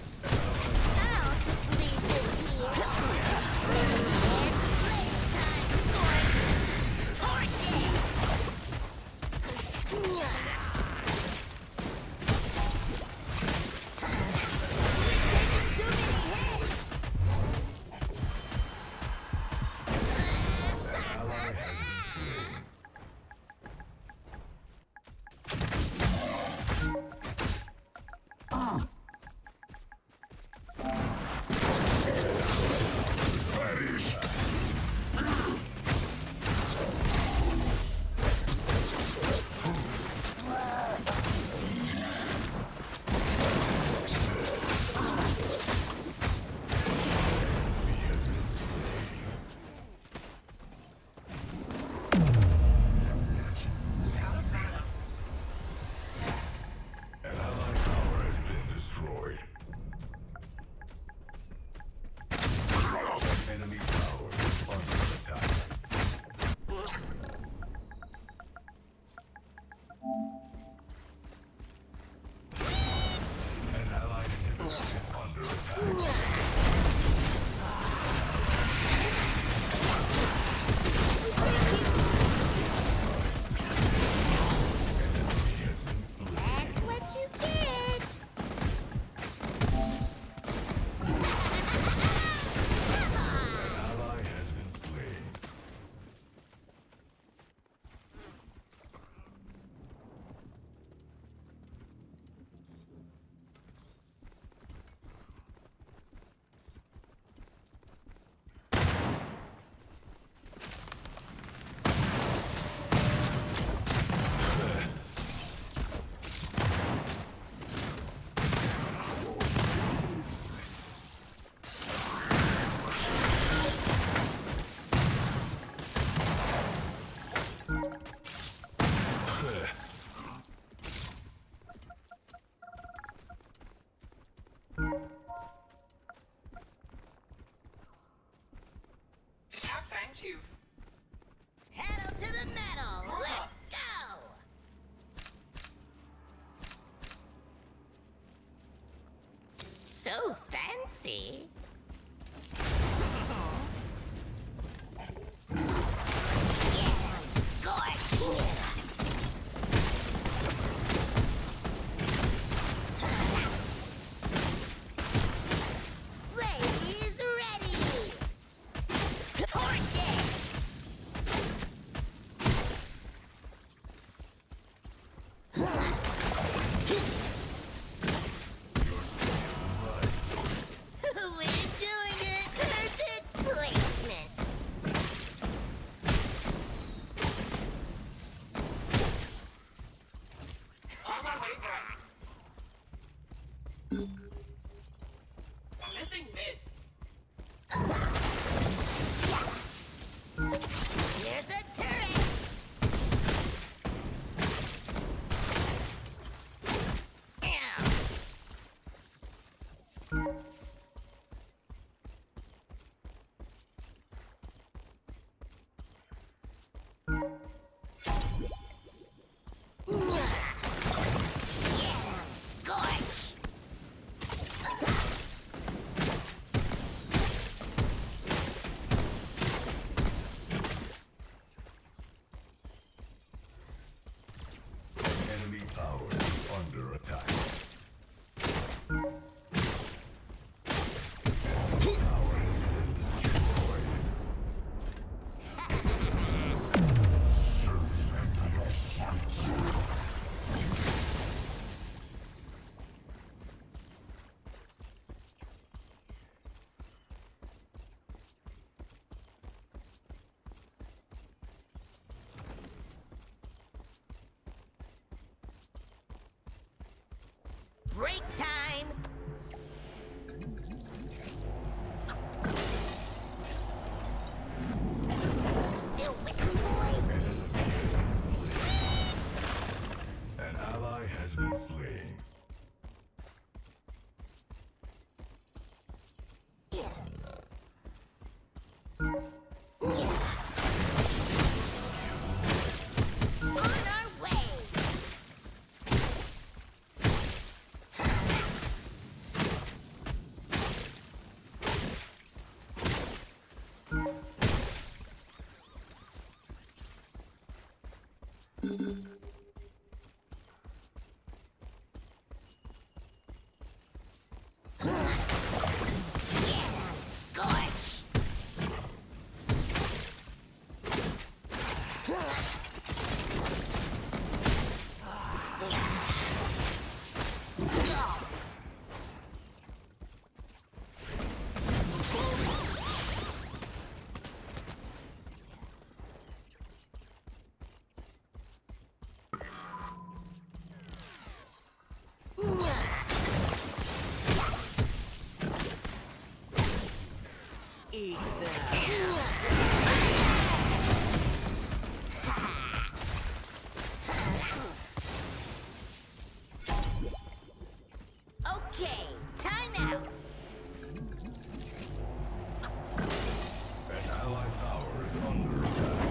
I'll just leave this here. And blaze time scoring. Torch it. Taking too many hits. An ally has been slain. Enemy has been slain. An allied tower has been destroyed. An enemy tower is under attack. An allied inhibitor is under attack. An enemy has been slain. That's what you get. An ally has been slain. Pedal to the metal. Let's go. So fancy. Yeah. We're doing it! Perfect placement! Missing mid. Here's a turret! Yeah, Scorch! Enemy tower is under attack. Enemy tower has been destroyed. Break time! Still with me, boy? An enemy has been slain. An ally has been slain. On our way! Yeah, Scorch! Eat that. Okay, time out! An allied tower is under attack.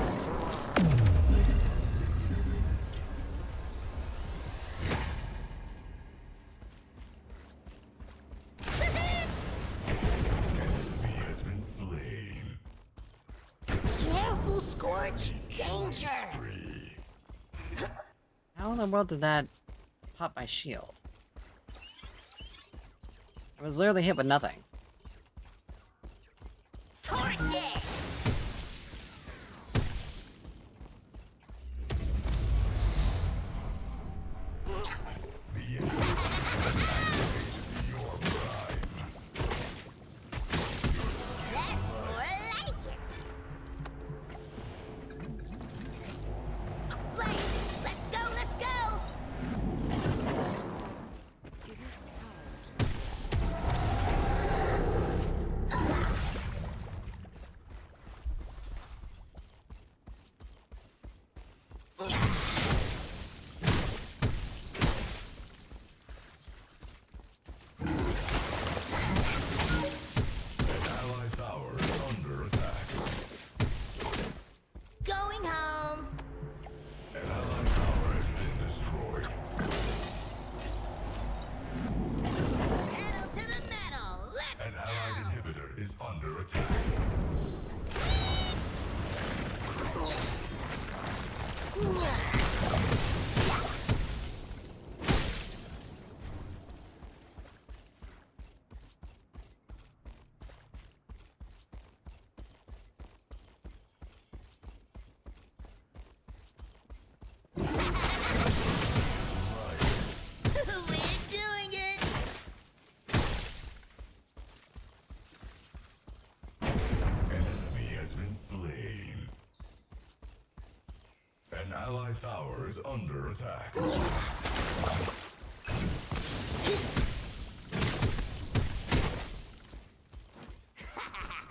An enemy has been slain. Careful, Scorch! Danger! How in the world did that pop my shield? I was literally hit with nothing. Torch it! The enemy has activated your prime. That's more like it! Play! Let's go, let's go! It is time. An allied tower is under attack. Going home! An allied tower has been destroyed. Pedal to the metal! Let's An allied inhibitor is under attack. An allied tower is under attack.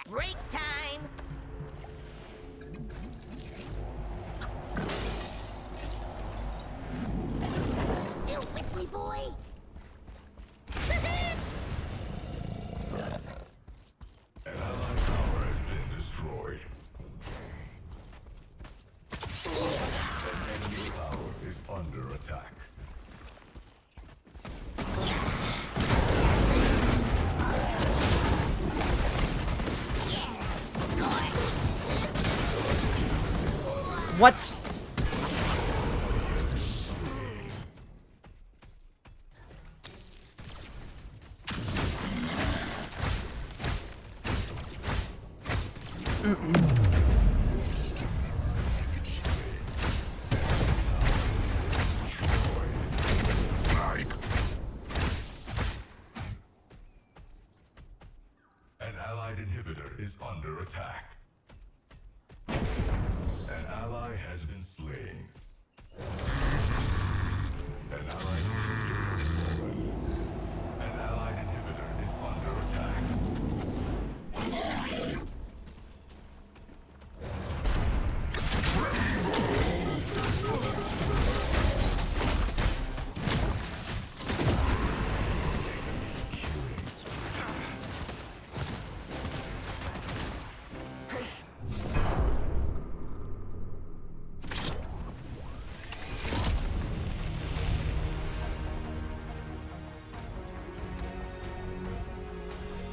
Break time! Still with me, boy? An allied tower has been destroyed. An enemy tower is under attack. What? An allied inhibitor is under attack. An ally has been slain. An allied inhibitor is fallen. An allied inhibitor is under attack.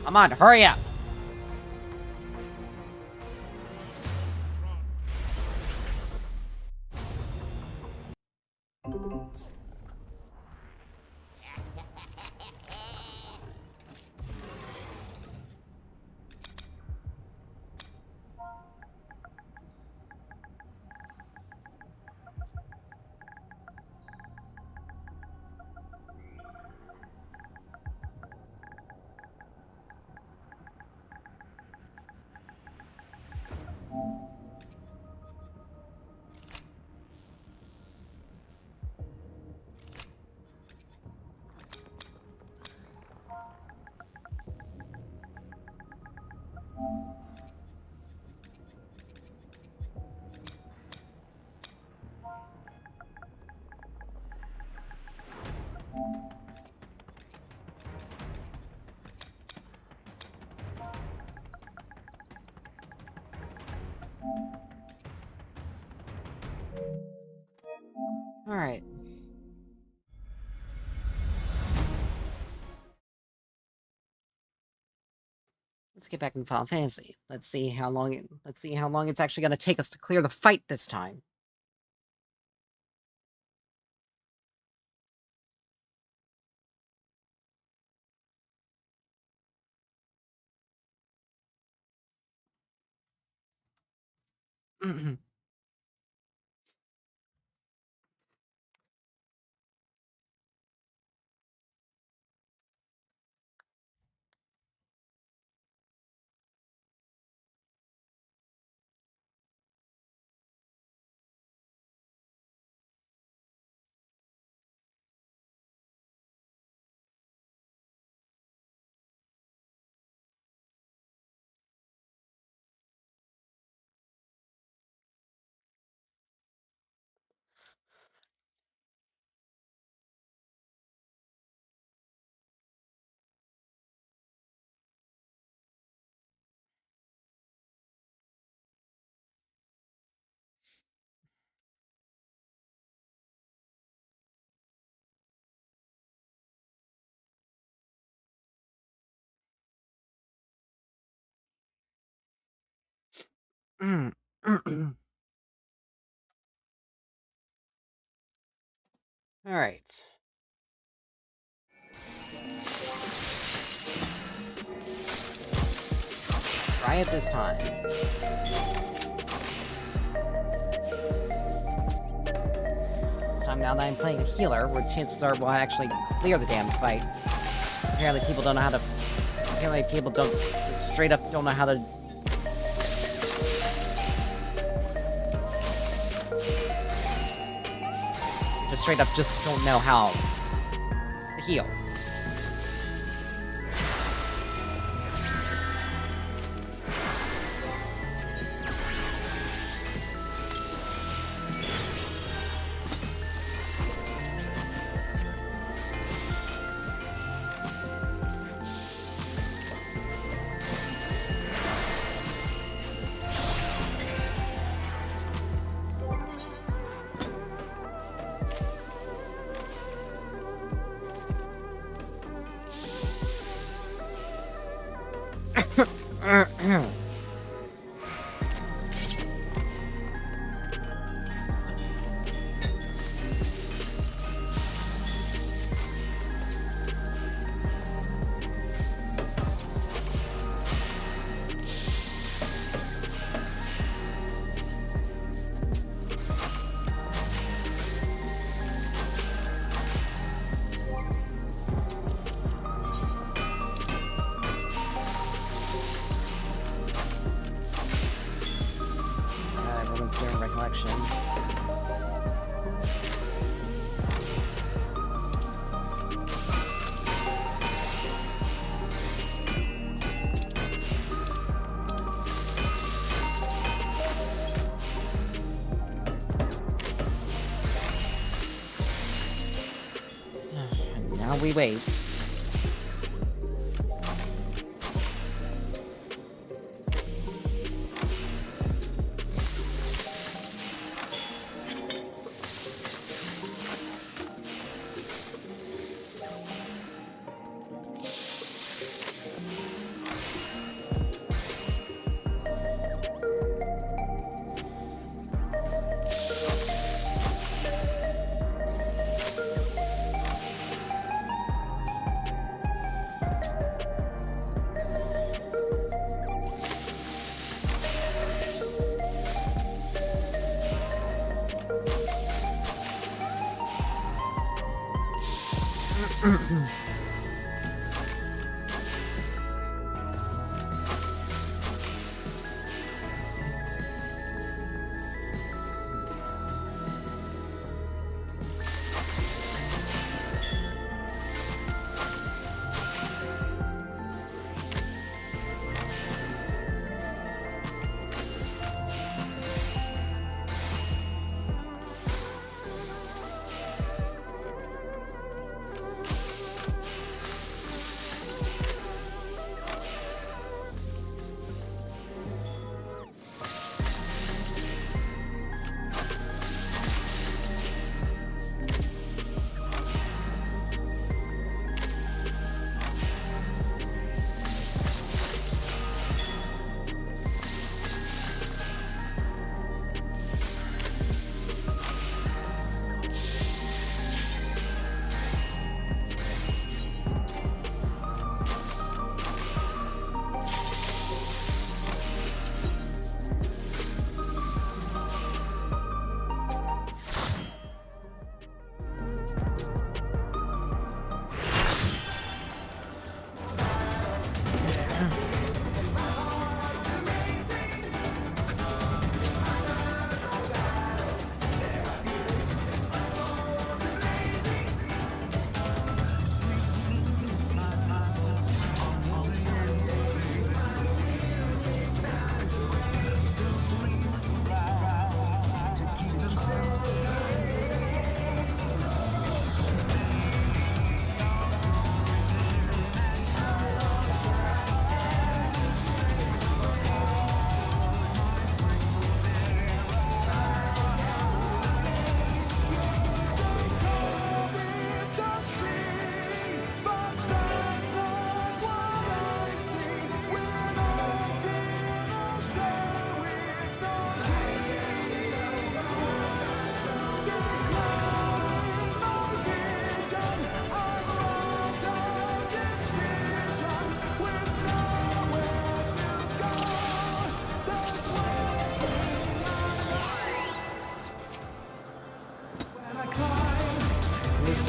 Come on, hurry up! Alright. Let's get back in Final Fantasy. Let's see how long it's actually gonna take us to clear the fight this time. Alright. Try it this time. This time, now that I'm playing a healer, where chances are we'll actually clear the damn fight. Apparently people don't know how to... Apparently people don't... straight up don't know how to... just straight up just don't know how to heal. Recollection. And now we wait.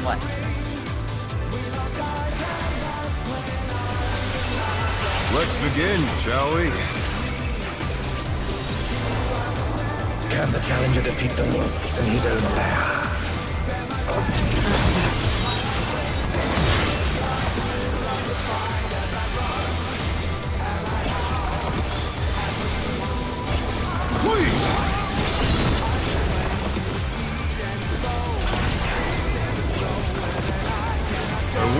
What? Let's begin, shall we? Can the challenger defeat the wolf in his own lair? I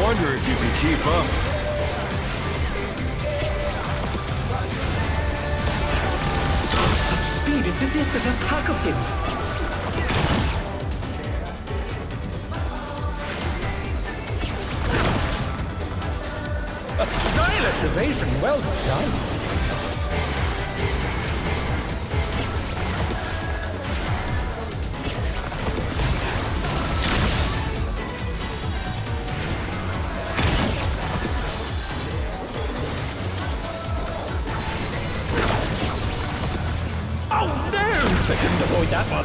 wonder if you can keep up. Such speed, it's as if there's a pack of him. A stylish evasion, well done. I couldn't avoid that one.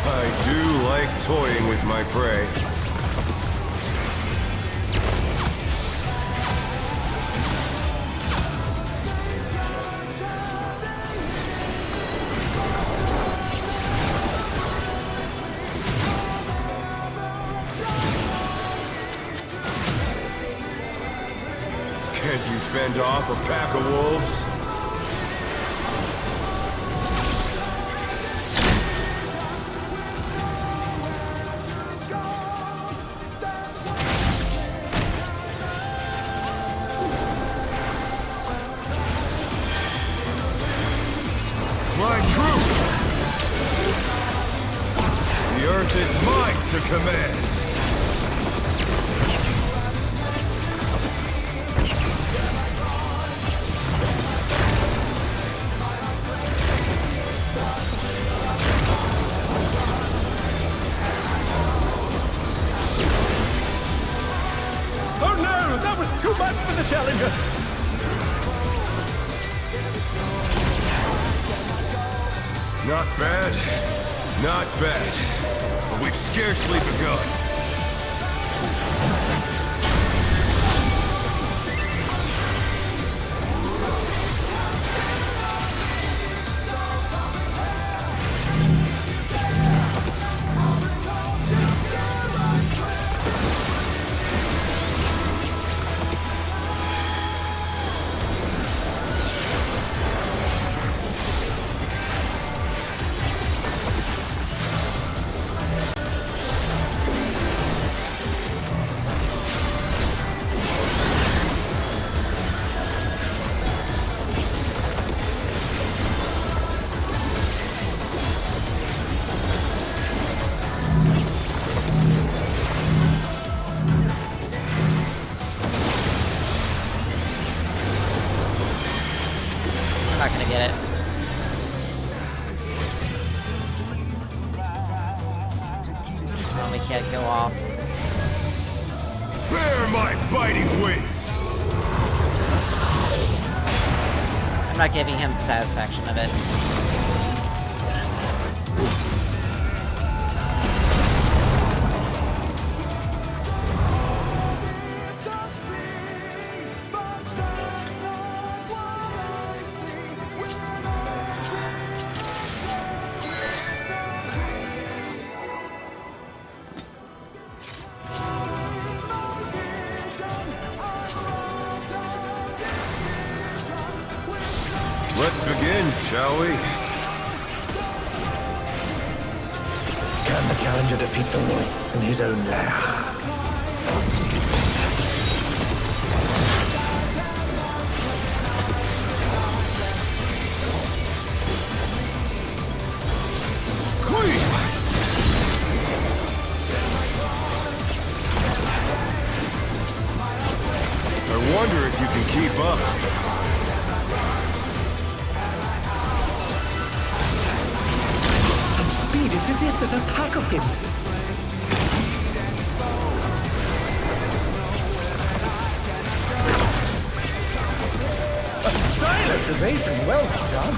I do like toying with my prey. Can't you fend off a pack of wolves? Fly true! The earth is mine to command! Too much for the Challenger! Not bad. Not bad. But we've scarcely begun. Not gonna get it. Oh, we can't go off. Bear my biting wings! I'm not giving him the satisfaction of it. Let's begin, shall we? Can the Challenger defeat the wolf in his own lair? I wonder if you can keep up. Such speed, it's as if there's a pack of him. A stylish evasion, well done.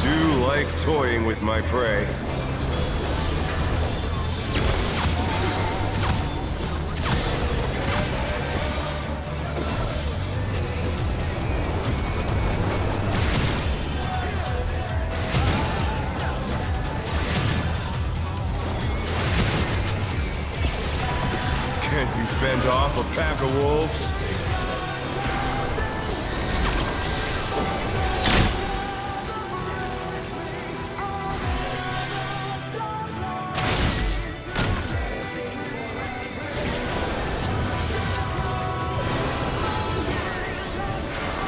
do like toying with my prey. Can't you fend off a pack of wolves?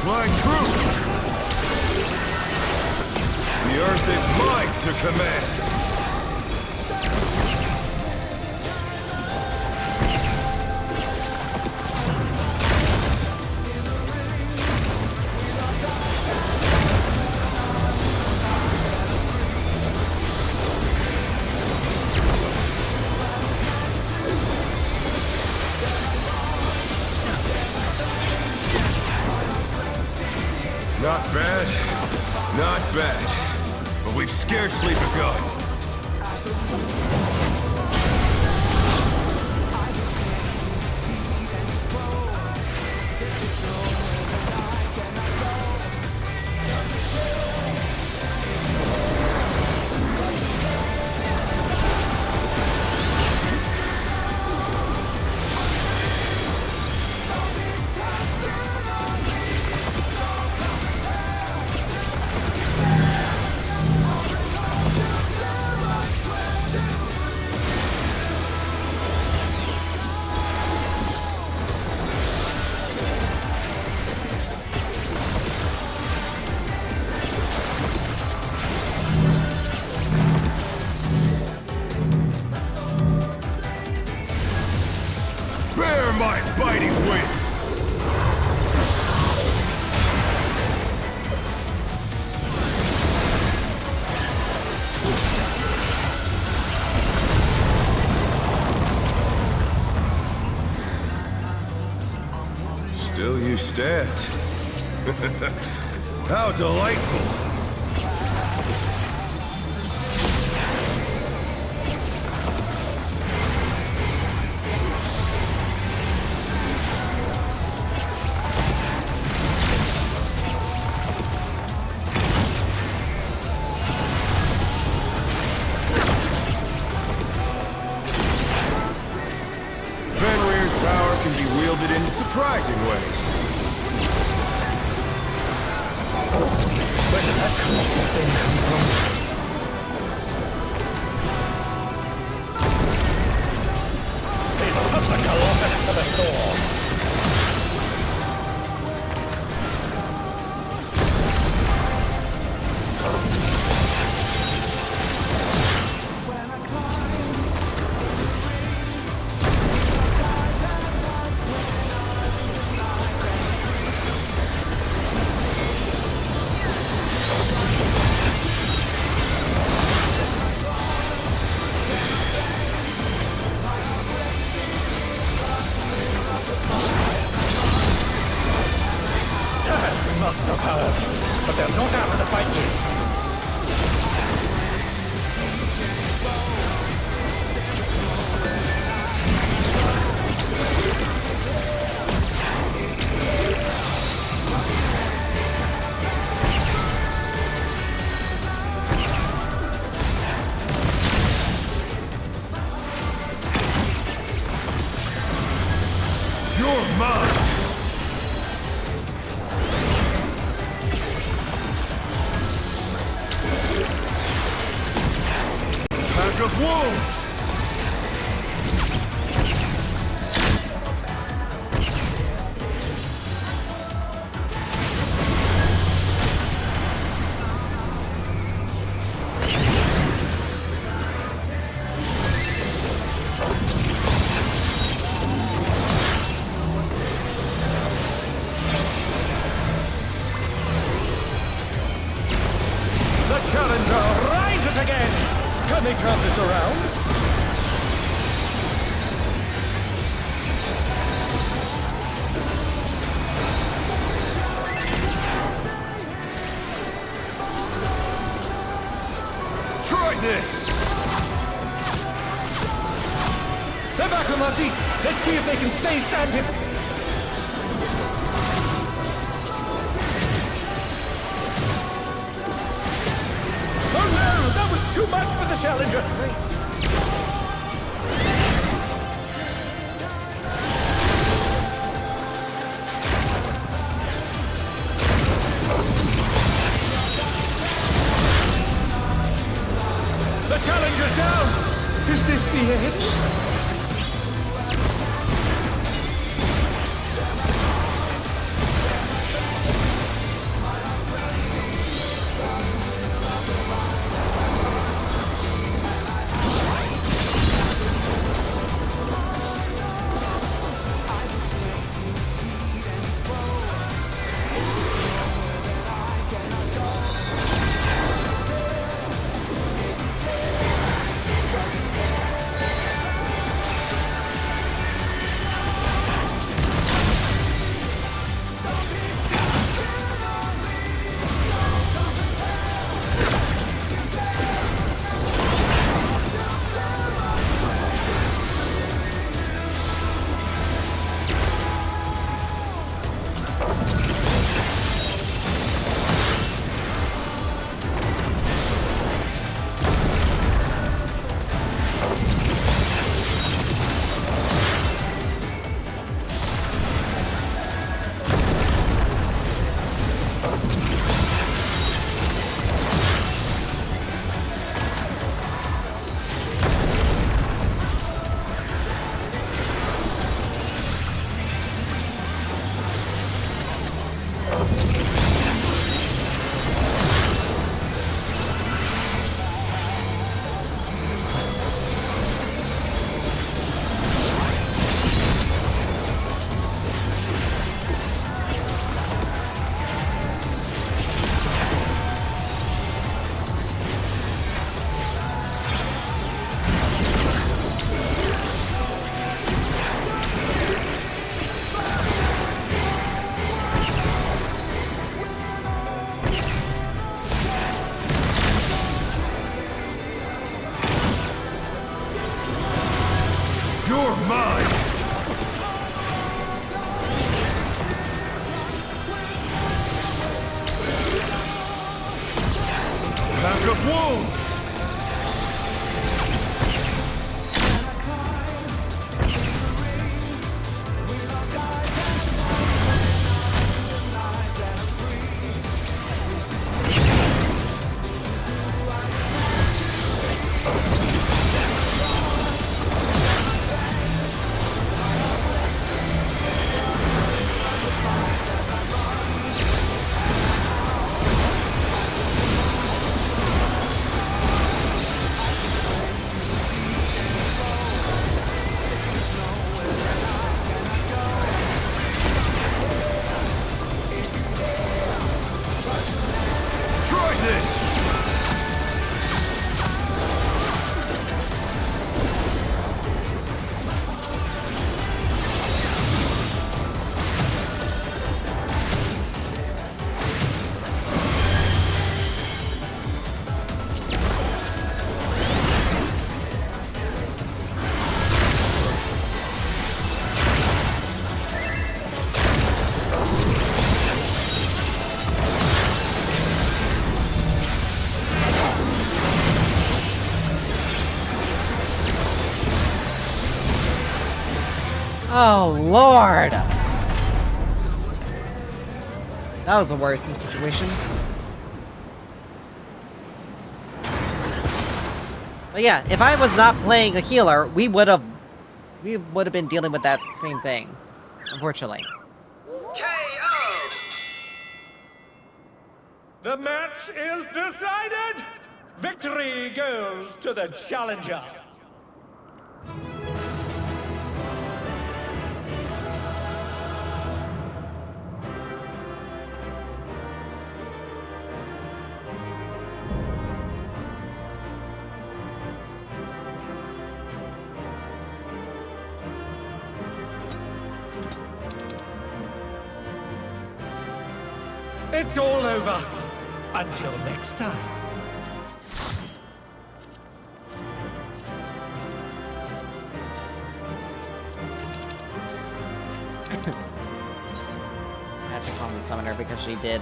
Fly true! The earth is mine to command! Not bad, not bad. But we've scarcely begun. Bear my biting wings! Still you stand. How delightful! Fenrir's power can be wielded in surprising ways. Where did that colossal thing come from? He's put the Colossus to the sword! Must have heard, but they're not out of the fight yet. You're mine! Pack of wolves! The challenger rises again! Can they turn this around? Let's see if they can stay standing. Oh no, that was too much for the Challenger. The Challenger's down! Is this the end? You're mine! Pack of wolves! Oh, Lord! That was a worrisome situation. But yeah, if I was not playing a healer, we would have been dealing with that same thing. Unfortunately. KO! The match is decided! Victory goes to the Challenger! It's all over. Until next time. summon her because she did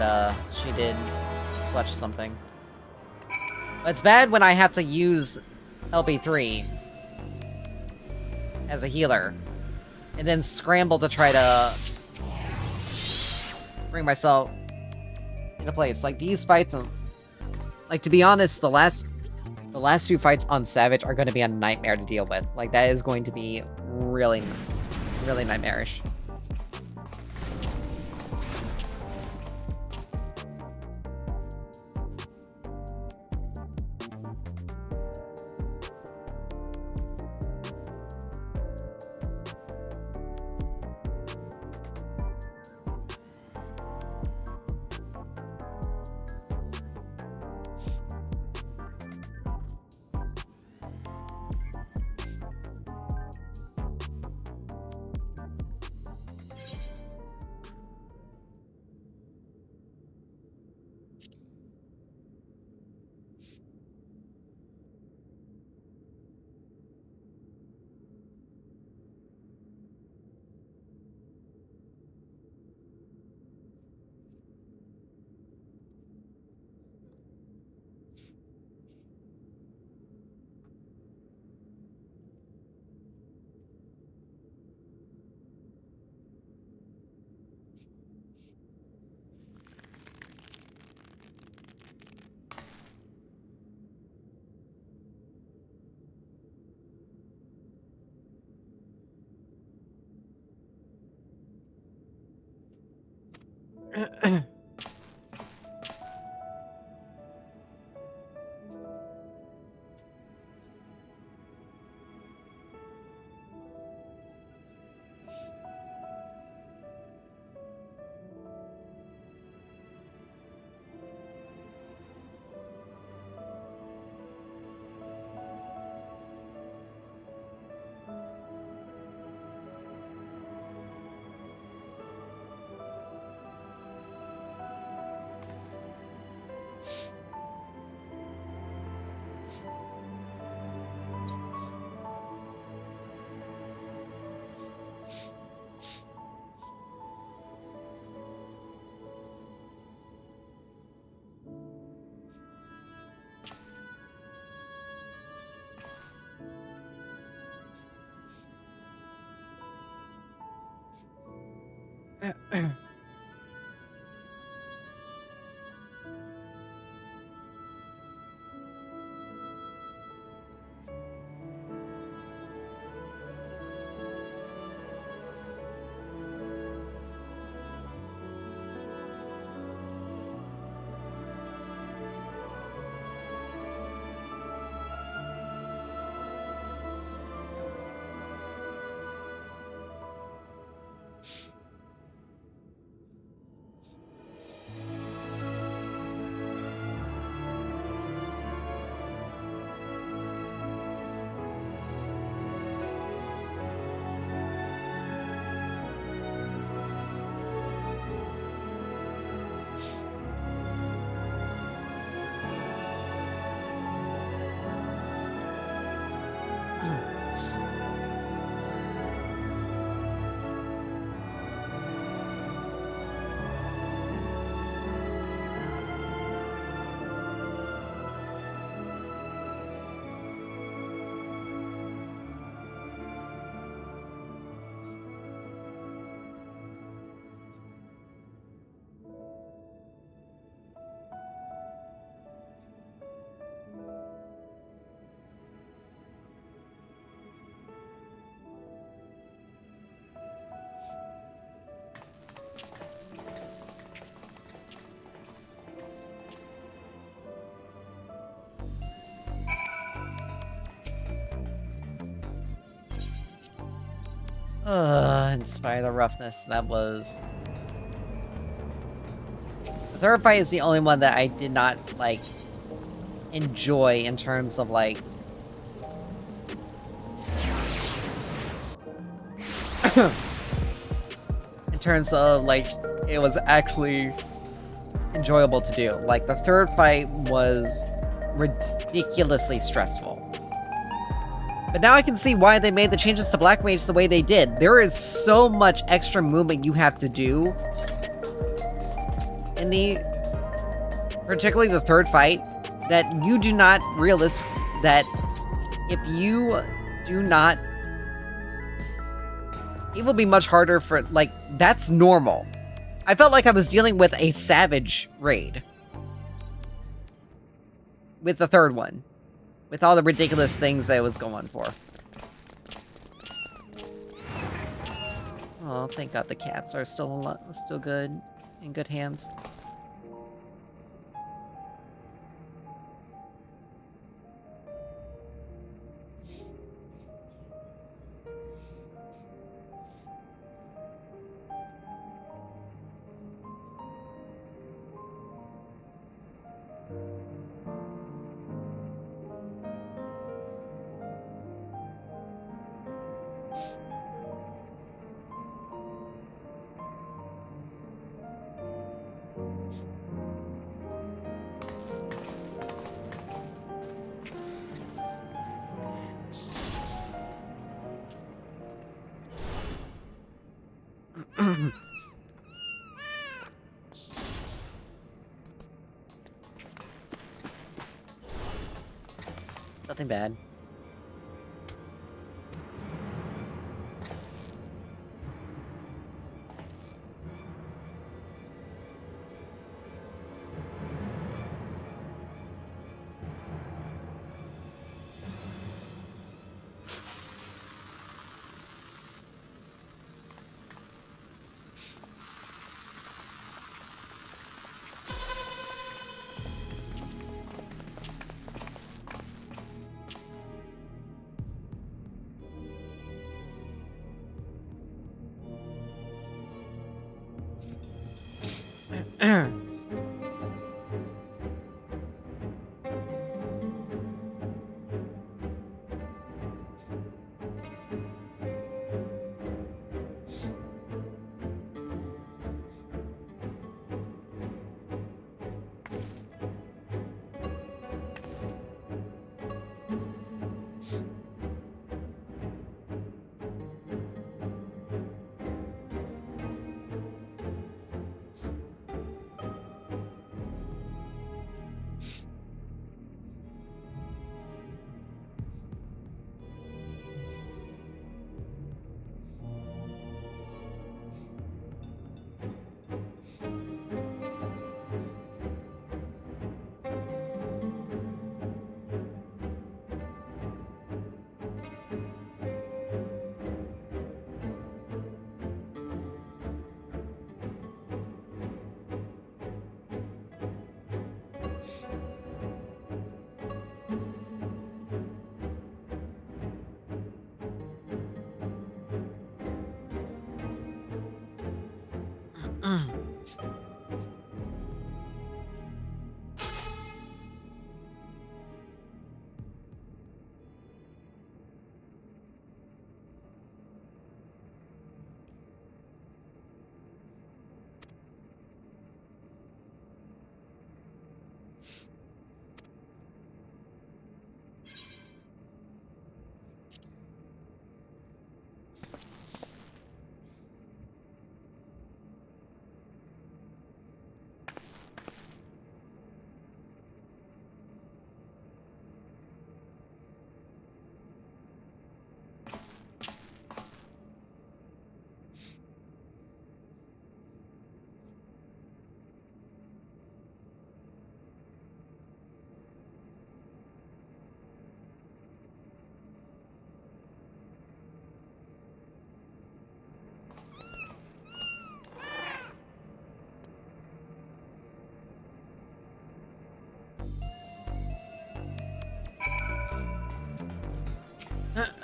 clutch something. But it's bad when I have to use LB3 as a healer, and then scramble to try to bring myself into place. Like, these fights, like, to be honest, the last few fights on Savage are going to be a nightmare to deal with. Like, that is going to be really, really nightmarish. In spite of the roughness, that was... The third fight is the only one that I did not, like, enjoy in terms of, like... in terms of, like, it was actually enjoyable to do. Like, the third fight was ridiculously stressful. But now I can see why they made the changes to Black Mage the way they did. There is so much extra movement you have to do in the, particularly the third fight, that you do not realize that if you do not, it will be much harder for, like, that's normal. I felt like I was dealing with a savage raid. With the third one. With all the ridiculous things I was going for. Oh, thank God the cats are still good, in good hands. Nothing bad.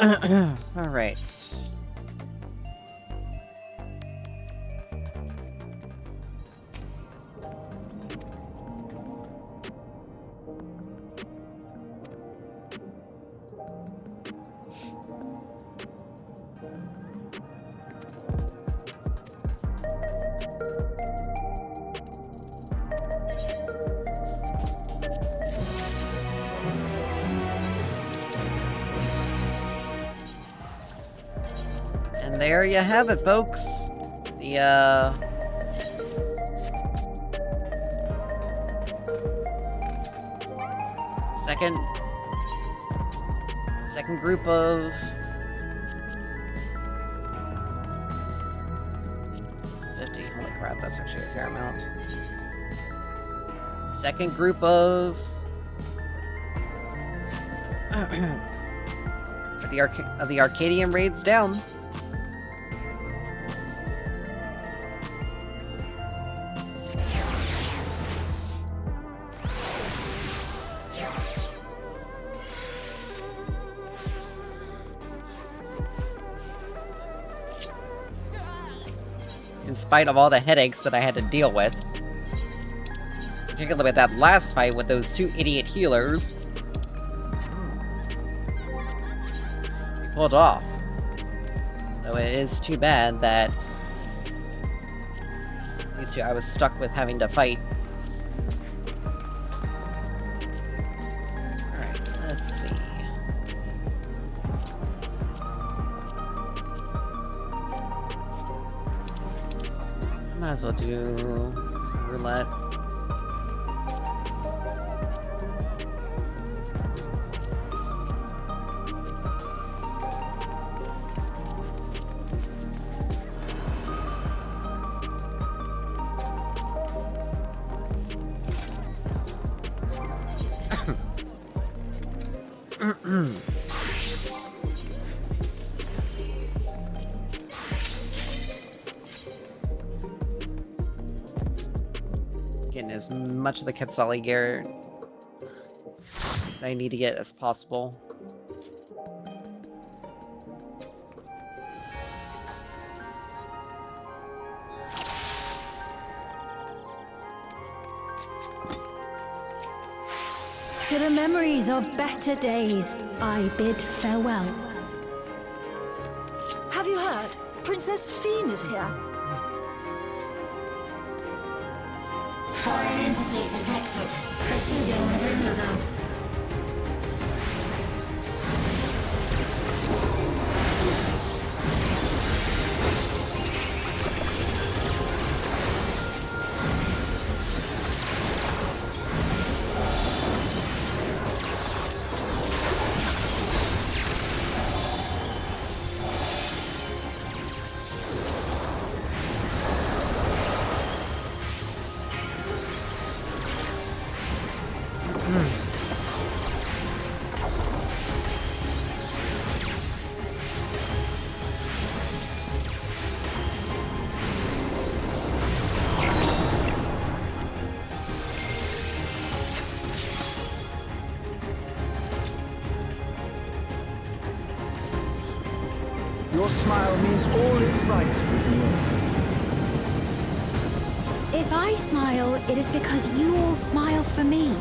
All right. And there you have it, folks. Second group of... 50. Holy crap, that's actually a fair amount. Second group of... the Arcadian raids down. In spite of all the headaches that I had to deal with. Particularly with that last fight with those two idiot healers. We pulled off. Though it is too bad that these two I was stuck with having to fight. Alright, let's see. Might as well do roulette. Getting as much of the Quetzali gear that I need to get as possible. To the memories of better days, I bid farewell. Have you heard? Princess Fiend is here. Foreign entities detected. Proceeding with removal. Your smile means all is right with the world. If I smile, it is because you all smile for me.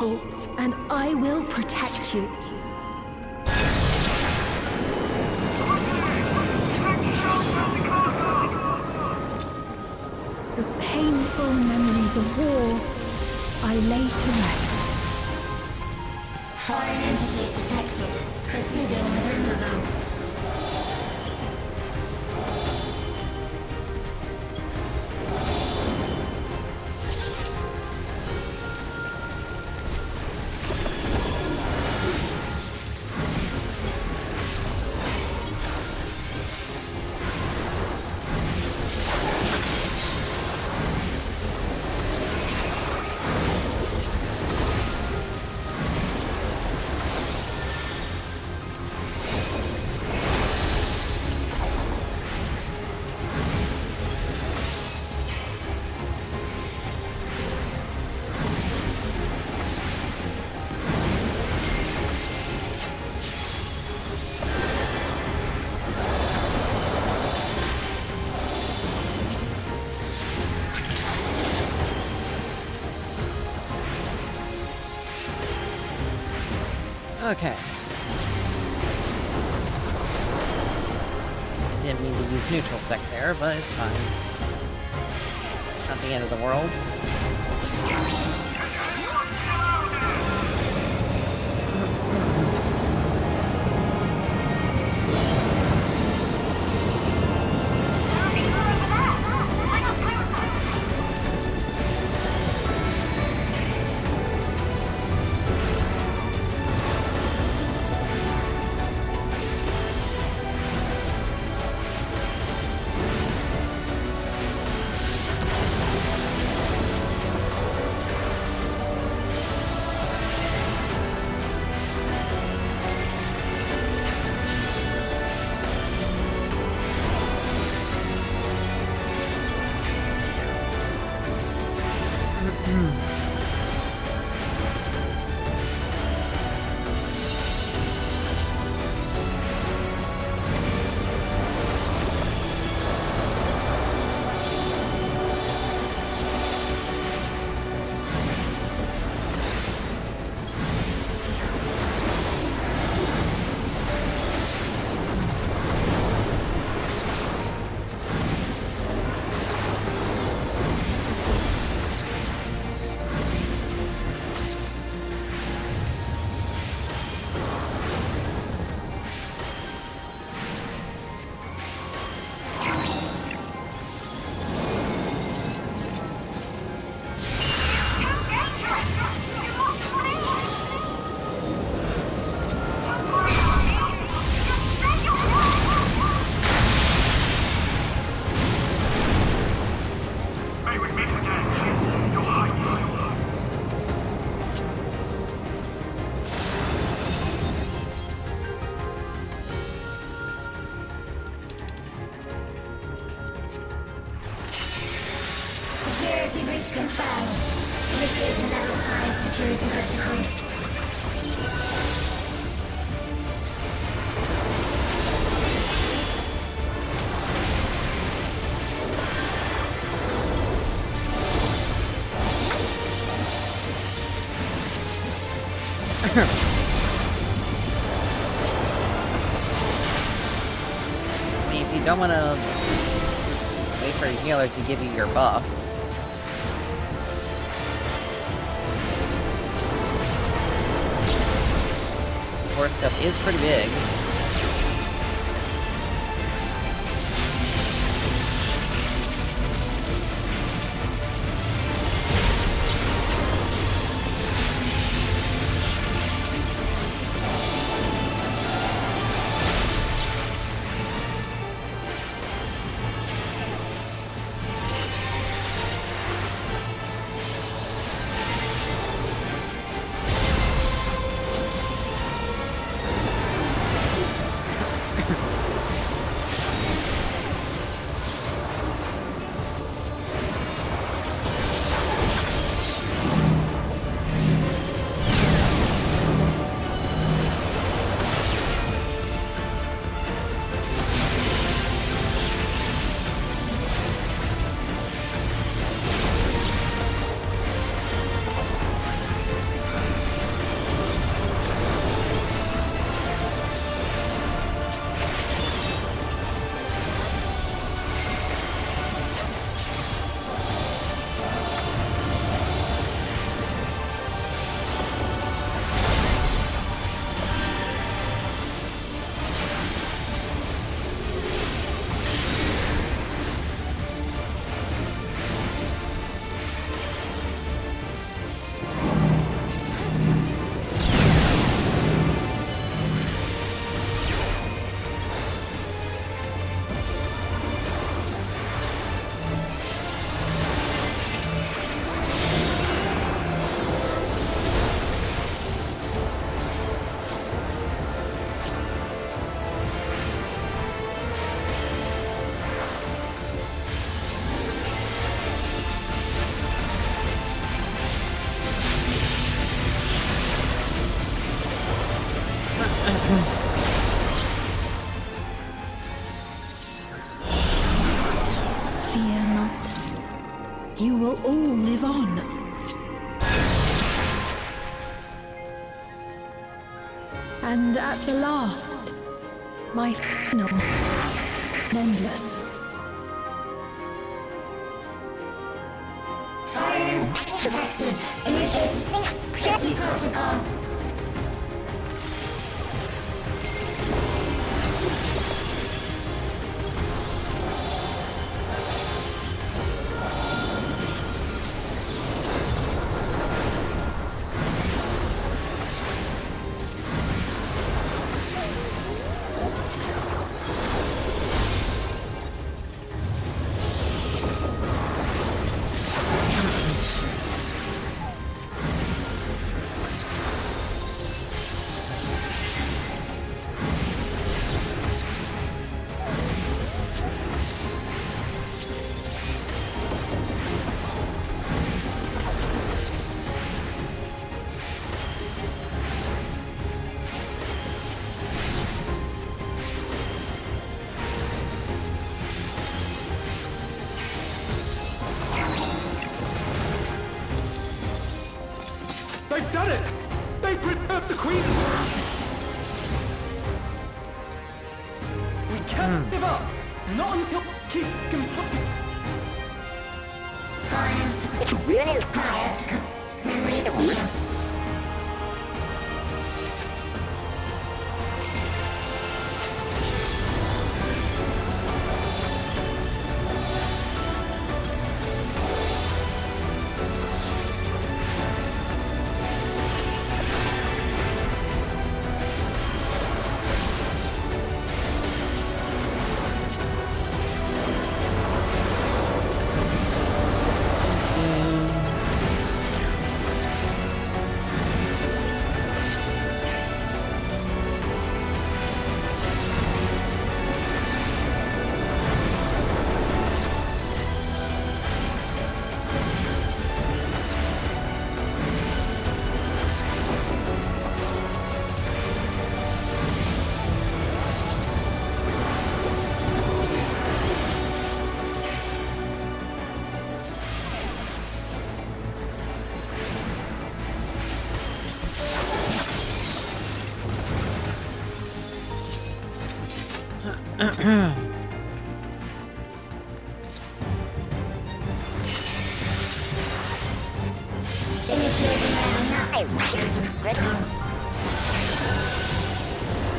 vehicle, and I will protect you. The painful memories of war I lay to rest. Foreign entities detected. Proceeding with removal. Okay. Didn't mean to use neutral sec there, but it's fine. Not the end of the world. Security breach confirmed. Initiating level 5 security protocol. If you don't want to wait for a healer to give you your buff, force scuff is pretty big. you will all live on. And at the last, my final, endless. Fire detected. Initiate Petty protocol. They've done it! They've preserved the Queen! We can't give up! Not until keep complete!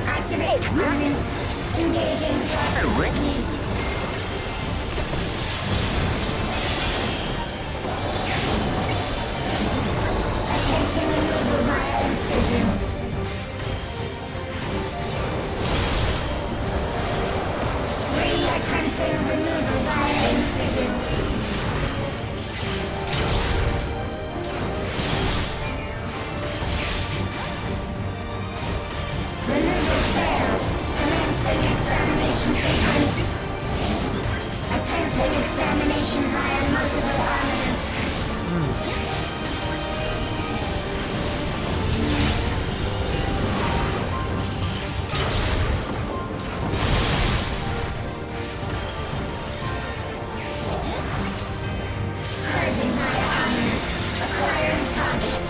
Activate harness. Engaging priorities. Attempting removal via incision. Attempting removal via incision. Removal failed. Commencing examination sequence. Attempting examination via multiple armaments. Purging via armaments. Acquiring target.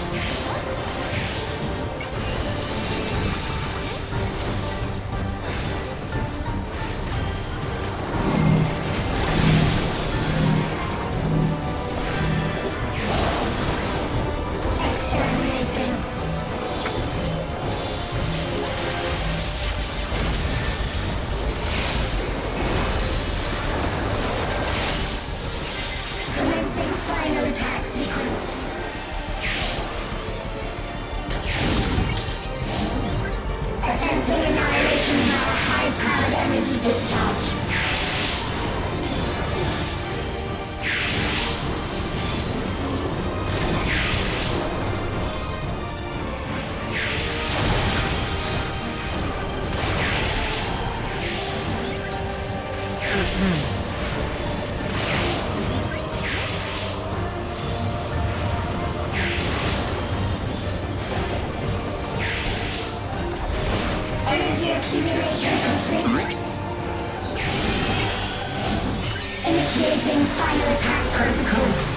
Activating final attack protocol.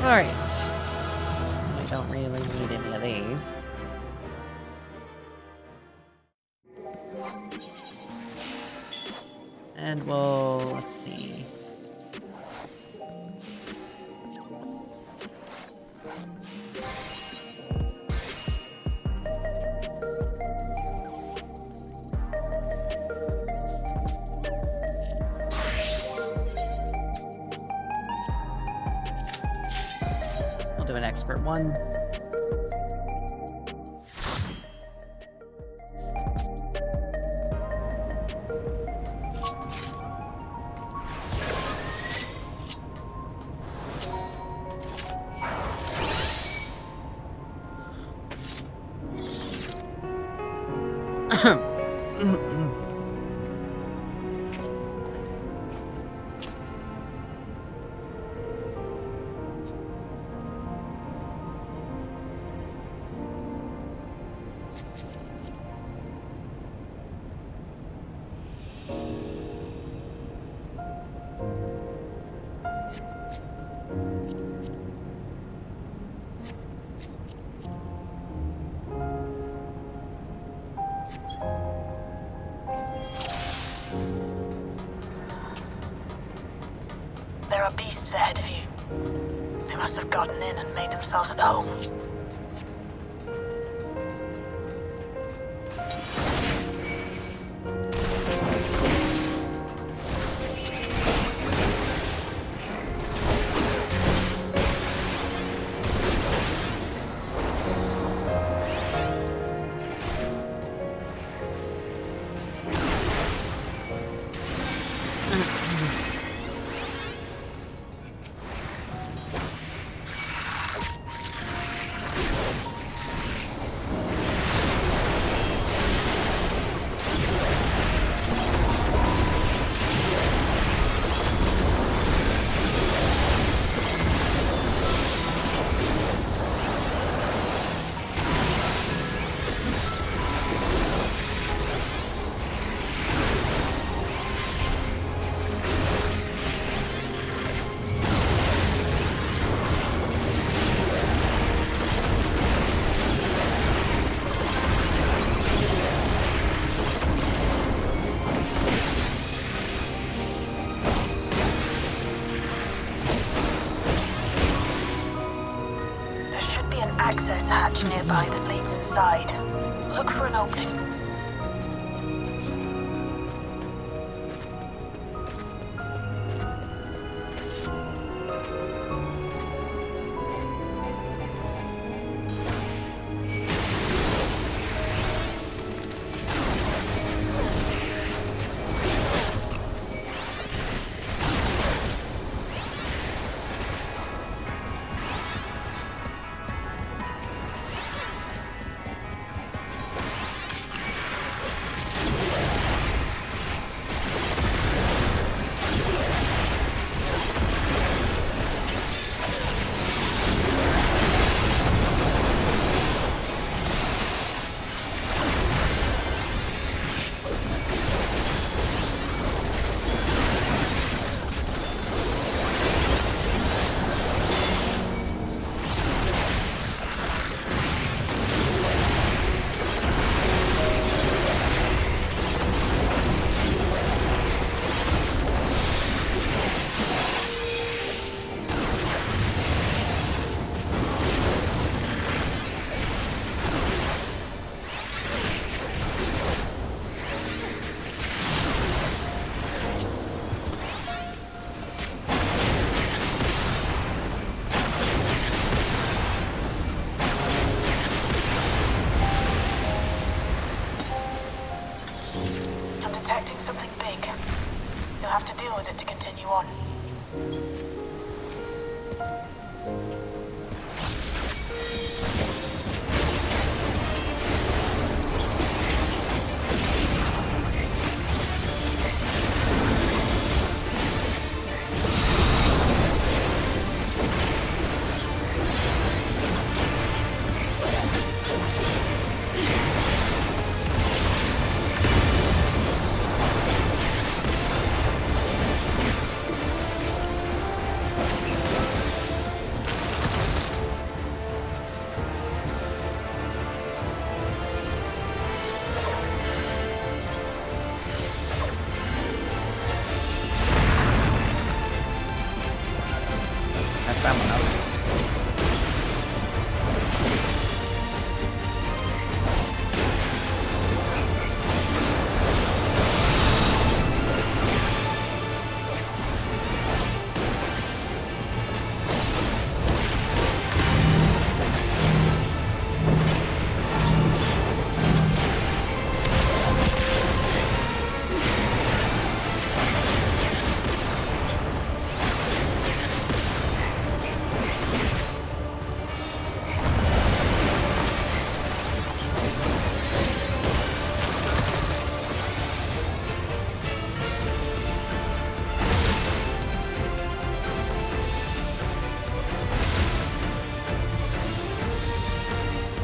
Alright. I don't really need any of these. And we'll... let's see. We'll do an expert one. There are beasts ahead of you. They must have gotten in and made themselves at home. be an access hatch nearby that leads inside. Look for an opening.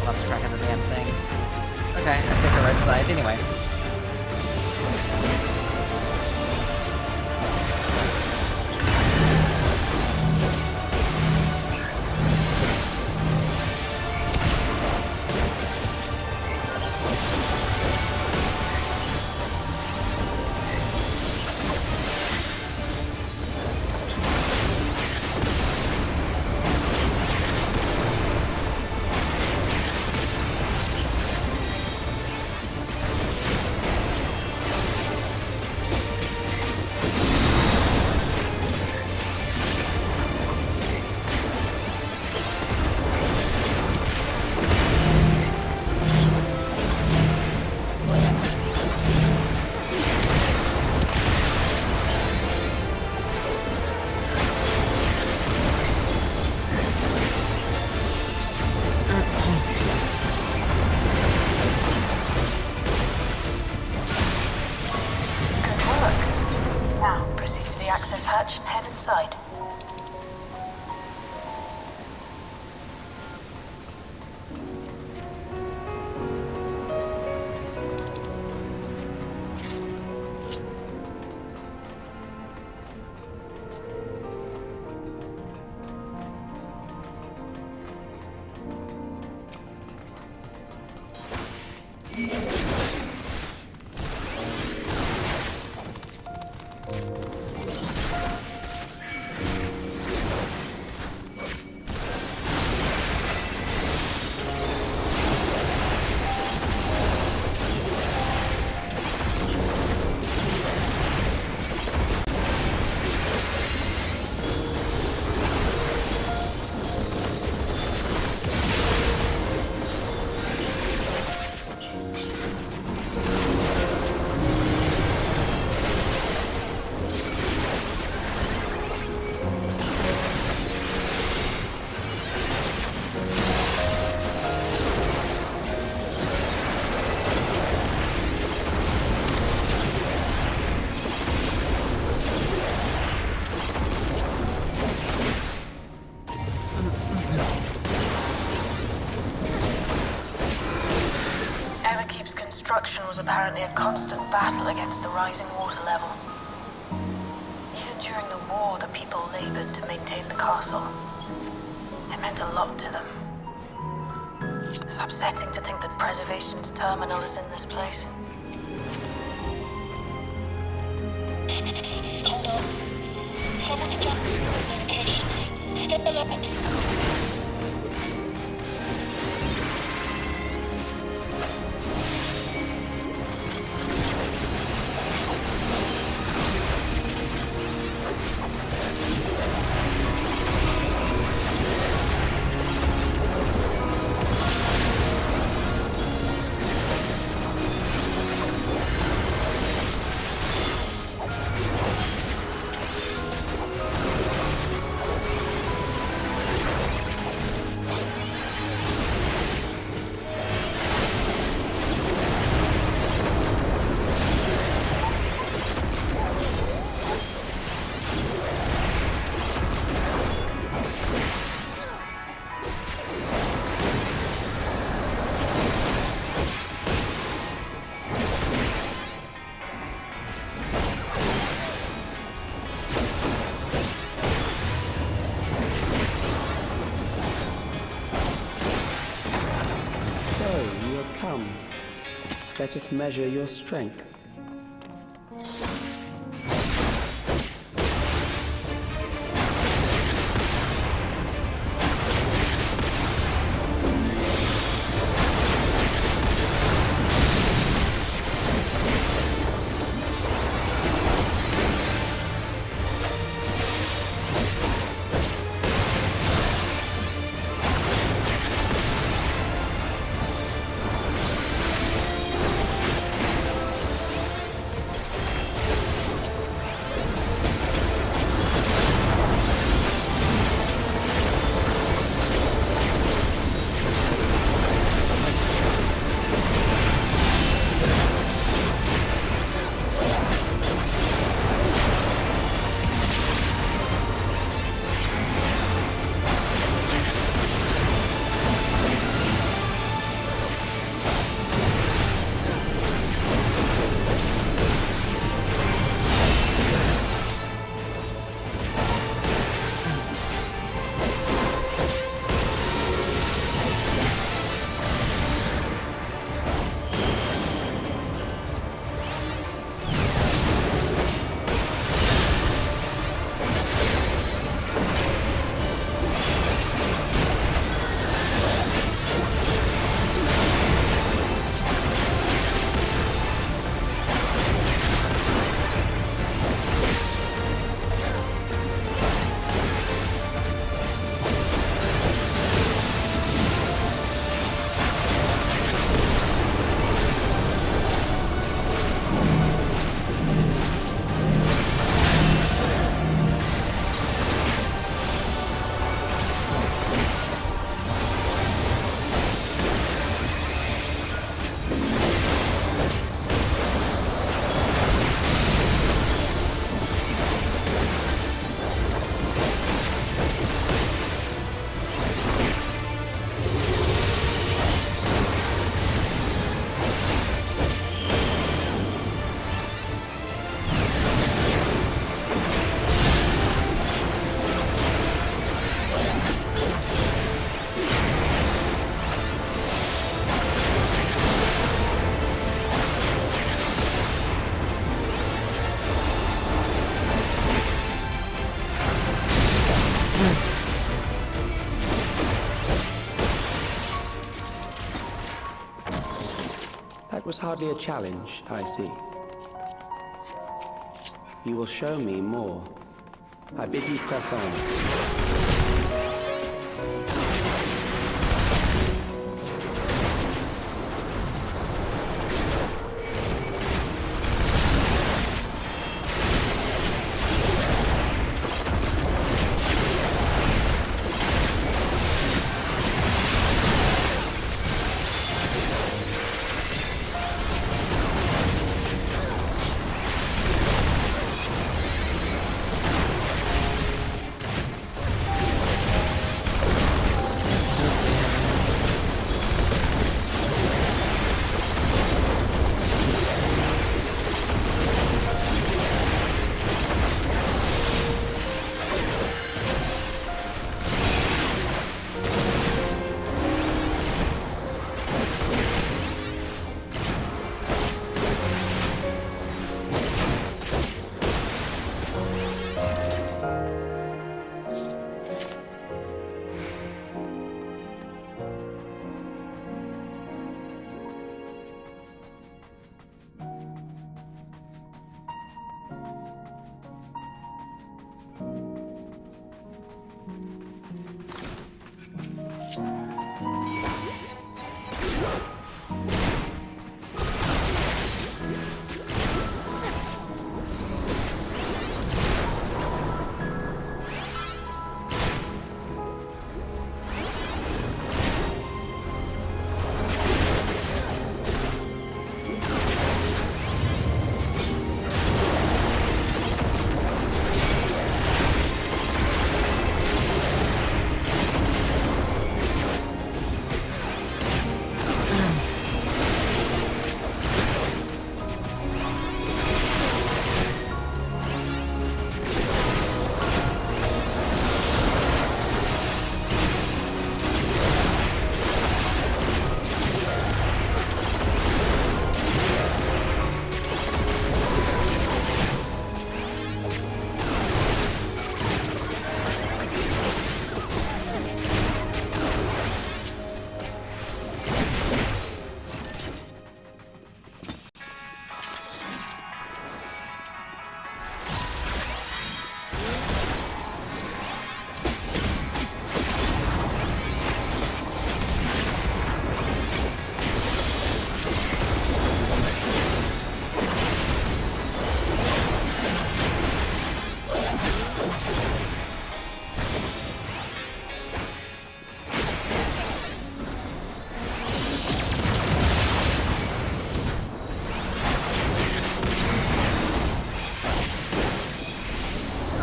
Lost track of the damn thing. Okay, I picked the right side anyway. construction was apparently a constant battle against the rising water level. Even during the war, the people labored to maintain the castle. It meant a lot to them. It's upsetting to think that Preservation's terminal is in this place. Hold on. Cover block communication. Still up. Let us measure your strength. That was hardly a challenge, I see. You will show me more. I bid you press on.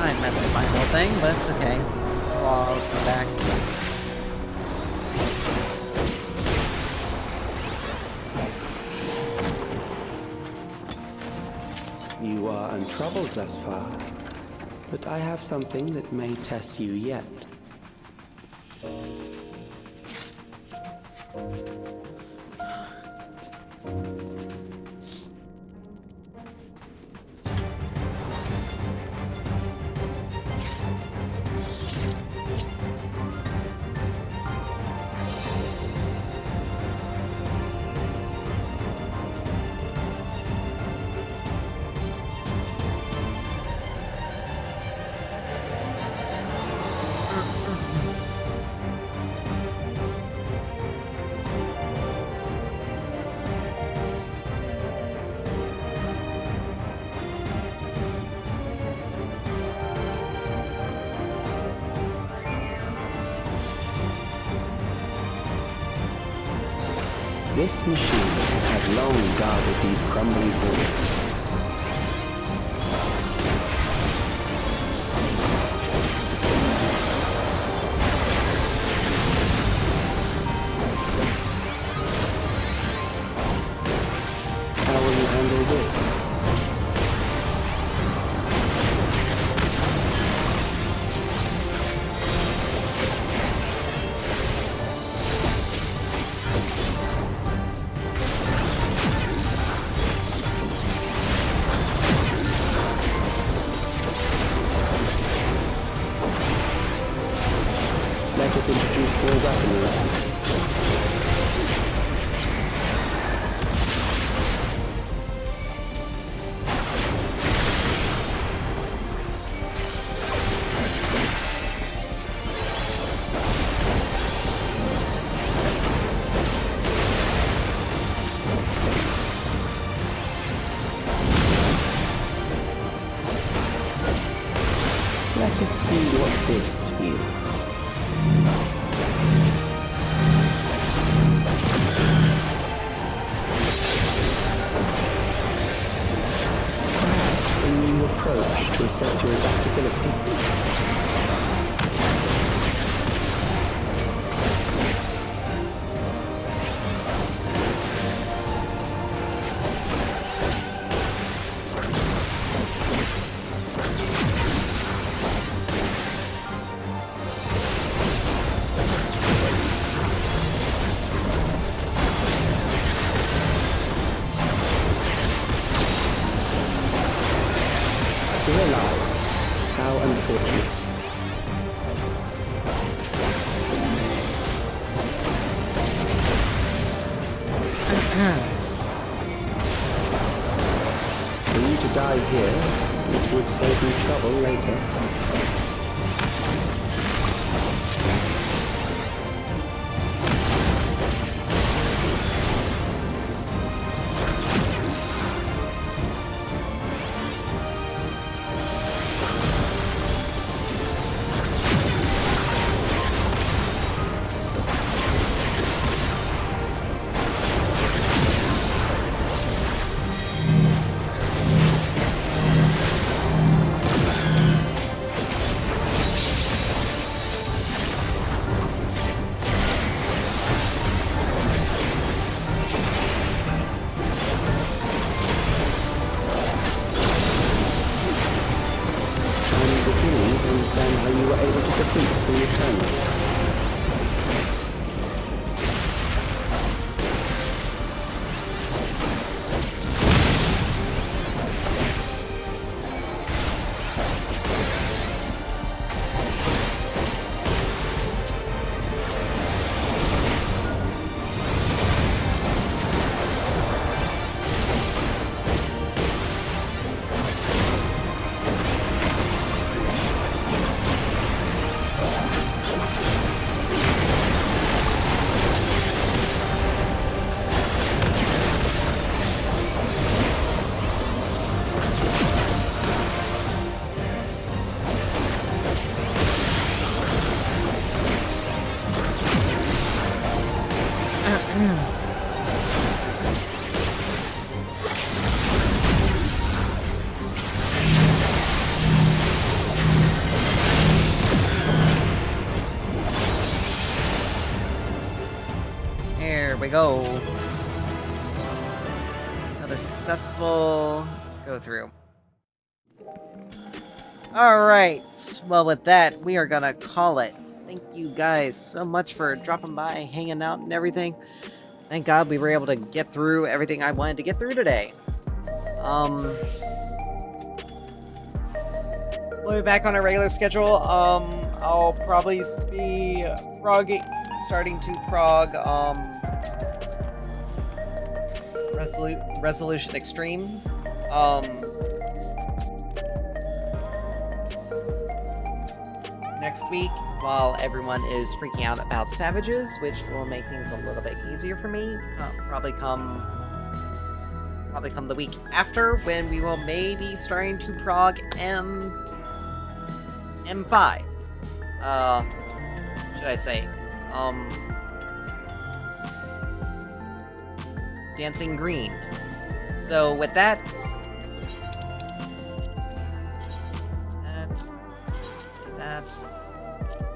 I messed up my whole thing, but it's okay. I'll come back. You are untroubled thus far, but I have something that may test you yet. This machine has long guarded these crumbling walls. How will you handle this? Let us introduce more weaponry. Let us see what this yields. Perhaps a new approach to assess your adaptability. Still alive. How unfortunate. For you to die here, it would save you trouble later. Here we go. Another successful go through. Alright, well with that, we are gonna call it. Thank you guys so much for dropping by, hanging out and everything. Thank God we were able to get through everything I wanted to get through today. We'll be back on our regular schedule. I'll probably be starting to prog, Resolution Extreme. Next week, while everyone is freaking out about savages, which will make things a little bit easier for me. Probably come the week after, when we will maybe starting to prog M5. Should I say? Dancing Green. So with that,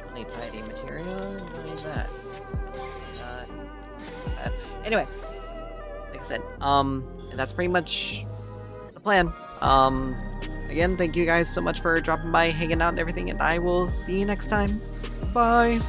only piety material. What is that? Anyway, like I said, and that's pretty much the plan. Again, thank you guys so much for dropping by, hanging out and everything, and I will see you next time. Bye.